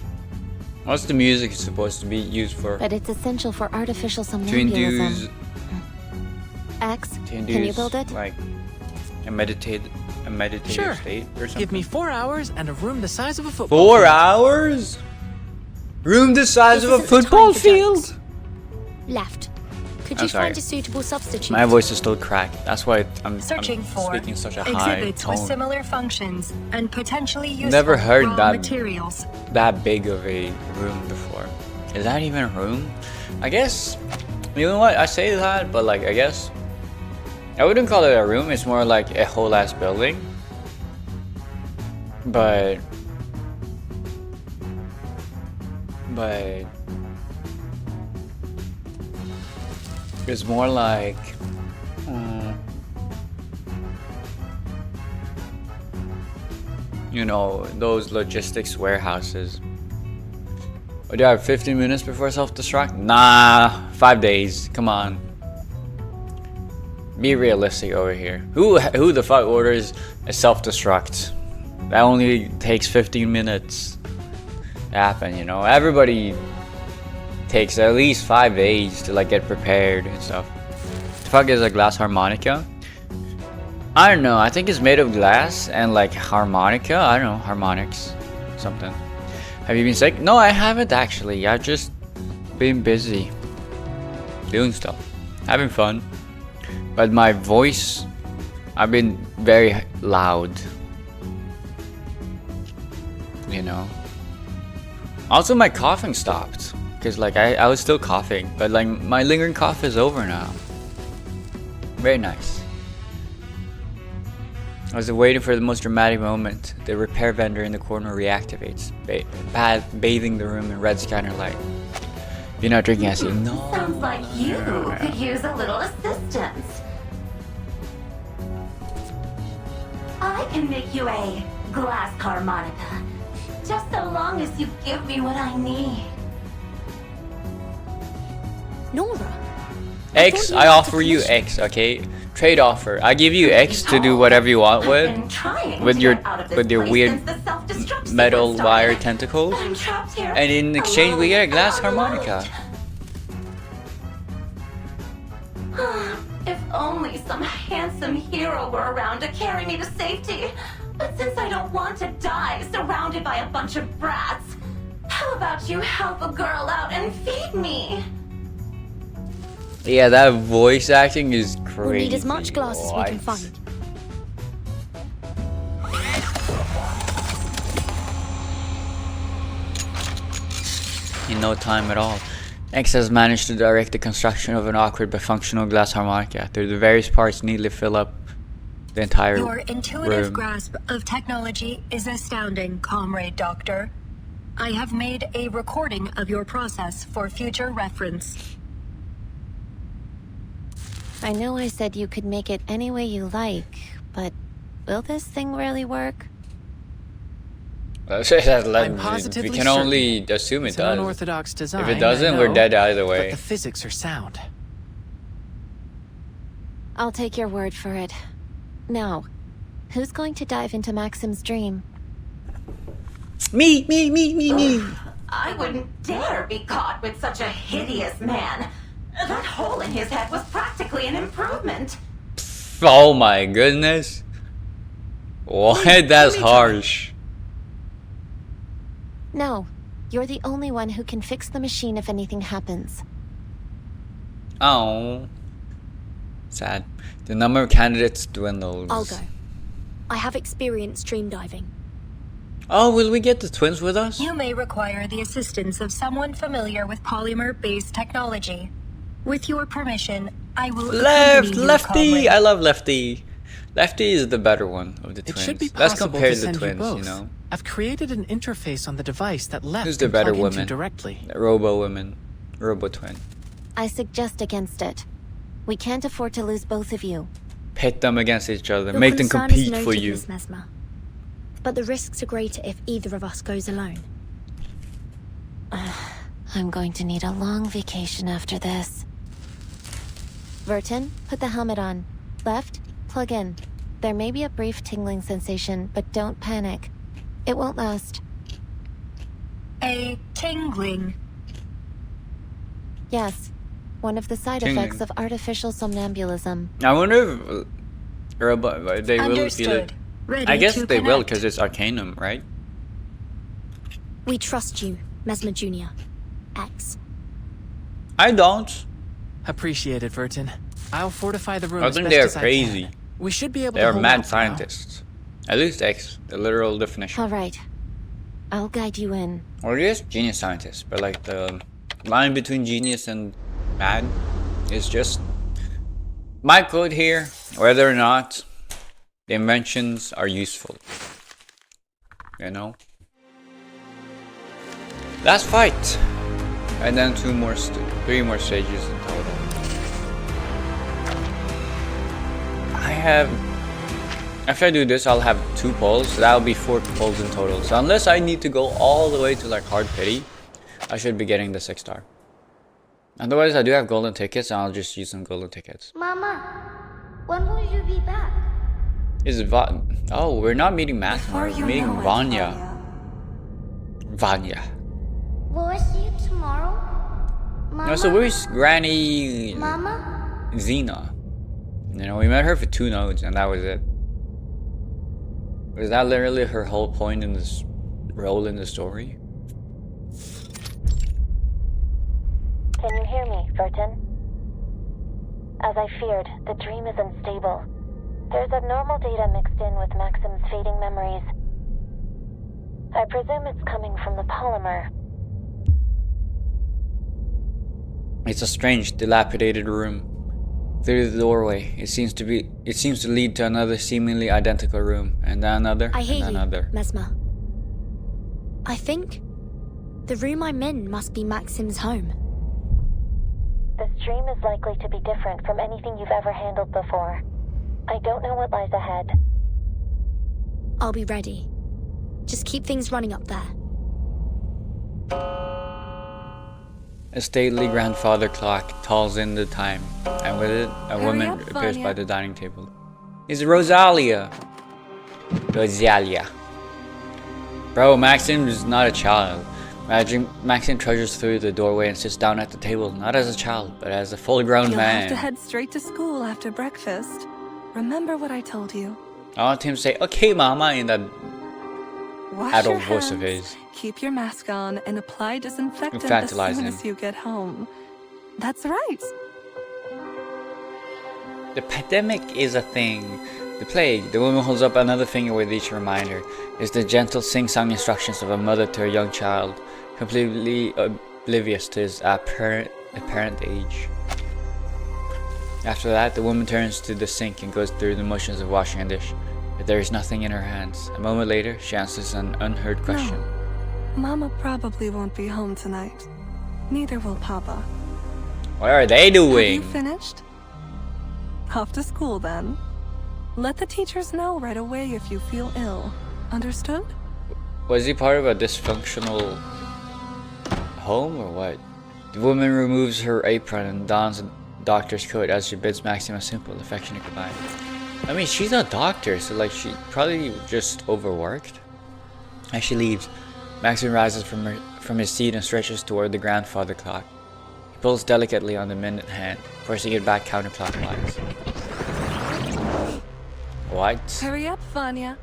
What's the music supposed to be used for? But it's essential for artificial To somnambulism. induce, X, to can you induce build it? like a meditative Sure. state or something. Give me 4 hours and a room the size of a football 4 field. hours? Room the size This of a isn't the football time for jokes. field? Left. Could I'm you sorry. find a suitable substitute? My voice is still cracked. That's why I'm Searching for speaking such a high exhibits with tone. similar functions and potentially useful Never heard raw that materials. that big of a room before. Is that even a room? I guess. You know what? I say that, but like I guess I wouldn't call it a room. It's more like a whole ass building. But it's more like you know, those logistics warehouses. Oh, do I have 15 minutes before self-destruct? Nah, 5 days. Come on. Be realistic over here. Who the fuck orders a self-destruct? That only takes 15 minutes to happen, you know? Everybody takes at least 5 days to like get prepared and stuff. The fuck is a glass harmonica? I don't know. I think it's made of glass and like harmonica. I don't know, harmonics, something. Have you been sick? No, I haven't actually. I've just been busy doing stuff, having fun. But my voice, I've been very loud. You know. Also, my coughing stopped because like I was still coughing, but like my lingering cough is over now. Very nice. I was waiting for the most dramatic moment. The repair vendor in the corner reactivates, bathing the room in red scanner light. If you're not drinking, I say no. Sounds like you could use a little assistance. I can make you a glass harmonica, just so long as you give me what I need. Nora. X, I offer you X, okay? Trade offer. I give you X to do whatever you want with your weird metal wire tentacles, and in exchange we get a glass harmonica. If only some handsome hero were around to carry me to safety. But since I don't want to die surrounded by a bunch of brats, how about you help a girl out and feed me? Yeah, that voice acting is crazy. We'll need as much glass as we can find. In no time at all. X has managed to direct the construction of an awkward but functional glass harmonica. The various parts neatly fill up the entire Your intuitive room. grasp of technology is astounding, comrade doctor. I have made a recording of your process for future reference. I know I said you could make it any way you like, but will this thing really work? We positively can only assume it It's an does. unorthodox design, If it doesn't, I we're know, dead either way. But the physics are sound. I'll take your word for it. Now, who's going to dive into Maxim's dream? Me. I wouldn't dare be caught with such a hideous man. That hole in his head was practically an improvement. Oh my goodness. What? That's harsh. No, you're the only one who can fix the machine if anything happens. Oh. Sad. The number of candidates dwindles. I'll go. I have experience stream diving. Oh, will we get the twins with us? You may require the assistance of someone familiar with polymer-based technology. With your permission, I will accompany you, Lefty! comrade. I love Lefty. Lefty is the better one of the It twins. should be Let's possible compare to the send you twins, both. you know. I've created an interface on the device that Left Who's the can better plug into woman? directly. The Robo woman. Robo twin. I suggest against it. We can't afford to lose both of you. Pit them against each other. Your Make them concern is compete for noted, you. Miss Mesmer. But the risks are greater if either of us goes alone. I'm going to need a long vacation after this. Verton, put the helmet on. Left, plug in. There may be a brief tingling sensation, but don't panic. It won't last. A tingling. Yes, one of the side Tingling. effects of artificial somnambulism. I wonder if Robo they will feel it. Understood. Ready I guess to they will connect. because it's Arcanum, right? We trust you, Mesmer Jr. X. I don't. Appreciate it, Verton. I'll fortify the room I as think best they are as I crazy. can. We should be able They to are hold mad out for now. scientists. At least X, the literal definition. All right. I'll guide you in. Or just genius scientists, but like the line between genius and mad is just my quote here, whether or not the inventions are useful. You know? Last fight! And then three more stages in total. After I do this, I'll have 2 polls, so that'll be 4 polls in total. So unless I need to go all the way to like hard pity, I should be getting the 6-star. Otherwise, I do have golden tickets, and I'll just use some golden tickets. Mama, when will you be back? Is it Oh, we're not meeting Matt, we're meeting Vanya. Vanya. Will I see you tomorrow? Mama? No, so where's Granny Mama? Xena? You know, we met her for 2 nodes, and that was it. Was that literally her whole point in this role in the story? Can you hear me, Verton? As I feared, the dream is unstable. There's abnormal data mixed in with Maxim's fading memories. I presume it's coming from the polymer. It's a strange, dilapidated room. Through the doorway, it seems to lead to another seemingly identical room, and then another, I hear and you, another. Mesmer. I think the room I'm in must be Maxim's home. This dream is likely to be different from anything you've ever handled before. I don't know what lies ahead. I'll be ready. Just keep things running up there. A stately grandfather clock tolls in the time, and with it, a woman up, appears Vanya. by the dining table. It's Rosalia. Rosalia. Bro, Maxim is not a child. Maxim trudges through the doorway and sits down at the table, not as a child, but as a full-grown You'll have to man. head straight to school after breakfast. Remember what I told you. I want him to say, "Okay, mama," in that Wash adult your voice of hands, his. keep your mask on, and apply disinfectant as Infantilize soon him. as you get home. That's right. The pandemic is a thing. The plague. The woman holds up another finger with each reminder. Is the gentle sing-song instructions of a mother to her young child, completely oblivious to his apparent age. After that, the woman turns to the sink and goes through the motions of washing a dish. But there is nothing in her hands. A moment later, she answers an unheard question. Mama probably won't be home tonight. Neither will Papa. What are they Have doing? you finished? Off to school then. Let the teachers know right away if you feel ill. Understood? Was he part of a dysfunctional home or what? The woman removes her apron and dons a doctor's coat as she bids Maxim a simple, affectionate goodbye. I mean, she's a doctor, so like she probably just overworked. As she leaves, Maxim rises from his seat and stretches toward the grandfather clock. He pulls delicately on the minute hand, forcing it back counterclockwise. What? Hurry up, Vanya.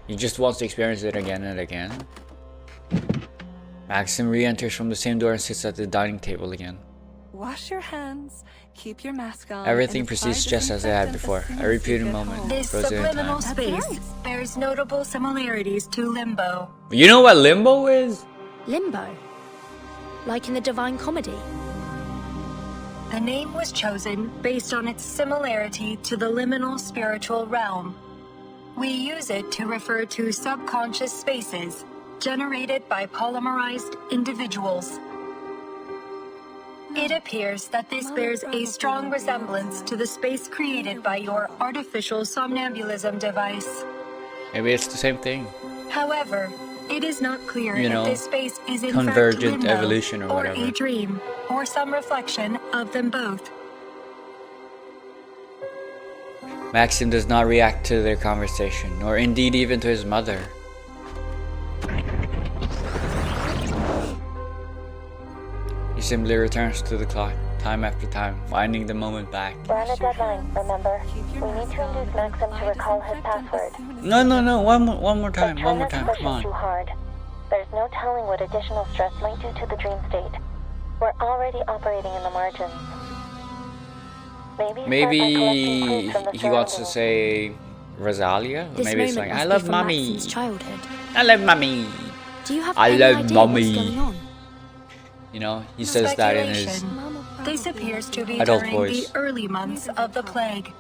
He just wants to experience it again and again. Maxim re-enters from the same door and sits at the dining table again. Wash your hands, keep your mask on. Everything proceeds just as I had before. A repeating moment, This frozen in subliminal time. space bears notable similarities to Limbo. You know what limbo is? Limbo? Like in the Divine Comedy? The name was chosen based on its similarity to the liminal spiritual realm. We use it to refer to subconscious spaces generated by polymerized individuals. It appears that this bears a strong resemblance to the space created by your artificial somnambulism device. Maybe it's the same thing. However, it is not clear You know, if this space is in convergent fact limbo evolution or whatever. a dream, or some reflection of them both. Maxim does not react to their conversation, nor indeed even to his mother. He simply returns to the clock, time after time, winding the moment back. We're on a deadline, remember? We need to induce Maxim to recall his password. No, one more time, Try one more not to time, push come it on. too hard. There's no telling what additional stress might do to the dream state. We're already operating in the margins. Maybe he wants to say Rosalia? This Maybe it's moment like, must I be love from mommy. Maxim's childhood. I love mommy. Do you have I any love idea mommy. what's going on? You know, he says that in his This appears to be adult during voice. the early months of the plague.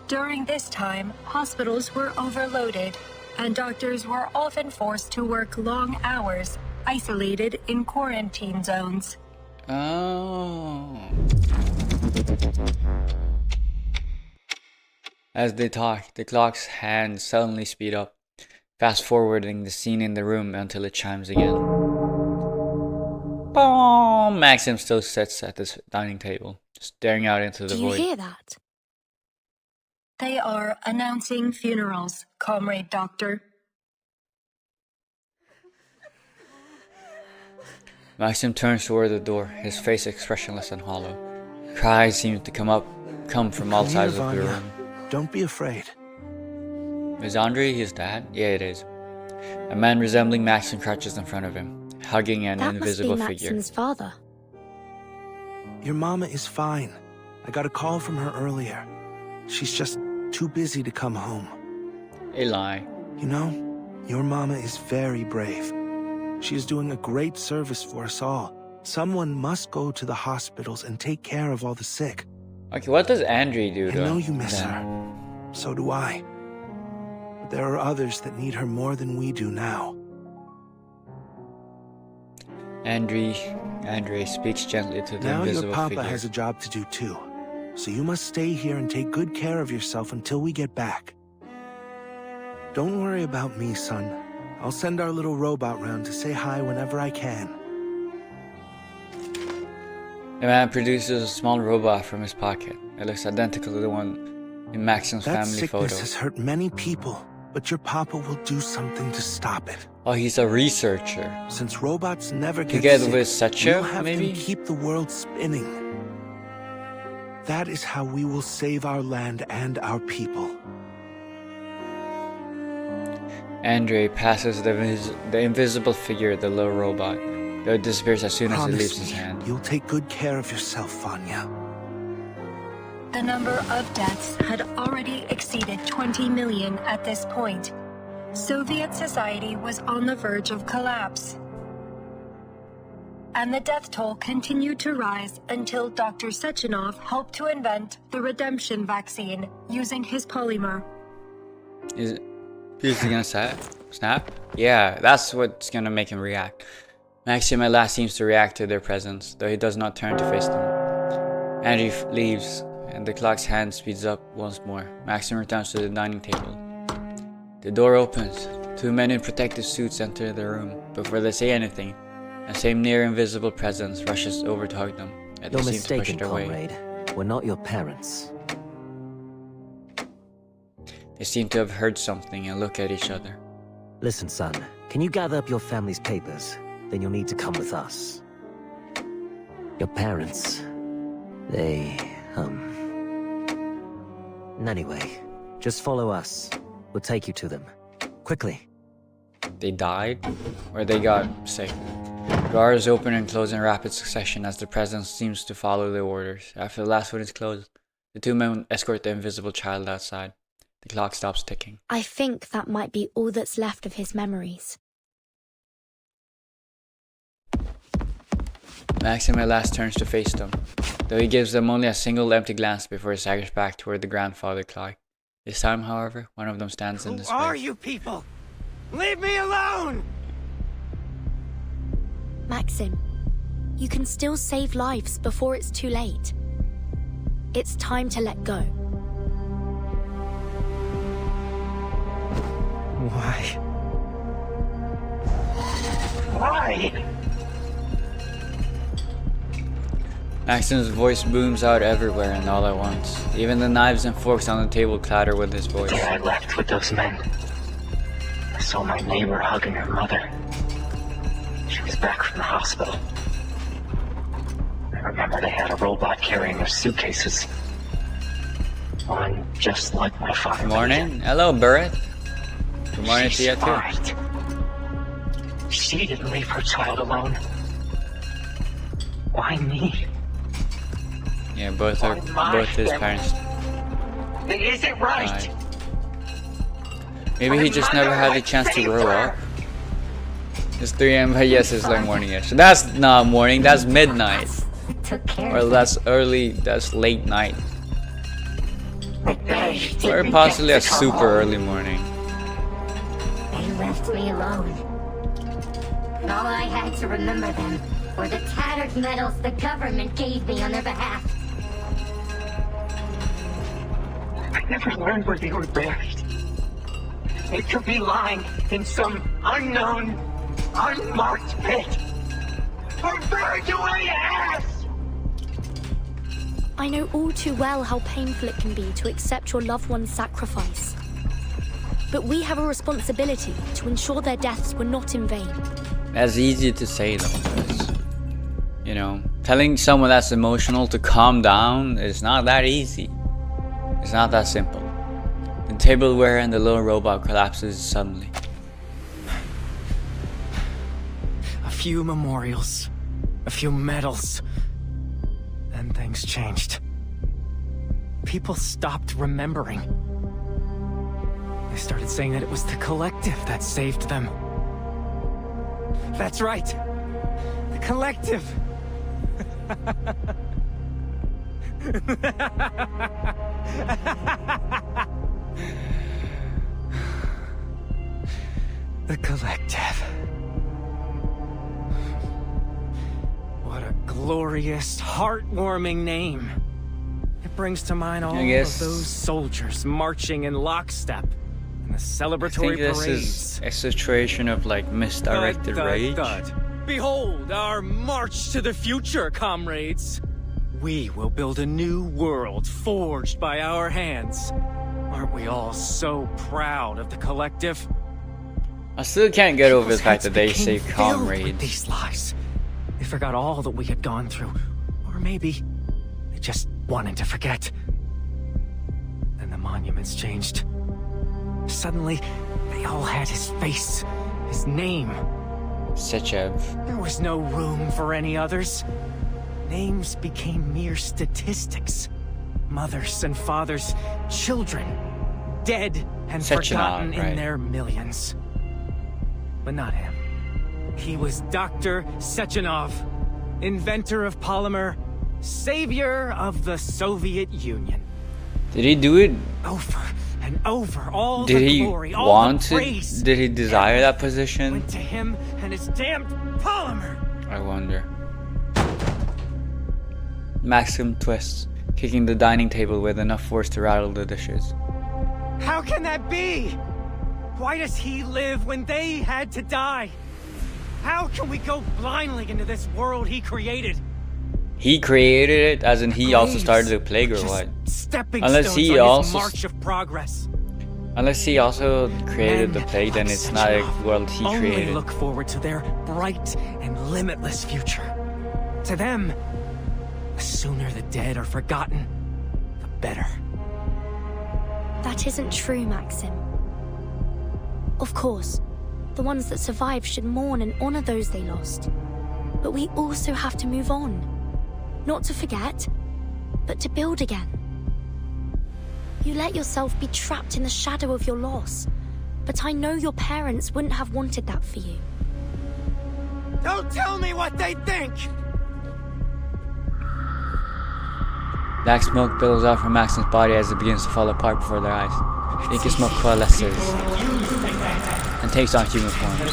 During this time, hospitals were overloaded, and doctors were often forced to work long hours, isolated in quarantine zones. Oh. As they talk, the clock's hands suddenly speed up, fast forwarding the scene in the room until it chimes again. Boom! Maxim still sits at the dining table, staring out into the Do you void. hear that? They are announcing funerals, Comrade Doctor. Maxim turns toward the door, his face expressionless and hollow. Cries seem to come from all sides of the room. Don't be afraid. Is Andre his dad? Yeah, it is. A man resembling Maxim crouches in front of him, hugging an That invisible must be figure. Maxim's father. Your mama is fine. I got a call from her earlier. She's just too busy to come home. A lie. You know, your mama is very brave. She is doing a great service for us all. Someone must go to the hospitals and take care of all the sick. Okay, what does Andre do I though? know you miss her. So do I. But there are others that need her more than we do now. Andre speaks gently to the Now invisible your papa figure. has a job to do too. So you must stay here and take good care of yourself until we get back. Don't worry about me, son. I'll send our little robot round to say hi whenever I can. The man produces a small robot from his pocket. It looks identical to the one in Maxim's That family sickness photo. has hurt many people, but your papa will do something to stop it. Oh, he's a researcher. Since robots never get Together sick, with Sacha, we'll have maybe? them keep the world spinning. That is how we will save our land and our people. Andre passes the invisible figure the little robot, though it disappears as soon as it Promise leaves his me, hand. You'll take good care of yourself, Vanya. The number of deaths had already exceeded 20 million at this point. Soviet society was on the verge of collapse. And the death toll continued to rise until Dr. Sechenov helped to invent the redemption vaccine using his polymer. Is he gonna snap? Yeah, that's what's gonna make him react. Maxim at last seems to react to their presence, though he does not turn to face them. Andre leaves, and the clock's hand speeds up once more. Maxim returns to the dining table. The door opens. Two men in protective suits enter the room. Before they say anything, the same near-invisible presence rushes over to hug them, yet You're they seem to push mistaken, it away. comrade. We're not your parents. They seem to have heard something and look at each other. Listen, son. Can you gather up your family's papers? Then you'll need to come with us. Your parents... They... Anyway, just follow us. We'll take you to them. Quickly. They died? Or they got sick? Doors open and close in rapid succession as the president seems to follow the orders. After the last one is closed, the two men escort the invisible child outside. The clock stops ticking. I think that might be all that's left of his memories. Maxim at last turns to face them, though he gives them only a single empty glance before he staggers back toward the grandfather clock. This time, however, one of them stands in despair. Who are you people? Leave me alone! Maxim, you can still save lives before it's too late. It's time to let go. Why? Why? Maxim's voice booms out everywhere and all at once. Even the knives and forks on the table clatter with his voice. I left with those men. I saw my neighbor hugging her mother. She was back from the hospital. I remember they had a robot carrying their suitcases. One just like my father. Good morning. Hello, Burrett. Good morning to you too. Right. She didn't leave her child alone. Why me? Yeah, both his parents. It isn't right. died. Maybe he just never had the chance to grow up. It's 3 a.m. but yes, it's like morning-ish. That's not morning, that's midnight. Or that's late night. Or possibly a super early morning. They left me alone. All I had to remember them were the tattered medals the government gave me on their behalf. I never learned where they were buried. They could be lying in some unknown, unmarked pit. Or buried away ass! I know all too well how painful it can be to accept your loved one's sacrifice. But we have a responsibility to ensure their deaths were not in vain. That's easy to say though, because, you know, telling someone that's emotional to calm down is not that easy. It's not that simple. The tableware and the little robot collapses suddenly. A few memorials, a few medals. Then things changed. People stopped remembering. They started saying that it was the collective that saved them. That's right. The collective. The collective. What a glorious, heartwarming name. It brings to mind all of those soldiers marching in lockstep in the celebratory I think parades. this is a situation of like misdirected rage. Behold our march to the future, comrades. We will build a new world forged by our hands. Aren't we all so proud of the collective? I still can't get over the fact that they say comrades. These lies. They forgot all that we had gone through. Or maybe they just wanted to forget. Then the monuments changed. Suddenly, they all had his face, his name. Sechev. There was no room for any others. Names became mere statistics. Mothers and fathers, children, dead and forgotten in their millions. But not him. He was Dr. Sechenov, inventor of polymer, savior of the Soviet Union. Did he do it? Over and over, all did the he glory, all want the it? praise. Did he desire that position? Went to him and his damned polymer. I wonder. Maxim twists, kicking the dining table with enough force to rattle the dishes. How can that be? Why does he live when they had to die? How can we go blindly into this world he created? He created it, as in he also started the plague, or what? Unless he also march of progress. Unless he also created the plague, then it's not a world he created. Only look forward to their bright and limitless future. To them, the sooner the dead are forgotten, the better. That isn't true, Maxim. Of course, the ones that survived should mourn and honor those they lost. But we also have to move on. Not to forget, but to build again. You let yourself be trapped in the shadow of your loss, but I know your parents wouldn't have wanted that for you. Don't tell me what they think! Black smoke billows out from Maxim's body as it begins to fall apart before their eyes. Inky smoke coalesces and takes on human forms.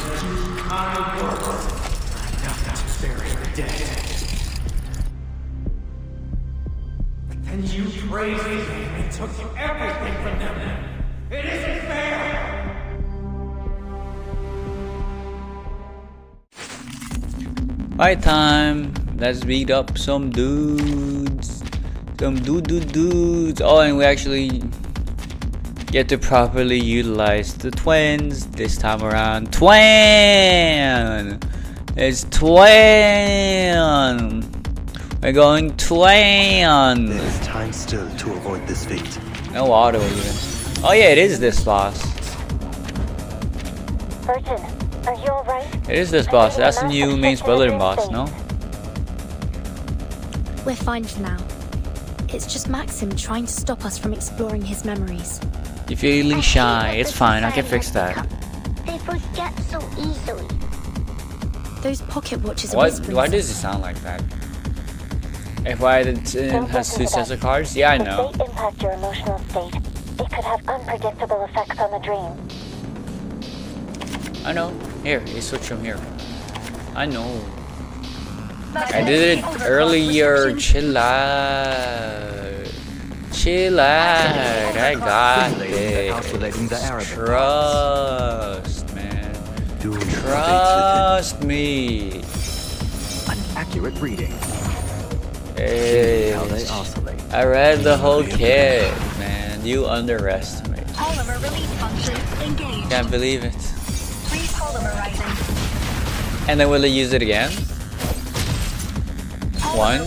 And you praised me and took everything from them. It isn't fair! Fight time! Let's beat up some dudes. Some dudes. Oh, and we actually get to properly utilize the twins this time around. Twin! It's twin! We're going twin! There's time still to avoid this fate. No auto even. Oh yeah, it is this boss. Burton, are you alright? It is this boss. That's the new main Spelling boss, no? We're fine for now. It's just Maxim trying to stop us from exploring his memories. You're feeling shy. It's fine. I can fix that. They forget so easily. Those pocket watches are Why whispering does it sound like that? FY has 2 sets of cards? Yeah, I know. If they impact your emotional state, it could have unpredictable effects on the dream. I know. Here, you switch from here. I know. I did it earlier. Chill out. Chill out. I got this. Trust, man. Trust me. An accurate reading. Hey, How they oscillate. I read the whole kit, man. You underestimate. Polymer release function engaged. Can't believe it. Repolymerizing. And then will I use it again? 1,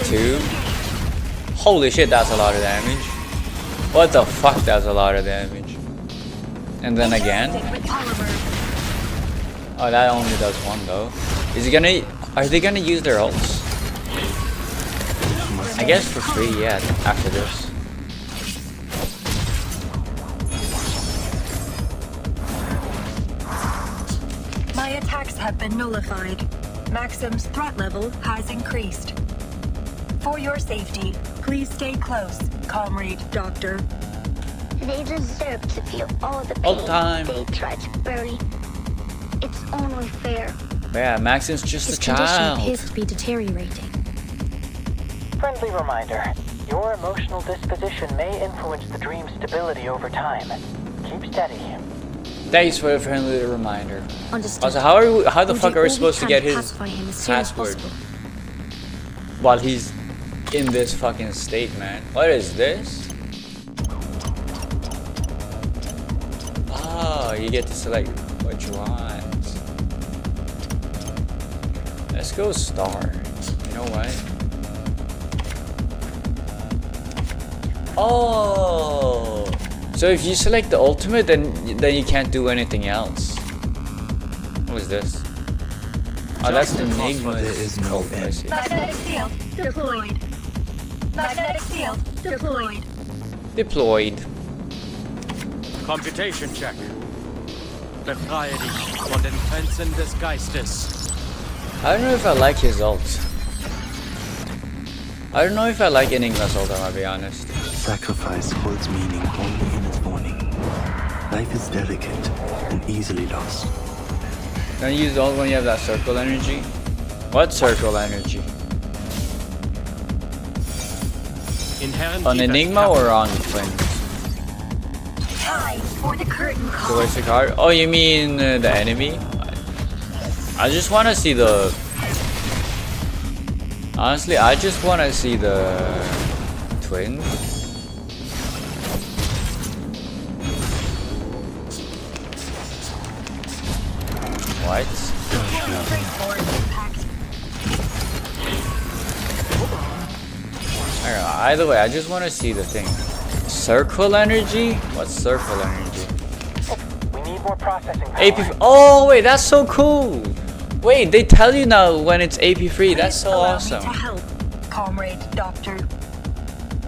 2. Holy shit, that's a lot of damage. What the fuck, that's a lot of damage. And then again. Oh, that only does 1 though. Is he gonna... Are they gonna use their ults? I guess for free, yeah, after this. My attacks have been nullified. Maxim's threat level has increased. For your safety, please stay close, comrade Doctor. They deserve to feel all the All pain the time. they try to bury. It's only fair. Yeah, Maxim's just His a condition child. appears to be deteriorating. Friendly reminder. Your emotional disposition may influence the dream's stability over time. Keep steady. Thanks for the friendly reminder. Understood. Also, how the fuck are we supposed to get his pacify him as soon as password possible. while he's in this fucking state, man? What is this? Oh, you get to select what you want. Let's go star. You know what? Oh, so if you select the ultimate, then you can't do anything else. What is this? Oh, that's the Enigma. There is no end. Magnetic field deployed. Magnetic field deployed. Deployed. Computation check. Befreie dich von den Grenzen des Geistes. I don't know if I like his ult. I don't know if I like Enigma's ult, I'll be honest. Sacrifice holds meaning only in its morning. Life is delicate and easily lost. Don't use the ult when you have that circle energy. What circle energy? Inherent On Enigma or on Twins? Time for the curtain So call. where's the card? Oh, you mean the enemy? I just want to see the... Honestly, I just want to see the Twins. What? I don't know. Either way, I just want to see the thing. Circle energy? What's circle energy? We need more processing power. AP. Oh wait, that's so cool. Wait, they tell you now when it's AP free. That's so Allow awesome. me to help, Comrade Doctor.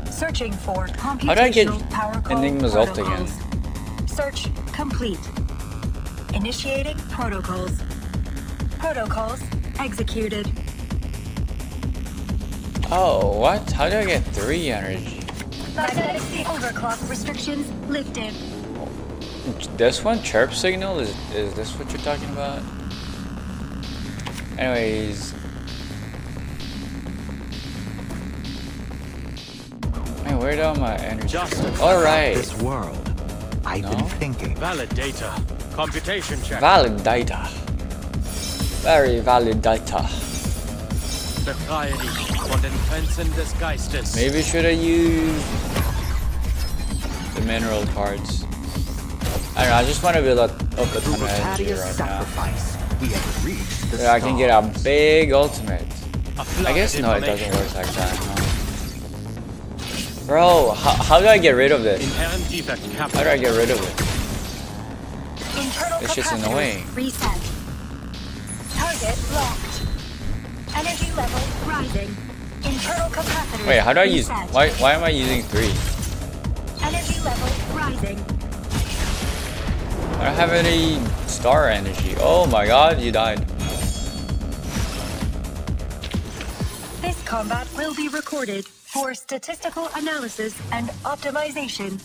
Searching for How do I get computational power call Enigma's ult again? protocols. Search complete. Initiating protocols. Protocols executed. Oh, what? How do I get 3 energy? Magnetic overclock restrictions lifted. This one, chirp signal? Is this what you're talking about? Anyways. Man, where'd all my energy? Alright. This world. I've been thinking. Valid data. Computation check. Valid data. Very valid data. Befreie von den Grenzen des Geistes. Maybe should I use the mineral cards? I don't know, I just want to build up a ton of energy right now. We have reached the So I can get a big ultimate. I guess no, it doesn't work like that. No. Bro, how do I get rid of this? How do I get rid of it? This shit's annoying. Reset. Target locked. Energy level rising. Internal capacitor. Wait, how do I use? reset. Why am I using 3? Energy level rising. I don't have any star energy. Oh my god, you died. This combat will be recorded for statistical analysis and optimization.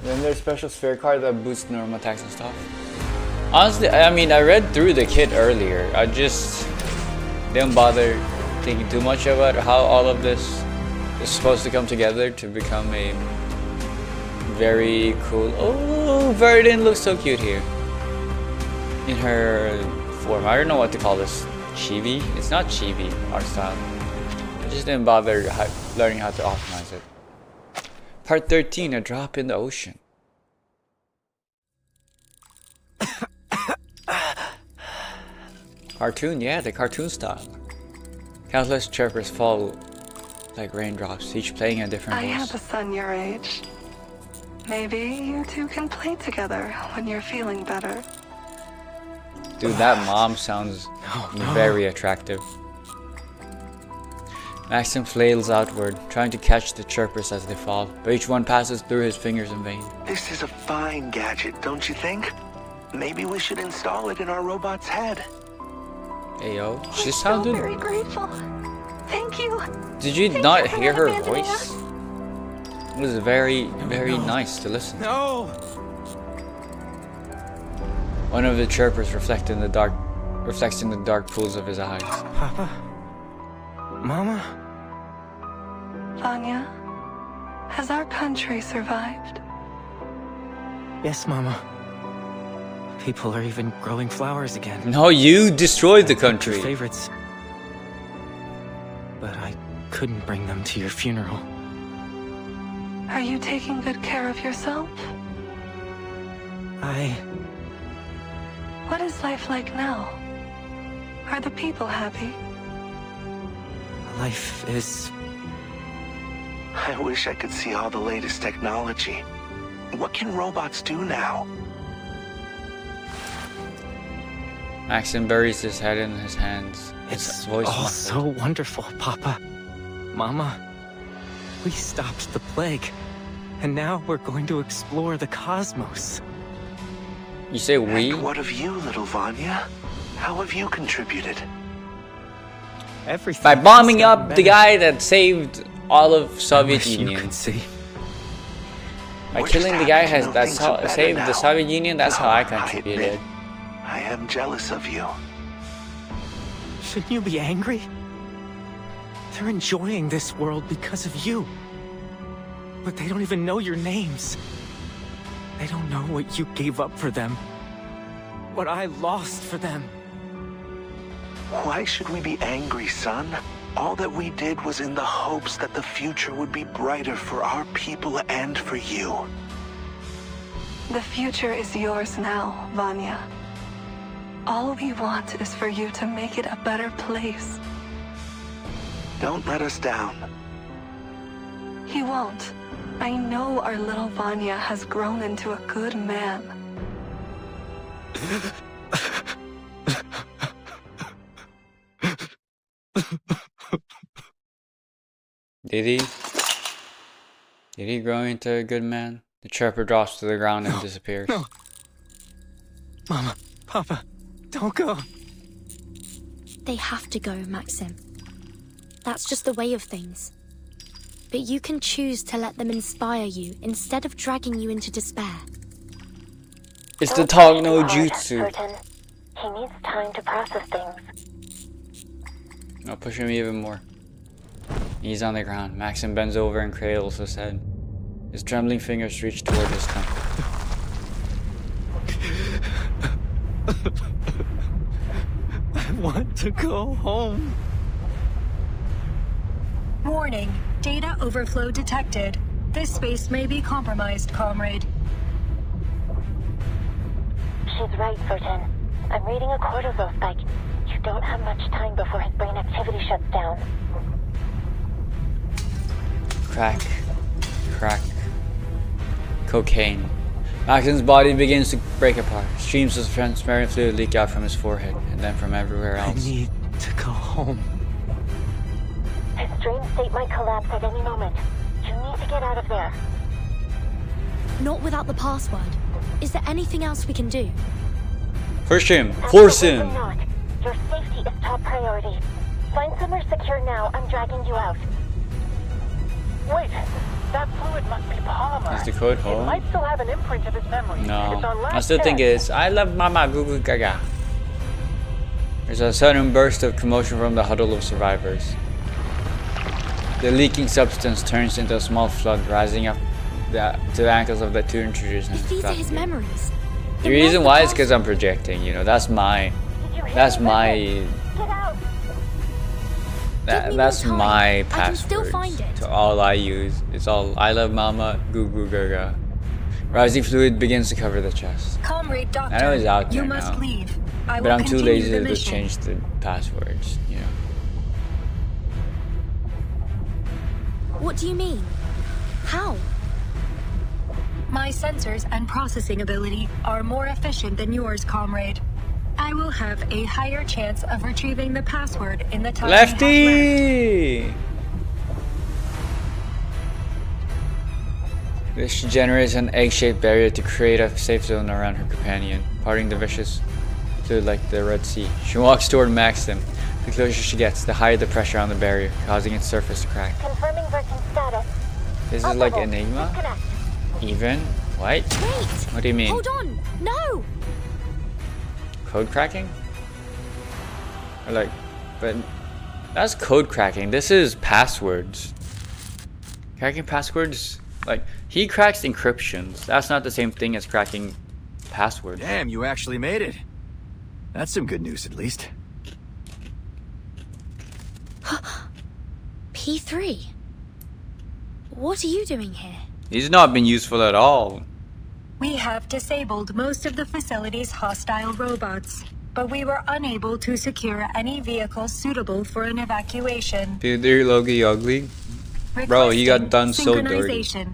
Then there's special sphere card that boosts normal attacks and stuff. Honestly, I mean, I read through the kit earlier. I just didn't bother thinking too much about how all of this is supposed to come together to become a very cool. Oh, Verdin looks so cute here in her form. I don't know what to call this. Chibi? It's not chibi art style. I just didn't bother learning how to optimize it. Part 13, a drop in the ocean. Cartoon, yeah, the cartoon style. Countless chirpers fall like raindrops, each playing a different I voice. have a son your age. Maybe you two can play together when you're feeling better. Dude, that mom sounds very attractive. Maxim flails outward, trying to catch the chirpers as they fall, but each one passes through his fingers in vain. This is a fine gadget, don't you think? Maybe we should install it in our robot's head. Hey yo, she sounded... Very grateful. Thank you. Did you not hear her voice? It was very, very nice to listen to. No. One of the chirpers reflects in the dark pools of his eyes. Papa? Mama? Vanya, has our country survived? Yes, Mama. People are even growing flowers again. No, you destroyed the Your country. favorites. But I couldn't bring them to your funeral. Are you taking good care of yourself? What is life like now? Are the people happy? Life is... I wish I could see all the latest technology. What can robots do now? Maxim buries his head in his hands. It's voice all muffled. so wonderful, Papa. Mama. We stopped the plague. And now we're going to explore the cosmos. You say we? And what of you, little Vanya? How have you contributed? Everything By bombing has gotten up the better. guy that saved all of Soviet wish you Union. could see. By We're killing just the guy happy to know that's things how are better saved now. the Soviet Union. That's how I Though contributed. admit, I am jealous of you. Shouldn't you be angry? They're enjoying this world because of you. But they don't even know your names. They don't know what you gave up for them. What I lost for them. Why should we be angry, son? All that we did was in the hopes that the future would be brighter for our people and for you. The future is yours now, Vanya. All we want is for you to make it a better place. Don't let us down. He won't. I know our little Vanya has grown into a good man. Did he? Did he grow into a good man? The chirper drops to the ground and disappears. No. Mama, Papa, don't go. They have to go, Maxim. That's just the way of things. But you can choose to let them inspire you instead of dragging you into despair. It's the Tog no Jutsu. Burton. He needs time to process things. I'll push him even more. He's on the ground. Maxim bends over and cradles his head. His trembling fingers reach toward his temple. I want to go home. Warning. Data overflow detected. This space may be compromised, comrade. She's right, Burton. I'm reading a cortisol spike. You don't have much time before his brain activity shuts down. Crack. Crack. Cocaine. Maxim's body begins to break apart. Streams of transparent fluid leak out from his forehead, and then from everywhere else. I need to go home. His dream state might collapse at any moment. You need to get out of there. Not without the password. Is there anything else we can do? Push him! Force him! Not. Your safety is top priority. Find somewhere secure now. I'm dragging you out. Wait, that fluid must be polymer. Is the code It home? might still have an imprint of his memory. No. It's on last I still think check. it's I love Mama Goo Goo Gaga. There's a sudden burst of commotion from the huddle of survivors. The leaking substance turns into a small flood, rising up to the ankles of the two intruders. If these are his memories. The reason why is because I'm projecting, you know, that's my Get out. that's my I can still password find it. to all I use. It's all I love Mama Goo Goo Gaga. Rising fluid begins to cover the chest. Comrade Doctor, I know he's out there you must now, leave. I but will I'm too continue lazy the to mission. change the passwords, you know. What do you mean? How? My sensors and processing ability are more efficient than yours, comrade. I will have a higher chance of retrieving the password in the time we have left. Lefty! This generates an egg-shaped barrier to create a safe zone around her companion, parting the vicious fluid like the Red Sea. She walks toward Maxim. The closer she gets, the higher the pressure on the barrier, causing its surface to crack. Confirming Burton's status. This is like Enigma? Disconnect. Even? What? Wait! What do you mean? Hold on! No! Code cracking? Or like, but that's code cracking. This is passwords. Cracking passwords? Like, he cracks encryptions. That's not the same thing as cracking passwords. Damn, you actually made it. That's some good news, at least. P3? What are you doing here? He's not been useful at all. We have disabled most of the facility's hostile robots, but we were unable to secure any vehicles suitable for an evacuation. Dude, they're Logie ugly. Bro, he got done so dirty. Synchronization.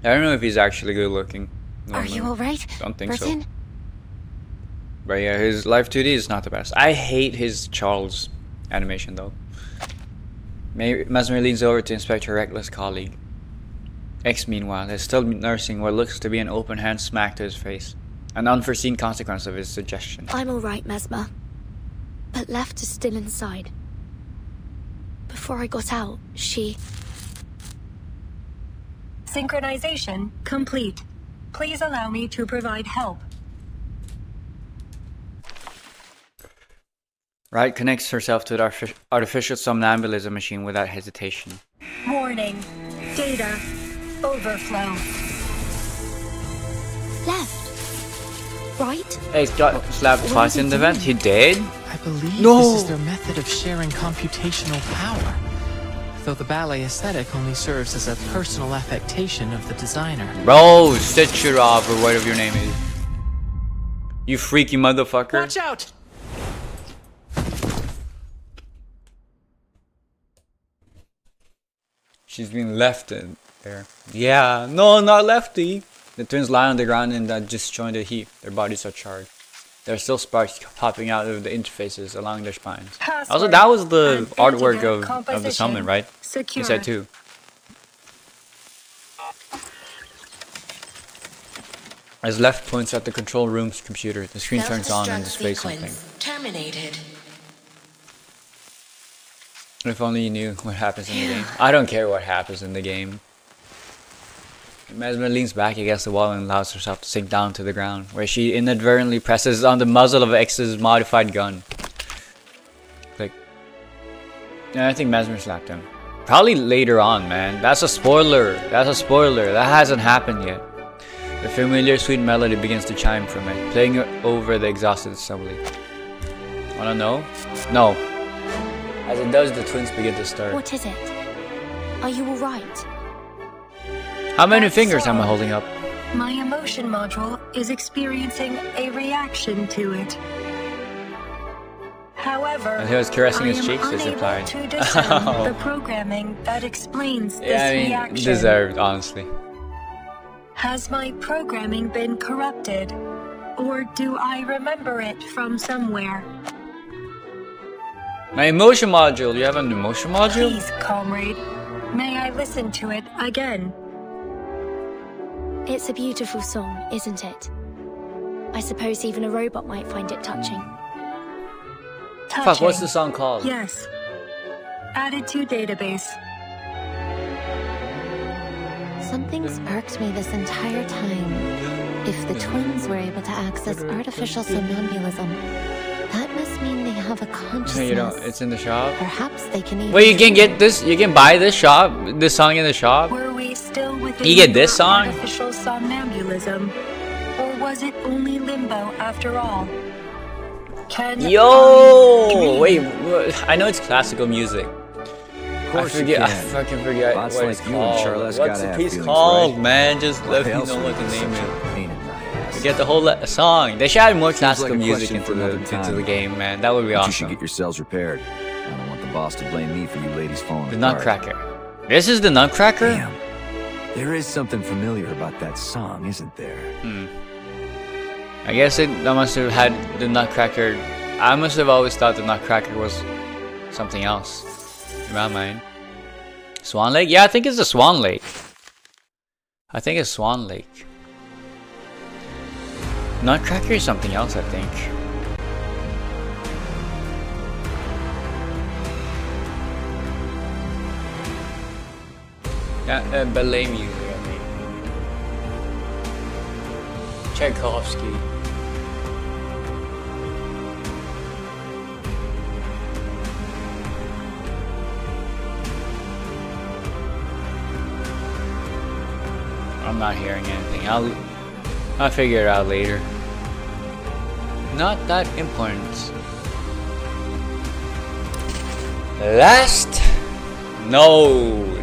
I don't know if he's actually good looking. Are you alright? Don't think Burton? so. But yeah, his Life 2D is not the best. I hate his Charles animation though. Mesmer leans over to inspect her reckless colleague. X, meanwhile, is still nursing what looks to be an open hand smack to his face. An unforeseen consequence of his suggestion. I'm alright, Mesmer. But Left is still inside. Before I got out, she... Synchronization complete. Please allow me to provide help. Wright connects herself to the artificial somnambulism machine without hesitation. Warning. Data overflow. Left. Right? Hey, he's got slapped twice in the vent. He did? I believe No! this is their method of sharing computational power. Though the ballet aesthetic only serves as a personal affectation of the designer. Bro, Sechirov or whatever your name is. You freaky motherfucker. Watch out! She's been left in there. Yeah, no, not Lefty. The twins lie on the ground in that disjointed heap. Their bodies are charred. There's still sparks popping out of the interfaces along their spines. Password Also, that was the and artwork antidote of the composition summon, right? You secured. said too. As left points at the control room's computer, the screen turns on and displays something. Terminated. If only you knew what happens in the game. I don't care what happens in the game. Mesmer leans back against the wall and allows herself to sink down to the ground, where she inadvertently presses on the muzzle of X's modified gun. Click. And I think Mesmer slapped him. Probably later on, man. That's a spoiler. That's a spoiler. That hasn't happened yet. The familiar sweet melody begins to chime from it, playing over the exhausted assembly. Wanna know? No. As it does, the twins begin to stir. What is it? Are you alright? How many fingers am I holding up? My emotion module is experiencing a reaction to it. However, And he was caressing his I am cheeks as he unable replied. to discern the programming that explains Yeah, I this mean, reaction. deserved, honestly. Has my programming been corrupted? Or do I remember it from somewhere? My emotion module. You have an emotion module? Please, comrade, may I listen to it again? It's a beautiful song, isn't it? I suppose even a robot might find it touching. Fuck, what's the song called? Yes. Added to database. Something's irked me this entire time. If the twins were able to access artificial somnambulism, that must mean they have a consciousness. You know, it's in the shop. Perhaps they can even... Wait, you can get this? You can buy this song in the shop? Were we still within You get this song? artificial somnambulism? Or was it only limbo after all? Can Yo! Wait, I know it's classical music. I course you forget. I can. fucking forget Bots what like it's you and called. Charlotte's What's gotta the have piece feelings, called, right? man? Just Why let me else know would what the it be name such is. a pain in the ass? Forget the whole song. They should add more Seems classical like a music question into for the another time. game, man. That would be But awesome. You should get yourselves repaired. I don't want the boss to blame me for you ladies falling The apart. Nutcracker. This is the Nutcracker? Damn. There is something familiar about that song, isn't there? I guess I must have had the Nutcracker. I must have always thought the Nutcracker was something else in my mind. Swan Lake? Yeah, I think it's a Swan Lake. I think it's Swan Lake. Nutcracker is something else, I think. Yeah, ballet music, I think. Tchaikovsky. I'm not hearing anything. I'll figure it out later. Not that important. Last node.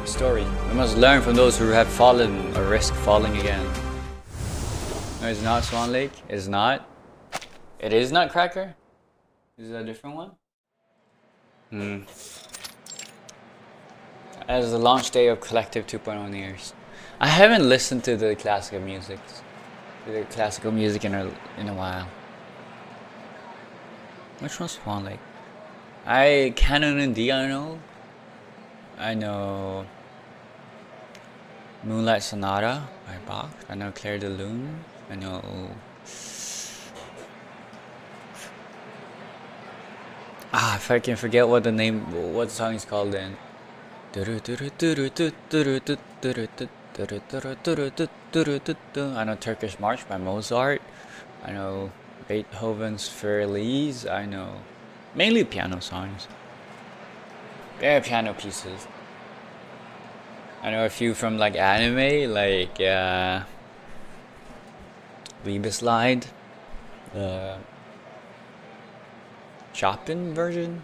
Story. We must learn from those who have fallen or risk falling again. No, it's not Swan Lake. It's not. It is Nutcracker. Is it a different one? As the launch day of Collective 2.0 nears. I haven't listened to the classical music. In a while. Which one's Swan Lake? Canon and D, I know. I know Moonlight Sonata by Bach. I know Clair de Lune. I know if I can forget what the song is called then. I know Turkish March by Mozart. I know Beethoven's Feuerlies. I know mainly piano songs. Yeah, piano pieces. I know a few from like anime, like Liebeslied, Chopin version,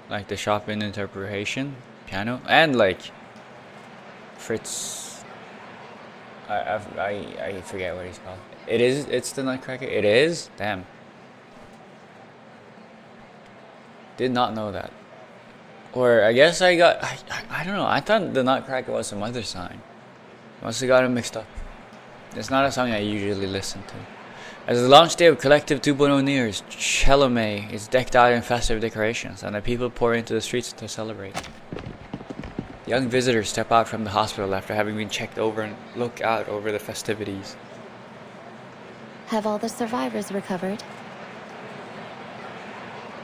like the Chopin interpretation. Piano and like Fritz. I forget what he's called. It's the Nutcracker. It is. Damn. Did not know that. Or I guess I don't know. I thought the Nutcracker was some other song. Must have got it mixed up. It's not a song I usually listen to. As the launch day of Collective 2.0 nears, Chelome is decked out in festive decorations, and the people pour into the streets to celebrate. The young visitors step out from the hospital after having been checked over and look out over the festivities. Have all the survivors recovered?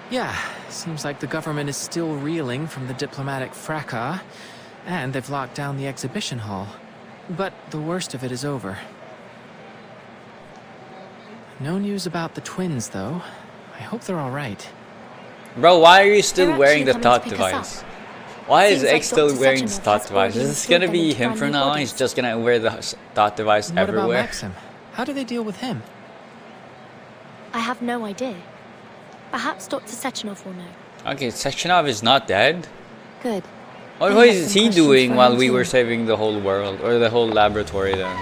Yeah, seems like the government is still reeling from the diplomatic fracas, and they've locked down the exhibition hall. But the worst of it is over. No news about the twins, though. I hope they're alright. Bro, why are you still They're wearing the actually coming thought to pick us device? Why is Seems like X still Dr. wearing the Sechenov thought has device? Is already this gonna installed be them him into for brand new now? bodies. He's just gonna wear the thought device What about everywhere. Maxim? How do they deal with him? I have no idea. Perhaps Dr. Sechenov will know. Okay, Sechenov is not dead. Good. What I have is some he questions doing for while him we too. were saving the whole world, or the whole laboratory then?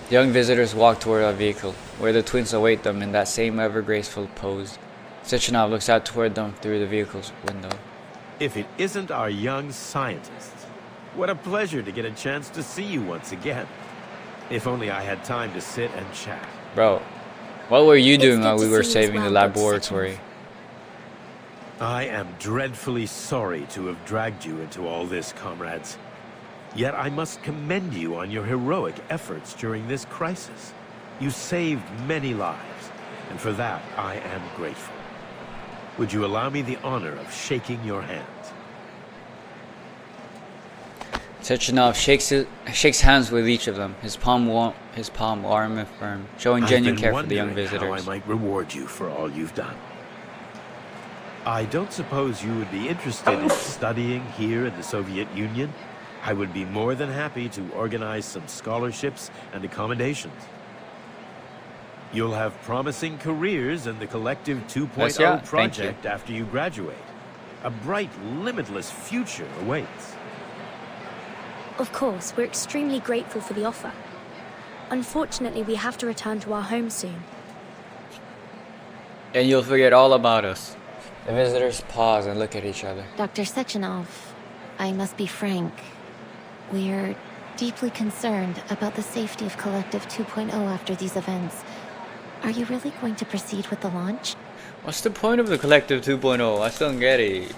The young visitors walk toward a vehicle, where the twins await them in that same ever-graceful pose. Sechenov looks out toward them through the vehicle's window. If it isn't our young scientists, what a pleasure to get a chance to see you once again. If only I had time to sit and chat. Bro, what were you doing good while to we were see you as saving the well, Dr. laboratory? I am dreadfully sorry to have dragged you into all this, comrades. Yet I must commend you on your heroic efforts during this crisis. You saved many lives, and for that I am grateful. Would you allow me the honor of shaking your hand? Sechenov shakes hands with each of them, his palm warm and firm, showing genuine care for the young How visitors. I might reward you for all you've done. I don't suppose you would be interested in studying here in the Soviet Union. I would be more than happy to organize some scholarships and accommodations. You'll have promising careers in the Collective 2.0 yeah, thank project after you graduate. A bright, limitless future awaits. Of course, we're extremely grateful for the offer. Unfortunately, we have to return to our home soon. And you'll forget all about us. The visitors pause and look at each other. Dr. Sechenov, I must be frank. We're deeply concerned about the safety of Collective 2.0 after these events. Are you really going to proceed with the launch? What's the point of the Collective 2.0? I still don't get it.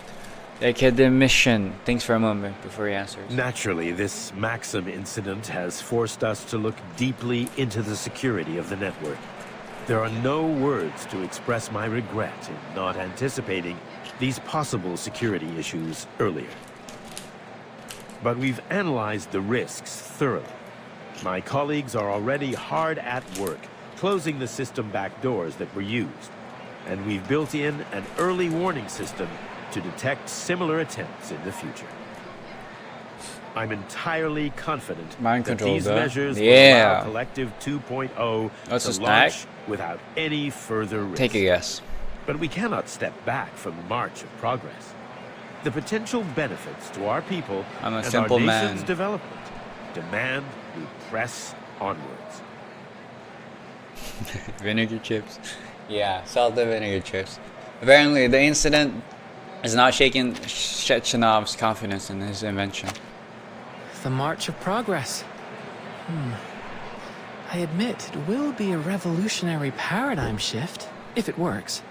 Academician thinks for a moment before he answers. Naturally, this Maxim incident has forced us to look deeply into the security of the network. There are no words to express my regret in not anticipating these possible security issues earlier. But we've analyzed the risks thoroughly. My colleagues are already hard at work, closing the system back doors that were used. And we've built in an early warning system to detect similar attempts in the future. I'm entirely confident Mind that control, these though. measures will Yeah. allow Collective 2.0 That's a to snack? launch without any further risk. Take a guess. But we cannot step back from the march of progress. The potential benefits to our people I'm a and simple our nation's man. development demand we press onwards. Vinegar chips. Yeah, salted vinegar chips. Apparently, the incident is not shaking Chechenov's confidence in his invention. The March of Progress. I admit, it will be a revolutionary paradigm shift, if it works.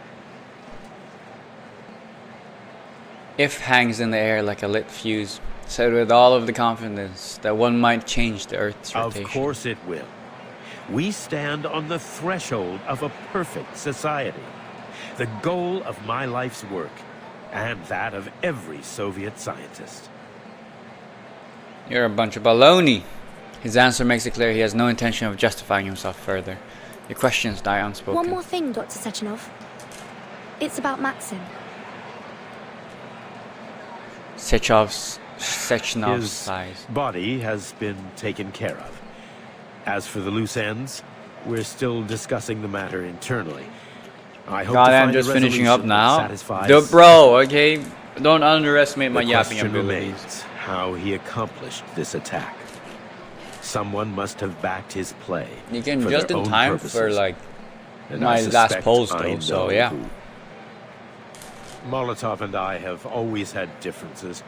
If hangs in the air like a lit fuse, said with all of the confidence that one might change the Earth's rotation. Of course it will. We stand on the threshold of a perfect society. The goal of my life's work, and that of every Soviet scientist. You're a bunch of baloney. His answer makes it clear he has no intention of justifying himself further. Your questions die unspoken. One more thing, Dr. Sechenov. It's about Maxim. Sechenov's His size. body has been taken care of. As for the loose ends, we're still discussing the matter internally. I hope God, to I'm find just a finishing up resolution now. that satisfies Bro, okay? Don't underestimate my the yapping question abilities. remains how he accomplished this attack. Someone must have backed his play. You can for just their in own time purposes, for like and my I last suspect post I though, so know yeah. who. Molotov and I have always had differences.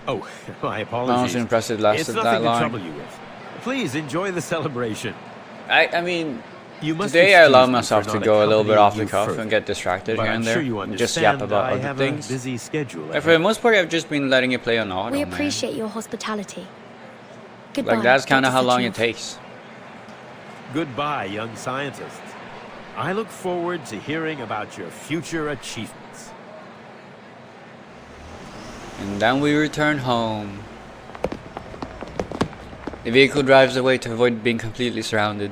Oh, my apologies. I was impressed it lasted it's that nothing long. to trouble you with. Please enjoy the celebration. I mean, You must Today I allowed excuse me myself for to not go a little bit accompanying off the you cuff further, and get distracted but here I'm and sure there. you And just yap understand about I other have things. a busy schedule And for the most part, I've just been letting it play on auto, We man. appreciate your hospitality. Goodbye. Like, that's kind of Dr. how long it Sechenov. takes. Goodbye, young scientists. I look forward to hearing about your future achievements. And then we return home. The vehicle drives away to avoid being completely surrounded.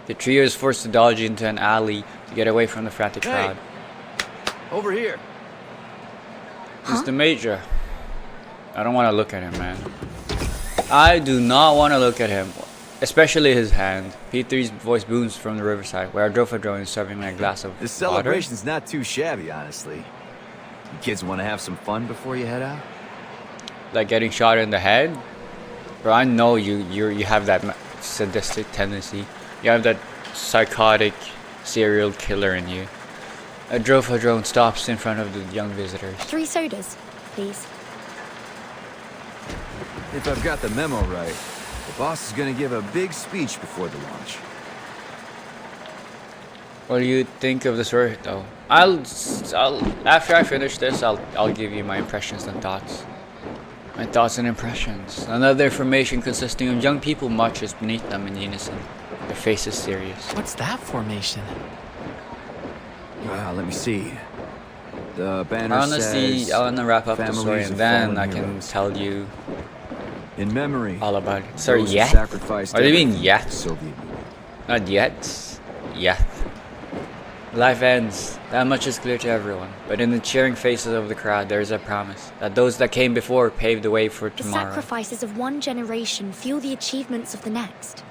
The trio is forced to dodge into an alley to get away from the frantic crowd. Over here. It's the Major. I don't want to look at him, man. I do not want to look at him. Especially his hand. P3's voice booms from the riverside, where our drone is serving me a glass of This water. celebration's not too shabby, honestly. You kids want to have some fun before you head out? Like getting shot in the head? Bro, I know you have that sadistic tendency. You have that psychotic serial killer in you. A drone stops in front of the young visitors. 3 sodas, please. If I've got the memo right, the boss is gonna give a big speech before the launch. What do you think of the story, though? I'll after I finish this, I'll give you my impressions and thoughts. My thoughts and impressions. Another formation consisting of young people marches beneath them in unison. Their faces serious. What's that formation? Let me see. The banner Honestly, I want to wrap up the "Families story of and then fallen I can heroes. tell you In memory all about it. Sorry, those who yet? sacrificed What do you mean everything yet? for the Soviet Union. Not yet. Yet. Life ends. That much is clear to everyone. But in the cheering faces of the crowd, there is a promise that those that came before paved the way for The tomorrow. sacrifices of one generation fuel the achievements of the next.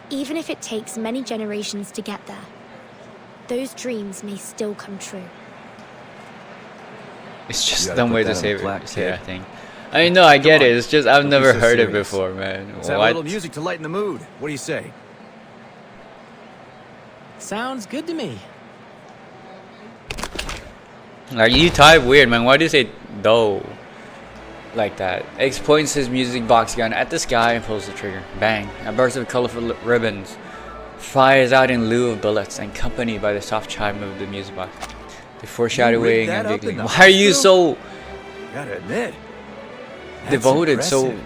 Even if it takes many generations to get there, those dreams may still come true. It's just You a gotta dumb put way that to on say a plaque, it, kid. I think. I mean, no, I get Come it. on. It's just I've Don't never be so heard it serious. before, man. Let's have a little music to lighten the mood. What do you say? Sounds good to me. Like, you type weird, man. Why do you say "do" like that? X points his music box gun at the sky and pulls the trigger. Bang! A burst of colorful ribbons fires out in lieu of bullets, accompanied by the soft chime of the music box. The foreshadowing that and up in giggling. the Why are you hospital? so Gotta admit, that's devoted? So, impressive.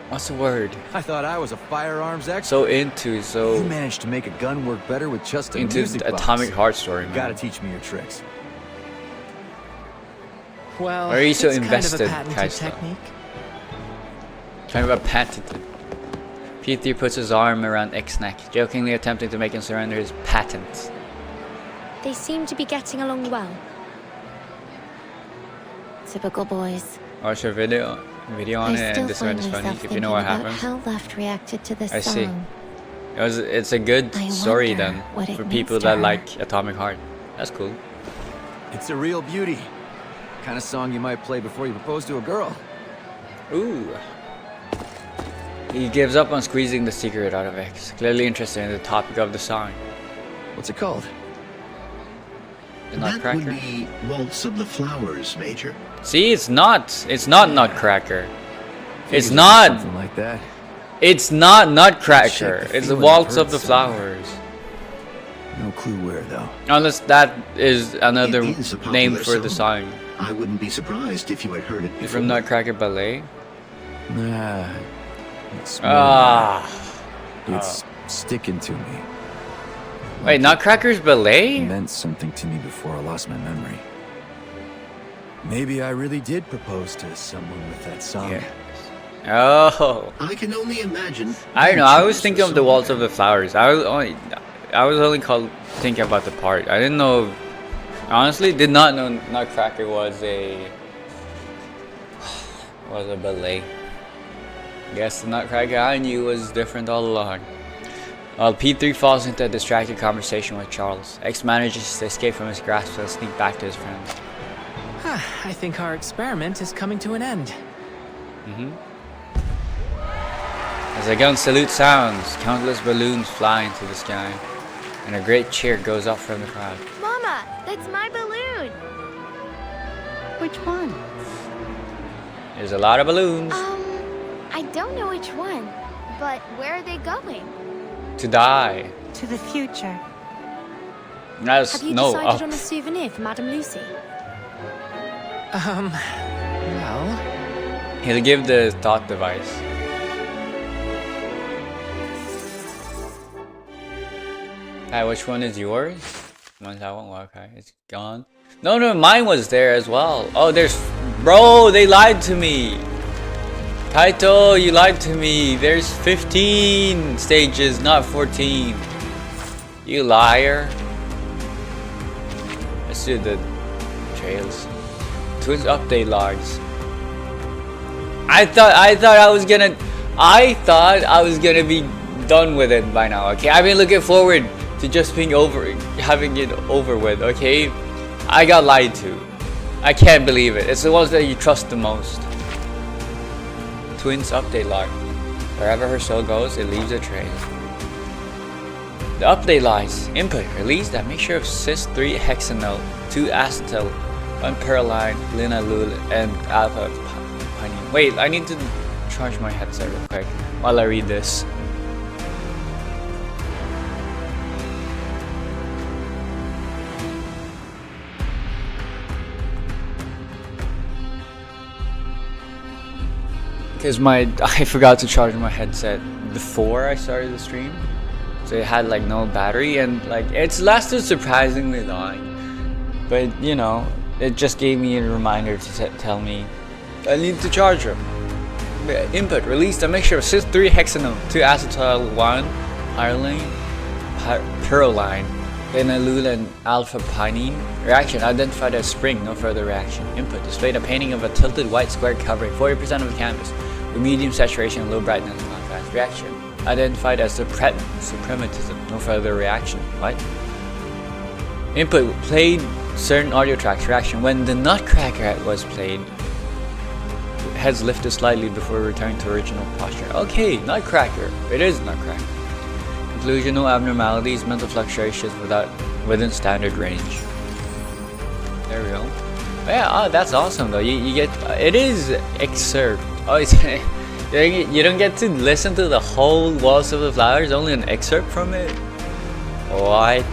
what's the word? I thought I was a firearms expert. So into, so You managed to make a gun work better with just a into music box. Atomic Heart story, man. You gotta teach me your tricks. Well, Why are you so it's invested, kind of a patented Kaista? technique. Kind of a patented. P3 puts his arm around X's neck, jokingly attempting to make him surrender his patent. They seem to be getting along well. Typical boys. Watch a video on I it, still and this find one is funny myself if you know what thinking about happens. how Left reacted to this I see. song. It's a good I story wonder then what it for means people to that her. like Atomic Heart. That's cool. It's a real beauty. Kind of song you might play before you propose to a girl. Ooh. He gives up on squeezing the secret out of X, clearly interested in the topic of the song. What's it called? The That would Nutcracker? be Waltz of the Flowers, Major. See, it's not. It's not Nutcracker. It's Figures not. Something like that. It's not Nutcracker. Shake the It's the feeling Waltz I've of the heard somewhere. Flowers. No clue where, though. Unless that is another It is a popular name for the song. I wouldn't be surprised if you had heard it before. From Nutcracker Ballet? Nah. It's Ah. It's sticking to me. Wait, Nutcracker's Ballet? It meant something to me before I lost my memory. Maybe I really did propose to someone with that song. Yeah. Oh. I can only imagine. I don't know. I was thinking of the Waltz of the Flowers. I was only thinking about the part. I didn't know. Honestly, did not know Nutcracker was a ballet. Guess the Nutcracker I knew was different all along. While P3 falls into a distracted conversation with Charles, X manages to escape from his grasp and sneak back to his friends. I think our experiment is coming to an end. As a gun salute sounds, countless balloons fly into the sky, and a great cheer goes up from the crowd. Mama, that's my balloon. Which one? There's a lot of balloons. I don't know which one, but where are they going? To die. To the future. That's Have you no decided up. on a souvenir for Madame Lucy? Well... He'll give the thought device. Hey, which one is yours? Mine's that one. Okay, it's gone. No, no, mine was there as well. Oh, there's... Bro, they lied to me. Kaito, you lied to me. There's 15 stages, not 14. You liar. Let's do the trails. Twins update logs. I thought I was gonna be done with it by now. Okay, I've been looking forward to just having it over with. Okay, I got lied to. I can't believe it. It's the ones that you trust the most. Twins update log. Wherever her soul goes, it leaves a trail. The update lies. Input released at mixture of cis-3 hexanol, 2 acetyl, 1 peroline, linalool, and alpha pinene. Wait, I need to charge my headset real quick while I read this. Because I forgot to charge my headset before I started the stream, so it had like no battery, and like it's lasted surprisingly long. But you know, it just gave me a reminder to tell me I need to charge them. Input released a mixture of cis-3 hexanol, 2 acetyl, 1 peroline, linalool, and alpha pinene. Reaction identified as spring, no further reaction. Input displayed a painting of a tilted white square covering 40% of the canvas with medium saturation and low brightness contrast. Reaction identified as suprematism, no further reaction. What? Input played certain audio tracks. Reaction when the Nutcracker was played, heads lifted slightly before returning to original posture. Okay, Nutcracker. It is Nutcracker. Conclusion: no abnormalities, mental fluctuations within standard range. There we go. Yeah, that's awesome though. You get it is excerpt. Oh, it's you don't get to listen to the whole Walls of the Flowers. Only an excerpt from it. What?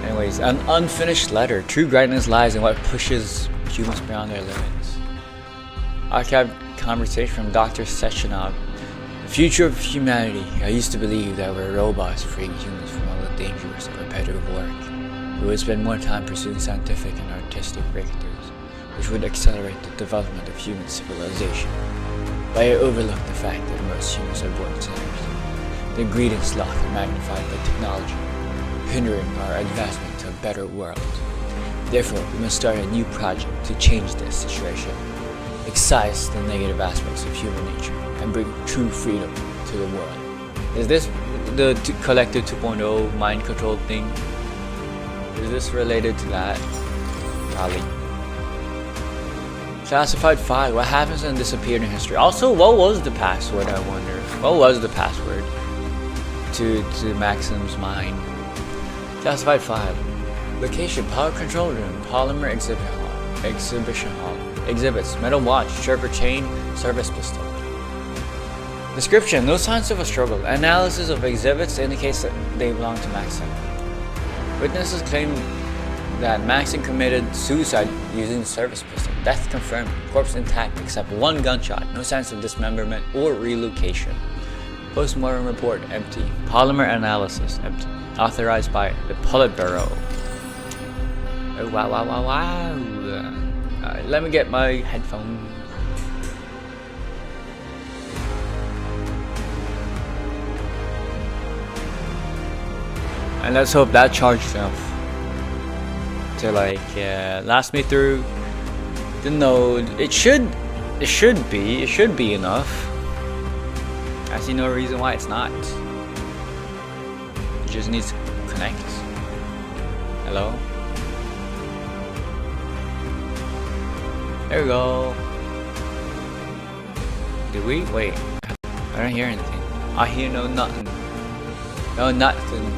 Anyways, an unfinished letter. True greatness lies in what pushes humans beyond their limits. Archived conversation from Dr. Sechenov. The future of humanity. I used to believe that we're robots freeing humans from all the dangerous and repetitive work. We would spend more time pursuing scientific and artistic breakthroughs, which would accelerate the development of human civilization. But I overlooked the fact that most humans are born sinners. Their greed and sloth are magnified by technology, hindering our advancement to a better world. Therefore, we must start a new project to change this situation, excise the negative aspects of human nature, and bring true freedom to the world. Is this the Collective 2.0 mind control thing? Is this related to that? Probably. Classified file. What happens when disappeared in history? Also, what was the password, I wonder? What was the password to Maxim's mind? Classified file. Location: Power Control Room, Polymer Exhibition Hall. Exhibits: Metal Watch, Sherper Chain, Service Pistol. Description: no signs of a struggle. Analysis of exhibits indicates that they belong to Maxim. Witnesses claim that Maxim committed suicide using the service pistol. Death confirmed. Corpse intact except 1 gunshot. No signs of dismemberment or relocation. Postmortem report empty. Polymer analysis empty. Authorized by the Politburo. Oh, wow, wow, wow, wow. Alright, let me get my headphones. And let's hope that charged enough to like last me through the node. It should be enough. I see no reason why it's not. It just needs to connect. Hello? There we go. Did we? Wait. I don't hear anything. I hear no nothing. No nothing.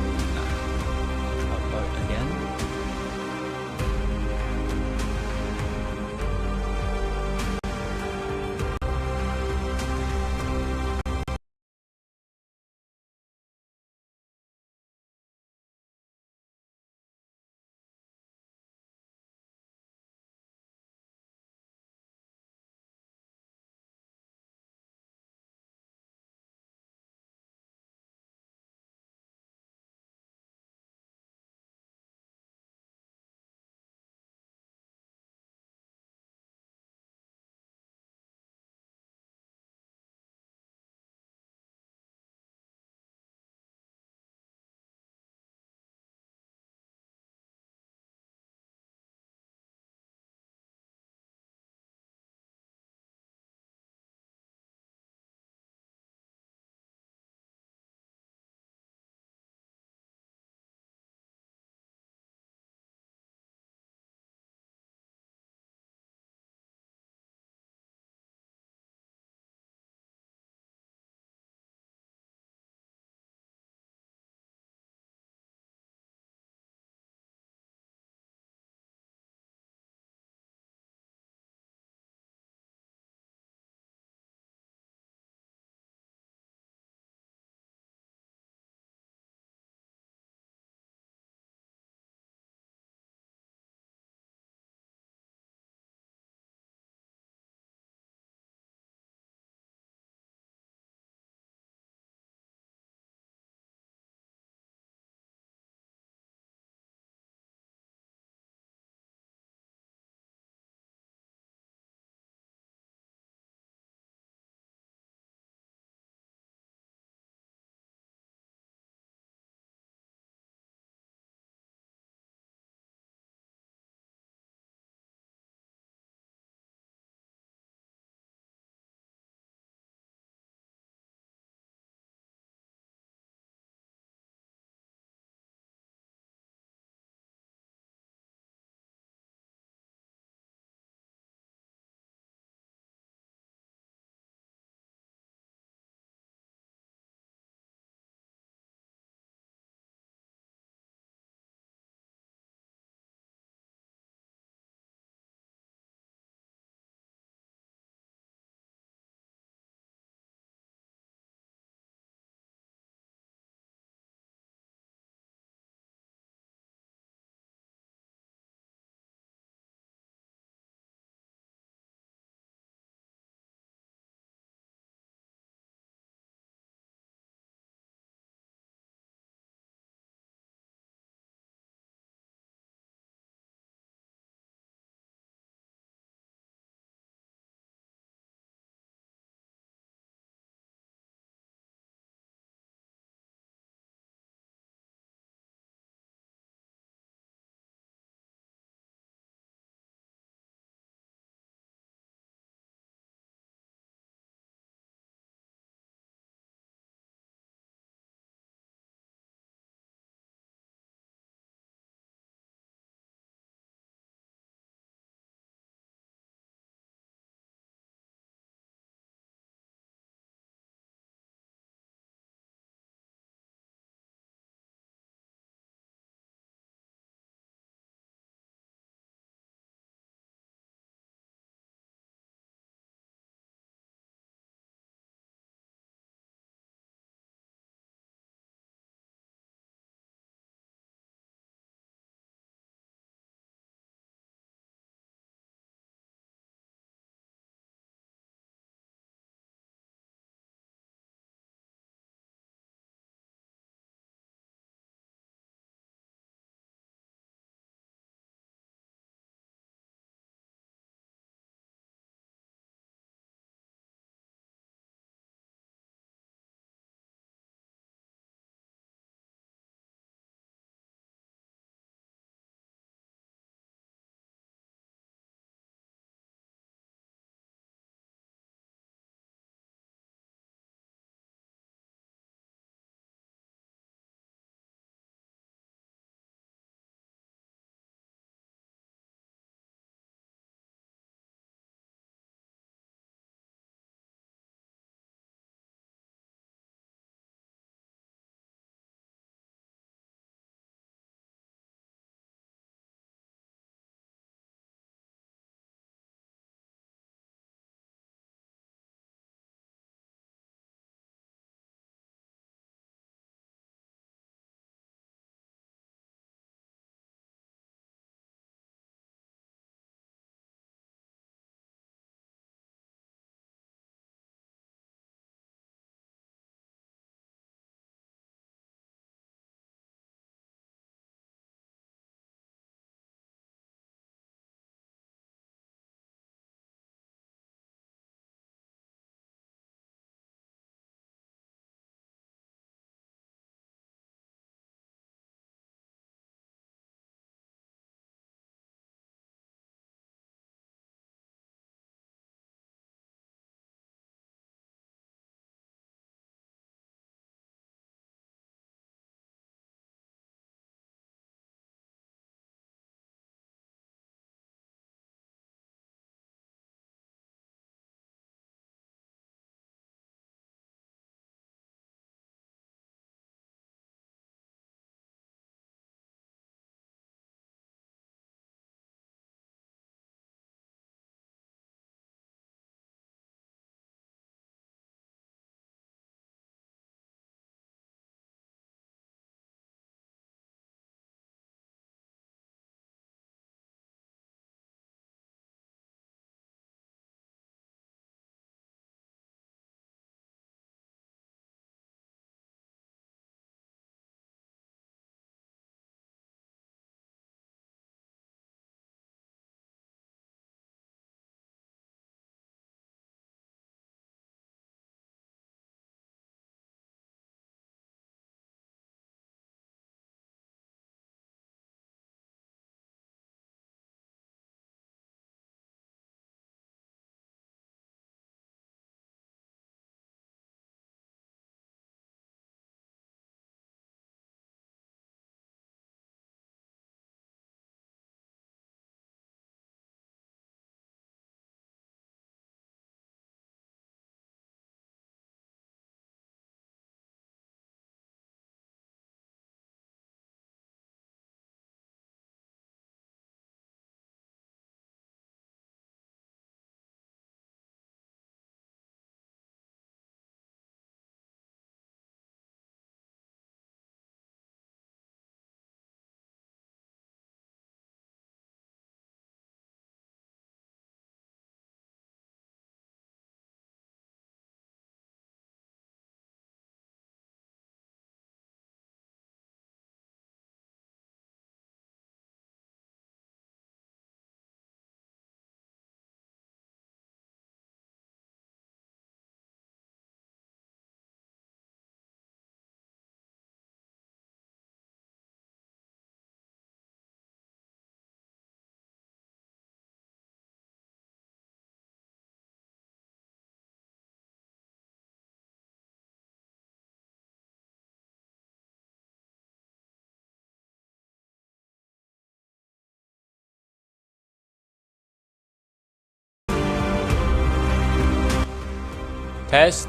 Pest?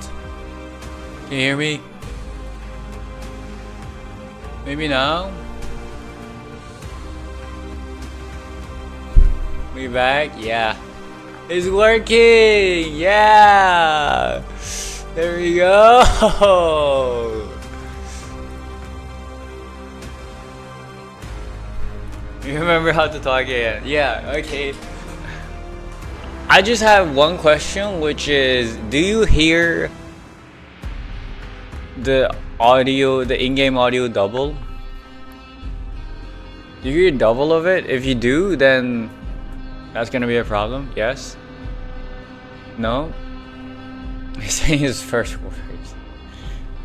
Can you hear me? Maybe now? We back? Yeah. It's working! Yeah! There we go! You remember how to talk again? Yeah, okay. I just have one question, which is, do you hear the audio, the in-game audio double? Do you hear double of it? If you do, then that's gonna be a problem. Yes? No? He's saying his first words.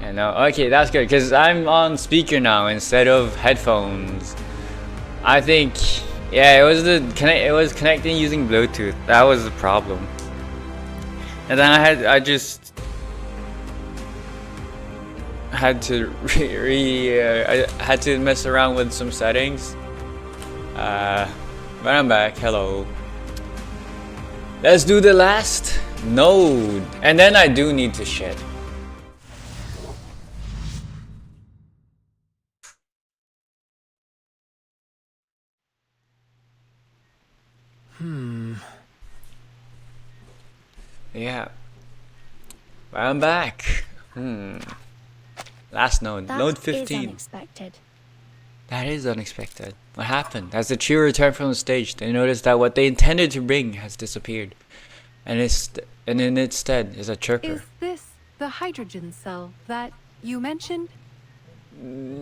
Yeah, no. Okay, that's good, because I'm on speaker now instead of headphones. I think, yeah, it was connecting using Bluetooth. That was the problem. And then I had to I had to mess around with some settings. But I'm back. Hello. Let's do the last node, and then I do need to shit. Yeah. I'm back. Last node. Node 15. Is unexpected. That is unexpected. What happened? As the trio returned from the stage, they noticed that what they intended to bring has disappeared. And in its stead is a chirper. Is this the hydrogen cell that you mentioned?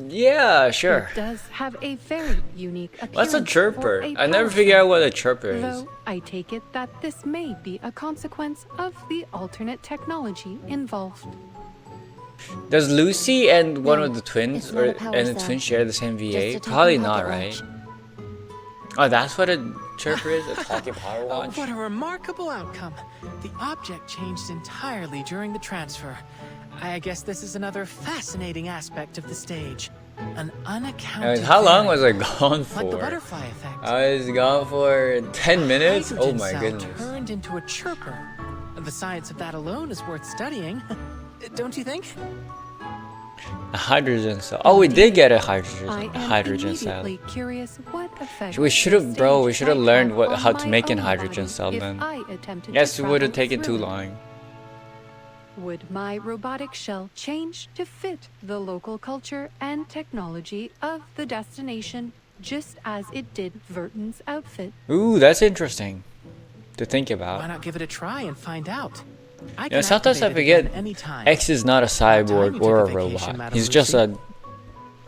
Yeah, sure. It does have a very unique appearance. What's a chirper? I I never figure out what a chirper is. Though I take it that this may be a consequence of the alternate technology involved. Does Lucy and one No, of the twins it's not a power and the cell. twins share the same VA? Just a Probably talking not, pocket right? watch. Oh, that's what a chirper is? A talkie power watch? What a remarkable outcome. The object changed entirely during the transfer. I guess this is another fascinating aspect of the stage. An unaccounted How long was I variant, gone for? Like the butterfly effect. I was gone for 10 minutes? Oh Hydrogen my cell goodness. turned into a chirper. The science of that alone is worth studying. Don't you think? A hydrogen cell. Oh, we did get a I hydrogen am cell. immediately curious what effect We should have, bro. We should have might learned have on how to my make an own hydrogen body cell if then. I attempted Yes, to it would have travel taken too through it. long. Would my robotic shell change to fit the local culture and technology of the destination, just as it did Verton's outfit? Ooh, that's interesting to think Why about. not give it a try and find out? I You know, can sometimes I activate it forget again anytime. X is not a cyborg you or a took a vacation, robot. Madam He's just Lucy.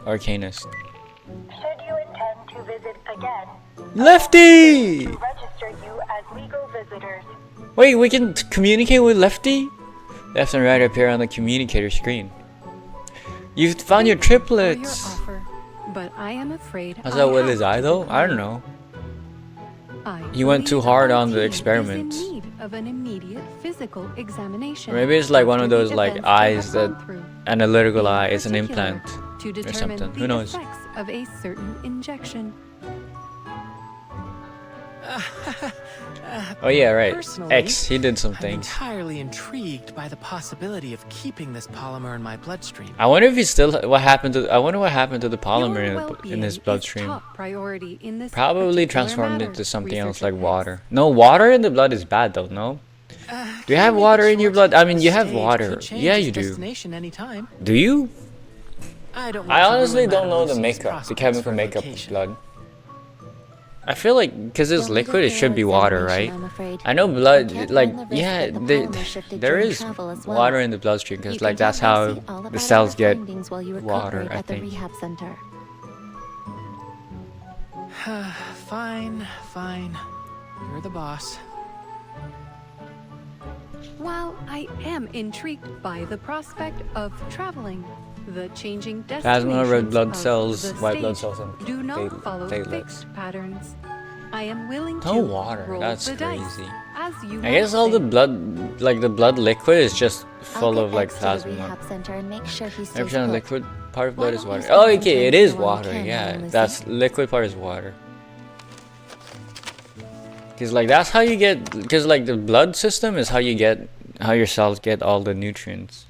a arcanist. Should you intend to visit again, Lefty! to register you as legal visitors. Wait, we can communicate with Lefty? Left and right appear on the communicator screen. You found your For your triplets! offer, but I am afraid How's I that with have his to eye though? I decline. don't know. I He went too believe hard our on the team experiments. Is in need of an immediate physical examination. Or maybe it's like one of after the those like events we have eyes that gone through. analytical eye. In It's an particular, implant to or determine something. the Who knows? effects of a certain injection. Oh yeah, right. Personally, X. He did some I'm things. entirely intrigued by the possibility of keeping this polymer in my bloodstream. I wonder if he still. What happened to? I wonder what happened to the polymer in Well-being his is bloodstream. top priority in this Probably particular transformed matter, into something else researcher like Hicks. water. No, water in the blood is bad though. No. Do you have water in your blood? I mean, you have Stage water. could change Yeah, its you do. destination anytime. Do you? I don't. I want to honestly ruin don't Madame know the Lucy's makeup, the prospects chemical for makeup of vacation. blood. I feel like because it's Don't need a liquid, it should be thorough water, right? examination, I'm afraid. I know I blood, can't like run the risk yeah, that the there, polymer shifted there during is travel as well. water in the bloodstream You because can like that's tell how Lucy all the about cells our get findings while you water. recovered I at the think. rehab center. Fine, fine. You're the boss. While I am intrigued by the prospect of traveling, the changing Plasma, destinations red blood of cells, the white blood stage cells, and do not follow platelets. fixed patterns. I am willing No to water. roll That's the dice, crazy. as you I might guess all say. the blood, like the blood liquid, is just full I'll of get like X to the plasma. rehab center and make sure he stays Every time put. liquid part of Why blood is don't you water. spend Oh, some okay, it time is while you water. can, Yeah, Madam Lucy? that's liquid part is water. Cause like that's how you get. Cause like the blood system is how you get how your cells get all the nutrients.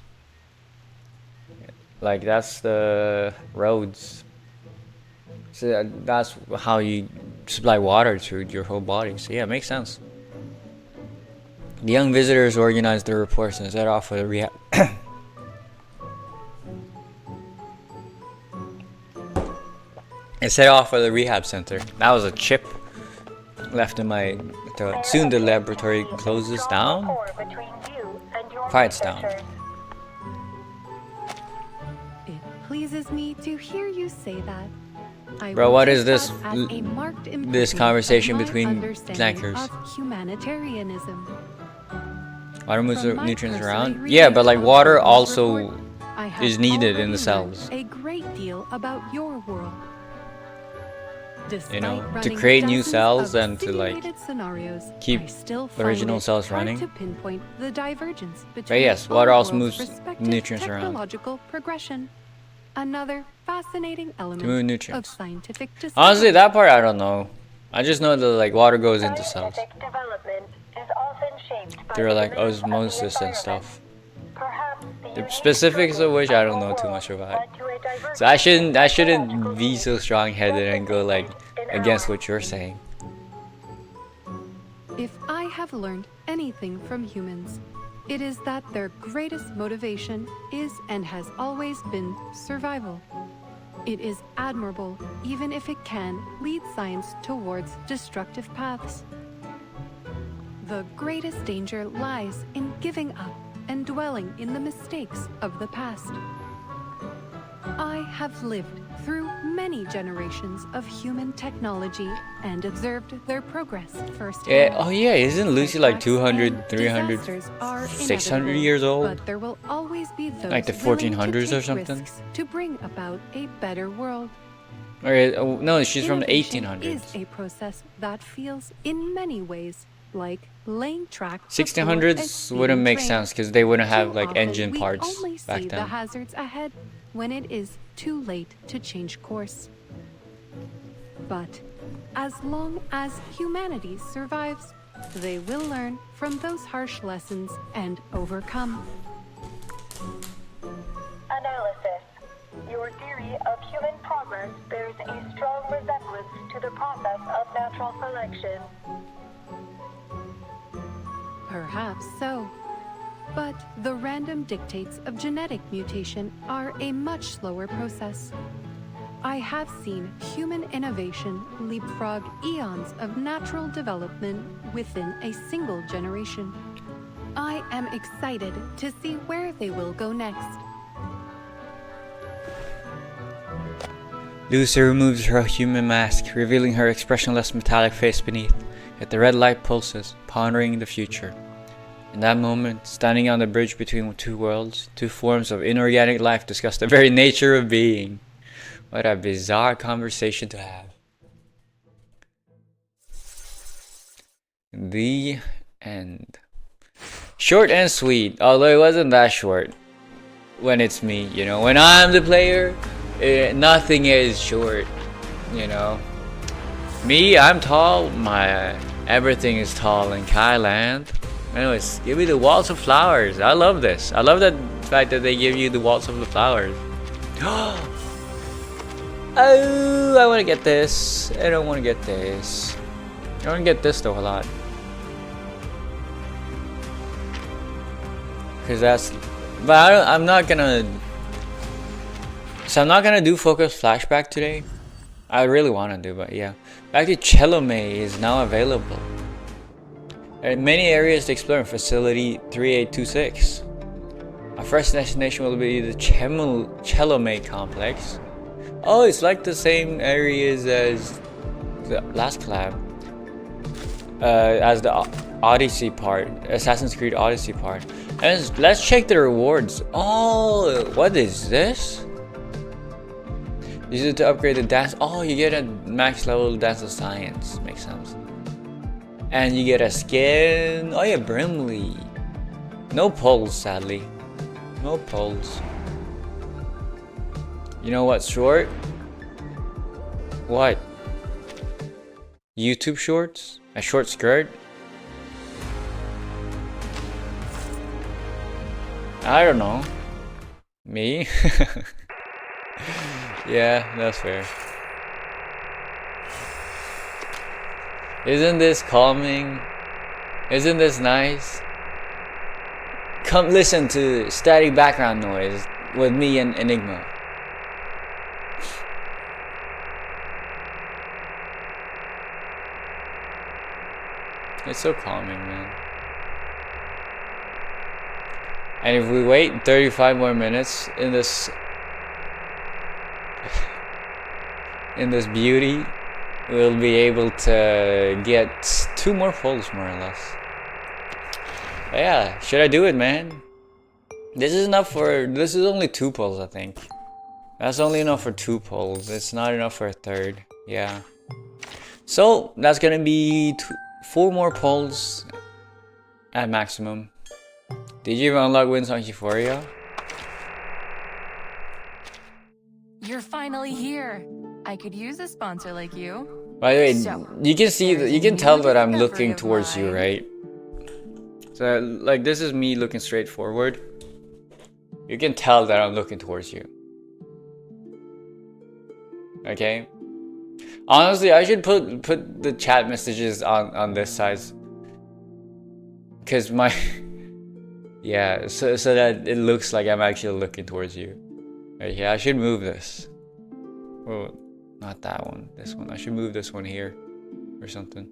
Like that's the roads. So that's how you supply water to your whole body. So yeah, it makes sense. The young visitors organized their reports and set off for the rehab. And set off for the rehab center. That was a chip left in my throat. Soon the laboratory closes down. Quiets down. It pleases me to hear you say that. Bro, what is this? This conversation between flankers. Humanitarianism. Water moves the nutrients around. Yeah, but like water also is needed in the cells. A great deal about your world. You know, to create new cells and to like keep the original cells running. To pinpoint the divergence But between yes, water also all moves worlds' respective nutrients around. technological progression. Another fascinating To move element of nutrients. scientific discovery. Honestly, that part I don't know. I just know that like water goes into cells. They're like osmosis and stuff. The specifics of which I don't know too much about. So I shouldn't be so strong-headed and go like against what you're saying. If I have learned anything from humans, it is that their greatest motivation is and has always been survival. It is admirable, even if it can lead science towards destructive paths. The greatest danger lies in giving up and dwelling in the mistakes of the past. I have lived through many generations of human technology and observed their progress firsthand. Yeah, oh yeah, isn't Lucy like 200, 300, Disasters are 600 inevitable, years old? But there will always be those Like the willing to 1400s or take something? risks to bring about a better world. Or no, she's from the Innovation 1800s. is a process that feels in many ways like laying track. 1600s wouldn't make sense because they wouldn't have like engine we parts only back see the then. hazards ahead when it is too late to change course. But as long as humanity survives, they will learn from those harsh lessons and overcome. Analysis. Your theory of human progress bears a strong resemblance to the process of natural selection. Perhaps so. But the random dictates of genetic mutation are a much slower process. I have seen human innovation leapfrog eons of natural development within a single generation. I am excited to see where they will go next. Lucy removes her human mask, revealing her expressionless metallic face beneath. Yet the red light pulses, pondering the future. In that moment, standing on the bridge between two worlds, two forms of inorganic life discuss the very nature of being. What a bizarre conversation to have. The end. Short and sweet, although it wasn't that short. When it's me, you know, when I'm the player, nothing is short, you know. Me, I'm tall, everything is tall in Kyland. Anyways, give me the waltz of flowers. I love this. I love that fact that they give you the waltz of the flowers. Oh, I want to get this. I don't want to get this. I want to get this though a lot. Cause that's, but I'm not gonna. So I'm not gonna do focus flashback today. I really want to do, but yeah. Back to Chelome is now available. There are many areas to explore in Facility 3826. Our first destination will be the Chelome complex. Oh, it's like the same areas as the last collab. As the Odyssey part, Assassin's Creed Odyssey part. And let's check the rewards. Oh, what is this? Use it to upgrade the dance. Oh, you get a max level dance of science. Makes sense. And you get a skin. Oh yeah, Brimley. No pulls, sadly. No pulls. You know what's short? What? YouTube shorts? A short skirt? I don't know. Me? Yeah, that's fair. Isn't this calming? Isn't this nice? Come listen to static background noise with me and Enigma. It's so calming, man. And if we wait 35 more minutes in this beauty, we'll be able to get 2 more pulls, more or less. But yeah, should I do it, man? This is enough for, this is only 2 pulls, I think. That's only enough for 2 pulls. It's not enough for a 3rd. Yeah. So that's gonna be 4 more pulls at maximum. Did you even unlock wins on Euphoria? You're finally here. I could use a sponsor like you. By the way, So, you can see that, you can tell that I'm looking towards you, right? So like this is me looking straight forward. You can tell that I'm looking towards you. Okay? Honestly, I should put the chat messages on this side. Cause my yeah, so that it looks like I'm actually looking towards you. Right here, I should move this. Oh, not that one. This one. I should move this one here, or something.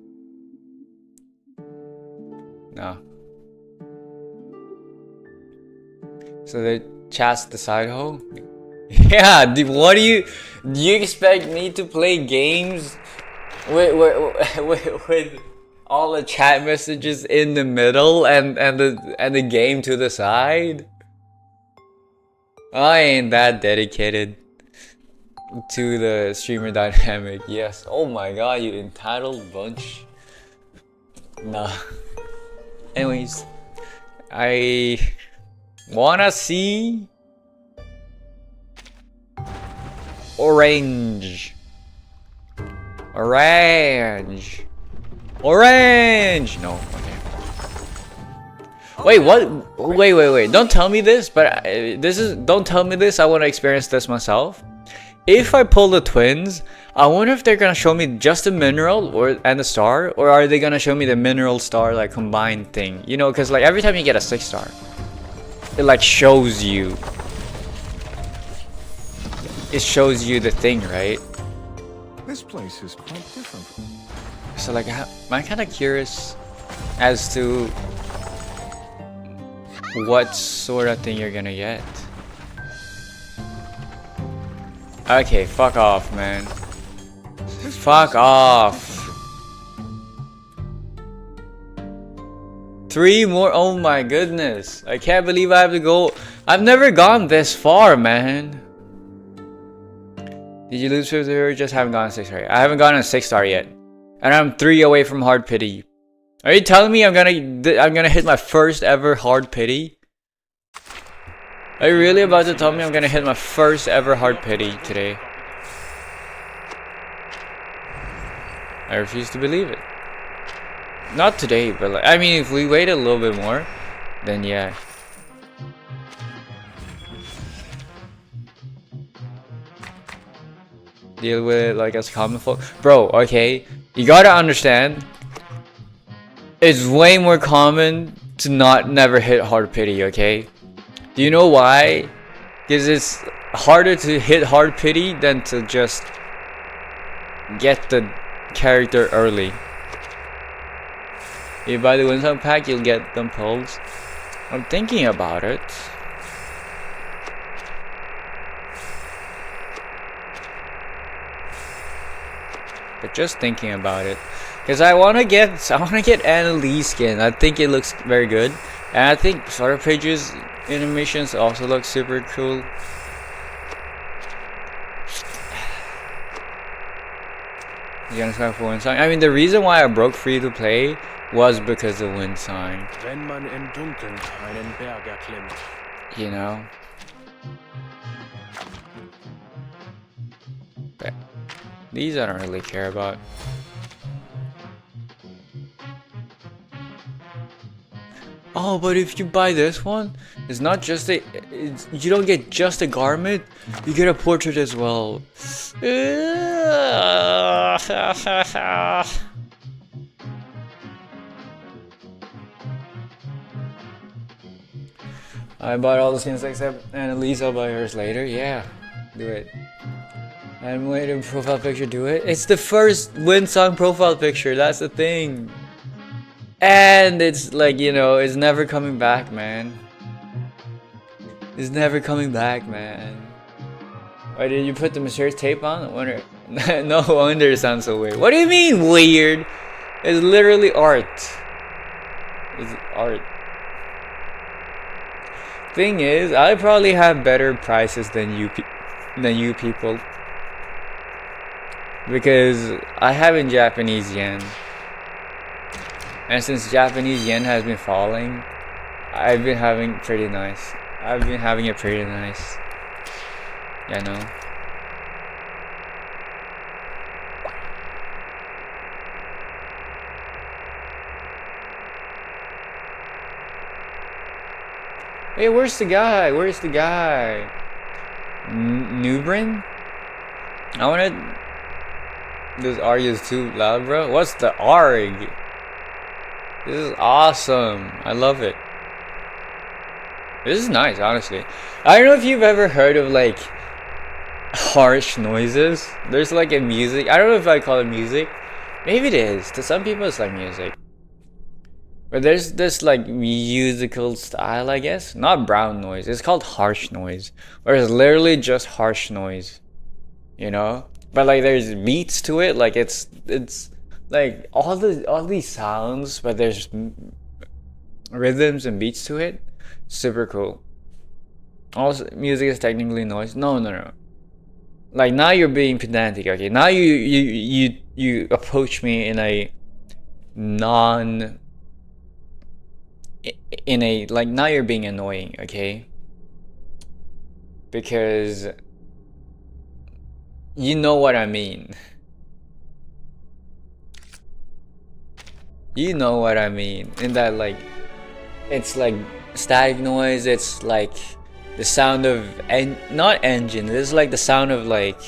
No. So the chat's the side hoe. Yeah. What do you expect me to play games with all the chat messages in the middle and the game to the side? I ain't that dedicated to the streamer dynamic. Yes. Oh my god, you entitled bunch. Nah. Anyways, I wanna see orange. Orange. Orange. No. Okay. Wait, what? Wait. Don't tell me this, but don't tell me this. I want to experience this myself. If I pull the twins, I wonder if they're gonna show me just the mineral and the star, or are they gonna show me the mineral star like combined thing? You know, because like every time you get a 6-star, it like shows you. It shows you the thing, right? This place is quite different. So like, I'm kind of curious as to what sort of thing you're gonna get. Okay, fuck off, man. Fuck off. 3 more. Oh my goodness. I can't believe I have to go. I've never gone this far, man. Did you lose 50 or just haven't gone 6-star yet? I haven't gotten a 6-star yet. And I'm 3 away from hard pity. Are you telling me I'm gonna hit my first ever hard pity? Are you really about to tell me I'm gonna hit my first ever hard pity today? I refuse to believe it. Not today, but like, I mean, if we wait a little bit more, then yeah. Deal with it like as common folk. Bro, okay, you gotta understand, it's way more common to never hit hard pity, okay? Do you know why? Because it's harder to hit hard pity than to just get the character early. If you buy the Winsome pack, you'll get them pulls. I'm thinking about it. But just thinking about it. Because I wanna get Annalise skin. I think it looks very good. And I think Starter Pages animations also look super cool. You gonna sign for Wind Sign? I mean, the reason why I broke free to play was because of Wind Sign. Wenn man im Dunkeln einen Berg erklimmt. You know? But these I don't really care about. Oh, but if you buy this one, it's not just you don't get just a garment, you get a portrait as well. I bought all the skins except Annalise. I'll buy hers later. Yeah, do it. I'm waiting profile picture. Do it. It's the first Winsong profile picture. That's the thing. And it's like, you know, it's never coming back, man. It's never coming back, man. Why did you put the mysterious tape on? I wonder. No wonder it sounds so weird. What do you mean weird? It's literally art. It's art. Thing is, I probably have better prices than you people, because I have in Japanese yen, and since Japanese yen has been falling, I've been having it pretty nice. You know. Hey, where's the guy? Nubrin? I wanted... This ARG is too loud, bro. What's the ARG? This is awesome. I love it. This is nice, honestly. I don't know if you've ever heard of, like, harsh noises. There's, like, a music. I don't know if I call it music. Maybe it is. To some people, it's like music. But there's this like musical style, I guess. Not brown noise. It's called harsh noise. Or it's literally just harsh noise. You know? But like there's beats to it. Like it's like all these sounds, but there's rhythms and beats to it. Super cool. Also, music is technically noise. No. Like now you're being pedantic, okay? Now you approach me in a like now you're being annoying, okay? Because you know what I mean. You know what I mean. In that like it's like static noise, it's like the sound of not engine, it's like the sound of like,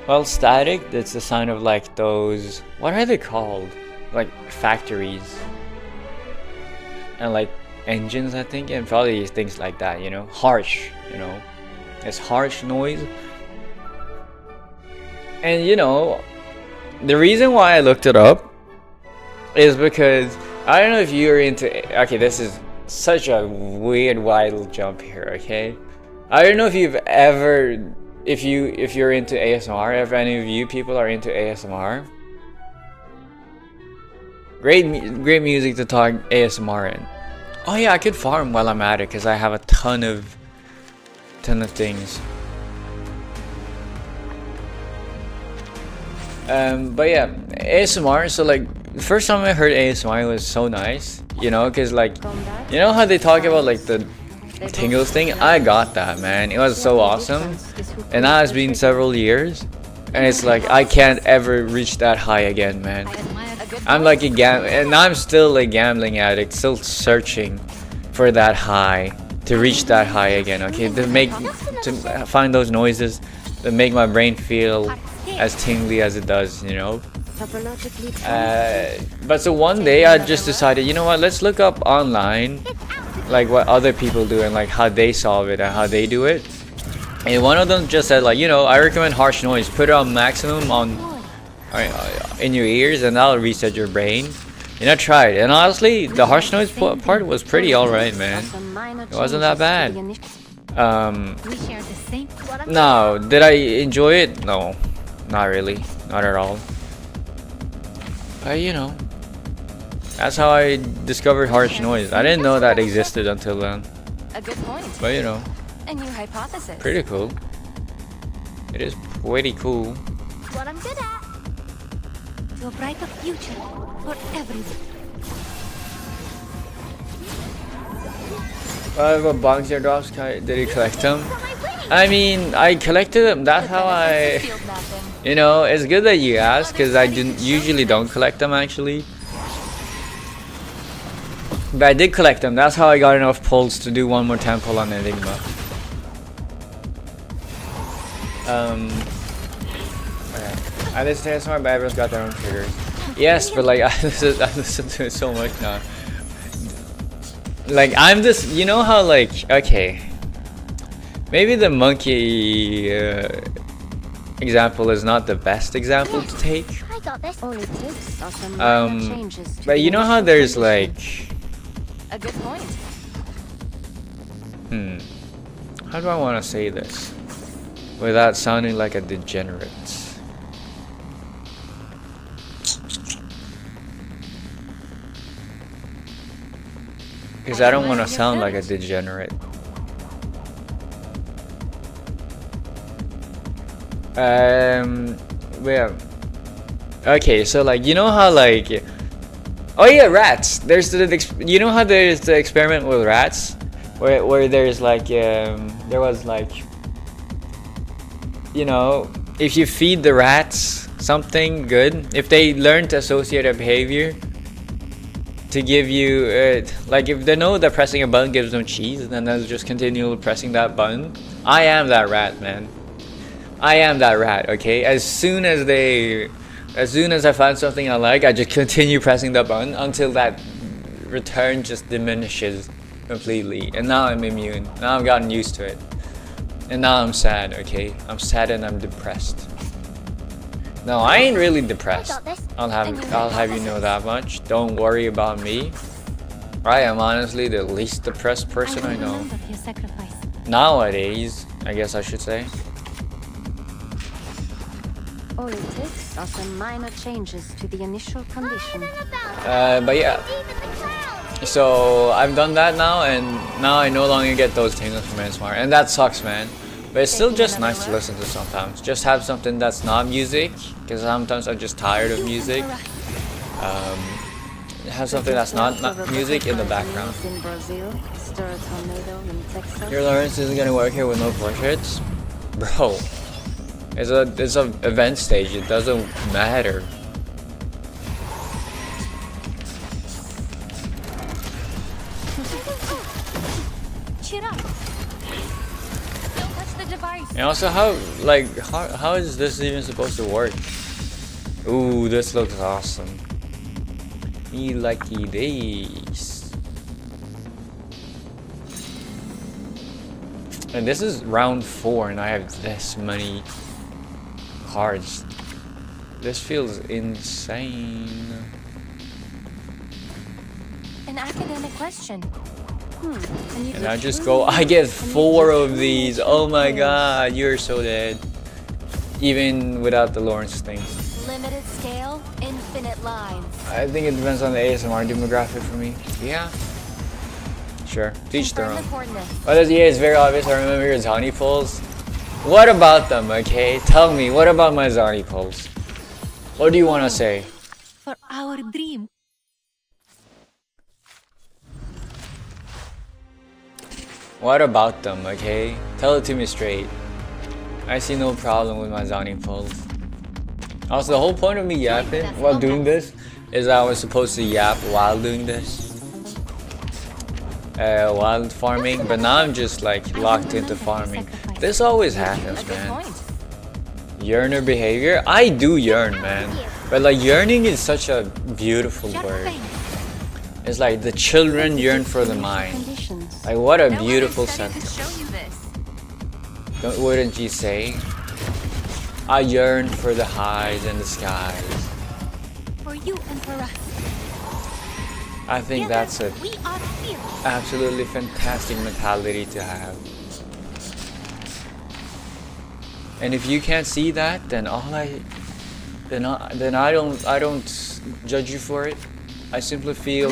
well, static, it's the sound of like those, what are they called? Like factories. And like engines, I think, and probably things like that, you know, harsh, you know, it's harsh noise. And you know, the reason why I looked it up is because I don't know if you're into, okay, this is such a weird wild jump here, okay? I don't know if you've ever, if you're into ASMR, if any of you people are into ASMR. Great music to talk ASMR in. Oh yeah, I could farm while I'm at it because I have a ton of things. But yeah, ASMR. So like, the first time I heard ASMR, it was so nice, you know, because like, you know how they talk about like the tingles thing? I got that, man. It was so awesome, and now it's been several years, and it's like I can't ever reach that high again, man. I'm like and I'm still a gambling addict, still searching for that high, to reach that high again, okay? To find those noises that make my brain feel as tingly as it does, you know? But so one day I just decided, you know what, let's look up online like what other people do and like how they solve it and how they do it. And one of them just said like, you know, I recommend harsh noise, put it on maximum in your ears and that'll reset your brain. And I tried, and honestly the harsh noise part was pretty alright, man. It wasn't that bad. No, did I enjoy it? No, not really, not at all. You know, that's how I discovered harsh noise. I didn't know that existed until then. A good point. But you know, a new hypothesis. Pretty cool. It is pretty cool. What I'm good at. To a brighter future for everyone. What bongs your drops? Did you collect them? I mean, I collected them. That's how I. You know, it's good that you asked because I usually don't collect them actually. But I did collect them. That's how I got enough pulls to do one more temple on Enigma. Okay. I listen to ASMR, but everyone's got their own triggers. Yes, but like I listen to it so much now. Like I'm just, you know how like, okay, maybe the monkey example is not the best example to take. I got this. But you know how there's like, A good point. how do I want to say this without sounding like a degenerate? Because I don't want to sound like a degenerate. Yeah. Okay, so like, you know how like, oh yeah, rats. There's you know how there's the experiment with rats, where there's like, there was like, you know, if you feed the rats something good, if they learn to associate a behavior to give you, like if they know that pressing a button gives them cheese, then they'll just continue pressing that button. I am that rat, man. I am that rat, okay? As soon as I find something I like, I just continue pressing the button until that return just diminishes completely. And now I'm immune. Now I've gotten used to it. And now I'm sad, okay? I'm sad and I'm depressed. No, I ain't really depressed. I'll have you know that much. Don't worry about me. I am honestly the least depressed person I know. Nowadays, I guess I should say. All it takes are some minor changes to the initial condition. But yeah. So I've done that now, and now I no longer get those tingles from ASMR, and that sucks, man. But it's still just nice to listen to sometimes. Just have something that's not music, because sometimes I'm just tired of music. Have something that's not music in the background. Your Lawrence isn't gonna work here with no portraits, bro. It's a event stage. It doesn't matter. Cheer up. Don't touch the device. And also, how is this even supposed to work? Ooh, this looks awesome. Me likey this. And this is round 4, and I have this many cards. This feels insane. An academic question. And I just go, I get 4 of these. Oh my god, you're so dead. Even without the Lawrence thing. Limited scale, infinite lines. I think it depends on the ASMR demographic for me. Yeah. Sure. Teach their own. Oh, yeah, it's very obvious. I remember your Zani pulls. What about them, okay? Tell me, what about my Zani pulls? What do you want to say? For our dream. What about them, okay? Tell it to me straight. I see no problem with my Zani pulls. Also, the whole point of me yapping while doing this is I was supposed to yap while doing this. While farming, but now I'm just like locked into farming. This always happens, man. Yearner behavior? I do yearn, man. But like yearning is such a beautiful word. It's like the children yearn for the mind. Like what a beautiful sentence. Wouldn't you say? I yearn for the highs and the skies. For you and for us. I think that's an absolutely fantastic mentality to have. And if you can't see that, then I don't judge you for it. I simply feel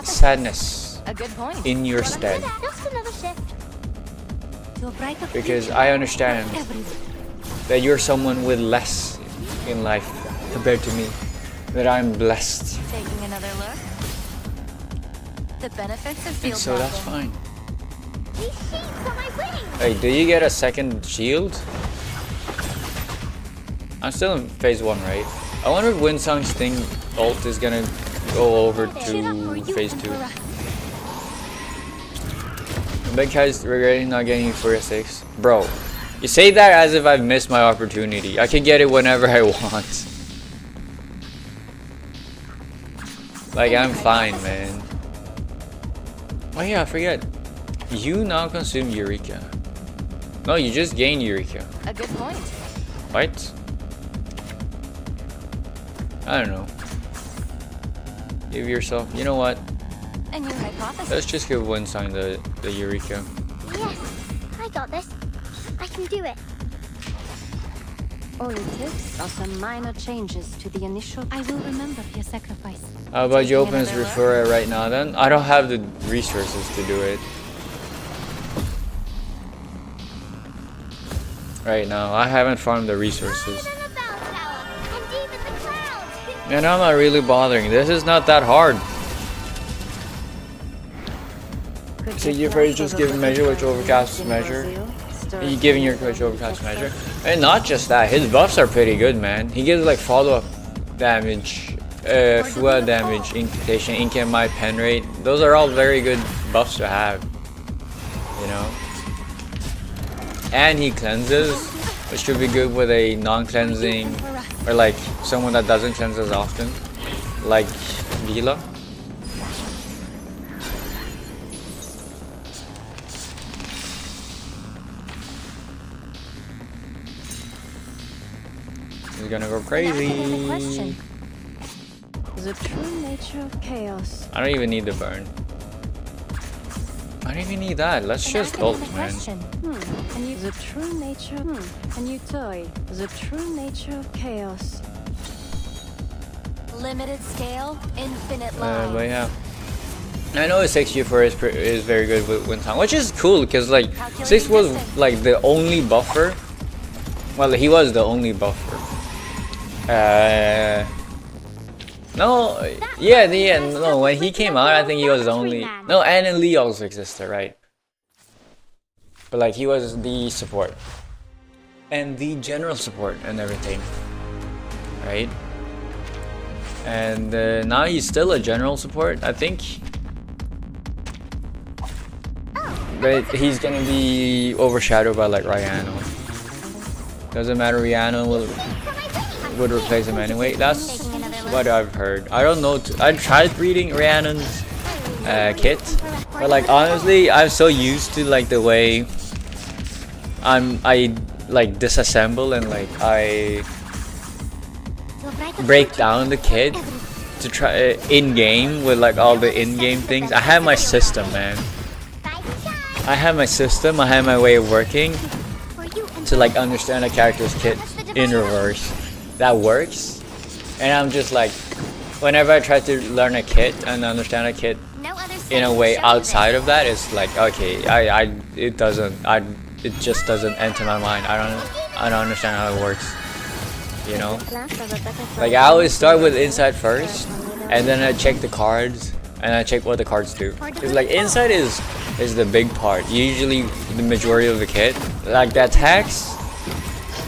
sadness in your stead. Because I understand that you're someone with less in life compared to me. That I'm blessed. Taking another look. The benefits of field And so that's fine. These sheets are my wings. Hey, do you get a second shield? I'm still in phase 1, right? I wonder if Winsong's thing ult is gonna go over to phase 2. Big guy's regretting not getting Euphoria 6. Bro, you say that as if I've missed my opportunity. I can get it whenever I want. Like, I'm fine, man. Oh yeah, I forget. You now consume Eureka. No, you just gain Eureka. A good point. What? I don't know. Give yourself, you know what? A new hypothesis. Let's just give Winsong the Eureka. Yes, I got this. I can do it. All it takes are some minor changes to the initial. I will remember your sacrifice. How about you open this referrer right now then? I don't have the resources to do it. Right now, I haven't farmed the resources. And I'm not really bothering. This is not that hard. So you're afraid just giving measure which overcasts measure. You giving your which overcast measure. And not just that, his buffs are pretty good, man. He gives like follow-up damage, fuel damage, incantation, incant pen rate. Those are all very good buffs to have. You know? And he cleanses, which should be good with a non-cleansing, or like someone that doesn't cleanse as often, like Vila. He's gonna go crazy. The true nature of chaos. I don't even need the burn. I don't even need that. Let's just ult, man. And you, the true nature. And you toy. The true nature of chaos. Limited scale, infinite line. But yeah. I know 6G4 is very good with Winsong, which is cool because like 6 was like the only buffer. Well, he was the only buffer. No, yeah, no, when he came out, I think he was the only. No, and Lee also existed, right? But like, he was the support. And the general support and everything. Right? And now he's still a general support, I think. But he's gonna be overshadowed by like Ryano. Doesn't matter, Ryano would replace him anyway. That's what I've heard. I don't know. I tried reading Rhiannon's kit, but like honestly, I'm so used to like the way I like disassemble and like I break down the kit to try in game with like all the in-game things. I have my system, man. I have my system. I have my way of working to like understand a character's kit in reverse. That works. And I'm just like, whenever I try to learn a kit and understand a kit in a way outside of that, it's like, okay, it just doesn't enter my mind. I don't understand how it works. You know? Like I always start with inside first, and then I check the cards, and I check what the cards do. It's like inside is the big part. Usually the majority of the kit, like the attacks,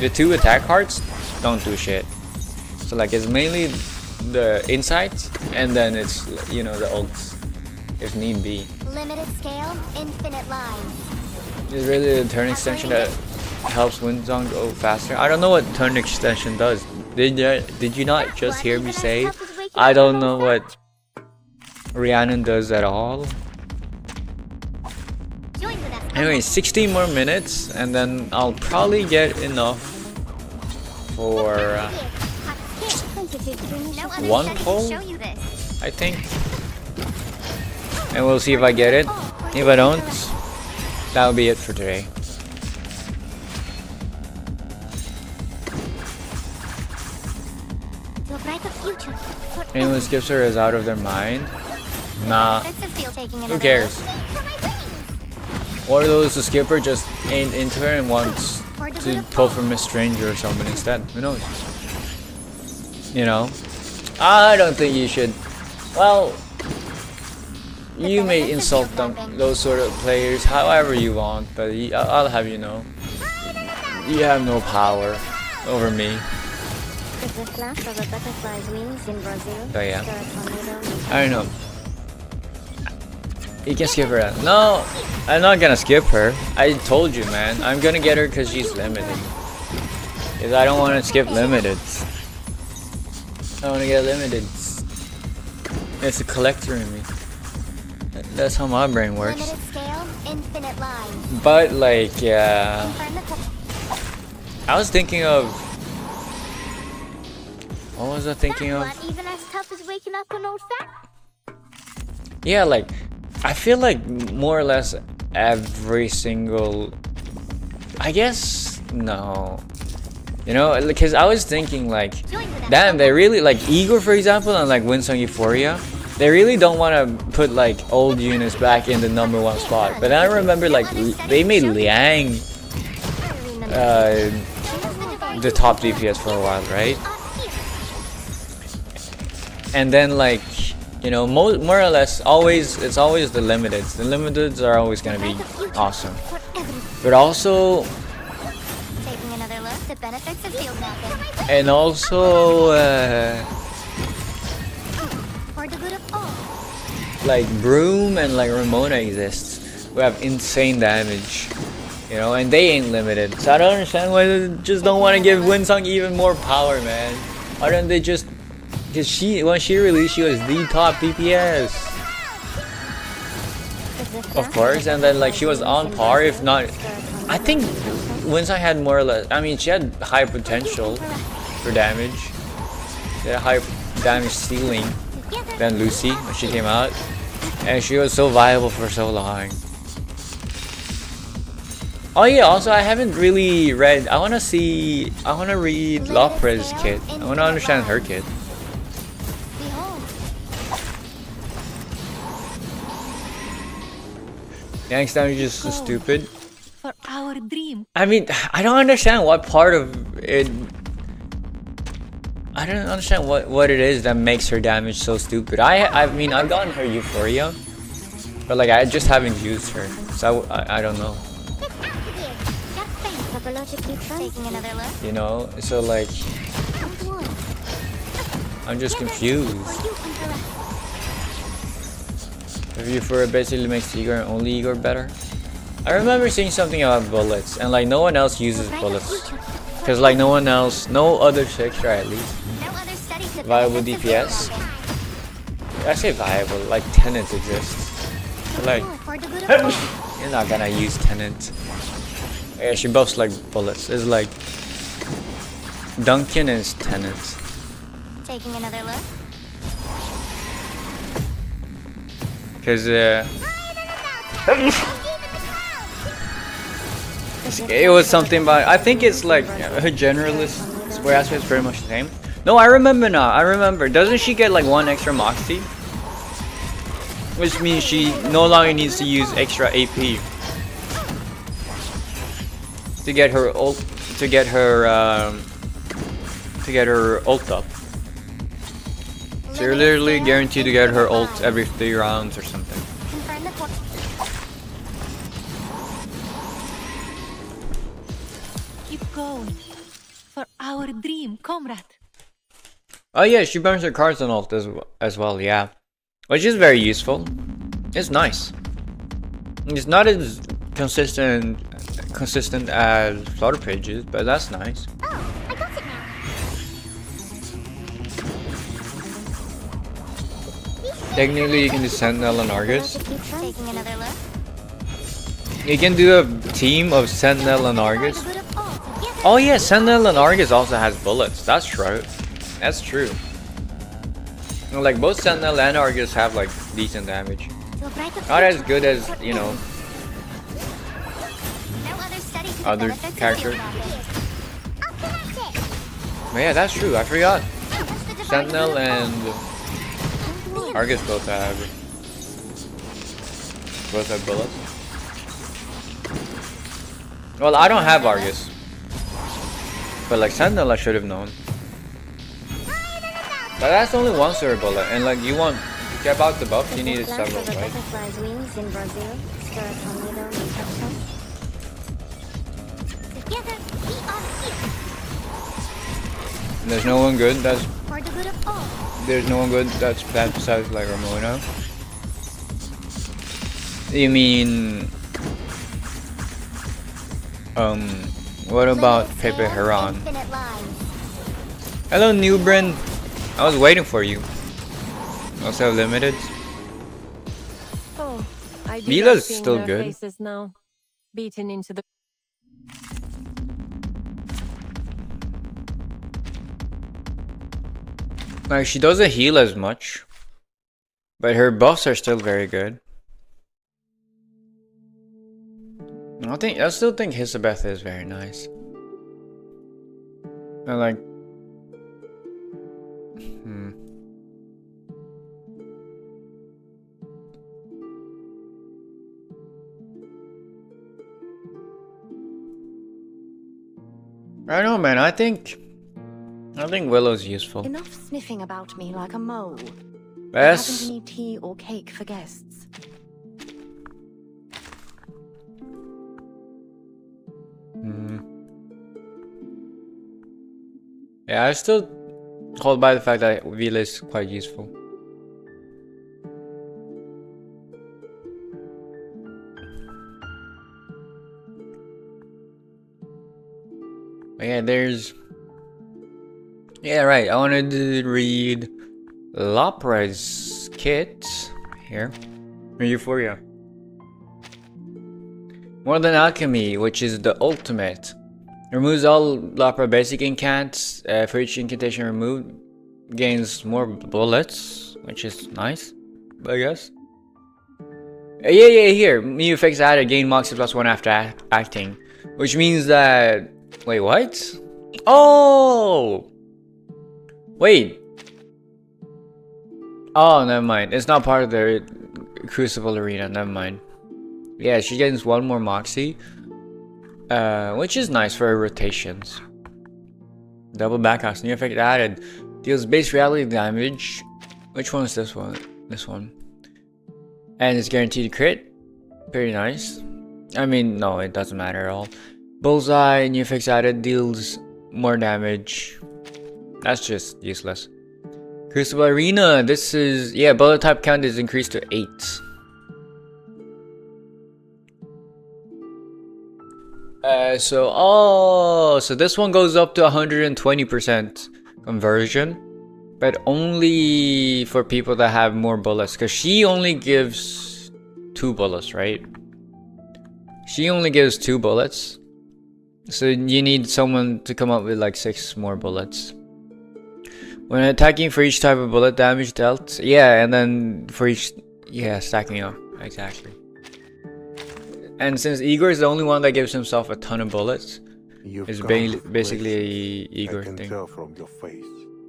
the 2 attack cards don't do shit. So like it's mainly the insights, and then it's, you know, the ults if need be. Limited scale, infinite line. It's really the turn extension that helps Winsong go faster. I don't know what turn extension does. Did you not just hear me say I don't know what Rhiannon does at all? Anyway, 16 more minutes and then I'll probably get enough for 1 pull, I think. And we'll see if I get it. If I don't, that'll be it for today. Anyone who skips her is out of their mind. Nah. Who cares? Or those who skip her just ain't into her and wants to pull from a stranger or someone instead. Who knows? You know? I don't think you should. Well, you may insult them, those sort of players, however you want, but I'll have you know, you have no power over me. So yeah. I don't know. You can skip her. No, I'm not gonna skip her. I told you, man. I'm gonna get her because she's limited. Because I don't want to skip limited. I want to get limited. It's a collector in me. That's how my brain works. Limited scale, infinite line. But like, yeah. I was thinking of. What was I thinking of? Not even as tough as waking up an old fat. Yeah, like, I feel like more or less every single. I guess no. You know, because I was thinking like, damn, they really like Igor, for example, and like Winsong Euphoria. They really don't want to put like old units back in the #1 spot. But I remember like they made Liang the top DPS for a while, right? And then like, you know, more or less always it's always the limiteds. The limiteds are always gonna be awesome. But also, and also like Broom and like Ramona exists who have insane damage, you know, and they ain't limited. So I don't understand why they just don't want to give Winsong even more power, man. Why don't they just, because when she released, she was the top DPS, of course, and then like she was on par, if not, I think Winsong had more or less, I mean, she had high potential for damage. She had a higher damage ceiling than Lucy when she came out, and she was so viable for so long. Oh yeah, also I haven't really read, I want to read Lopre's kit. I want to understand her kit. Gangsta damage is so stupid. For our dream. I mean, I don't understand what part of it. I don't understand what it is that makes her damage so stupid. I mean, I've gotten her Euphoria, but like I just haven't used her, so I don't know. You know, so like I'm just confused. If Euphoria basically makes Igor and only Igor better. I remember seeing something about bullets, and like no one else uses bullets, because like no other Shikster at least viable DPS. I say viable, like Tenant exists, but like you're not gonna use Tenant. Yeah, she buffs like bullets. It's like Duncan is Tenant. Taking another look. Because it was something about, I think it's like her generalist square aspect is pretty much the same. No, I remember now. I remember. Doesn't she get like 1 extra Moxie? Which means she no longer needs to use extra AP to get her ult, to get her ult up. So you're literally guaranteed to get her ult every 3 rounds or something. Keep going. For our dream, comrade. Oh yeah, she burns her cards on ult as well, yeah. Which is very useful. It's nice. It's not as consistent as Slaughter Pages, but that's nice. Oh, I got it now. Technically, you can do Sentinel and Argus. Taking another look. You can do a team of Sentinel and Argus. Oh yeah, Sentinel and Argus also has bullets. That's true. That's true. Like both Sentinel and Argus have like decent damage. Not as good as, you know, other characters. But yeah, that's true. I forgot. Sentinel and Argus both have bullets. Well, I don't have Argus, but like Sentinel, I should have known. But that's only one silver bullet, and like you want to get out the buff, you needed several, right? There's no one good. That's For the good of all. there's no one good. That's that besides like Ramona. You mean what about Pepe Heron? Hello, Newbrin. I was waiting for you. Also limited. Oh, I do Vila's like seeing still their good. faces now, beaten into the. Like she doesn't heal as much, but her buffs are still very good. I still think Hisabeth is very nice. I like. I don't know, man. I think Willow's useful. Enough sniffing about me like a mole. Yes. I haven't any tea or cake for guests. Yeah, I still hold by the fact that Vila is quite useful. But yeah, there's... Yeah, right. I wanted to read Lopra's kit here. Euphoria. More than alchemy, which is the ultimate. Removes all Lopra basic incants. For each incantation removed, gains more bullets, which is nice, I guess. Yeah, here. New effects added. Gain Moxie +1 after acting. Which means that... Wait, what? Oh! Wait. Oh, never mind. It's not part of the Crucible Arena. Never mind. Yeah, she gains 1 more Moxie. Which is nice for her rotations. Double backhouse. New effect added. Deals base reality damage. Which one is this one? This one. And it's guaranteed crit. Pretty nice. I mean, no, it doesn't matter at all. Bullseye. New effects added. Deals more damage. That's just useless. Crucible Arena. This is... Yeah, bullet type count is increased to 8. So this one goes up to 120% conversion, but only for people that have more bullets, because she only gives 2 bullets, right? She only gives 2 bullets, so you need someone to come up with like 6 more bullets. When attacking, for each type of bullet damage dealt, yeah, and then for each, yeah, stacking up, exactly. And since Igor is the only one that gives himself a ton of bullets, it's basically a Igor thing. Tell from your face.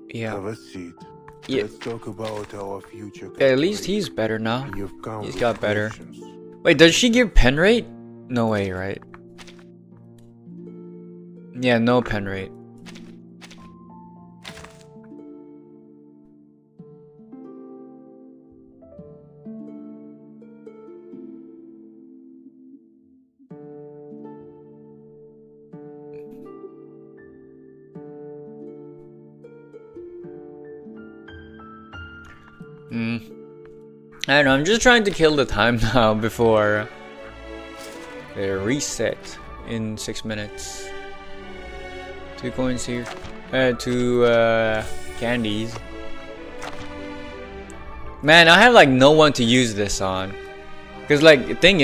Yeah. Have a seat. Yeah. Let's talk about our future. Yeah, at least he's better now. He's got better. Wait, does she give pen rate? No way, right? Yeah, no pen rate. I don't know, I'm just trying to kill the time now before the reset in 6 minutes. 2 coins here. 2 candies. Man, I have like no one to use this on. Cause like the thing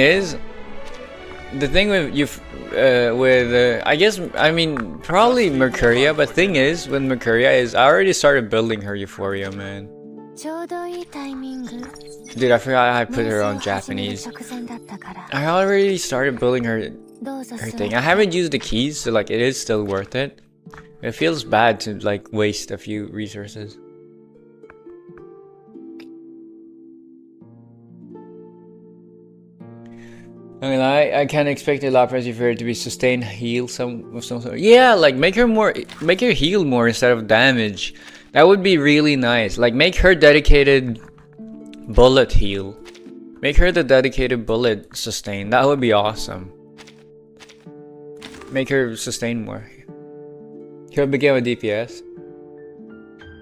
with I guess, I mean probably Mercuria, but thing is with Mercuria is I already started building her Euphoria, man. Dude, I forgot I put her on Japanese. I already started building her thing. I haven't used the keys, so like it is still worth it. It feels bad to like waste a few resources. I mean, I can't expect a Lapras for her to be sustained heal some sort. Yeah, like make her heal more instead of damage. That would be really nice. Like make her dedicated bullet heal. Make her the dedicated bullet sustain. That would be awesome. Make her sustain more. He'll begin with DPS.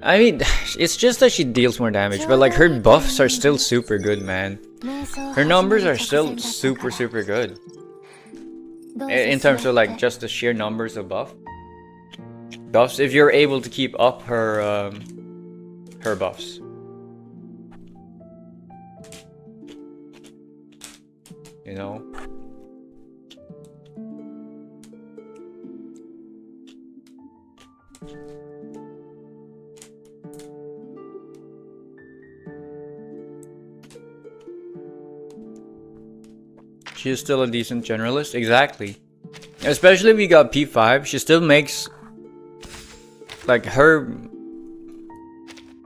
I mean, it's just that she deals more damage, but like her buffs are still super good, man. Her numbers are still super good. In terms of like just the sheer numbers of buffs, if you're able to keep up her buffs. You know? She is still a decent generalist, exactly. Especially if we got P5, she still makes like her.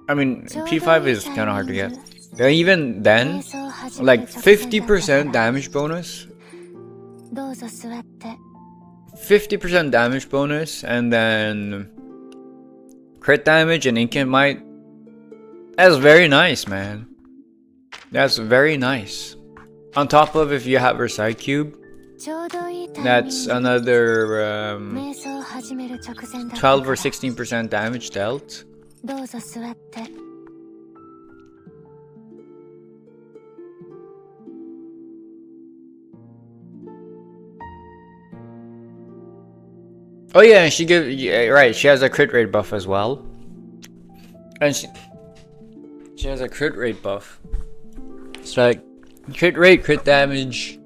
I mean, P5 is kind of hard to get. But even then, like 50% damage bonus. 50% damage bonus, and then crit damage and Incan Might. That's very nice, man. That's very nice. On top of if you have her side cube, that's another 12 or 16% damage dealt. Oh yeah, and she right, she has a crit rate buff as well. And she has a crit rate buff. It's like crit rate, crit damage,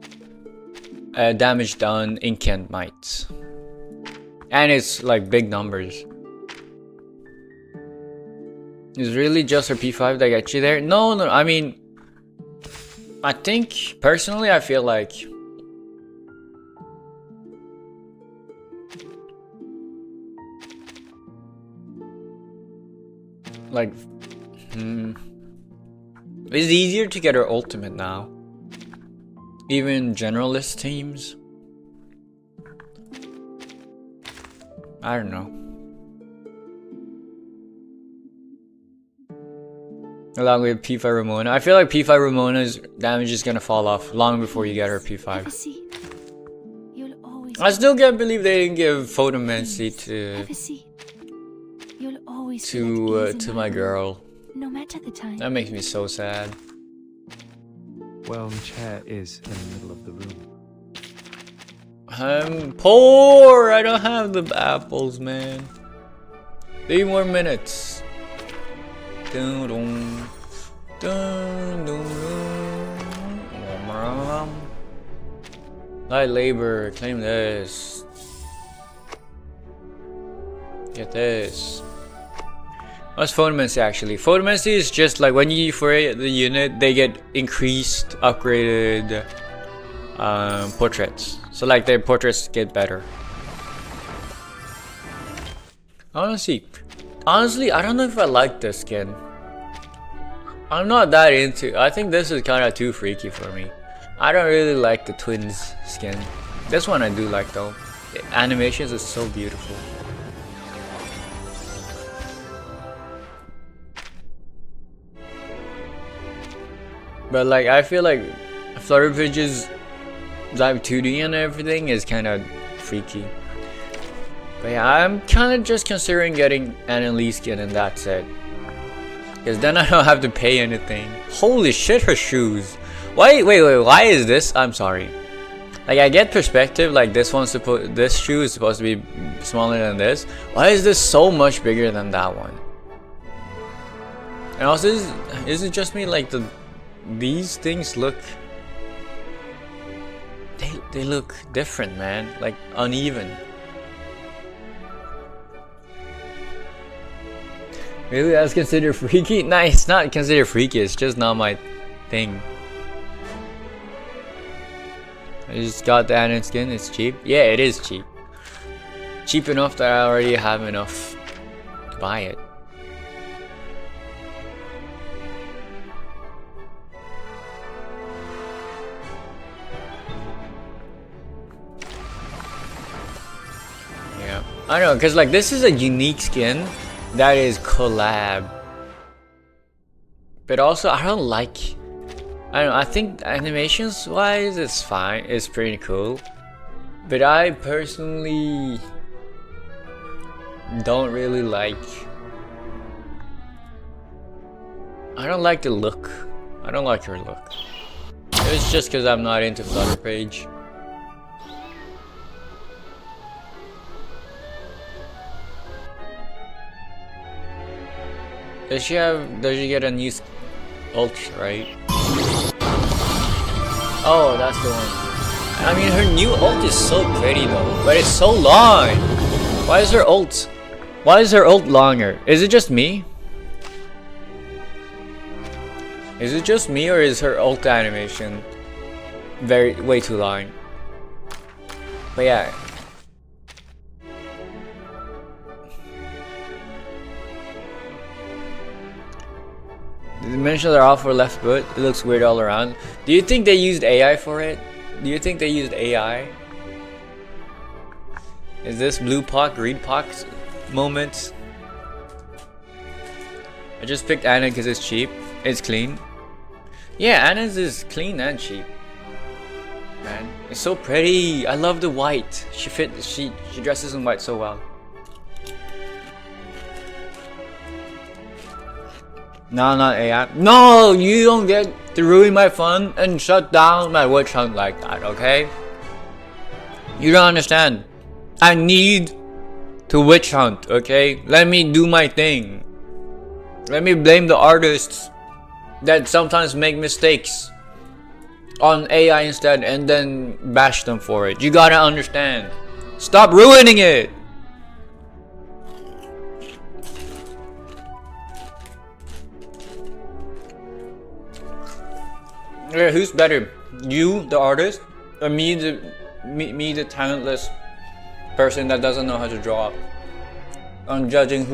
damage done, Incant Might. And it's like big numbers. Is really just her P5 that gets you there? No, I mean, I think, personally, I feel like it's easier to get her ultimate now. Even generalist teams. I don't know. Along with P5 Ramona. I feel like P5 Ramona's damage is gonna fall off long before you get her P5. I still can't believe they didn't give Photomancy to my girl. No matter the time. That makes me so sad. Well, the chair is in the middle of the room. I'm poor. I don't have the apples, man. 3 more minutes. Dun, dun, dun, dun, dun. Light labor, claim this. Get this. What's Photomancy actually? Photomancy is just like when you for the unit, they get increased, upgraded portraits. So like their portraits get better. Honestly, I don't know if I like this skin. I'm not that into. I think this is kind of too freaky for me. I don't really like the twins skin. This one I do like though. The animations is so beautiful. But like I feel like Flutterfige's Dive 2D and everything is kind of freaky. But yeah, I'm kind of just considering getting an Elite skin and that's it. Because then I don't have to pay anything. Holy shit, her shoes. Wait, why is this? I'm sorry. Like I get perspective, like this shoe is supposed to be smaller than this. Why is this so much bigger than that one? And also, is it just me, like these things look, they look different, man, like uneven. Really, that's considered freaky? Nah, it's not considered freaky, it's just not my thing. I just got the Anon skin, it's cheap. Yeah, it is cheap. Cheap enough that I already have enough to buy it. Yeah, I know, cause like this is a unique skin that is collab. But also I don't know, I think animations wise it's fine, it's pretty cool. But I personally don't really like I don't like the look. I don't like her look. It's just because I'm not into Flutter Page. Does she get a new ult, right? Oh, that's the one. I mean, her new ult is so pretty though, but it's so long. Why is her ult longer? Is it just me? Is it just me, or is her ult animation way too long? But yeah. The dimensions are off for left foot. It looks weird all around. Do you think they used AI for it? Do you think they used AI? Is this blue pock, green pock moment? I just picked Anna because it's cheap. It's clean. Yeah, Anna's is clean and cheap. Man, it's so pretty. I love the white. She dresses in white so well. No, not AI. No, you don't get to ruin my fun and shut down my witch hunt like that, okay? You don't understand. I need to witch hunt, okay? Let me do my thing. Let me blame the artists that sometimes make mistakes on AI instead and then bash them for it. You gotta understand. Stop ruining it! Yeah, who's better? You, the artist, or me, the talentless person that doesn't know how to draw? On judging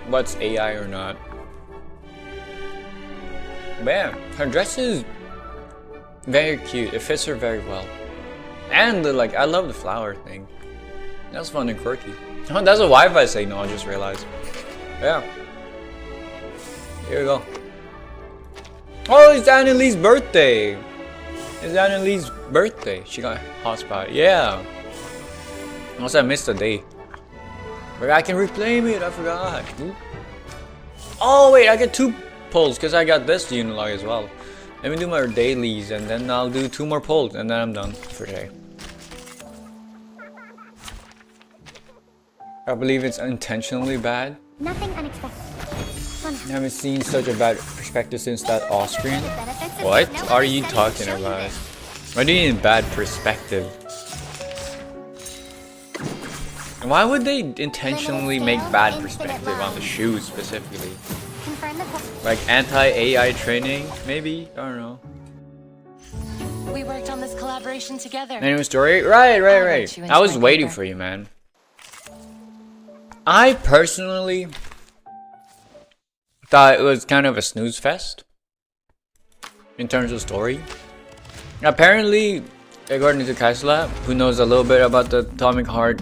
what's AI or not. Bam! Her dress is very cute. It fits her very well, and I love the flower thing. That's fun and quirky. Oh, that's a Wi-Fi signal. I just realized. Yeah. Here we go. Oh, it's Annalie's birthday! It's Annalie's birthday. She got hotspot. Yeah. Also, I missed a day. But I can reclaim it. I forgot. Ooh. Oh, wait. I get 2 polls because I got this unilog as well. Let me do my dailies and then I'll do 2 more polls and then I'm done for today. I believe it's intentionally bad. Nothing unexpected. I haven't seen such a bad perspective since that Austrian. What are you talking about? What do you mean bad perspective? Why would they intentionally make bad perspective on the shoes specifically? Like anti-AI training, maybe? I don't know. We worked on this collaboration together. Anyway, story? Right. I was waiting for you, man. I personally thought it was kind of a snooze fest in terms of story. Apparently, according to Collab, who knows a little bit about the Atomic Heart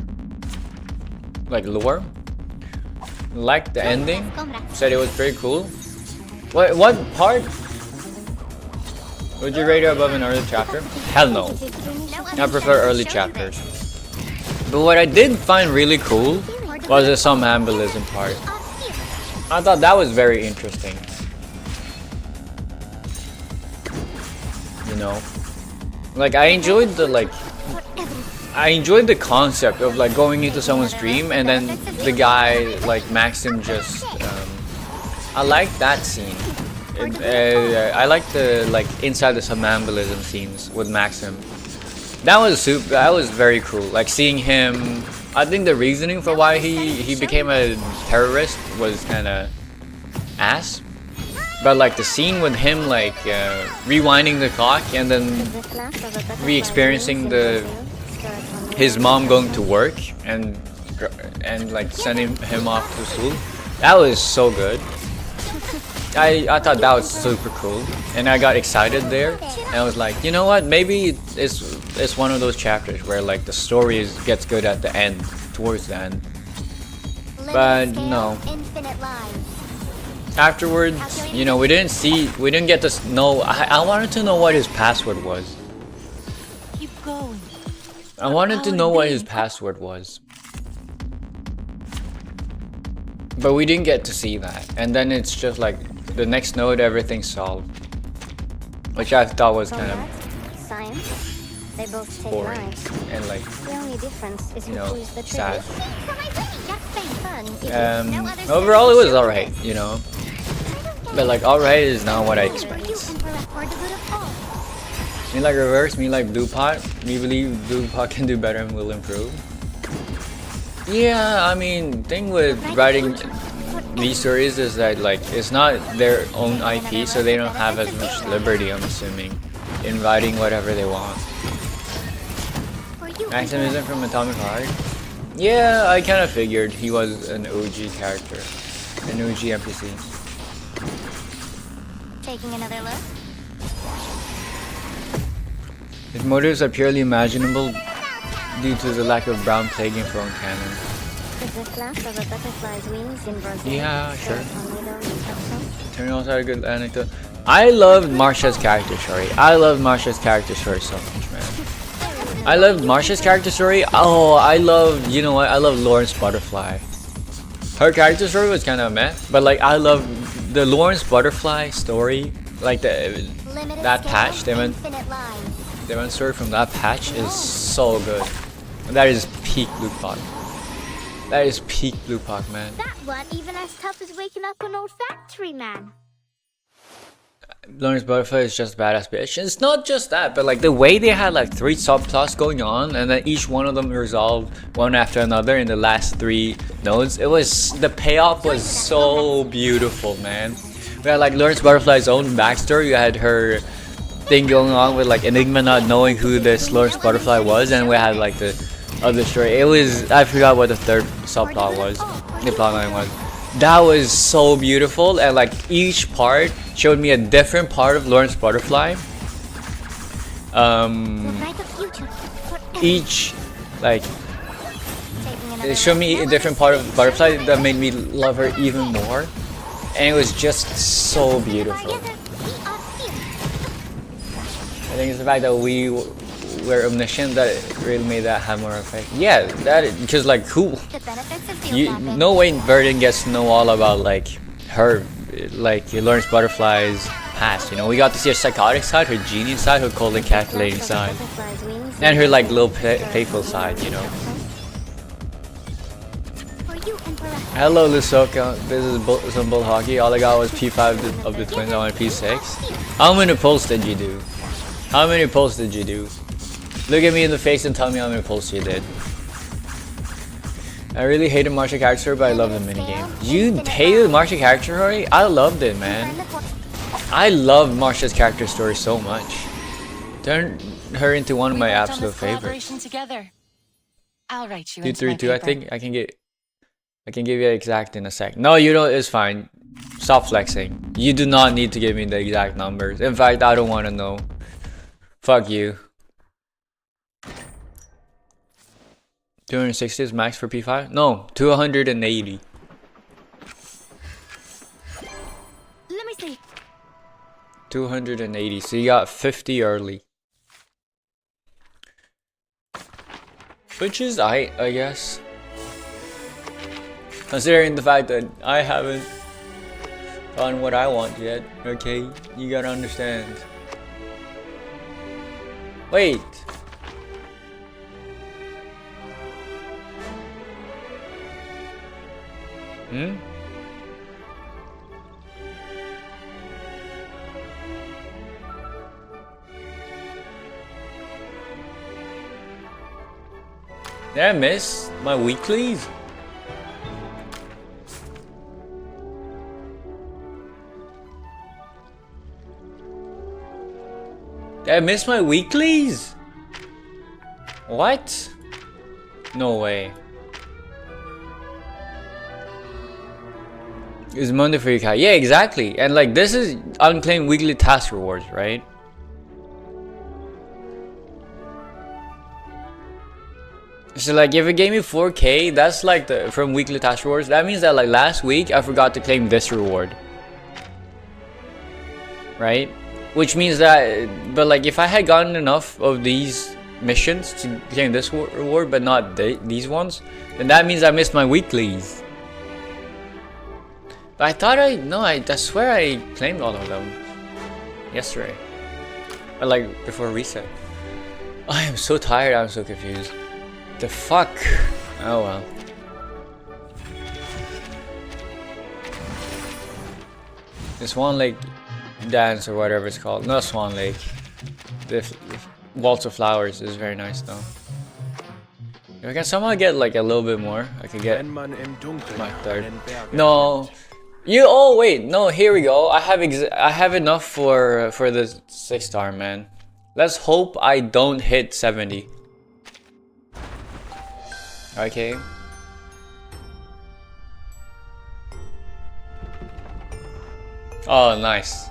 lore, liked the ending, said it was pretty cool. What part would you rate it above an early chapter? Hell no. I prefer early chapters. But what I did find really cool was the somnambulism part. I thought that was very interesting. You know, I enjoyed the concept of going into someone's dream and then the guy Maxim just I like that scene. I like the inside the somnambulism scenes with Maxim. That was very cool. Seeing him. I think the reasoning for why he became a terrorist was kind of ass. But the scene with him rewinding the clock and then re-experiencing his mom going to work and sending him off to school, that was so good. I thought that was super cool and I got excited there and I was like, you know what, maybe it's one of those chapters where the story gets good at the end, towards the end. But no. Afterwards, you know, we didn't get to know. I wanted to know what his password was. Keep going. I wanted to know what his password was. But we didn't get to see that. And then it's just like the next node, everything's solved. Which I thought was kind of Science. They both take boring lives. and like, The only difference is you who know, choose the sad. Overall, Overall, it was alright, you know. But like, alright is not what I expect. Me like reverse, me like blue pot. Me believe blue pot can do better and will improve. Yeah, I mean, thing with writing these stories is that like it's not their own IP, so they don't have as much liberty, I'm assuming, in writing whatever they want. Maxim isn't from Atomic Heart? Yeah, I kind of figured he was an OG character, an OG NPC. Taking another look. His motives are purely imaginable due to the lack of brown plague in Throne canon. Is the flap of a butterfly's wings in Brazil? Yeah, sure. Turning also had a good anecdote. I loved Marsha's character story. I love Marsha's character story so much, man. I love Marsha's character story. Oh, I love, you know what? I love Lawrence Butterfly. Her character story was kind of meh, but like I love the Lawrence Butterfly story. Like that patch they went story from that patch is so good. That is peak Blue Pot. That is peak Blue Pot, man. That wasn't even as tough as waking up an old factory man. Lawrence Butterfly is just a badass bitch. It's not just that, but like the way they had like 3 subplots going on, and then each one of them resolved one after another in the last 3 nodes. It was, the payoff was so beautiful, man. We had like Lawrence Butterfly's own backstory. You had her thing going on with like Enigma not knowing who this Lawrence Butterfly was, and we had like the other story. It was, I forgot what the 3rd subplot was, the plotline was. That was so beautiful, and like each part showed me a different part of Lawrence Butterfly. Each like it showed me a different part of Butterfly that made me love her even more, and it was just so beautiful. I think it's the fact that we were omniscient that really made that have more effect. Yeah, that because like who, no way Burden gets to know all about like her, like Lawrence Butterfly's past. You know, we got to see her psychotic side, her genius side, her cold and calculating side, and her like little playful side. You know. Hello, Lusoka. This is some bull hockey. All I got was P5 of the twins. I wanted P6. How many pulls did you do? How many pulls did you do? Look at me in the face and tell me how many pulls you did. I really hated Marsha character story, but I love the minigame. You hated Marsha character story? I loved it, man. I love Marsha's character story so much. Turned her into one of my absolute favorites. I'll write you 232. I think I can give you exact in a sec. No, you don't. It's fine. Stop flexing. You do not need to give me the exact numbers. In fact, I don't want to know. Fuck you. 260 is max for P5? No, 280. Let me see. 280. So you got 50 early. Which is I guess. Considering the fact that I haven't gotten what I want yet. Okay, you gotta understand. Wait. Hmm? Did I miss my weeklies? Did I miss my weeklies? What? No way. It's Monday for you, Kai. Yeah, exactly. And like this is unclaimed weekly task rewards, right? So like if it gave me 4K, that's like the from weekly task rewards. That means that like last week I forgot to claim this reward. Right? Which means that, but like if I had gotten enough of these missions to claim this reward but not these ones, then that means I missed my weeklies. But I thought I swear I claimed all of them yesterday. Or like before reset. I am so tired, I'm so confused. The fuck? Oh well. The Swan Lake dance or whatever it's called. Not Swan Lake. The Waltz of Flowers is very nice though. If I can somehow get like a little bit more, I could get my third. No. Oh wait, no, here we go. I have enough for the 6-star, man. Let's hope I don't hit 70. Okay. Oh, nice.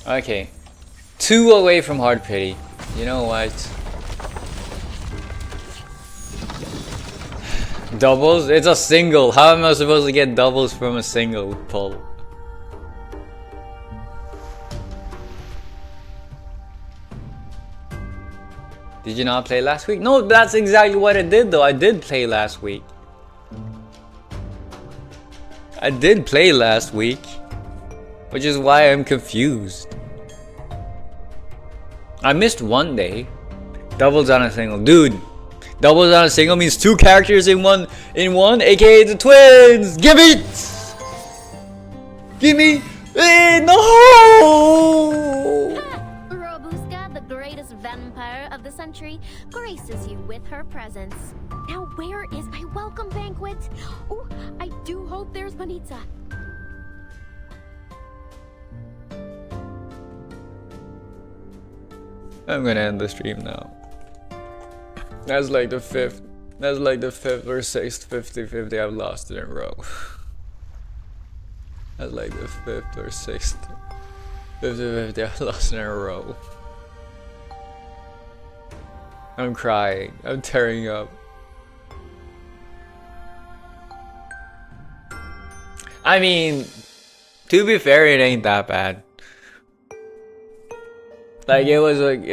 Okay. 2 away from hard pity. You know what? Doubles? It's a single. How am I supposed to get doubles from a single pull? Did you not play last week? No, that's exactly what I did though. I did play last week. I did play last week. Which is why I'm confused. I missed one day. Doubles on a single. Dude. Doubles on a single means 2 characters in one, aka the twins! Give it! Give me! No! Robuska, the greatest vampire of the century, graces you with her presence. Now where is my welcome banquet? Oh, I do hope there's Bonita. I'm gonna end the stream now. That's like the 5th. That's like the 5th or 6th 50-50 I've lost in a row. That's like the 5th or 6th 50-50 I've lost in a row. I'm crying. I'm tearing up. I mean, to be fair, it ain't that bad. Like it was like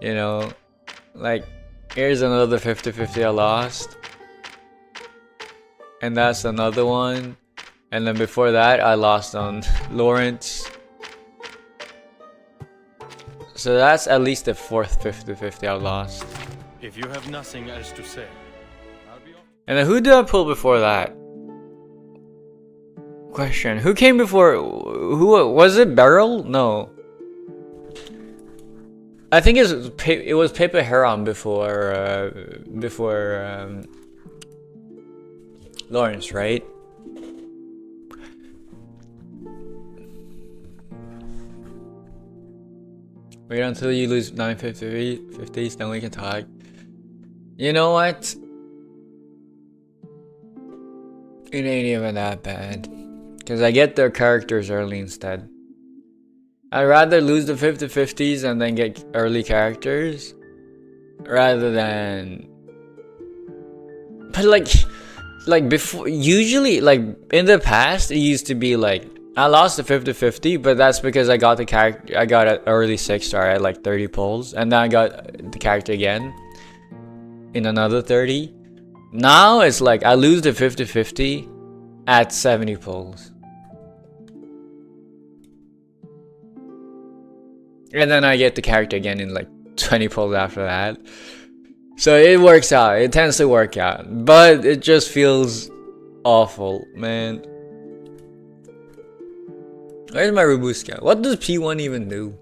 you know, like here's another 50-50 I lost, and that's another one, and then before that I lost on Lawrence, so that's at least the 4th 50-50 I lost. If you have nothing else to say, and then who did I pull before that? Question: who came before? Who was it? Beryl? No. I think it was Pepe Heron before Lawrence, right? Wait until you lose 950s, then we can talk. You know what? It ain't even that bad. Because I get their characters early instead. I'd rather lose the 50-50s and then get early characters. Rather than... But like before, usually, like in the past, it used to be like, I lost the 50-50, but that's because I got the character, I got an early 6-star at like 30 pulls. And then I got the character again in another 30. Now it's like, I lose the 50-50 at 70 pulls. And then I get the character again in like 20 pulls after that. So it works out. It tends to work out. But it just feels awful, man. Where's my Robuska? What does P1 even do?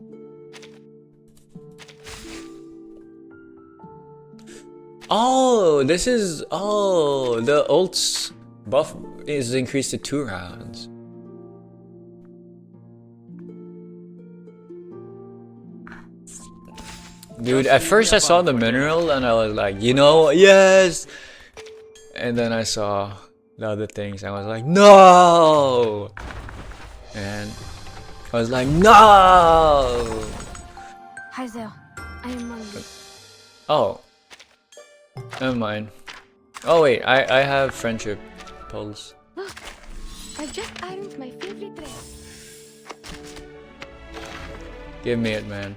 Oh, this is... Oh, the ult's buff is increased to 2 rounds. Dude, at first I saw the mineral and I was like, you know, yes! And then I saw the other things and I was like, no! And I was like, no! Hi there. I am hungry. Oh. Never mind. Oh wait, I have friendship pulls. Look, I've just ironed my favorite dress. Give me it, man.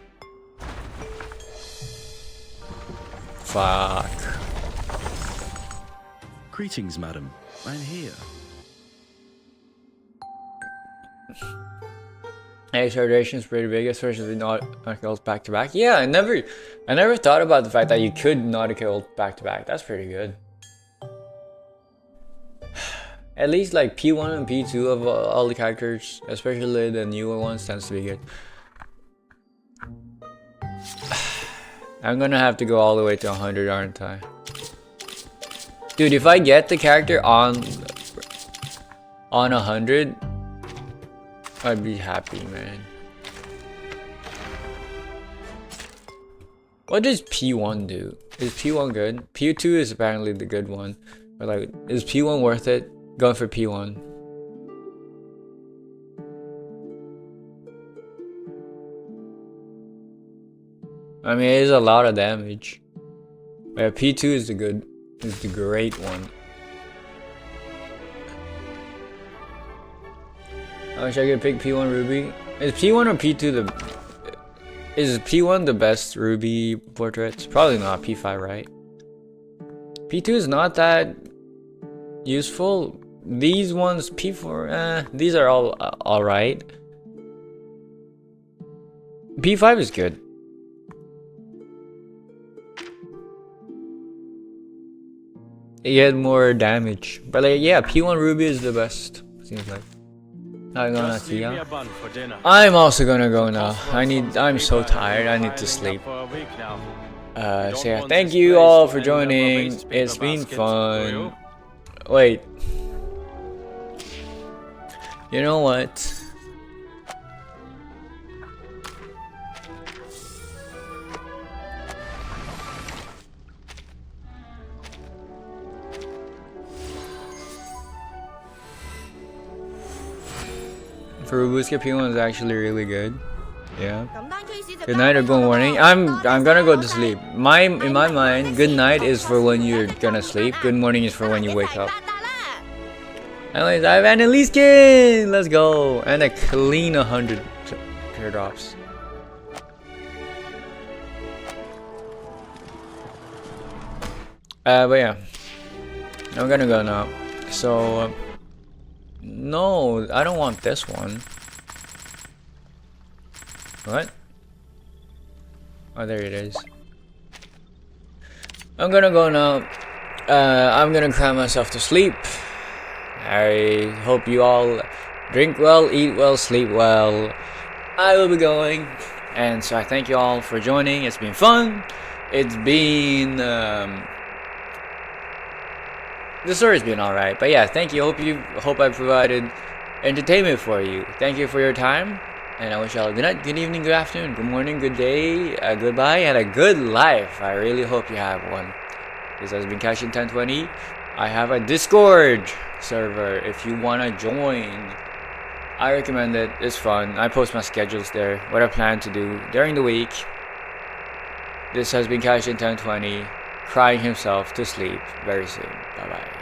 Fuck. Greetings, madam. I'm here. Hey, Federation is pretty big, especially with Nautica back to back. Yeah, I never thought about the fact that you could Nautica back to back. That's pretty good. At least like P1 and P2 of all the characters, especially the newer ones, tends to be good. I'm gonna have to go all the way to 100, aren't I? Dude, if I get the character on 100, I'd be happy, man. What does P1 do? Is P1 good? P2 is apparently the good one. But like, is P1 worth it? Going for P1. I mean, it is a lot of damage. Yeah, P2 is the great one. I wish I could pick P1 Ruby. Is P1 or P2 is P1 the best Ruby portraits? Probably not. P5, right? P2 is not that useful. These ones, P4, these are all alright. P5 is good. You get more damage. But like, yeah, P1 Ruby is the best, seems like. I'm gonna see ya. I'm also gonna go now. I'm so tired. I need to sleep. So yeah, thank you all for joining. It's been fun. Wait. You know what? For Rubuska, P1 is actually really good. Yeah. Good night or good morning. I'm gonna go to sleep. In my mind, good night is for when you're gonna sleep. Good morning is for when you wake up. Anyways, I have an elite skin. Let's go, and a clean 100 teardrops. But yeah, I'm gonna go now. So. No, I don't want this one. What? Oh, there it is. I'm gonna go now. I'm gonna cry myself to sleep. I hope you all drink well, eat well, sleep well. I will be going. And so I thank you all for joining. It's been fun. It's been... the story's been alright, but yeah, thank you. Hope I provided entertainment for you. Thank you for your time, and I wish you all a good night, good evening, good afternoon, good morning, good day, goodbye, and a good life. I really hope you have one. This has been Cashin 1020. I have a Discord server if you wanna join. I recommend it. It's fun. I post my schedules there, what I plan to do during the week. This has been Cashin 1020, crying himself to sleep very soon. Bye bye.